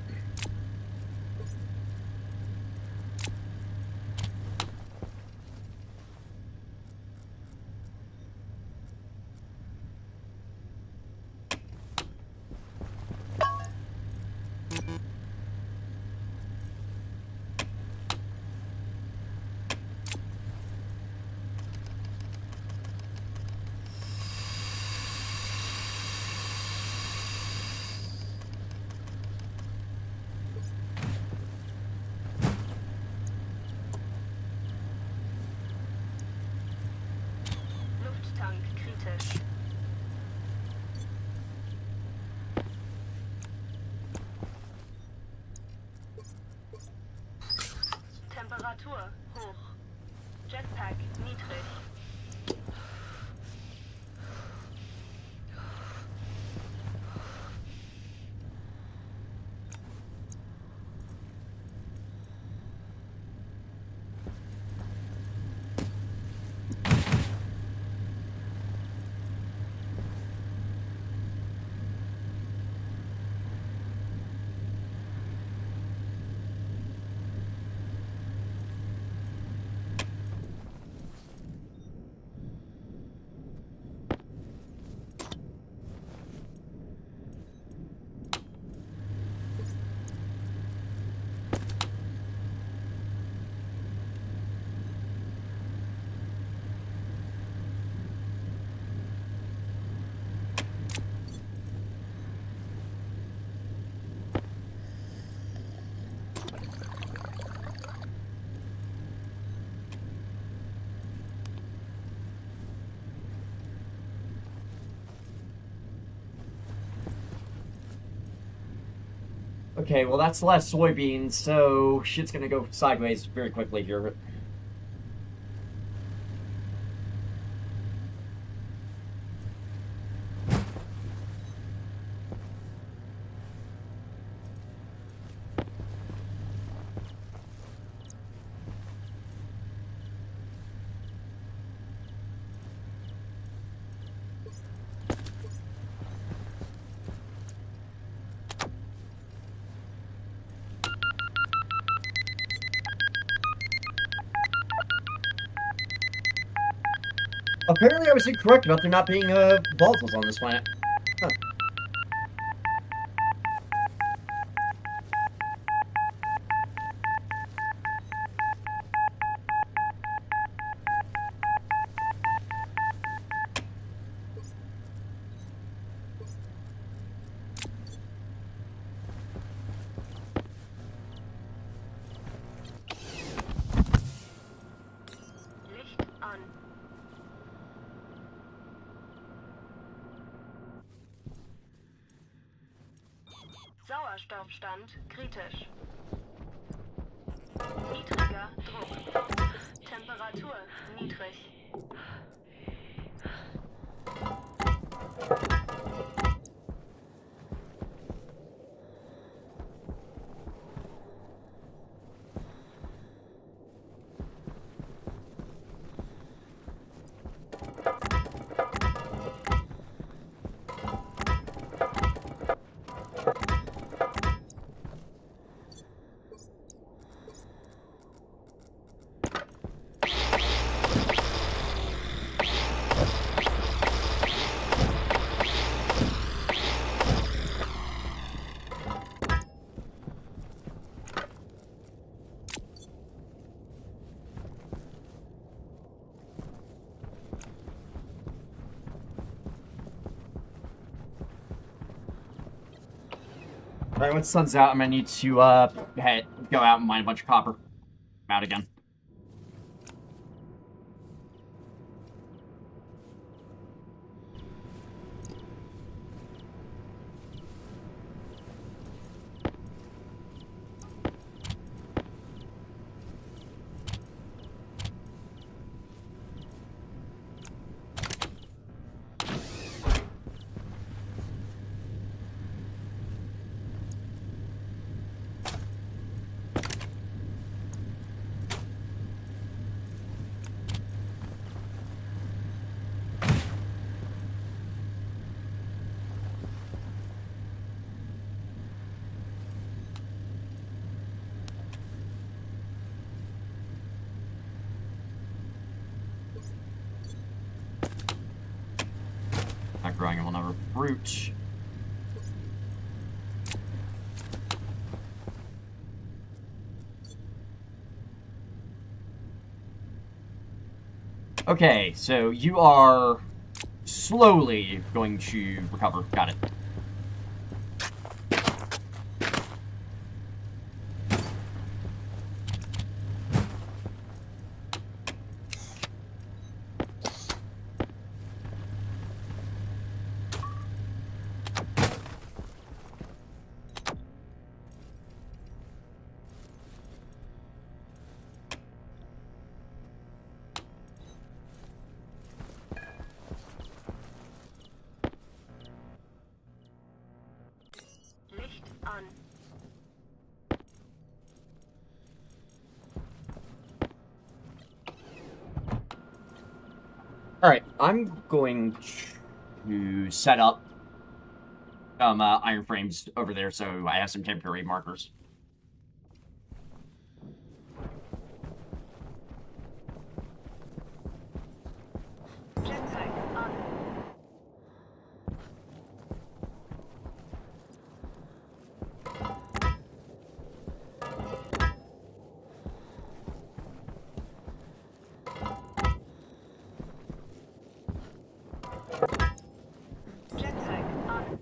Okay, well that's less soybeans, so shit's gonna go sideways very quickly here. Apparently I was incorrect about there not being volatiles on this planet. Huh. Licht an. Sauerstoffstand kritisch. Niedriger Druck. Temperatur niedrig. Alright, when the sun's out, I'm gonna need to go out and mine a bunch of copper. I'm out again. Not growing another fruit. Okay, so you are slowly going to recover. Got it. Licht an. Alright, I'm going to set up iron frames over there so I have some temporary markers. Jetpack an. Jetpack an.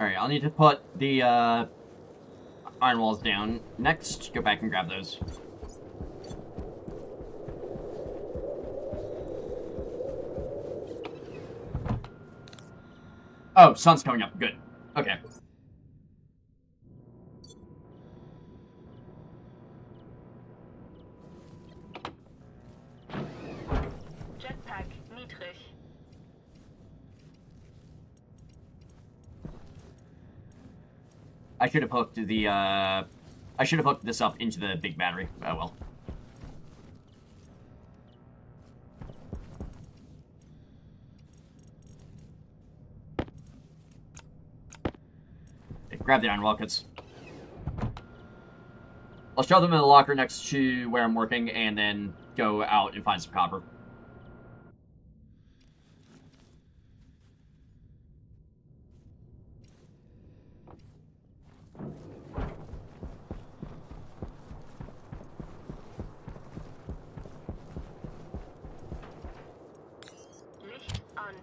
Alright, I'll need to put the iron walls down. Next, go back and grab those. Oh, sun's coming up. Good. Okay. Jetpack niedrig. I should have hooked the, I should have hooked this up into the big battery. Oh well. Okay, grab the iron rockets. I'll shove them in the locker next to where I'm working, and then go out and find some copper. Licht an.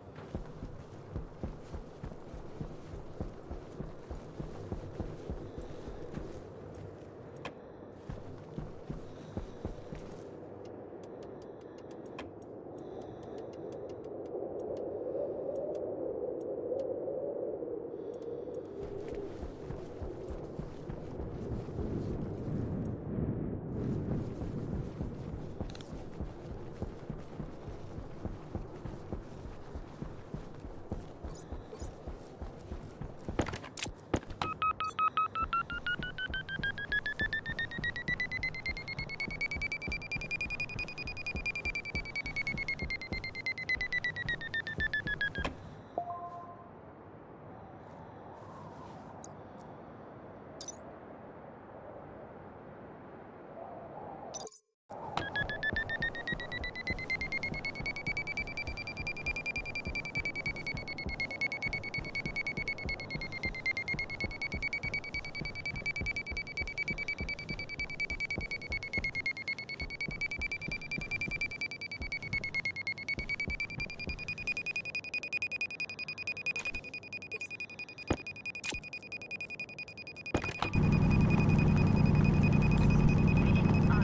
Licht an.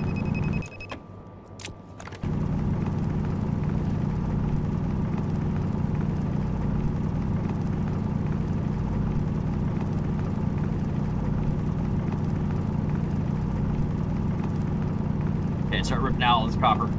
Okay, start ripping out all this copper.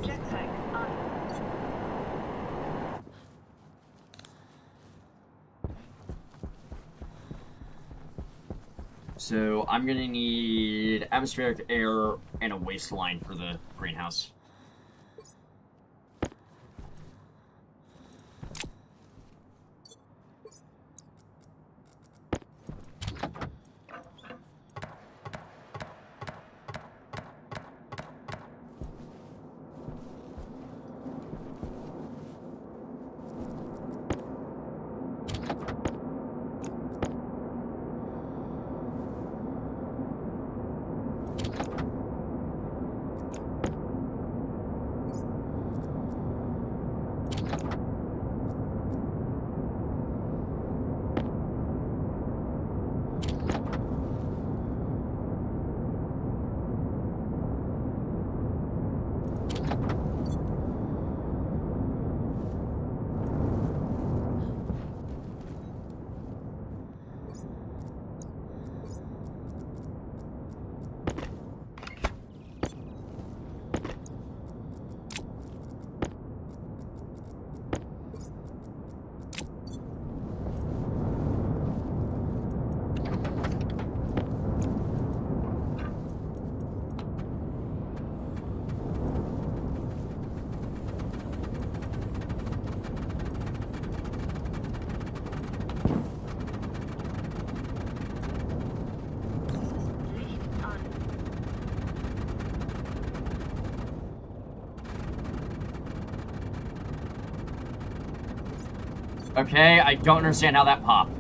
Jetpack an. So I'm gonna need atmospheric air and a waistline for the greenhouse. Okay, I don't understand how that popped.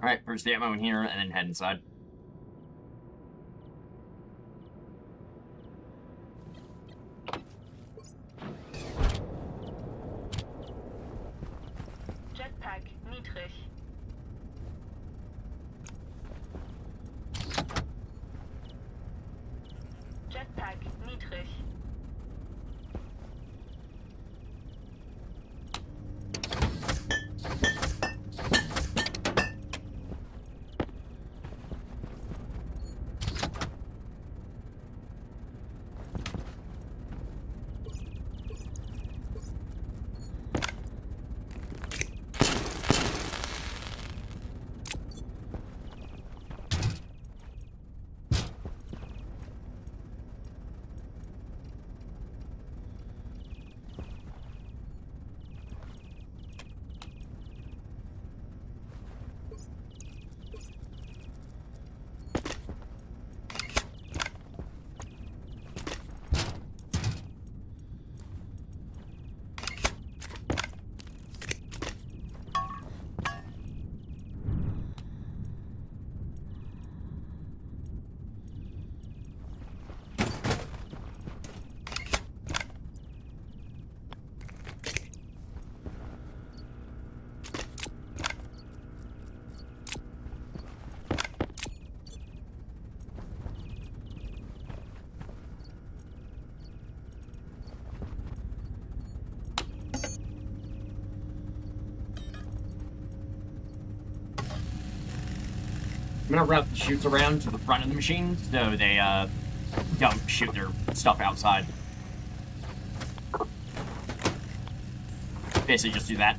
Alright, first the ammo in here, and then head inside. Jetpack niedrig. Jetpack niedrig. I'm gonna route the chutes around to the front of the machine so they don't shoot their stuff outside. Basically just do that.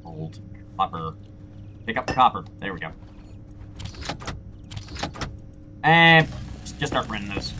Hold. Copper. Pick up the copper. There we go. And just start running those.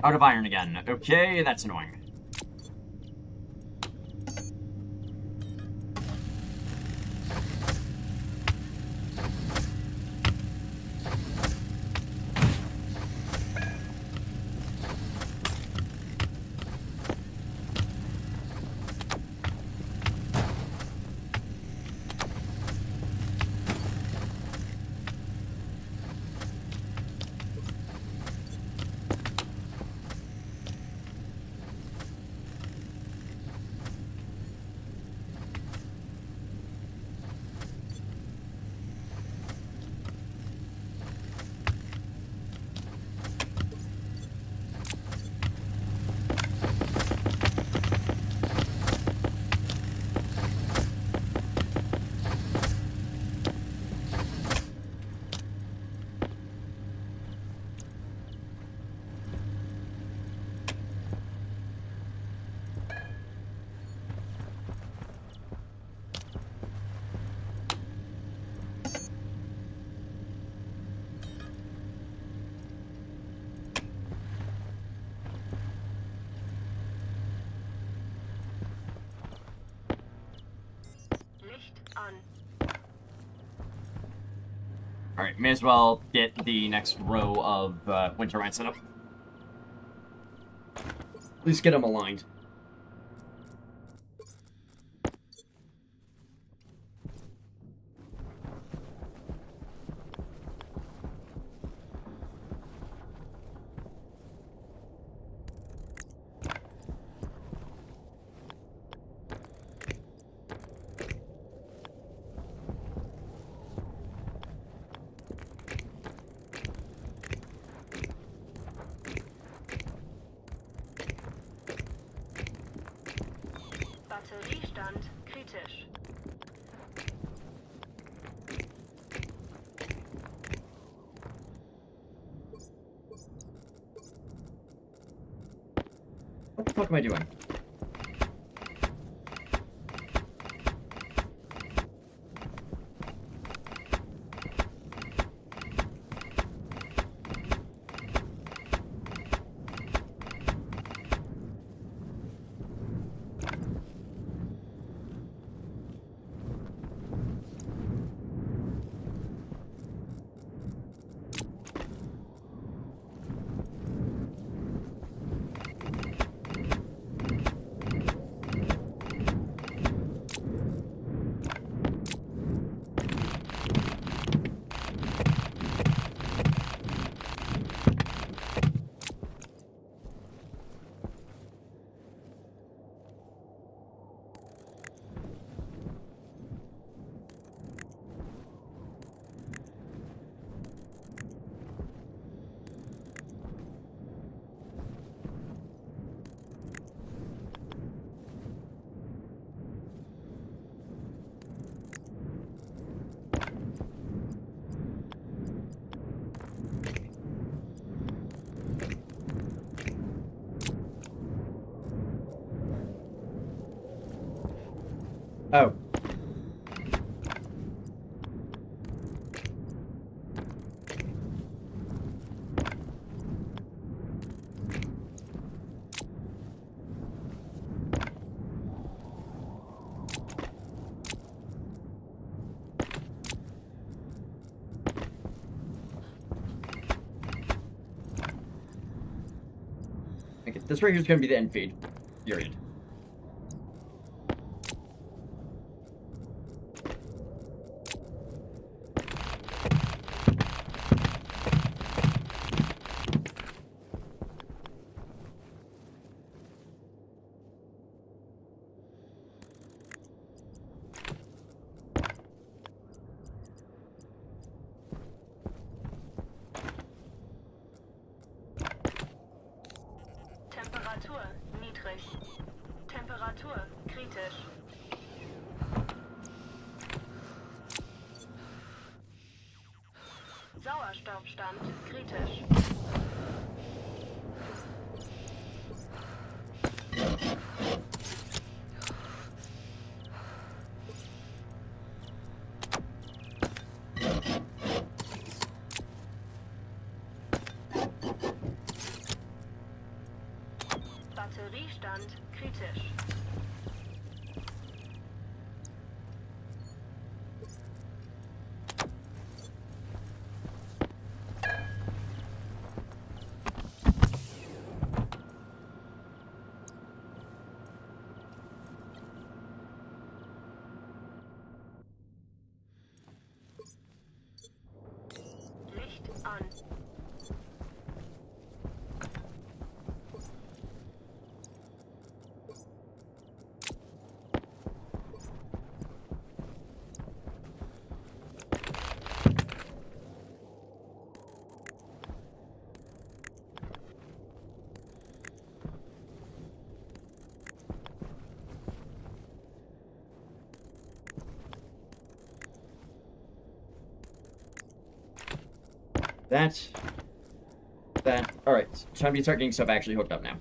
Out of iron again. Okay, that's annoying. Licht an. Alright, may as well get the next row of wind turbines set up. At least get them aligned. Batteriestand kritisch. What the fuck am I doing? Oh. Okay, this right here is going to be the end feed. Period. Temperatur niedrig. Temperatur kritisch. Sauerstoffstand kritisch. Batteriestand kritisch. Licht an. That. Alright, time to start getting stuff actually hooked up now.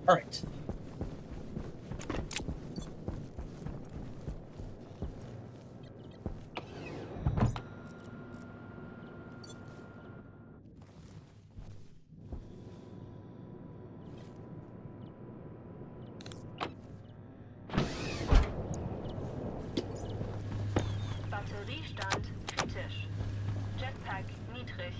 Alright. Batteriestand kritisch. Jetpack niedrig.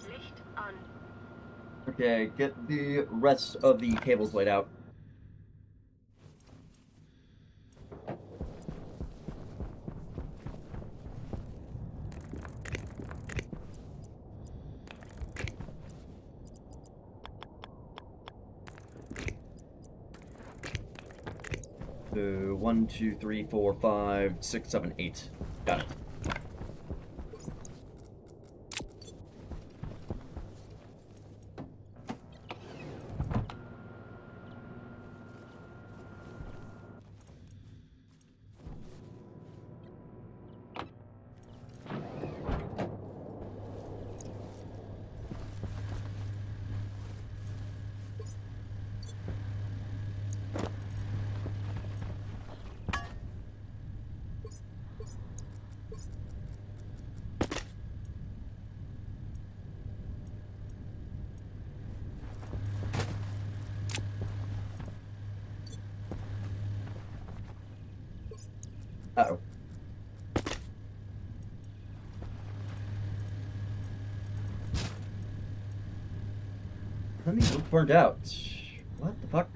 Licht an. Okay, get the rest of the cables laid out. So 1, 2, 3, 4, 5, 6, 7, 8. Got it. Uh-oh. Let me look burned out. What the fuck?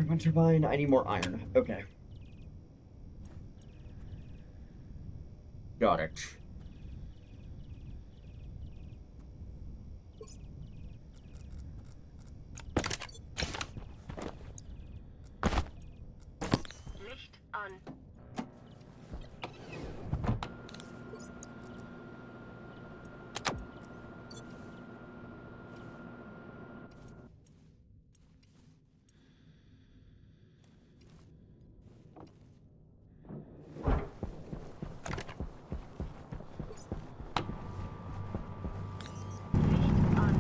Wind turbine. I need more iron. Okay. Got it. Licht an. Licht an.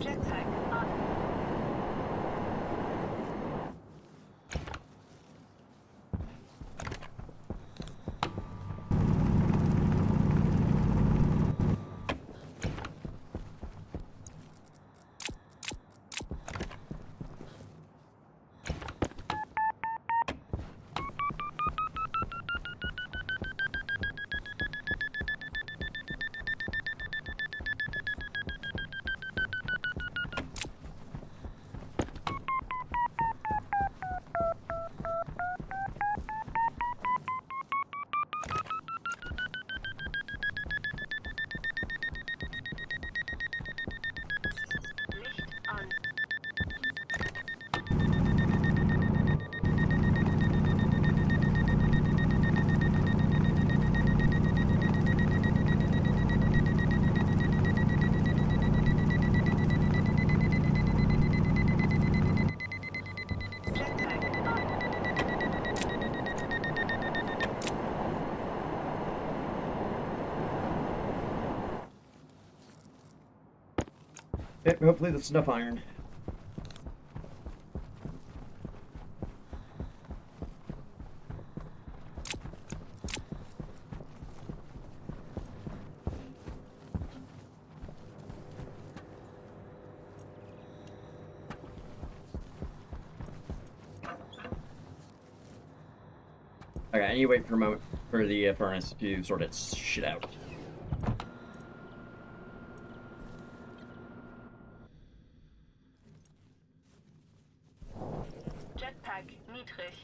Jetpack an. Licht an. Jetpack an. Okay, hopefully that's enough iron. Okay, I need to wait for a moment for the furnace to sort its shit out. Jetpack niedrig.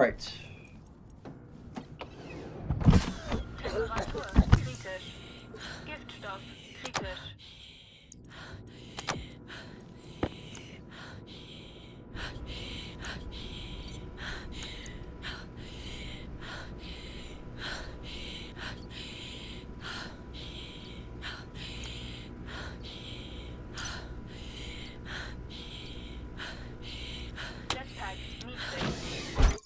Alright. Temperatur kritisch. Giftstoff kritisch. Jetpack niedrig.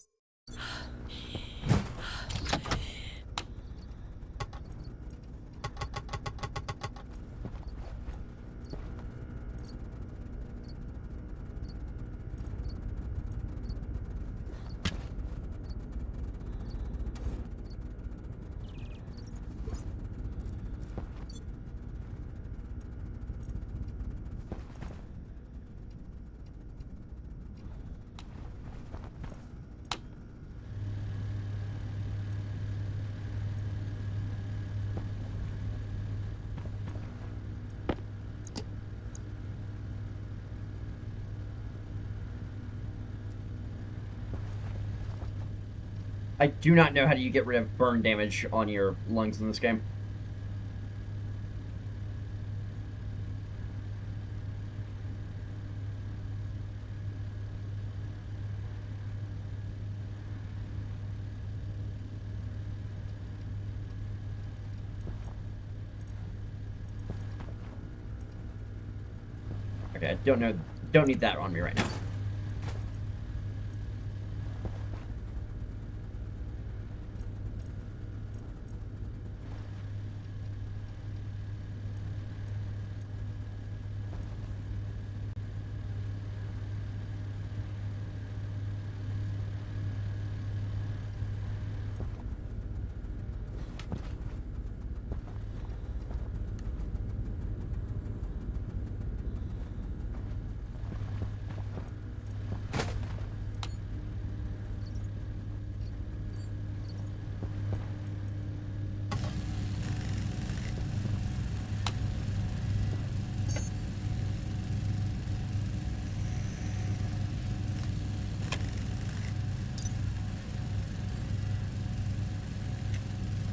I do not know how do you get rid of burn damage on your lungs in this game. Okay, I don't know. Don't need that on me right now.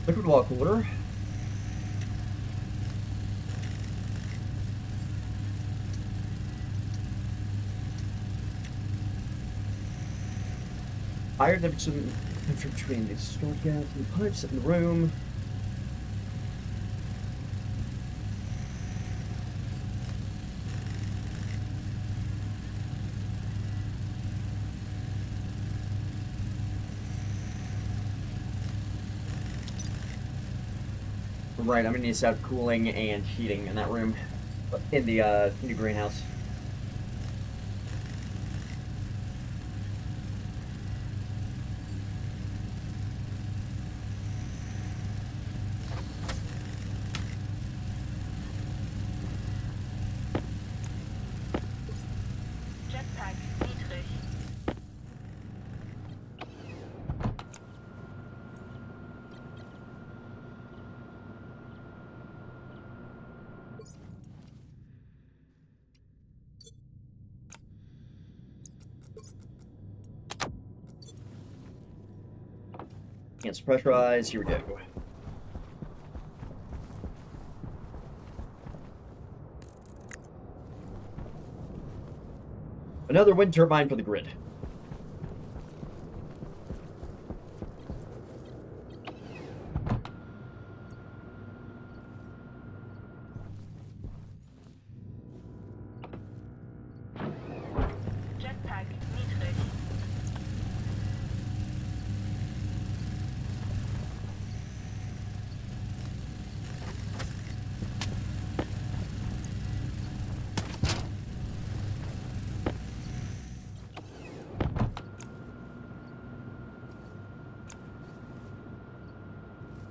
Liquid wall cooler. Higher temperature between the stored gas and the pipes in the room. Right, I'm gonna need to set up cooling and heating in that room, in the new greenhouse. Jetpack niedrig. Against pressurize, here we go. Another wind turbine for the grid. Jetpack niedrig.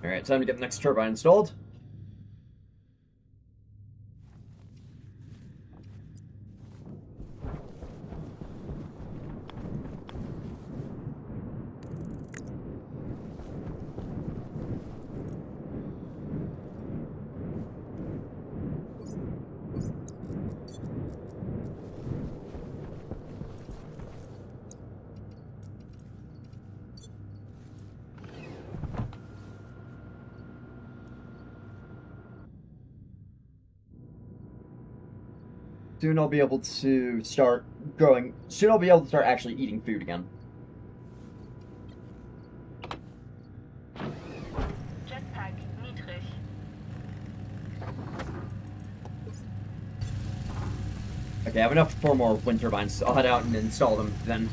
Alright, time to get the next turbine installed. soon I'll be able to start growing. Soon I'll be able to start actually eating food again. Jetpack niedrig. Okay, I have enough for more wind turbines. I'll head out and install them then.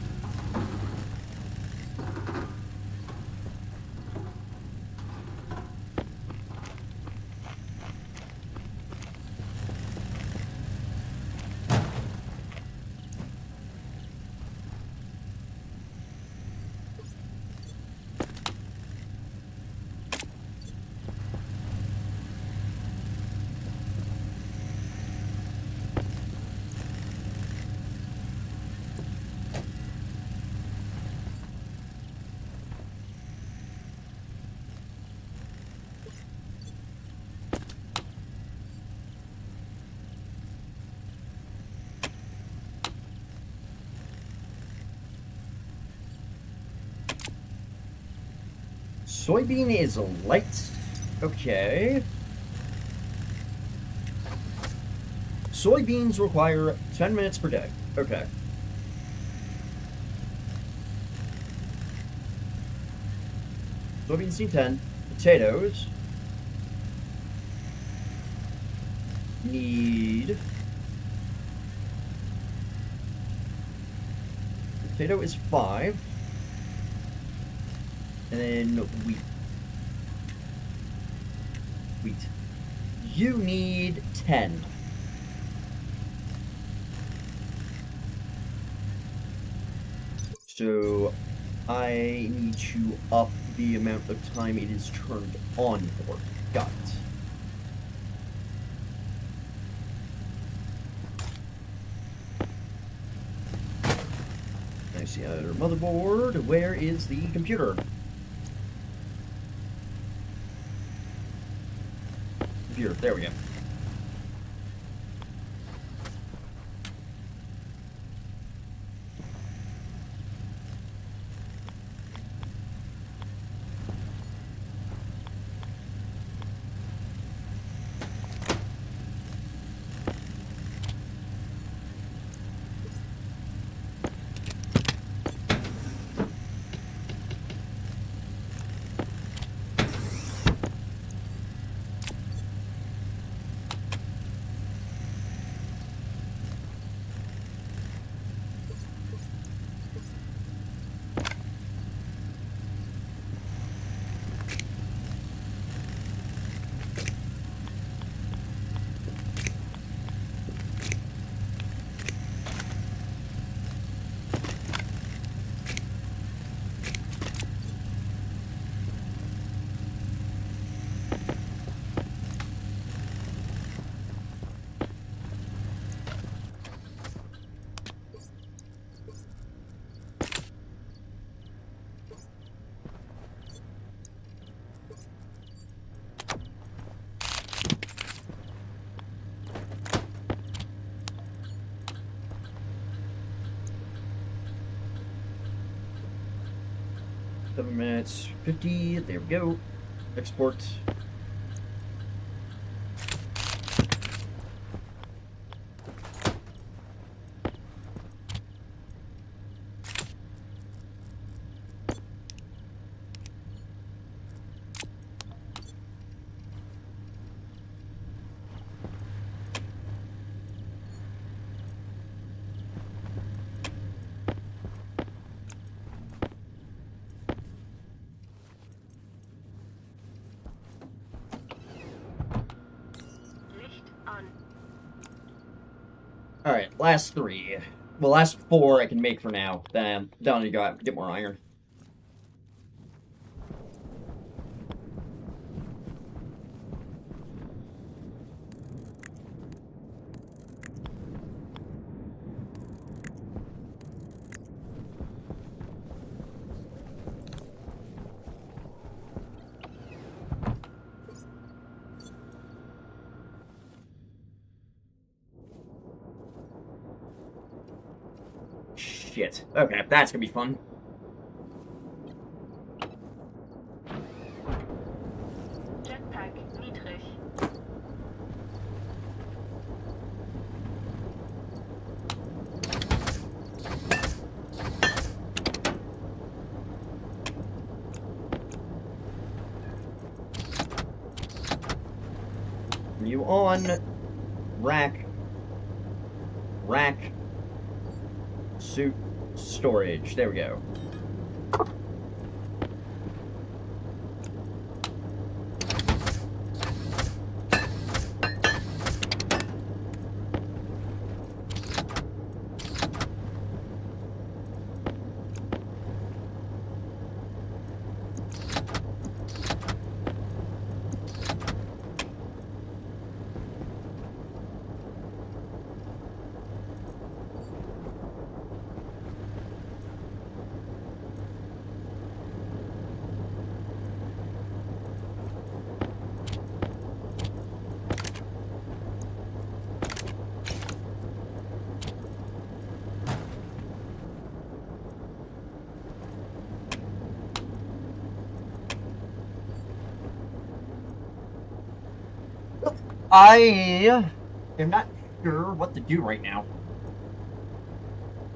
Soybean is light. Okay. Soybeans require 10 minutes per day. Okay. Soybeans need 10. Potatoes need... Potato is 5. And then wheat. Wheat. You need 10. So I need to up the amount of time it is turned on for. Got it. I see our motherboard. Where is the computer? Computer. There we go. Seven minutes 50. There we go. Export. Alright, last 3. Well, last 4 I can make for now. Then I need to go out and get more iron. Shit. Okay, that's gonna be fun. Jetpack niedrig. You on. Rack. Rack. Suit. Storage. There we go. I am not sure what to do right now.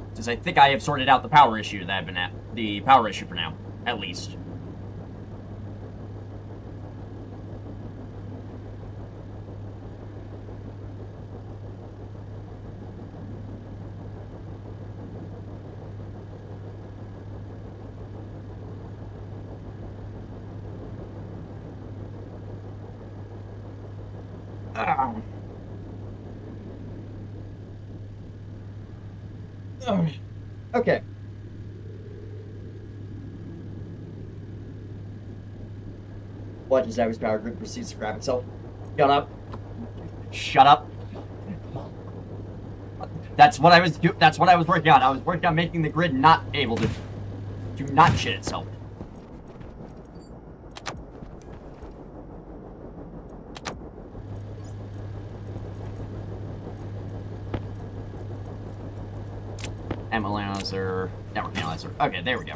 Because I think I have sorted out the power issue that I've been at. The power issue for now, at least. Okay. What? His average power grid proceeds to grab itself? Shut up. Shut up. That's what I was that's what I was working on. I was working on making the grid not able to not shit itself. Analyzer, network analyzer. Okay, there we go.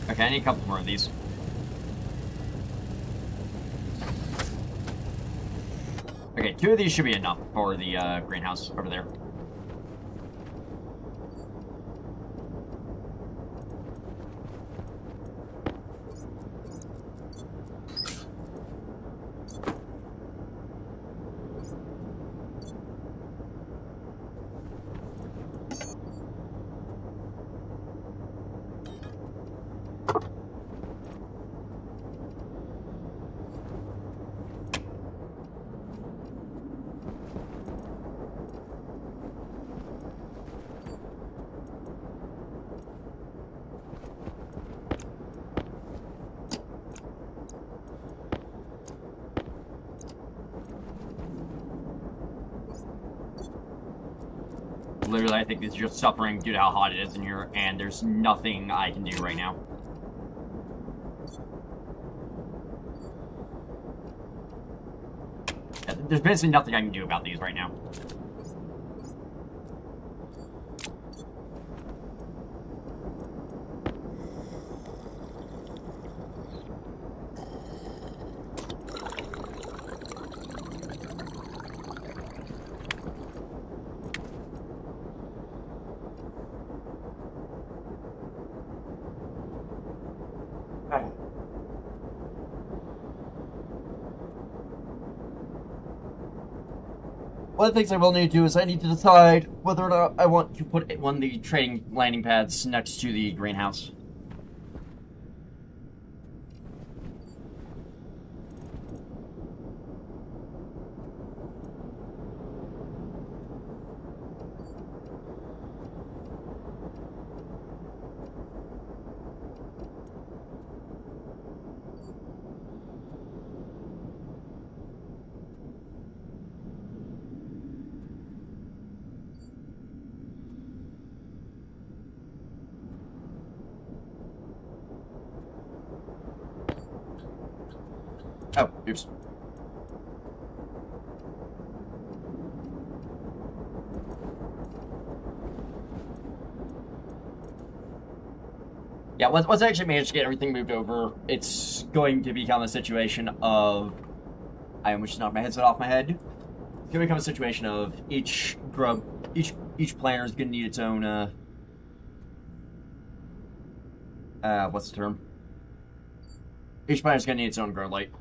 Okay, I need a couple more of these. Okay, 2 of these should be enough for the greenhouse over there. Literally, I think it's just suffering due to how hot it is in here, and there's nothing I can do right now. There's basically nothing I can do about these right now. one of the things I will need to do is I need to decide whether or not I want to put one of the trading landing pads next to the greenhouse. Oh, oops. Yeah, once I actually manage to get everything moved over, it's going to become a situation of... I almost knocked my headset off my head. It's going to become a situation of each grub, each planter is going to need its own, what's the term? Each planter is going to need its own grow light.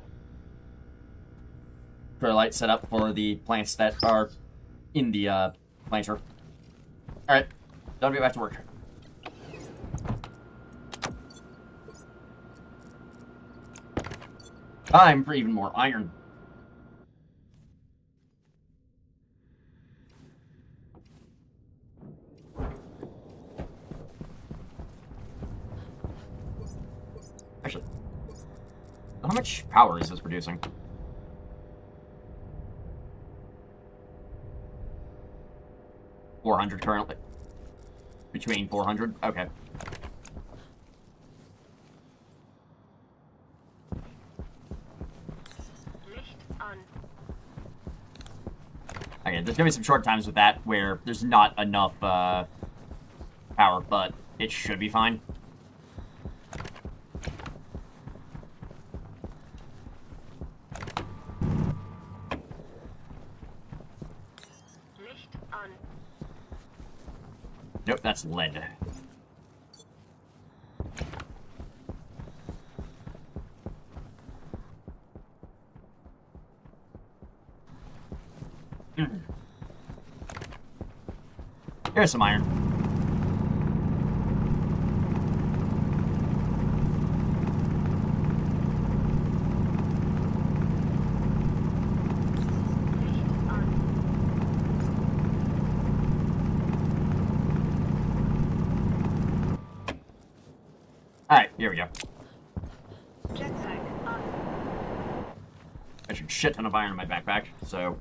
Grow light set up for the plants that are in the, planter. Alright, time to get back to work. Time for even more iron. Actually, how much power is this producing? $400 currently. Between 400? Okay. Okay, there's gonna be some short times with that where there's not enough power, but it should be fine. Nope, that's lead. Here's some iron. Alright, here we go. Jetpack on. I should shit ton of iron in my backpack, so...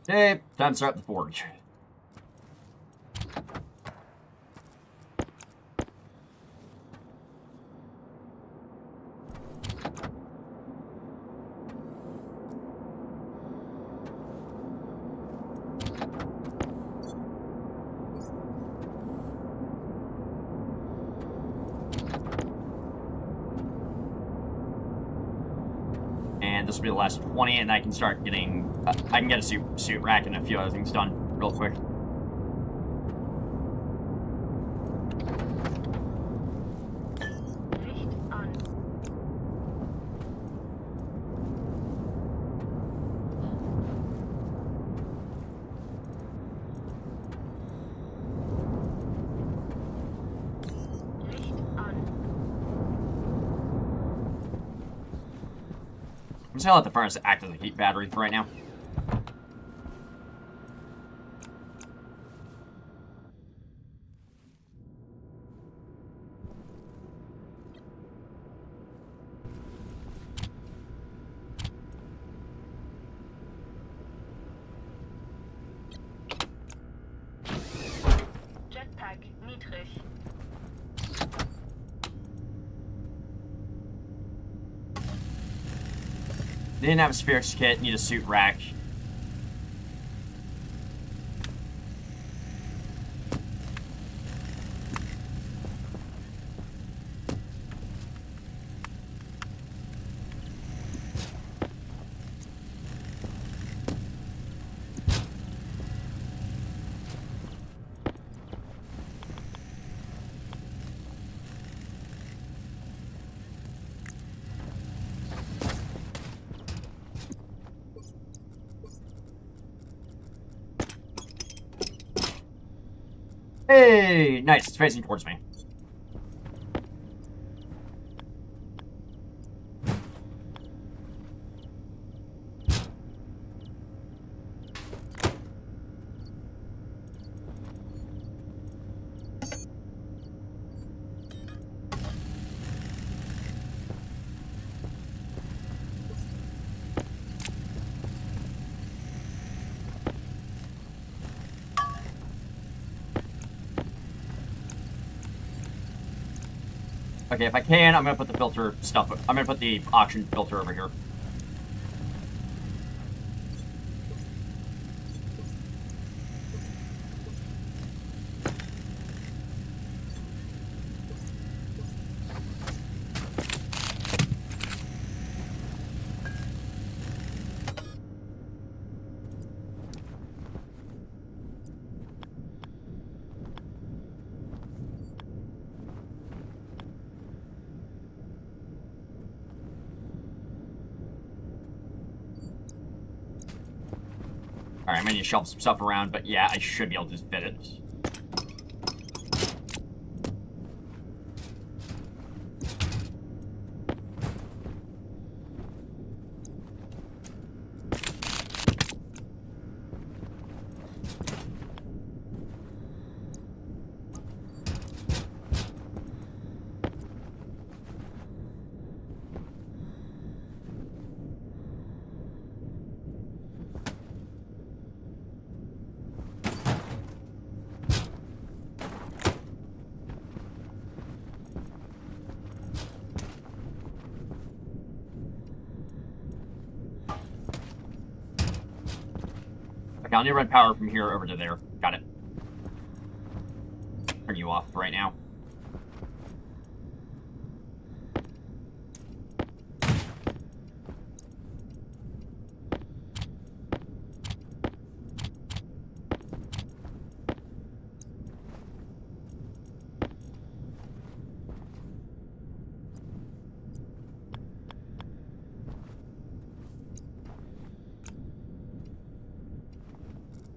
Okay, time to start the forge. And this will be the last 20, and I can start getting... I can get a suit rack and a few other things done real quick. Licht an. Licht an. I'm just gonna let the furnace act as a heat battery for right now. Tag niedrig. Need an atmospherics kit, need a suit rack. Hey! Nice, it's facing towards me. Okay, if I can, I'm gonna put the filter stuff. I'm gonna put the auction filter over here. Alright, I'm gonna need to shelf some stuff around, but yeah, I should be able to just fit it. Okay, I'll need to run power from here over to there. Got it. Turn you off right now.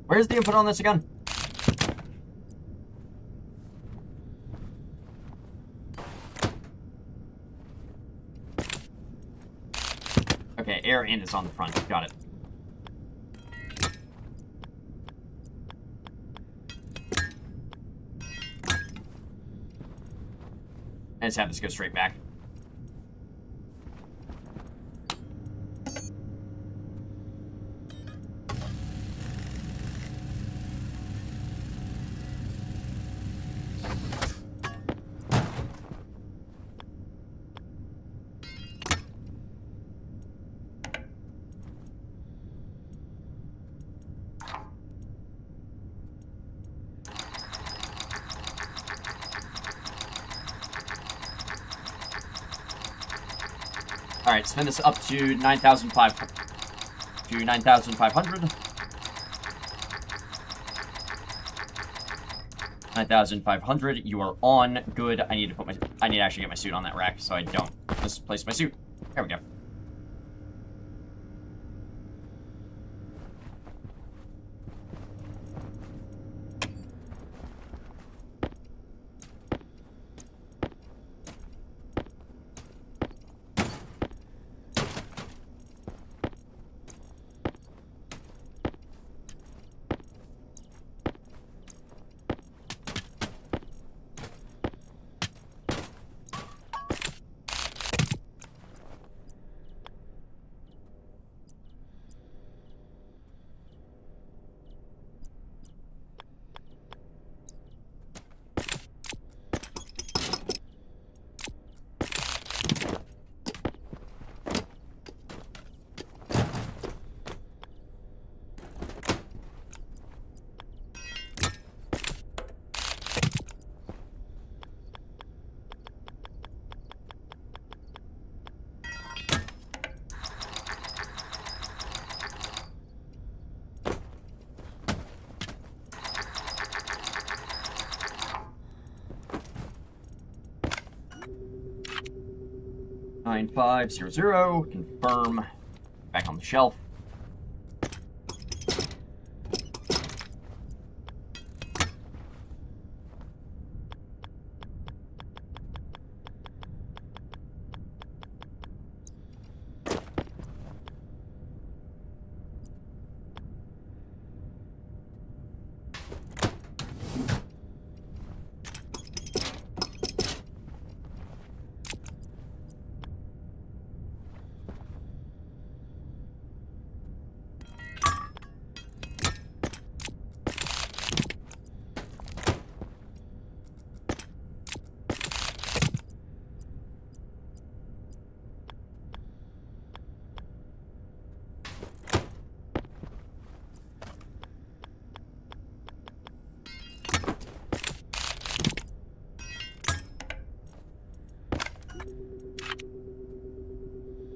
Where's the input on this again? Okay, air in is on the front. Got it. I just have this go straight back. Alright, spin this up to 9,500. To 9,500. 9,500. You are on. Good. I need to actually get my suit on that rack so I don't misplace my suit. There we go. 9500. Confirm. Back on the shelf.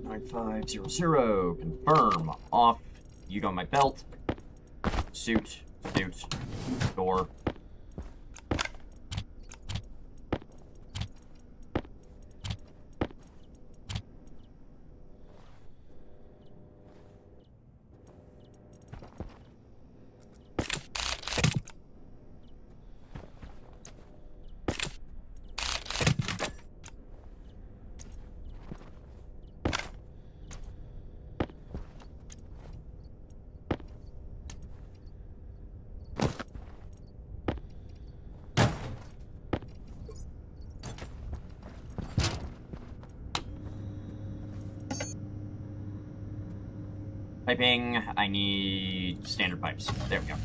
$9500. Confirm. Off. You go on my belt. Suit. Door. Piping. I need standard pipes. There we go.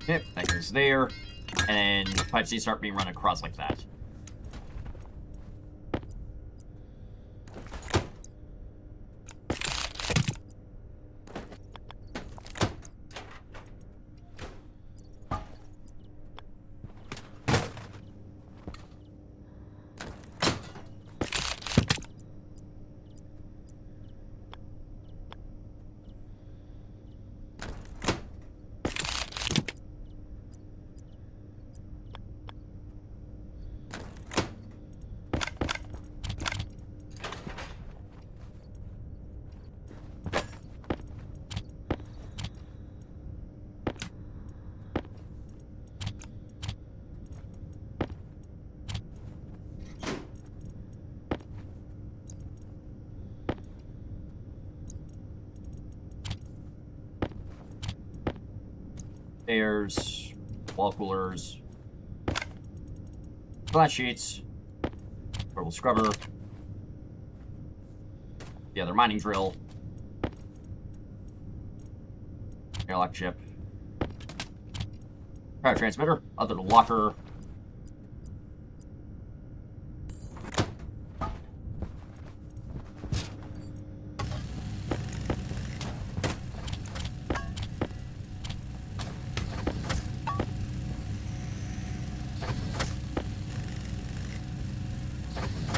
Yep, that goes there. And then pipes need to start being run across like that. Stairs, wall coolers, glass sheets, portable scrubber, the other mining drill, airlock chip, power transmitter, other locker,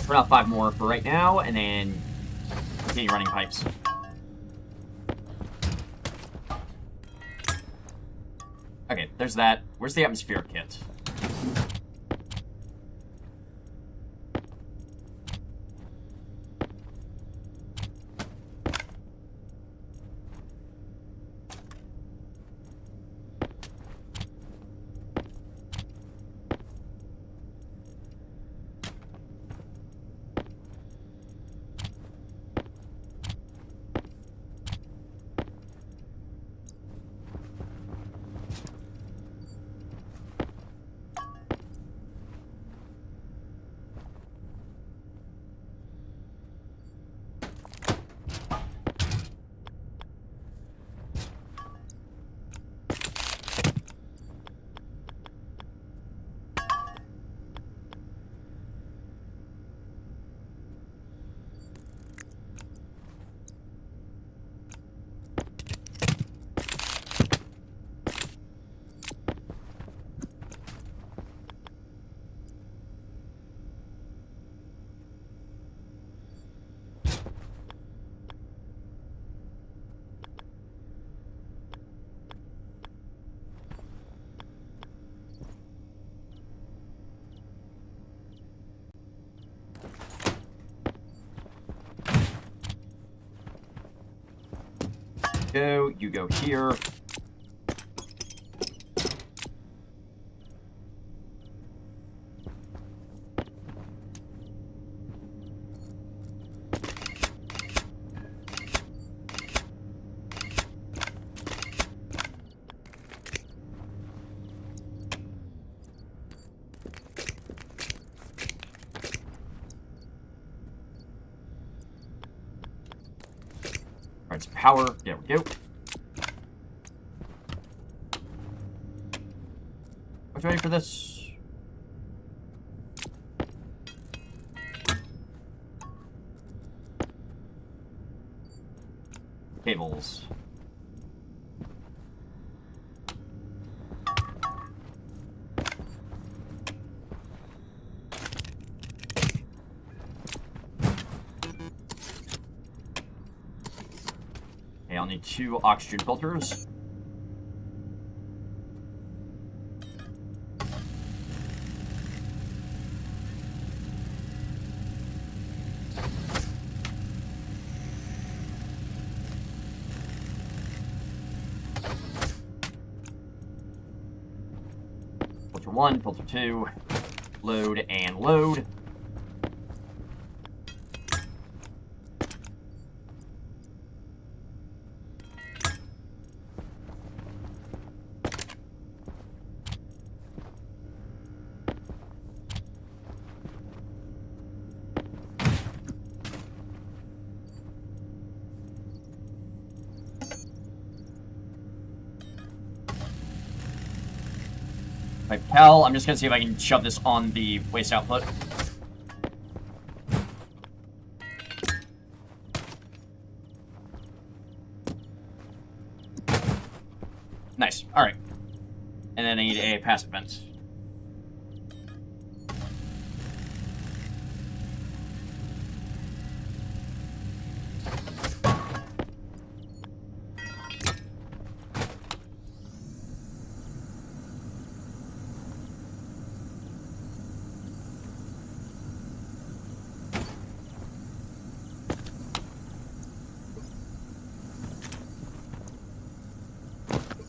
run out 5 more for right now, and then continue running pipes. Okay, there's that. Where's the atmosphere kit? go. You go here. Alright, some power. There we go. What's ready for this? Cables. Okay, I'll need 2 oxygen filters. Filter 1, filter 2, load and load. Right, Cal, I'm just gonna see if I can shove this on the waste output. Nice. Alright. And then I need a passive vent.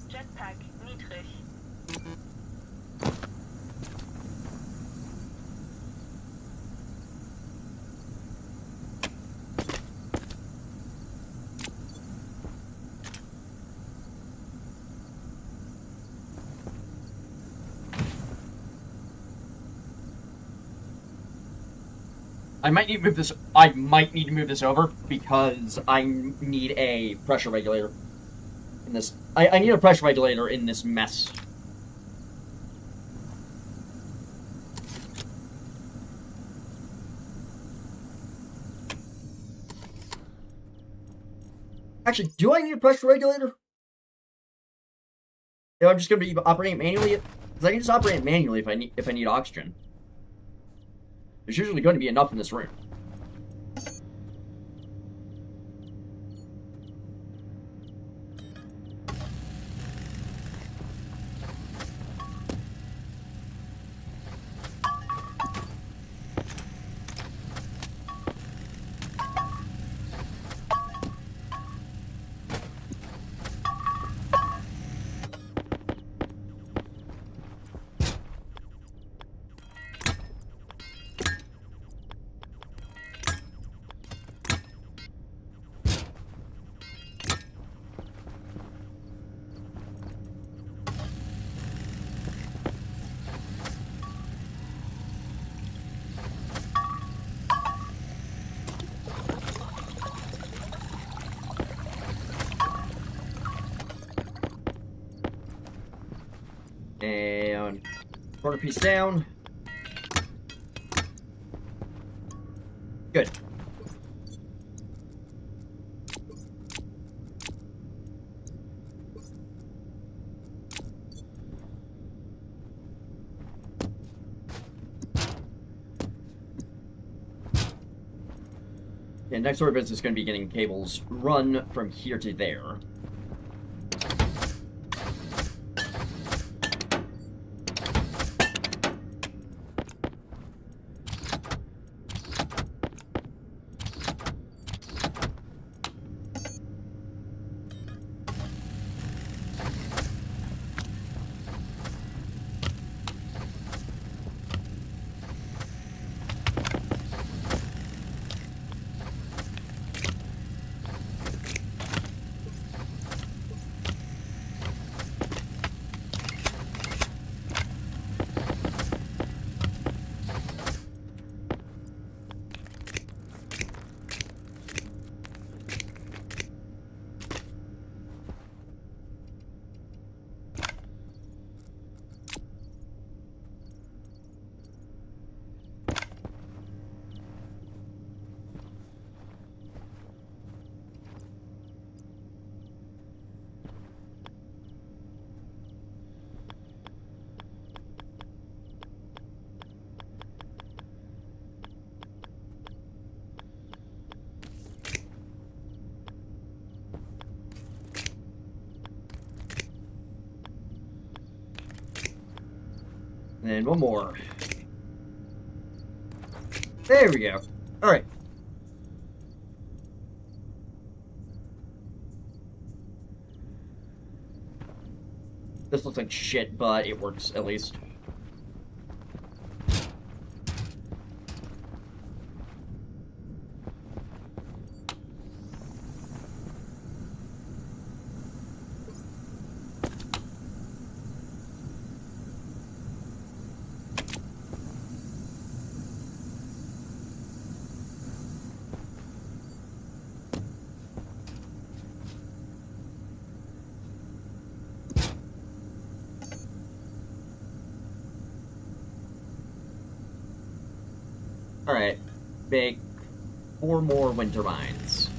Jetpack niedrig. I might need to move this. I might need to move this over because I need a pressure regulator in this. I need a pressure regulator in this mess. Actually, do I need a pressure regulator? Yeah, I'm just gonna be operating it manually. Because I can just operate it manually if I need oxygen. There's usually going to be enough in this room. And corner piece down. Good. And next order of business is going to be getting cables run from here to there. And then one more. There we go. Alright. This looks like shit, but it works at least. Alright. Make 4 more wind turbines.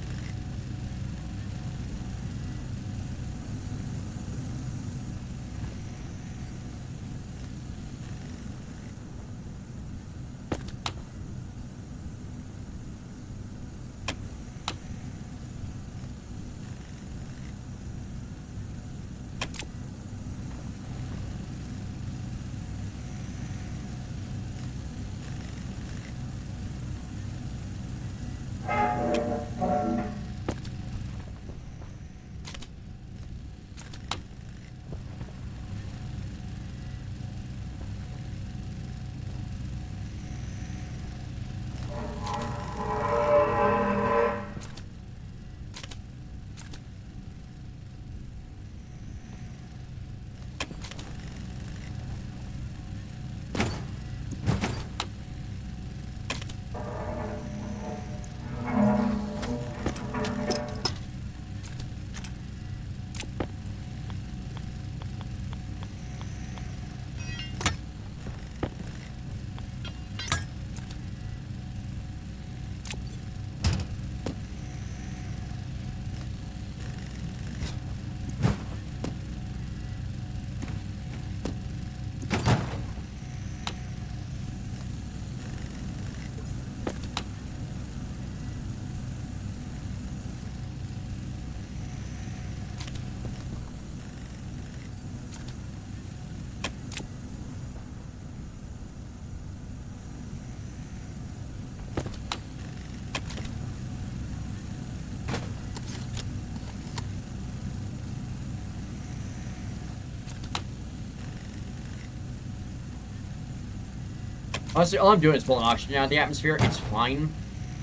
Honestly, all I'm doing is pulling oxygen out of the atmosphere. It's fine,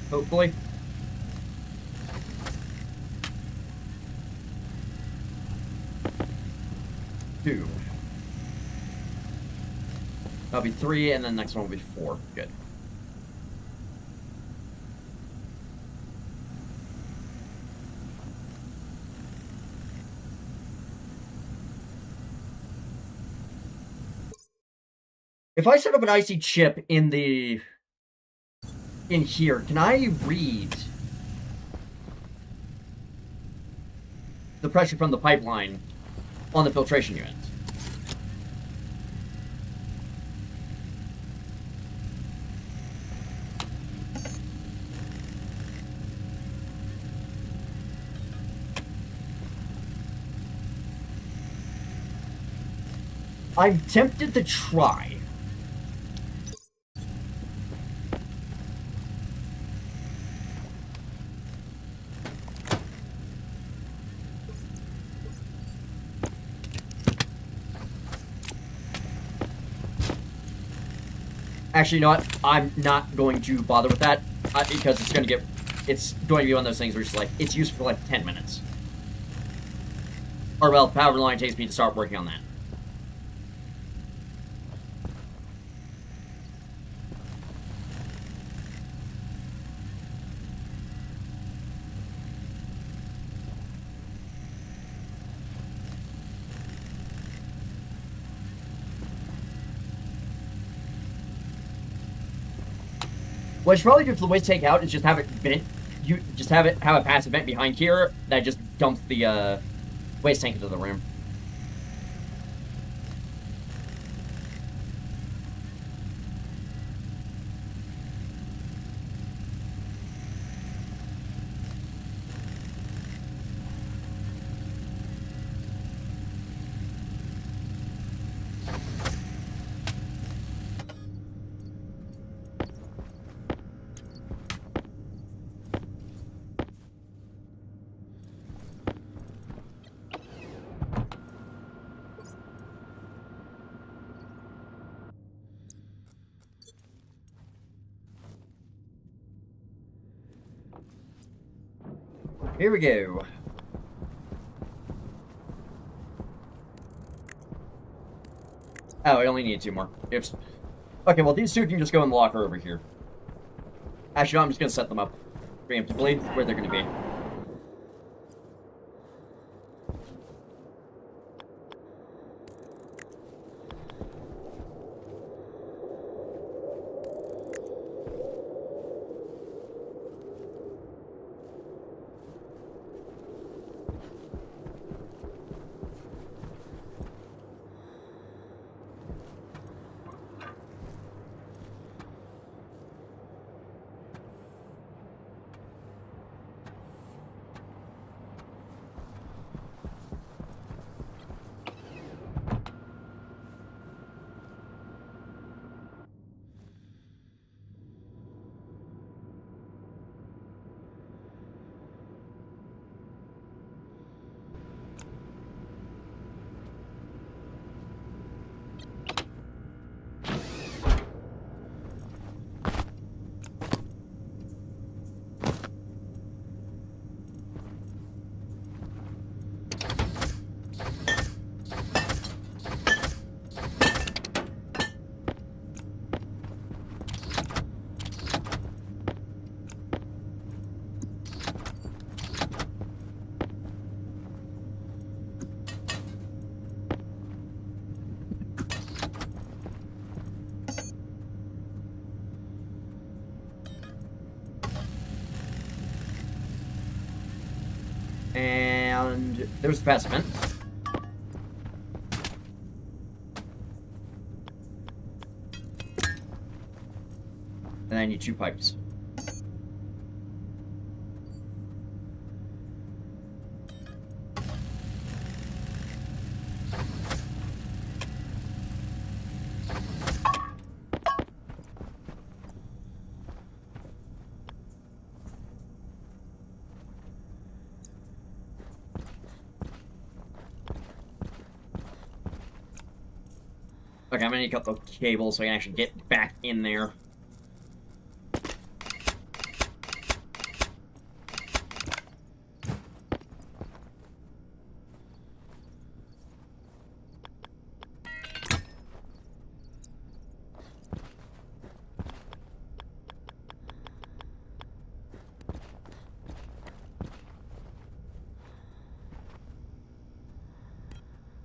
hopefully. Two. That'll be 3, and then the next one will be 4. Good. If I set up an IC chip in here, can I read the pressure from the pipeline on the filtration unit? I'm tempted to try. Actually, you know what? I'm not going to bother with that because it's going to be one of those things where it's like, it's used for like 10 minutes. Or, well, however long it takes me to start working on that. What I should probably do for the waste takeout is just have it vent. You just have a passive vent behind here that just dumps the waste tank into the room. Here we go. Oh, I only need 2 more. Oops. Okay, well, these 2 can just go in the locker over here. Actually, no, I'm just gonna set them up preemptively where they're gonna be. And there's the passive vent. And I need 2 pipes. Okay, I'm gonna need to cut the cable so I can actually get back in there.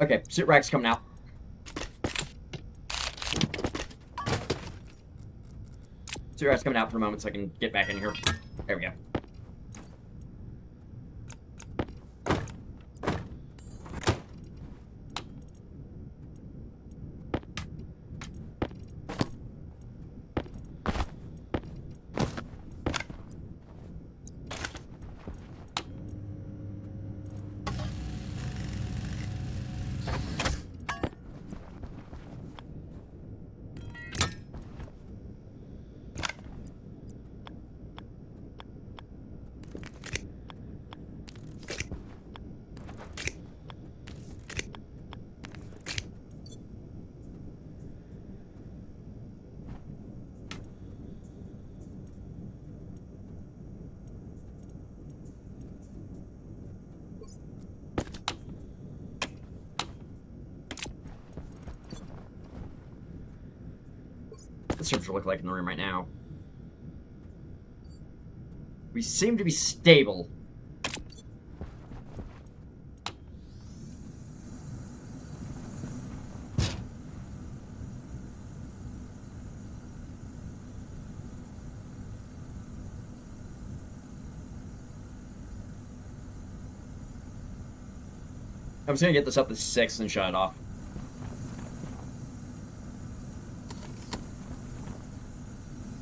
Okay, suit rack's coming out. Suit rack's coming out for a moment so I can get back in here. There we go. What's the temperature look like in the room right now? We seem to be stable. I'm just gonna get this up to 6 and shut it off.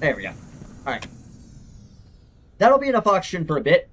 There we go. Alright. That'll be enough oxygen for a bit.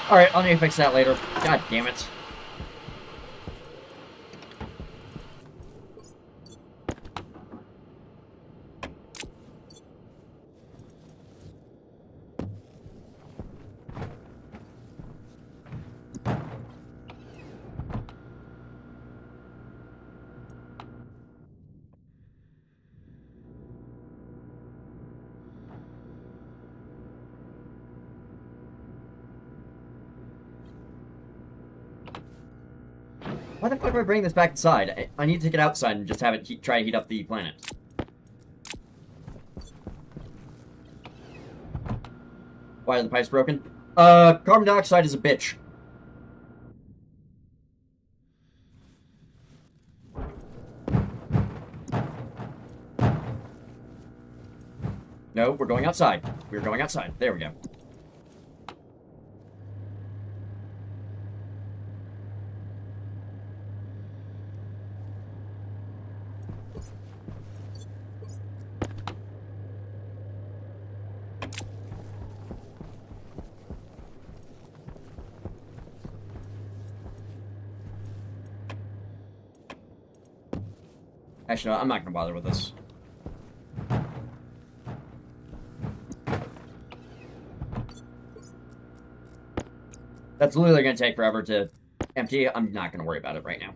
Alright, I'll need to fix that later. God damn it. Why the fuck do I bring this back inside? I need to take it outside and just have it try to heat up the planet. Why are the pipes broken? Carbon dioxide is a bitch. No, we're going outside. We're going outside. There we go. Actually, no, I'm not gonna bother with this. That's literally gonna take forever to empty. I'm not gonna worry about it right now.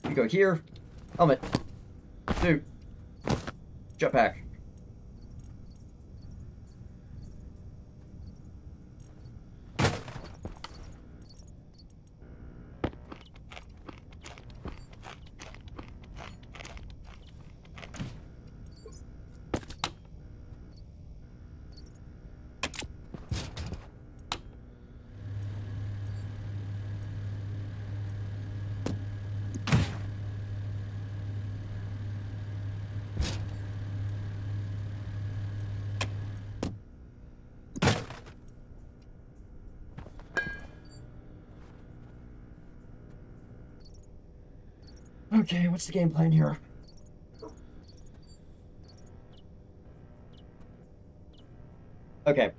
You go here. Helmet. Suit. Jetpack. Okay, what's the game plan here? Okay.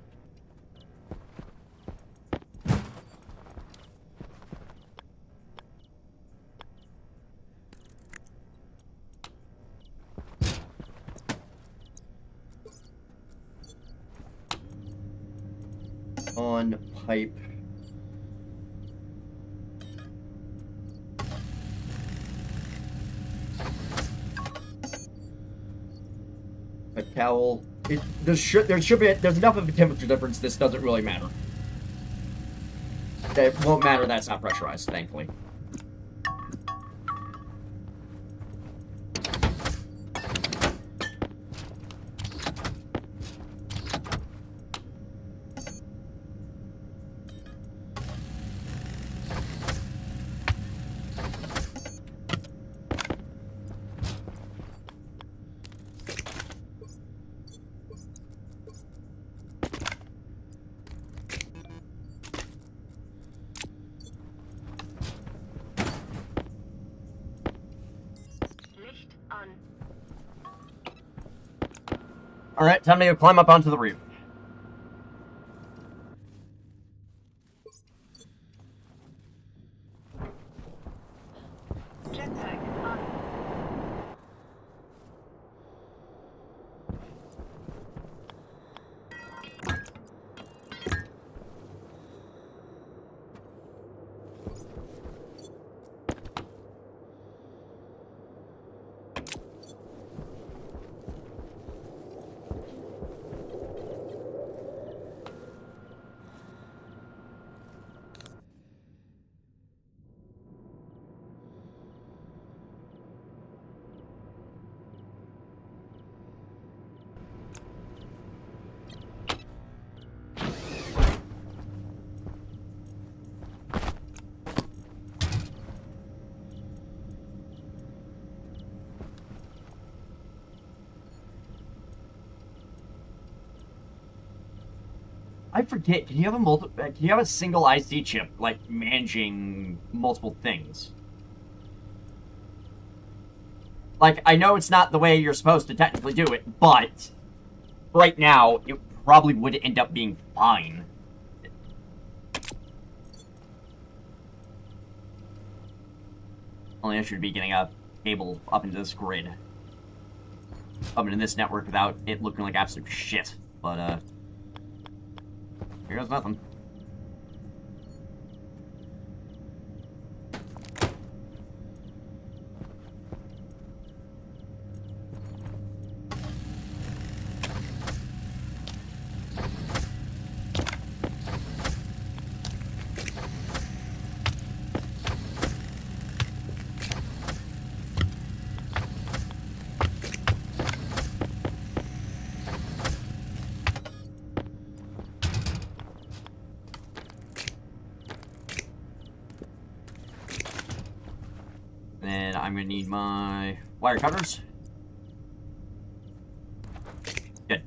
On pipe. A towel. There's enough of a temperature difference. This doesn't really matter. It won't matter. That's not pressurized, thankfully. Alright, time to go climb up onto the roof. Jetpack on. I forget. Can you have a single IC chip like managing multiple things? Like, I know it's not the way you're supposed to technically do it, but right now, it probably would end up being fine. Only I should be getting a cable up into this grid. Up into this network without it looking like absolute shit. But, here goes nothing. And I'm gonna need my wire cutters. Good.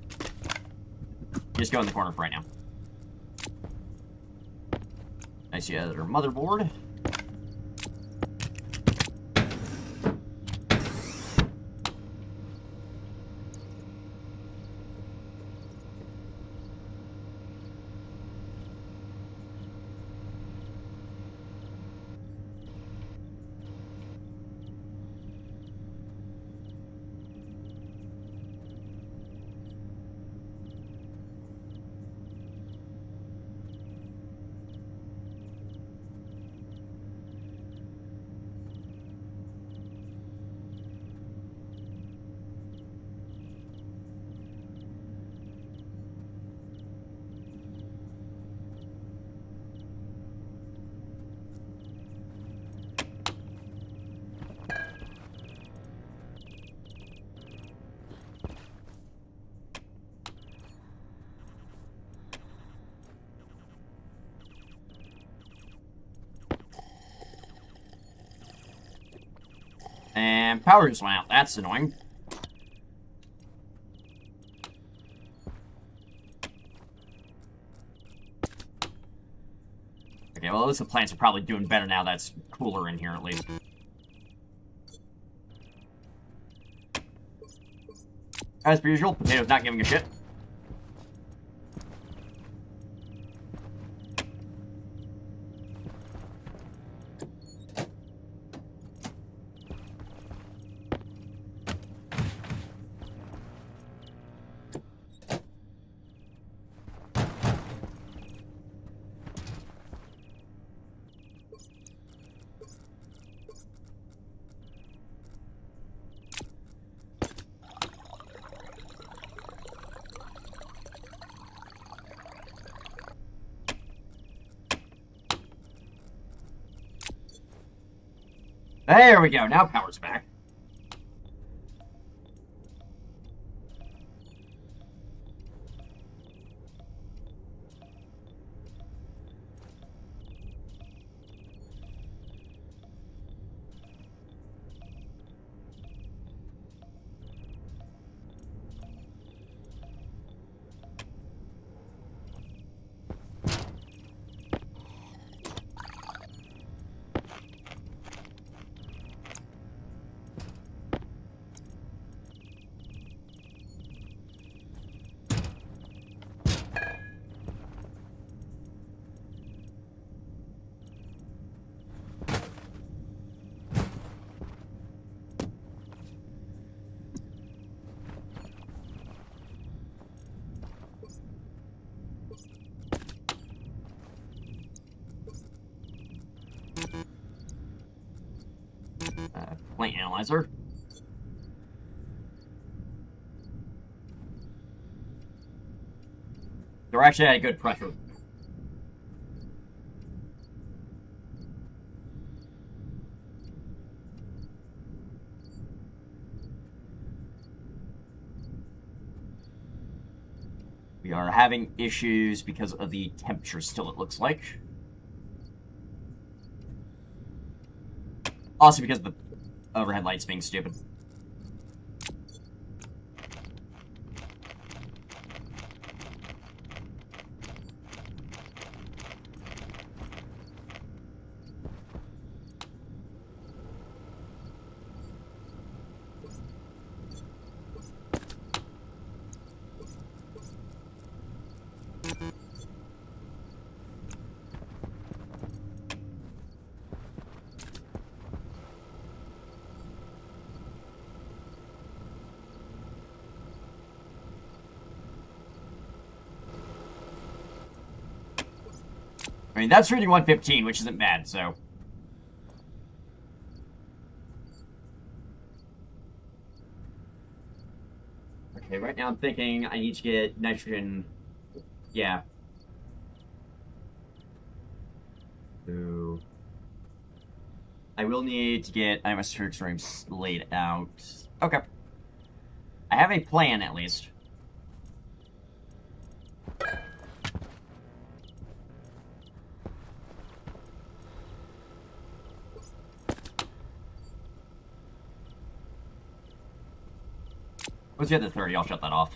Just go in the corner for right now. I see other motherboard. And power just went out. That's annoying. Okay, well, at least the plants are probably doing better now that's cooler in here, at least. As per usual, potato's not giving a shit. There we go, now power's back. Plant analyzer. They're actually at a good pressure. We are having issues because of the temperature still, it looks like. Also because of the overhead lights being stupid. I mean, that's reading 115, which isn't bad, so... Okay, right now I'm thinking I need to get nitrogen... Yeah. So... I will need to get atmospheric streams laid out. Okay. I have a plan, at least. Let's get to 30, I'll shut that off.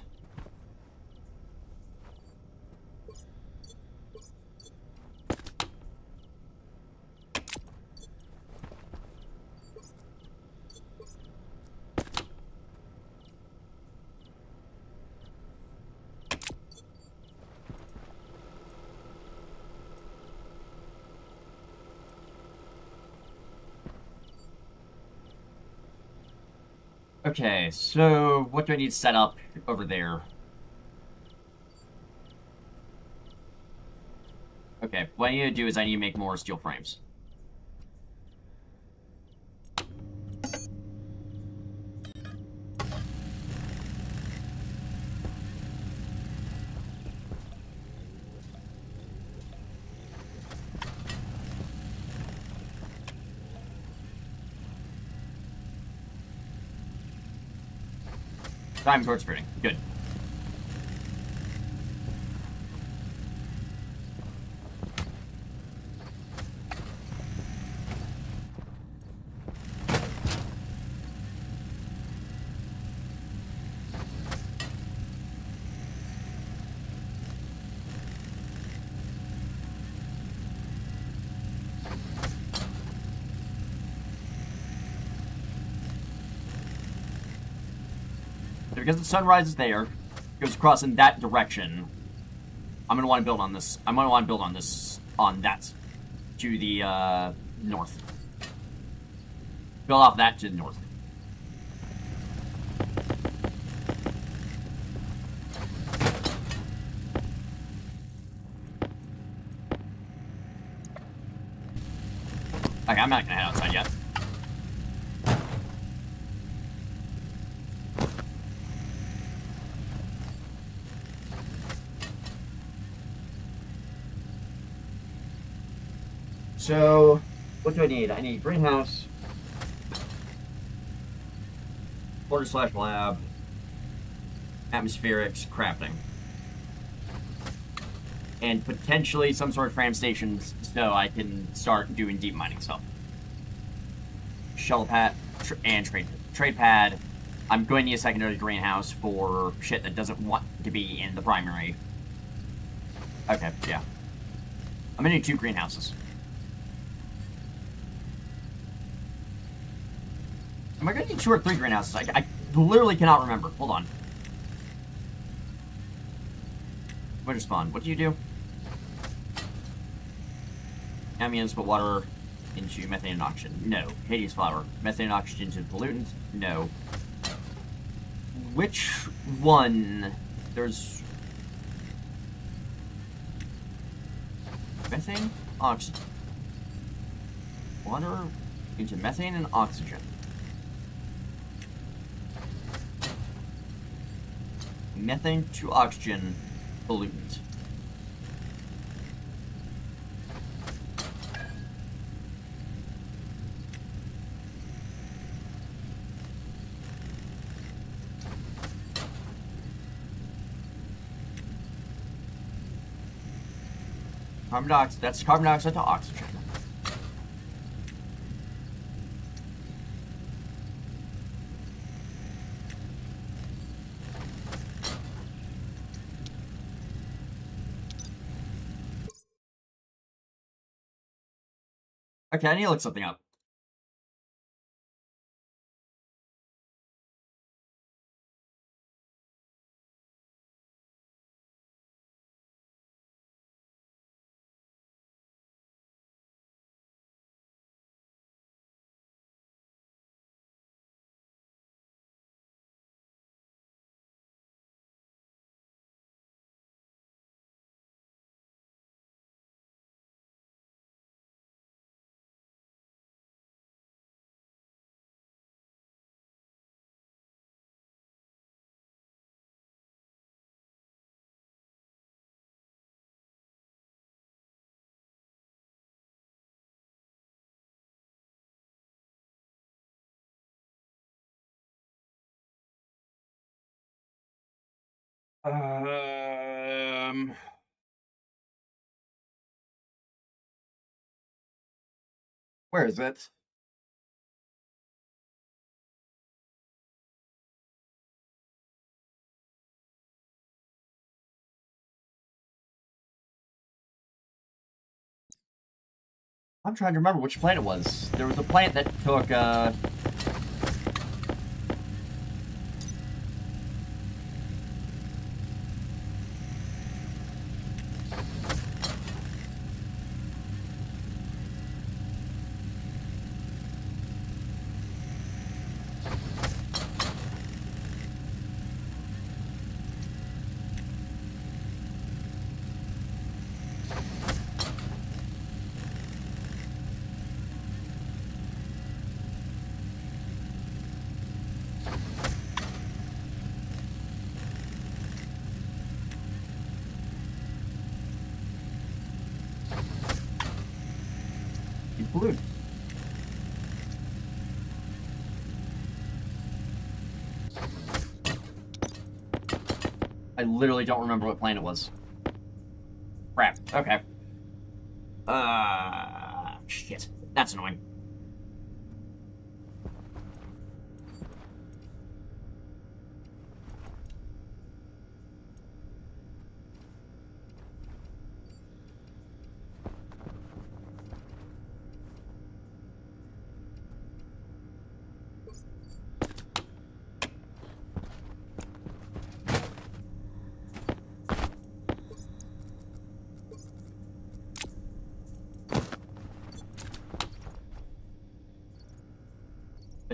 Okay, so what do I need set up over there? Okay, what I need to do is I need to make more steel frames. Time towards printing. Good. So because the sun rises there, goes across in that direction, I'm gonna want to build on this. I'm gonna want to build on this, on that, to the north. Build off that to the north. Okay, I'm not gonna head outside yet. So, what do I need? I need greenhouse, /lab, atmospherics, crafting, and potentially some sort of frame stations so I can start doing deep mining stuff. Shuttle pad and trade pad. I'm going to need a secondary greenhouse for shit that doesn't want to be in the primary. Okay, yeah. I'm gonna need 2 greenhouses. Am I gonna need 2 or 3 greenhouses? I literally cannot remember. Hold on. Winter spawn. What do you do? Ambience, put water into methane and oxygen. No. Hades flower. Methane and oxygen to pollutants. No. Which one? There's methane, oxygen. Water into methane and oxygen. Methane to oxygen pollutant. Carbon dioxide, that's carbon dioxide to oxygen. Okay, I need to look something up. Um. Where is it? I'm trying to remember which planet it was. There was a planet that took, 'He's blue. I literally don't remember what planet it was. Crap. Okay. Shit. That's annoying.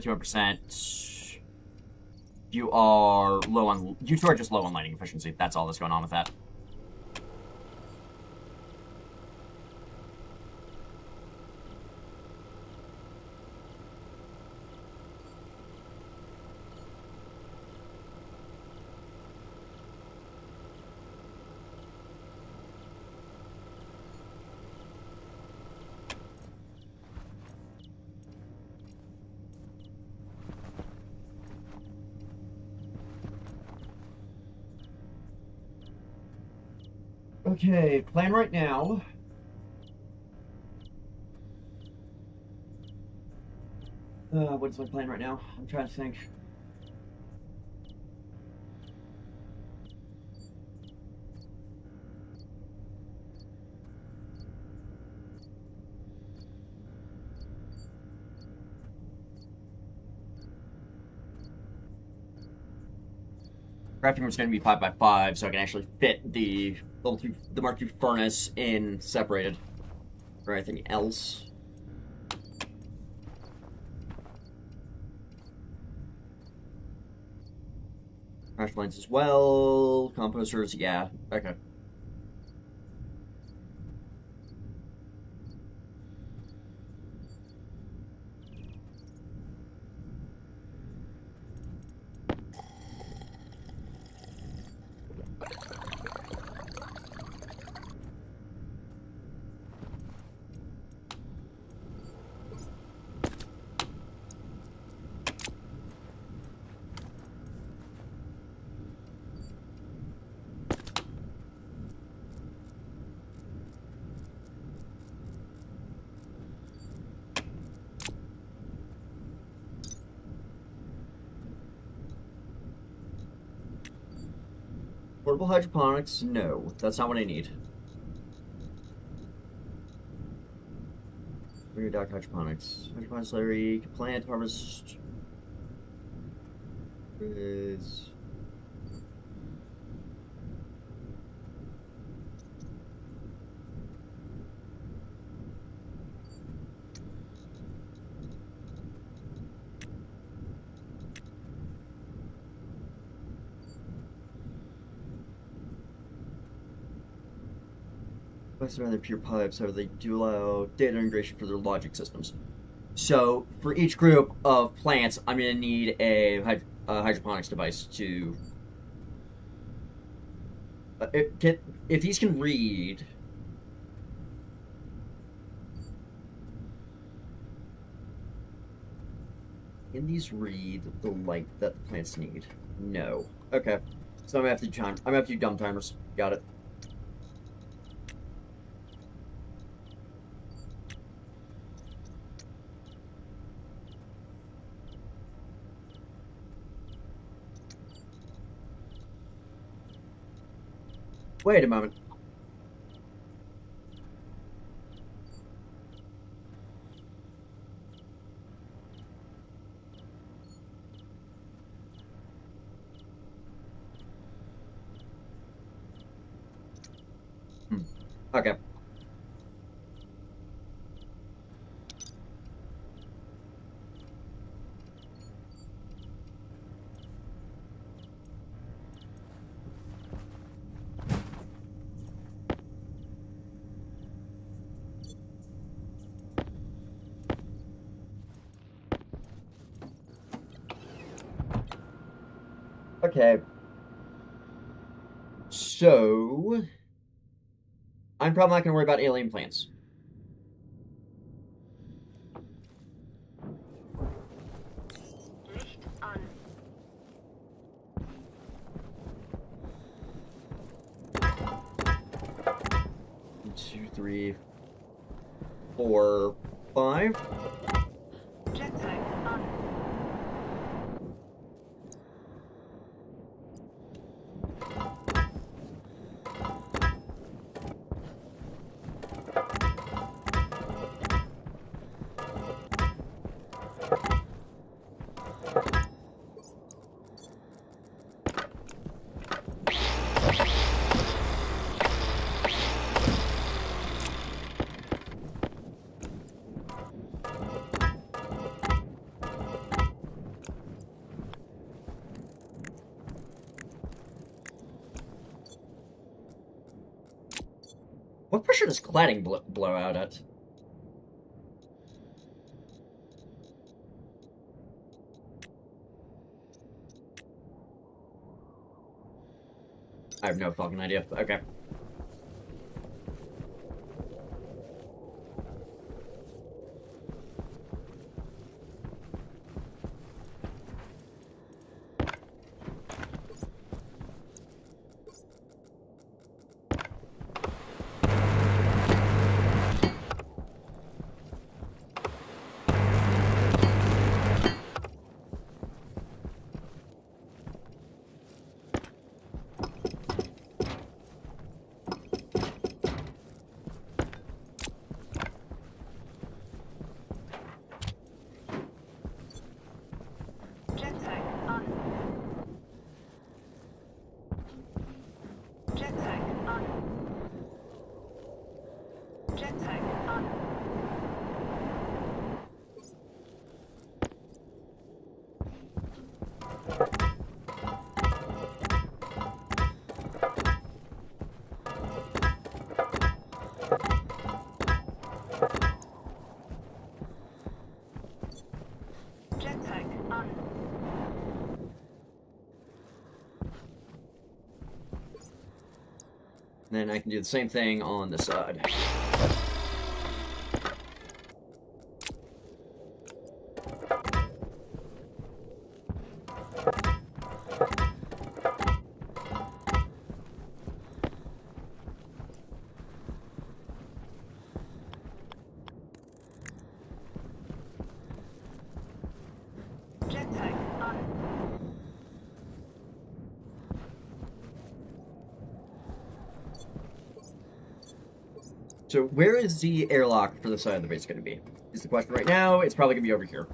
%. You are low on. You two are just low on lighting efficiency. That's all that's going on with that. Okay, plan right now. What's my plan right now? I'm trying to think. Crafting room's going to be 5x5, so I can actually fit the level 2, the Mark II furnace in separated. Or anything else. Crash lines as well. Composters, yeah. Okay. Portable hydroponics? No, that's not what I need. Rear dock hydroponics. Hydroponics slurry, plant harvest is. Place around their pure pipes, however, they do allow data integration for their logic systems. So, for each group of plants, I'm going to need a hydroponics device to. If these can read. Can these read the light that the plants need? No. Okay. So I'm gonna have to time. I'm gonna have to do dumb timers. Got it. Wait a moment. Okay. Okay. So I'm probably not gonna worry about alien plants. Licht an. One, 2, 3, 4, 5. Jetpack an. What pressure does cladding blow out at? I have no fucking idea. Okay. Jetpack an. Jetpack an. Jetpack an. Jetpack an. Then I can do the same thing on this side. Jetpack an. So where is the airlock for the side of the base going to be? Is the question right now. It's probably going to be over here.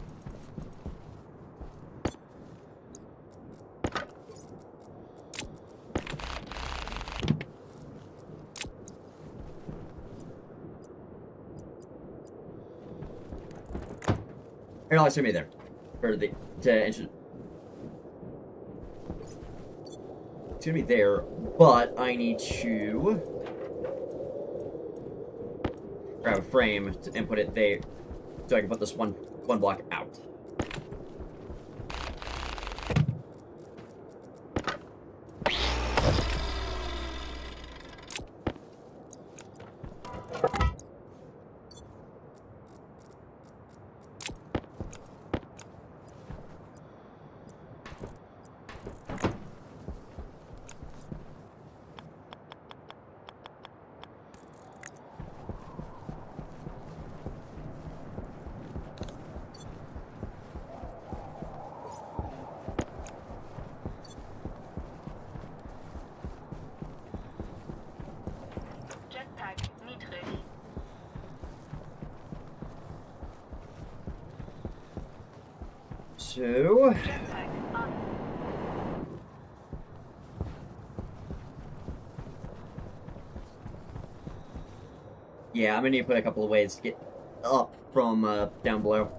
Airlock's going to be there. For the... It's going to be there, but I need to grab a frame and put it there so I can put this one block out. So... Jetpack on. Yeah, I'm gonna need to put a couple of ways to get up from down below.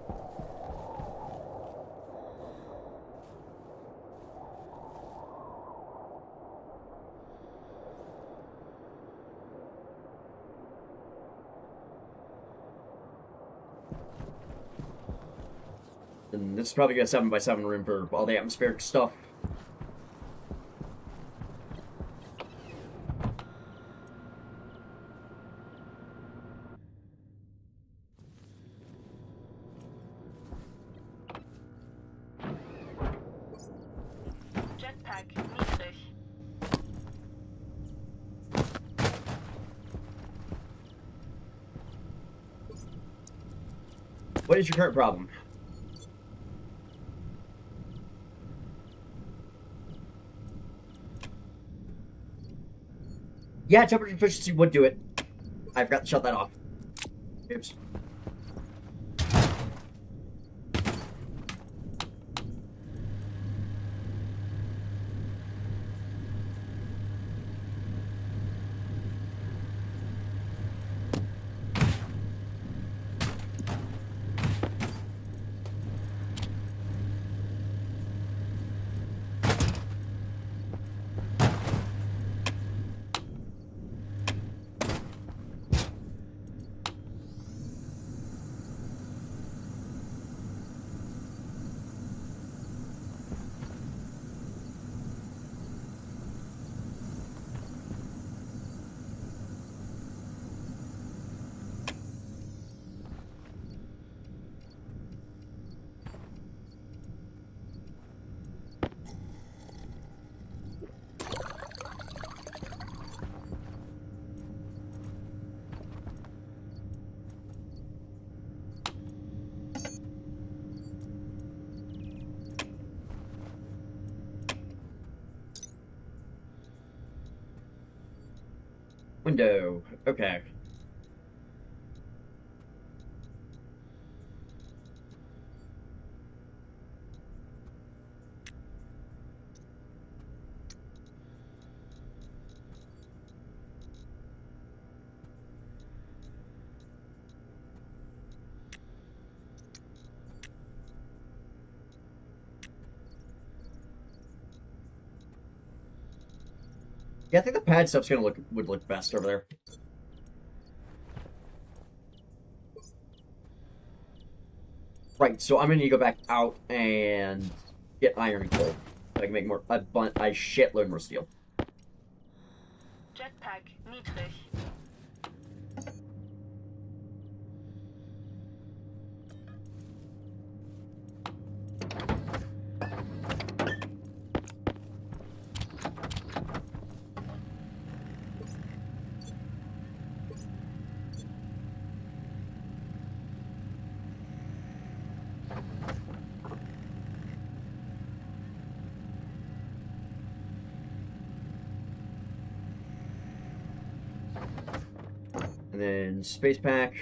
And this is probably a 7x7 room for all the atmospheric stuff. Jetpack niedrig. What is your current problem? Yeah, temperature efficiency would do it. I forgot to shut that off. Oops. Window. Okay. Yeah, I think the pad stuff's gonna would look best over there. Right, so I'm gonna need to go back out and get iron and coal. So I can make more a shitload more steel. Jetpack niedrig. And then space pack.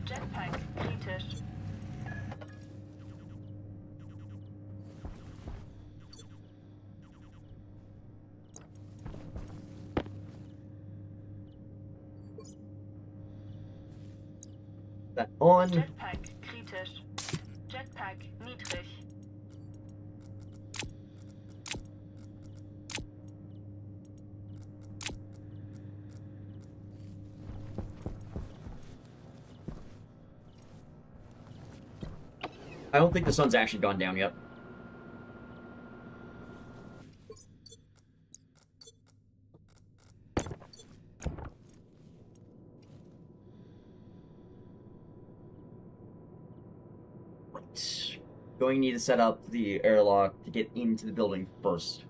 Jetpack kritisch. That on. Jetpack kritisch. Jetpack niedrig. I don't think the sun's actually gone down yet. Right. Going to need to set up the airlock to get into the building first.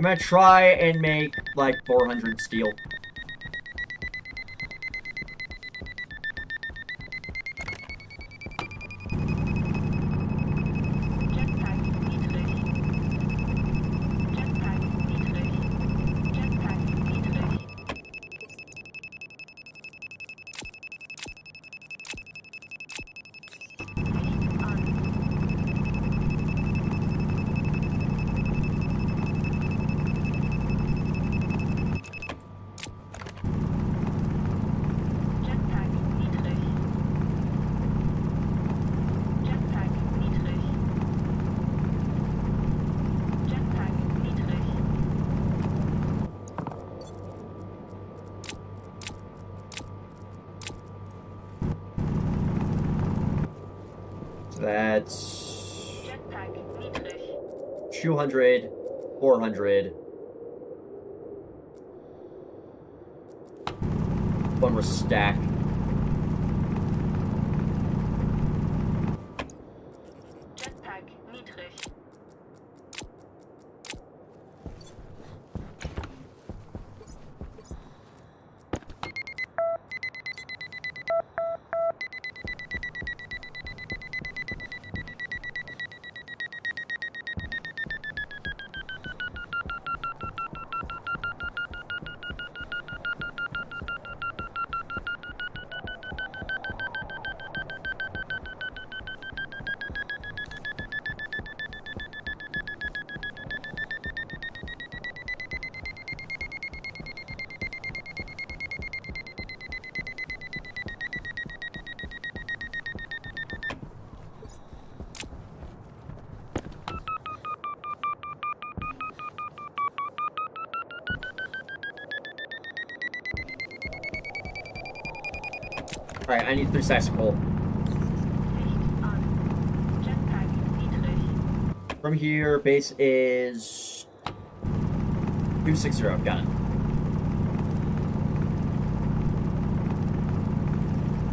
I'm gonna try and make, like, 400 steel. Jetpack niedrig. Jetpack niedrig. Jetpack niedrig. Licht an. Jetpack niedrig. Jetpack niedrig. Jetpack niedrig. So that's Jetpack niedrig. 200, 400. One more stack. Jetpack niedrig. Alright, I need 3 stacks of coal. Licht an. Jetpack niedrig. From here, base is 260. Got it.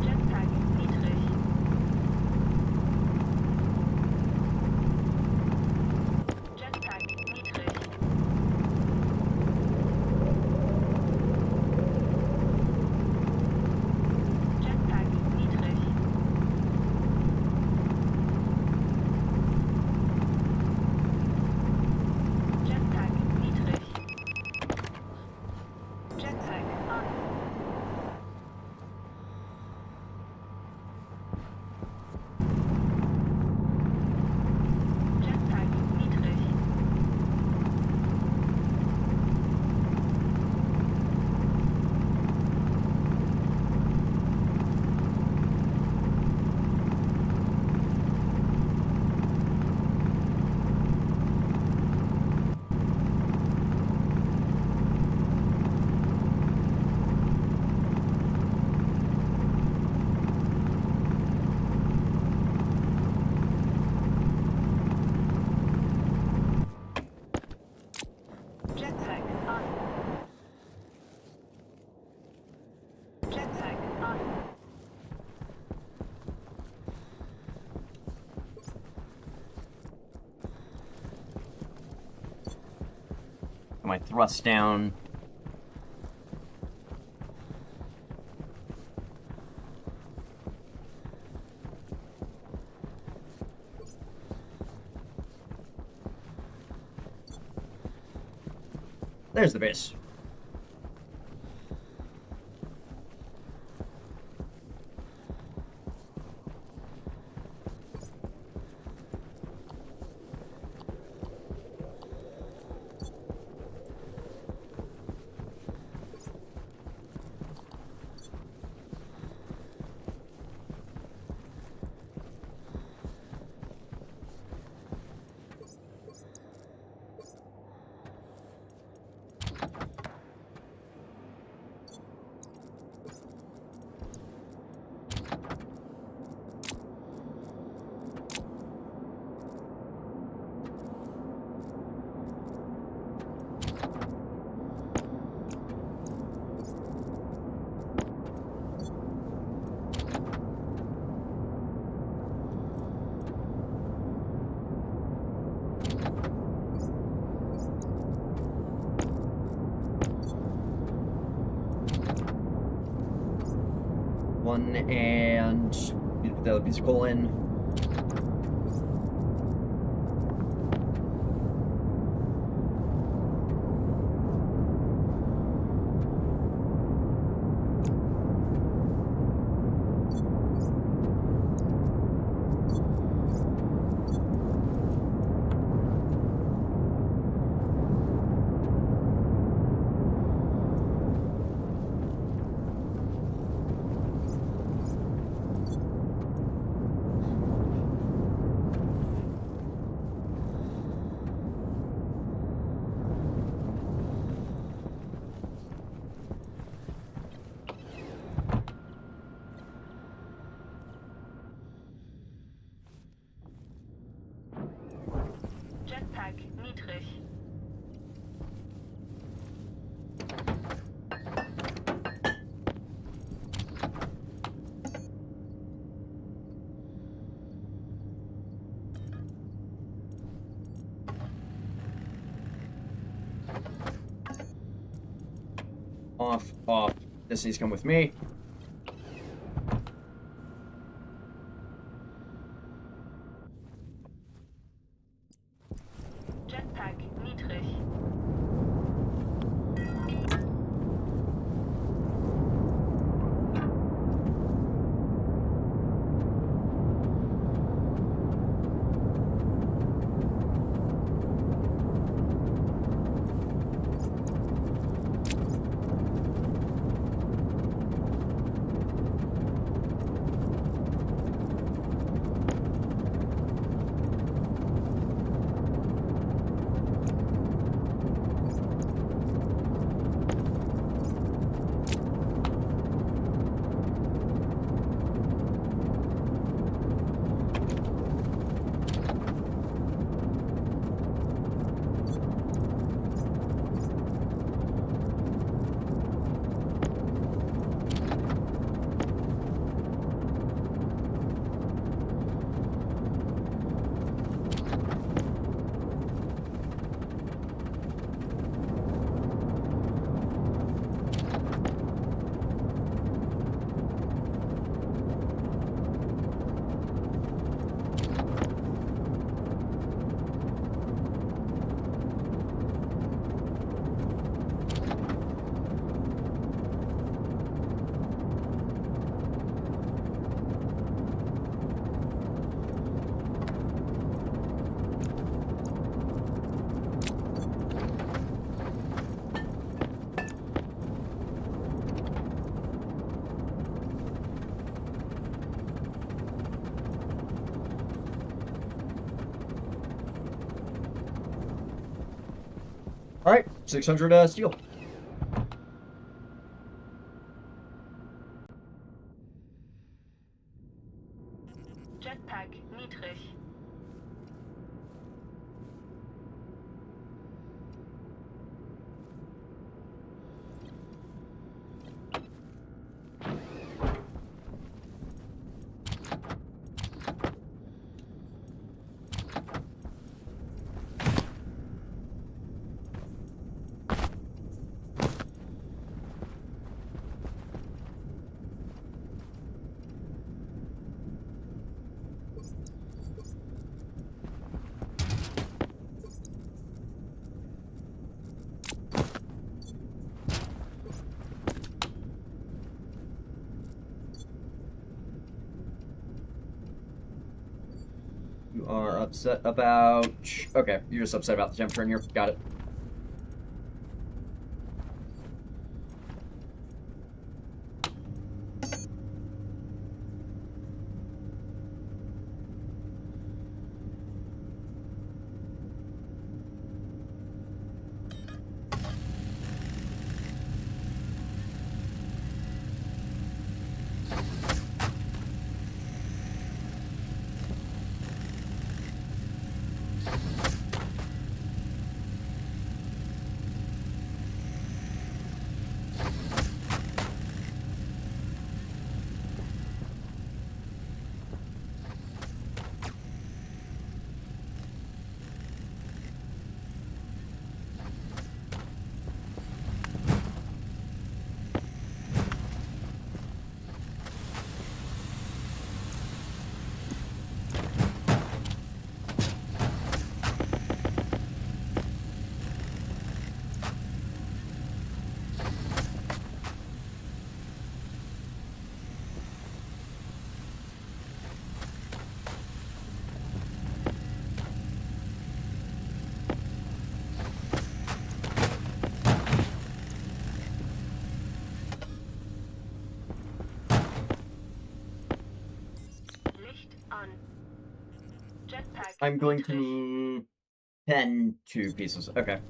Jetpack niedrig. Jetpack niedrig. Jetpack niedrig. Jetpack niedrig. Jetpack an. Jetpack niedrig. Jetpack an. Jetpack an. My thrust down. There's the base. 1 and the musical in. Jetpack niedrig. Off, off. This needs to come with me. Jetpack niedrig. All right, 600 steel. Jetpack niedrig. You are upset about... Okay, you're just upset about the temperature in here. Got it. I'm going to need 10 2 pieces. Okay.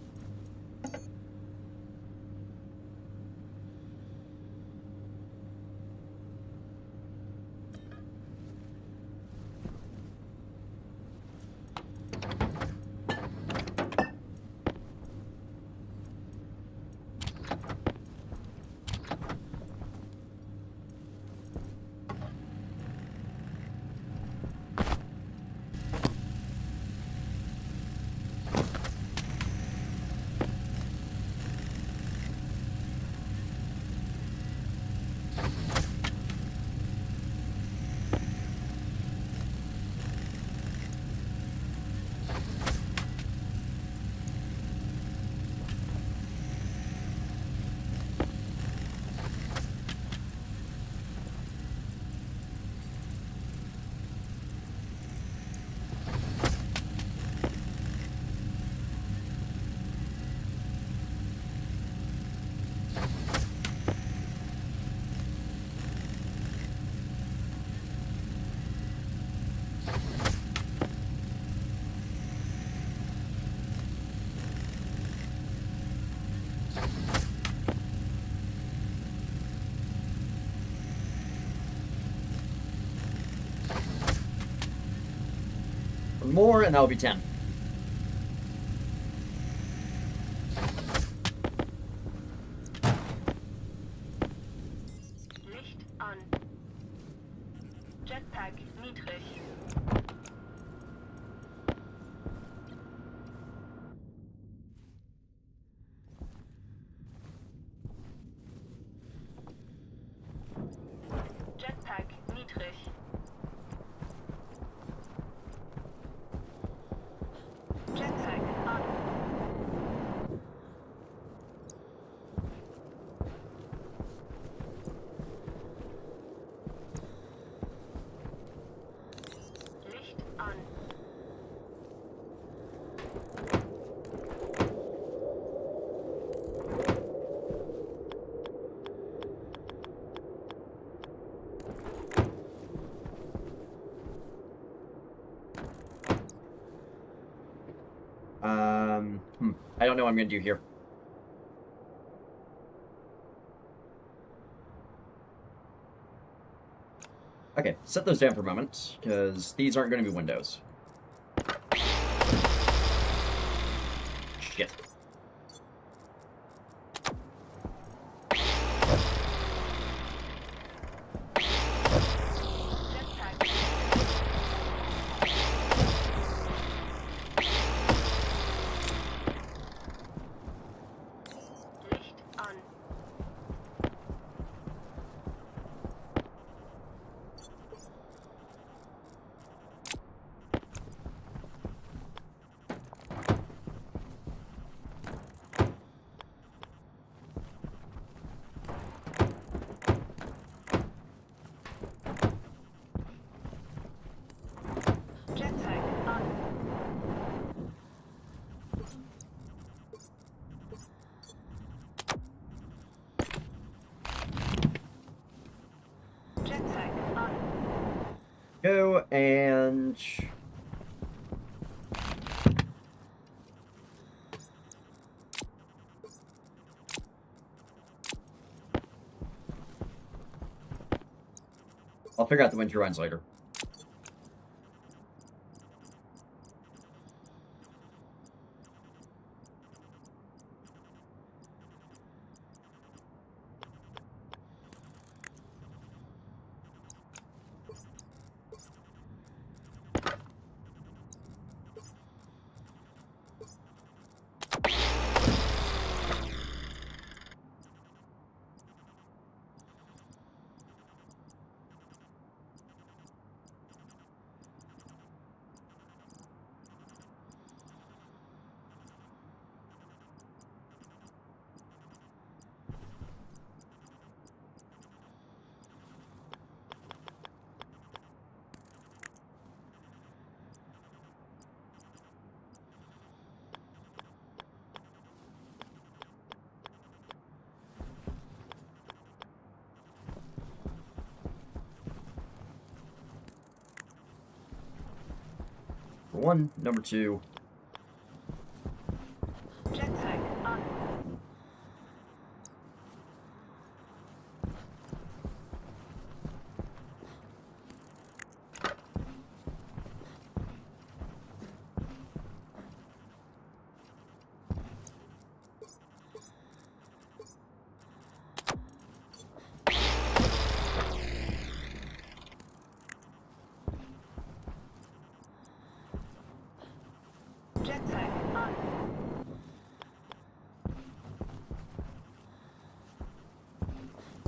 More, and that'll be 10. Licht an. Jetpack niedrig. Jetpack niedrig. Jetpack an. Licht an. I don't know what I'm gonna do here. Okay, set those down for a moment, because these aren't gonna be windows. Shit. Jetpack. Licht an. Jetpack an. Jetpack an. Go and... I'll figure out the winter runs later. 1, number 2. Jetpack on. Jetpack on.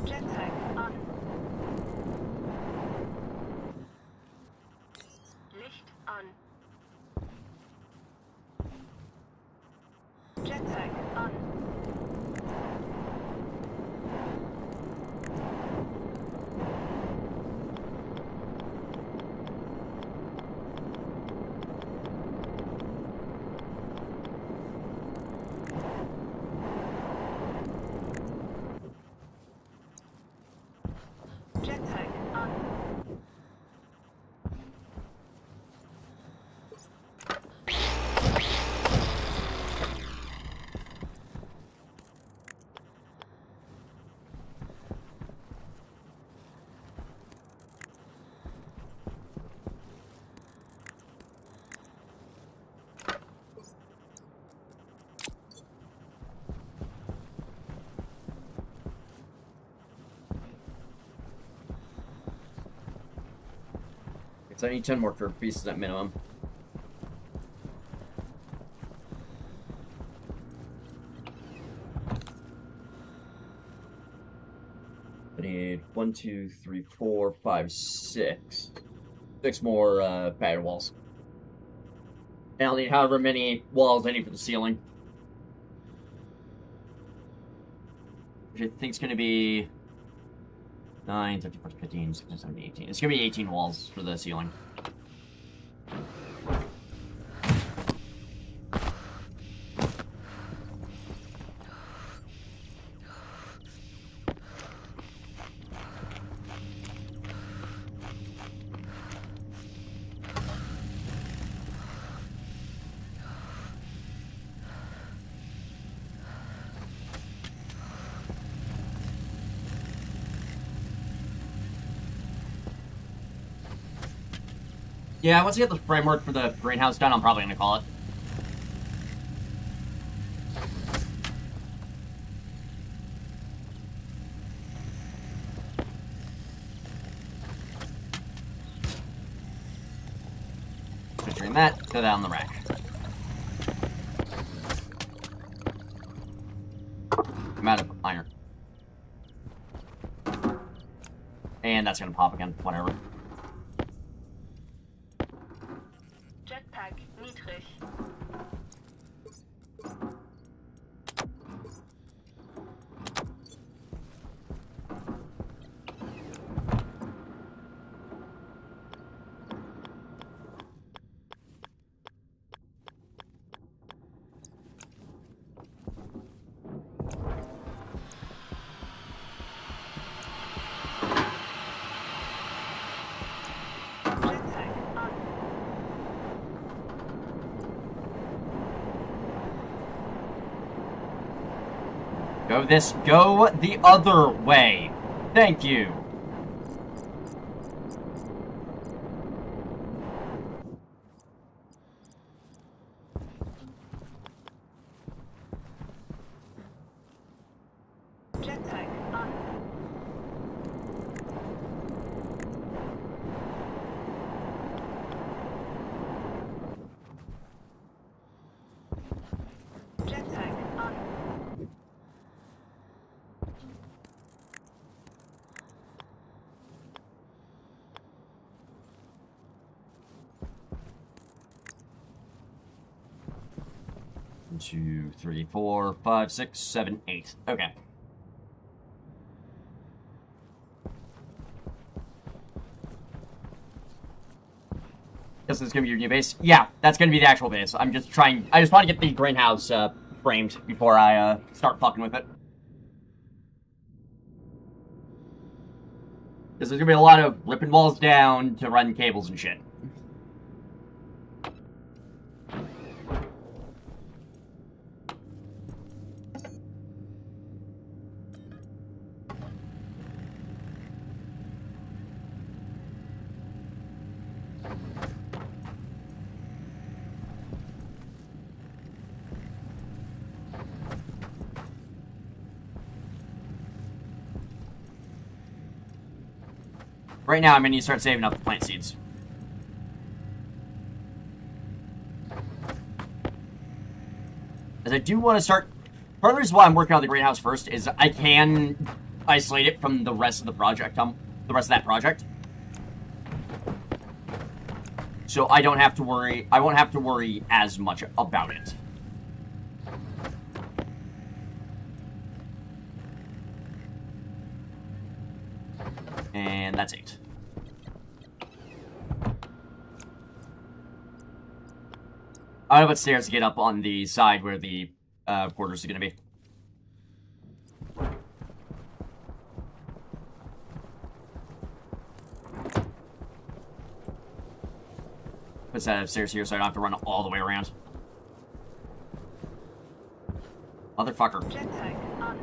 Jetpack on. Licht an. Jetpack on. Jetpack on. So I need 10 more curved pieces at minimum. I need 1, 2, 3, 4, 5, 6. 6 more padded walls. And I'll need however many walls I need for the ceiling. Which I think is going to be 9, 13, 14, 15, 16, 17, 18. It's going to be 18 walls for the ceiling. Yeah, once I get the framework for the greenhouse done, I'm probably going to call it. Picturing that, throw that on the rack. I'm out of iron. And that's going to pop again, whatever. Jetpack niedrig. Jetpack on. Go the other way. Thank you. Jetpack on. Jetpack on. One, 2, 3, 4, 5, 6, 7, 8. Okay. This is gonna be your new base? Yeah, that's gonna be the actual base. I just want to get the greenhouse framed before I start fucking with it. Because there's gonna be a lot of ripping walls down to run cables and shit. Right now, I'm going to start saving up the plant seeds. As I do want to start... Part of the reason why I'm working on the greenhouse first is I can isolate it from the rest of the project, the rest of that project. So I don't have to worry... I won't have to worry as much about it. And that's 8. I don't have stairs to get up on the side where the quarters are going to be. Put a set of stairs here so I don't have to run all the way around. Motherfucker. Jetpack on.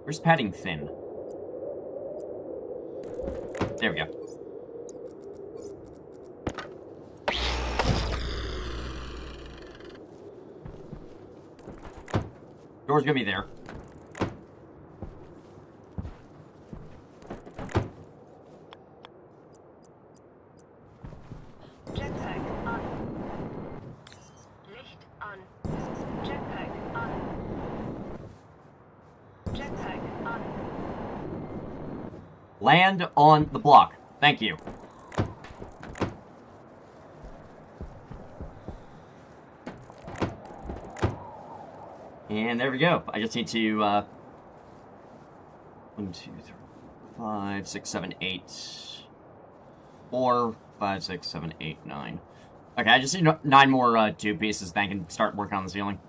Where's padding thin? There we go. Door's gonna be there. Jetpack on. Licht an. Jetpack on. Jetpack on. Land on the block. Thank you. And there we go. I just need to, 1, 2, 3, 5, 6, 7, 8. 4, 5, 6, 7, 8, 9. Okay, I just need 9 more tube pieces, then I can start working on the ceiling.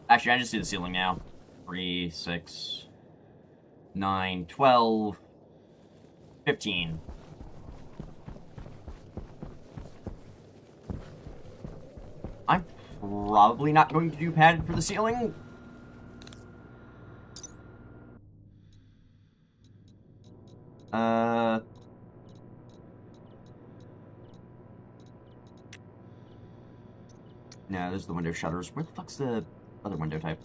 Actually, I just do the ceiling now. 3, 6, 9, 12, 15. I'm probably not going to do padded for the ceiling. No, there's the window shutters. Where the fuck's the other window type?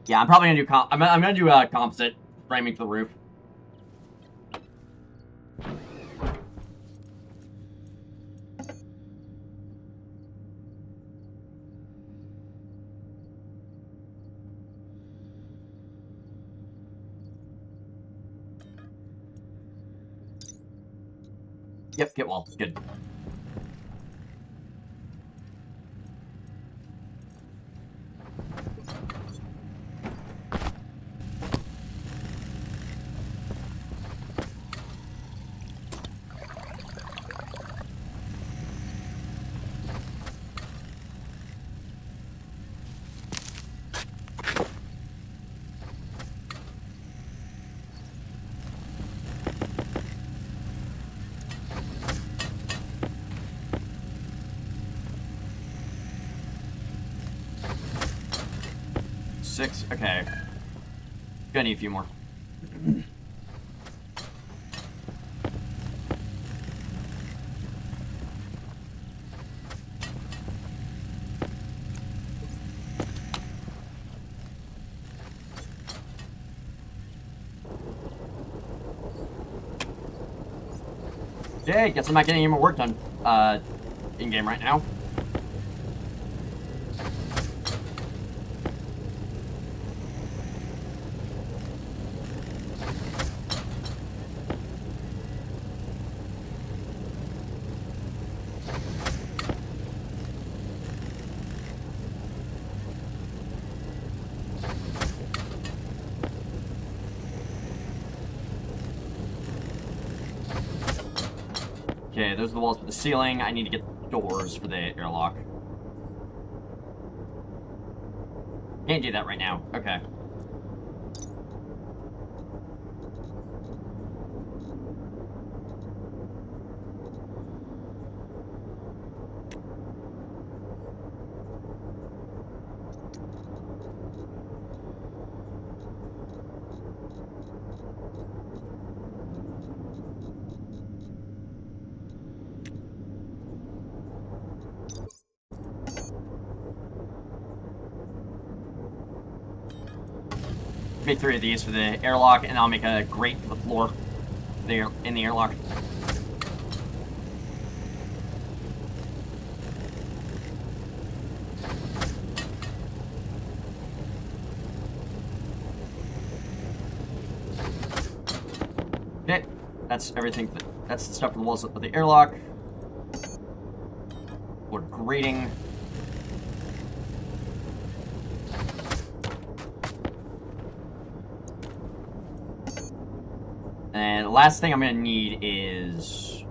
Yeah, I'm probably gonna do I'm gonna do composite framing for the roof. Yep, get wall. Good. Six. Okay. Gonna need a few more. Yay, guess I'm not getting any more work done in-game right now. Okay, those are the walls for the ceiling. I need to get doors for the airlock. Can't do that right now. Okay. make 3 of these for the airlock, and I'll make a grate for the floor there in the airlock. Okay, that's everything. That's the stuff for the walls of the airlock. We're grating. And the last thing I'm gonna need is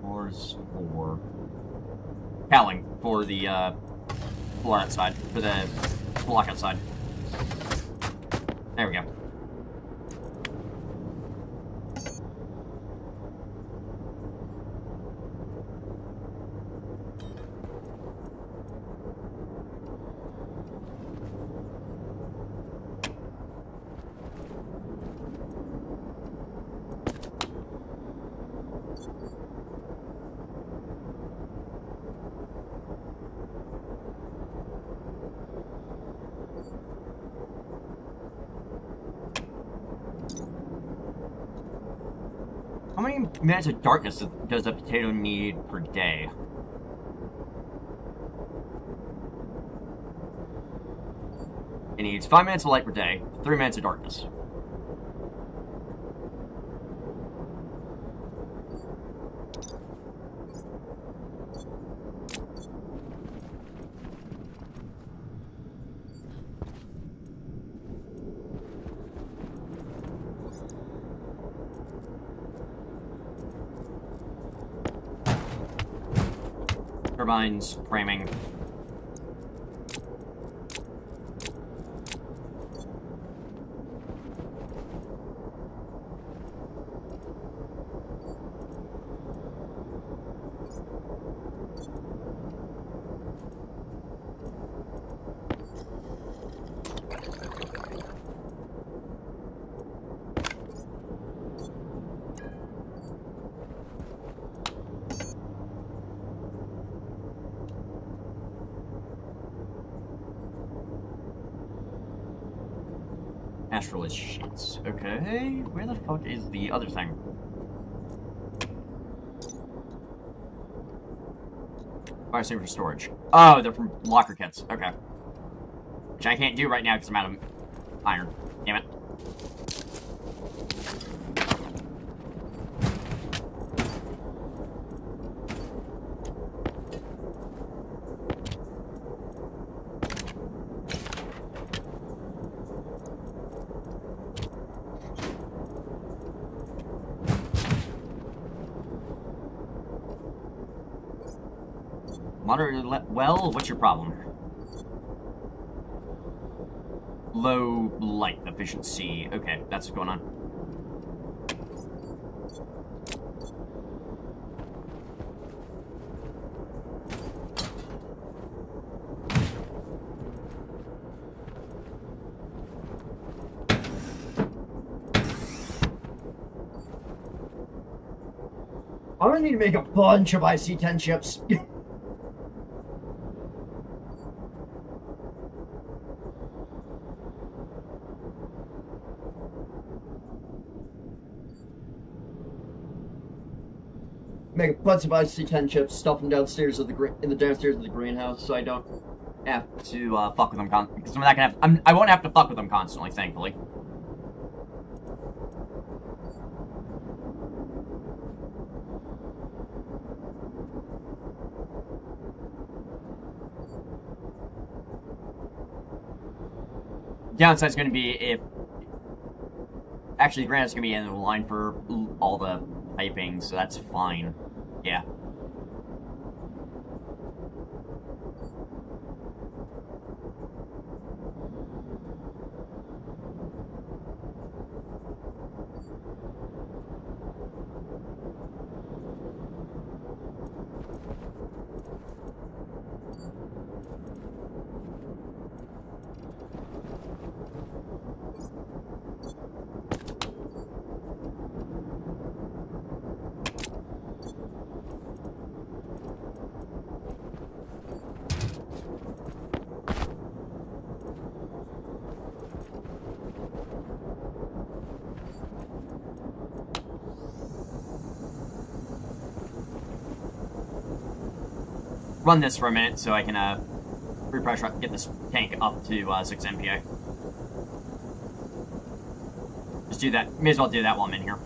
floors for cowling for the floor outside, for the block outside. There we go. How many minutes of darkness does a potato need per day? It needs 5 minutes of light per day, 3 minutes of darkness. Turbines, framing. Astralist sheets. Okay, where the fuck is the other thing? Fire saver storage. Oh, they're from locker kits. Okay. Which I can't do right now because I'm out of iron. Damn it. Moderate well, what's your problem? Low light efficiency. Okay, that's what's going on. I'm gonna need to make a bunch of IC-10 chips. Make a bunch of IC-10 chips, stuff them downstairs of the downstairs of the greenhouse, so I don't have to fuck with them because I'm not gonna have. I won't have to fuck with them constantly, thankfully. Downside's going to be if... Actually, granite's going to be in the line for all the piping, so that's fine. Yeah. run this for a minute so I can repressure, get this tank up to 6 MPa. Just do that. May as well do that while I'm in here.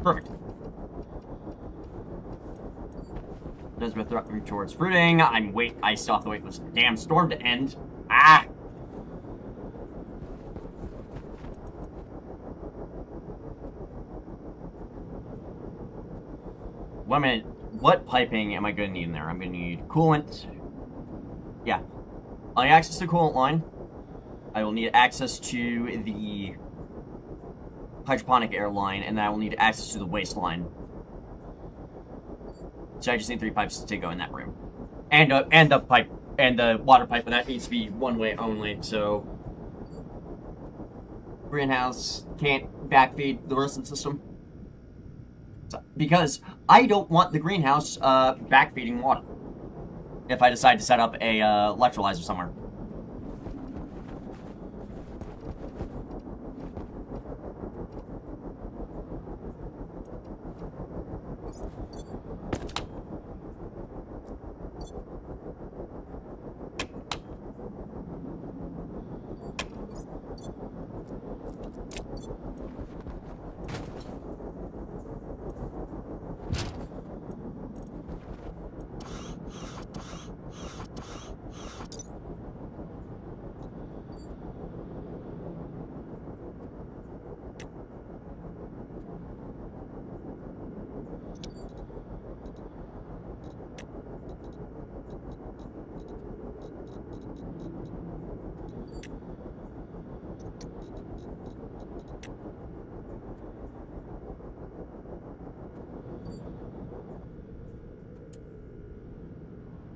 Perfect. Does my threat move towards fruiting? I still have to wait for this damn storm to end. Ah! What piping am I gonna need in there? I'm gonna need coolant. Yeah. I need access to the coolant line. I will need access to the hydroponic air line, and then I will need access to the waste line. So I just need 3 pipes to go in that room, and the pipe and the water pipe, but that needs to be one way only. So greenhouse can't backfeed the rest of the system, because I don't want the greenhouse backfeeding water if I decide to set up a electrolyzer somewhere.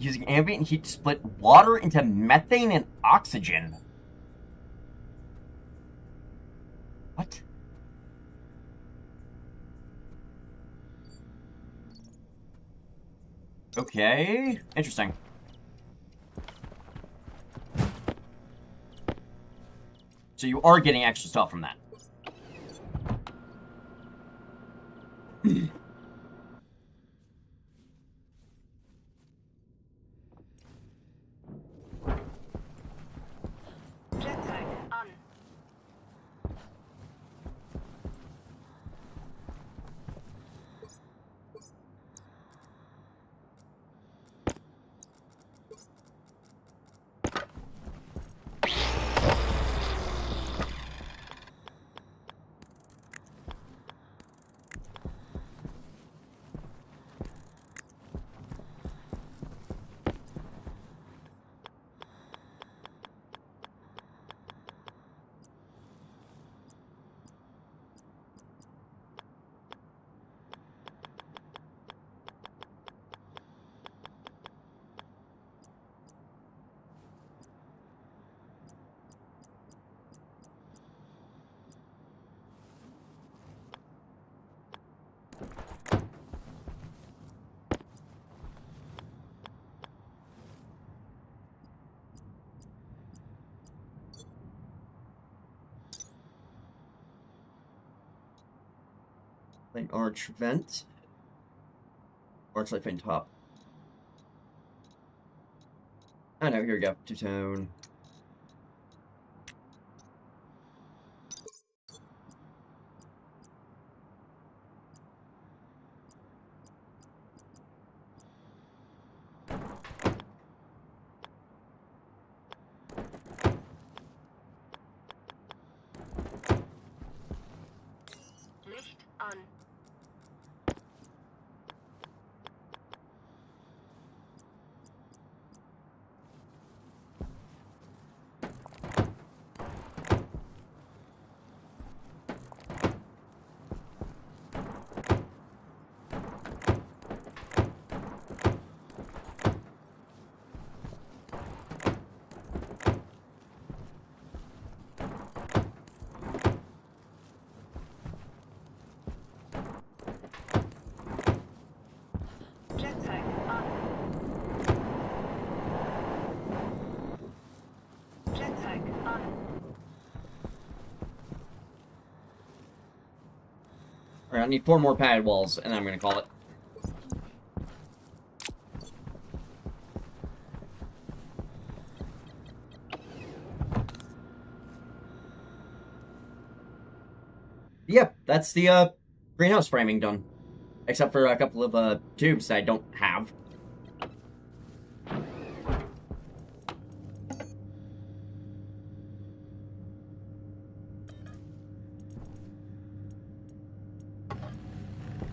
Using ambient heat to split water into methane and oxygen. What? Okay, interesting. So you are getting extra stuff from that. Jetpack on. Like arch vent. Arch light vent top. I know, here we go. Two-tone. I need 4 more padded walls, and then I'm gonna call it. Yep, that's the greenhouse framing done. Except for a couple of tubes that I don't have.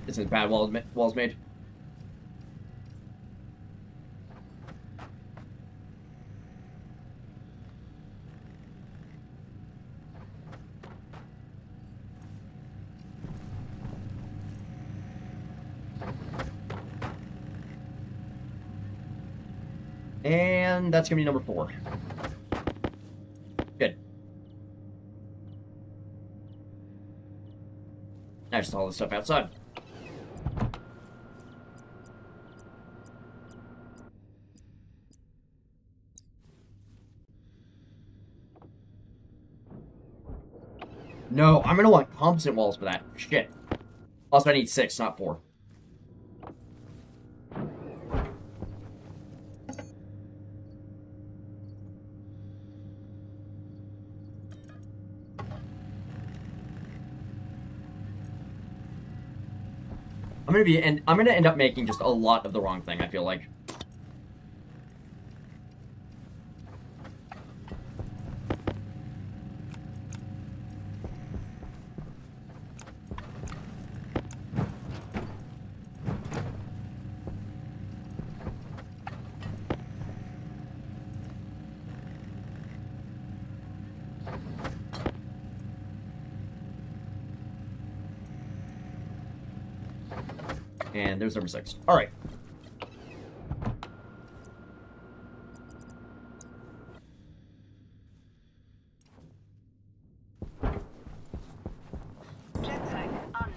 This is bad walls made. And that's gonna be number 4. Good. Now just all this stuff outside. No, I'm gonna want composite walls for that. Shit. Also, I need 6, not 4. I'm gonna end up making just a lot of the wrong thing, I feel like. And there's number 6. Alright. Jetpack on.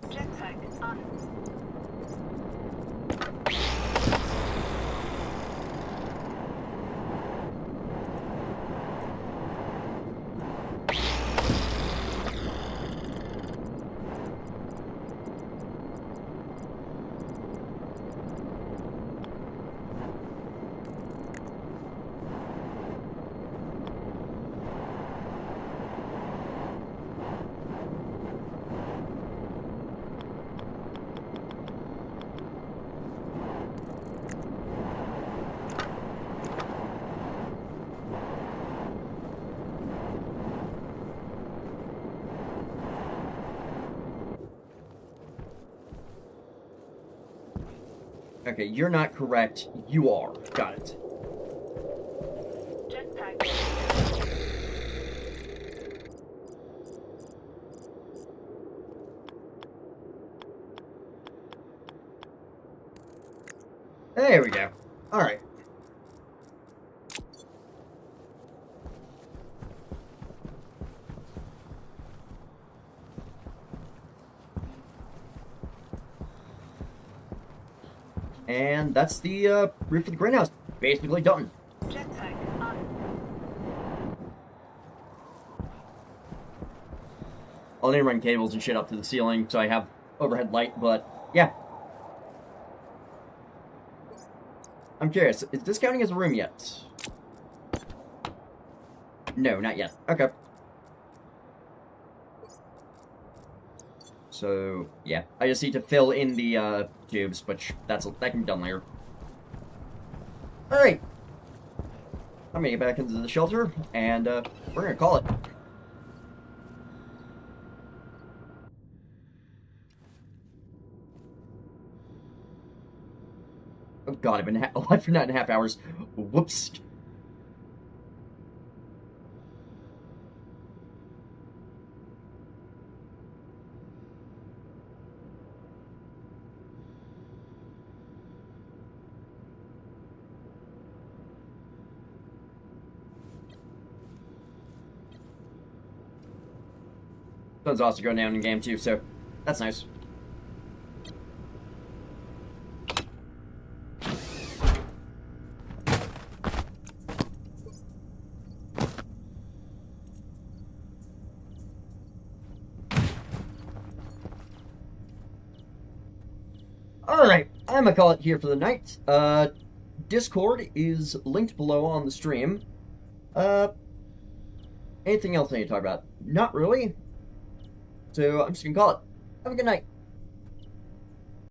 Jetpack on. Okay, you're not correct. You are. Got it. Jetpack. There we go. Alright. And that's the roof of the greenhouse. Basically done. Jetpack on. I'll need to run cables and shit up to the ceiling so I have overhead light, but yeah. I'm curious, is this counting as a room yet? No, not yet. Okay. So, yeah. I just need to fill in the tubes, which that can be done later. Alright. I'm gonna get back into the shelter, and we're gonna call it. Oh god, I've been alive for 9.5 hours. Whoops. Sun's also going down in game 2, so that's nice. Alright, I'm gonna call it here for the night. Discord is linked below on the stream. Anything else I need to talk about? Not really. So I'm just gonna call it. Have a good night.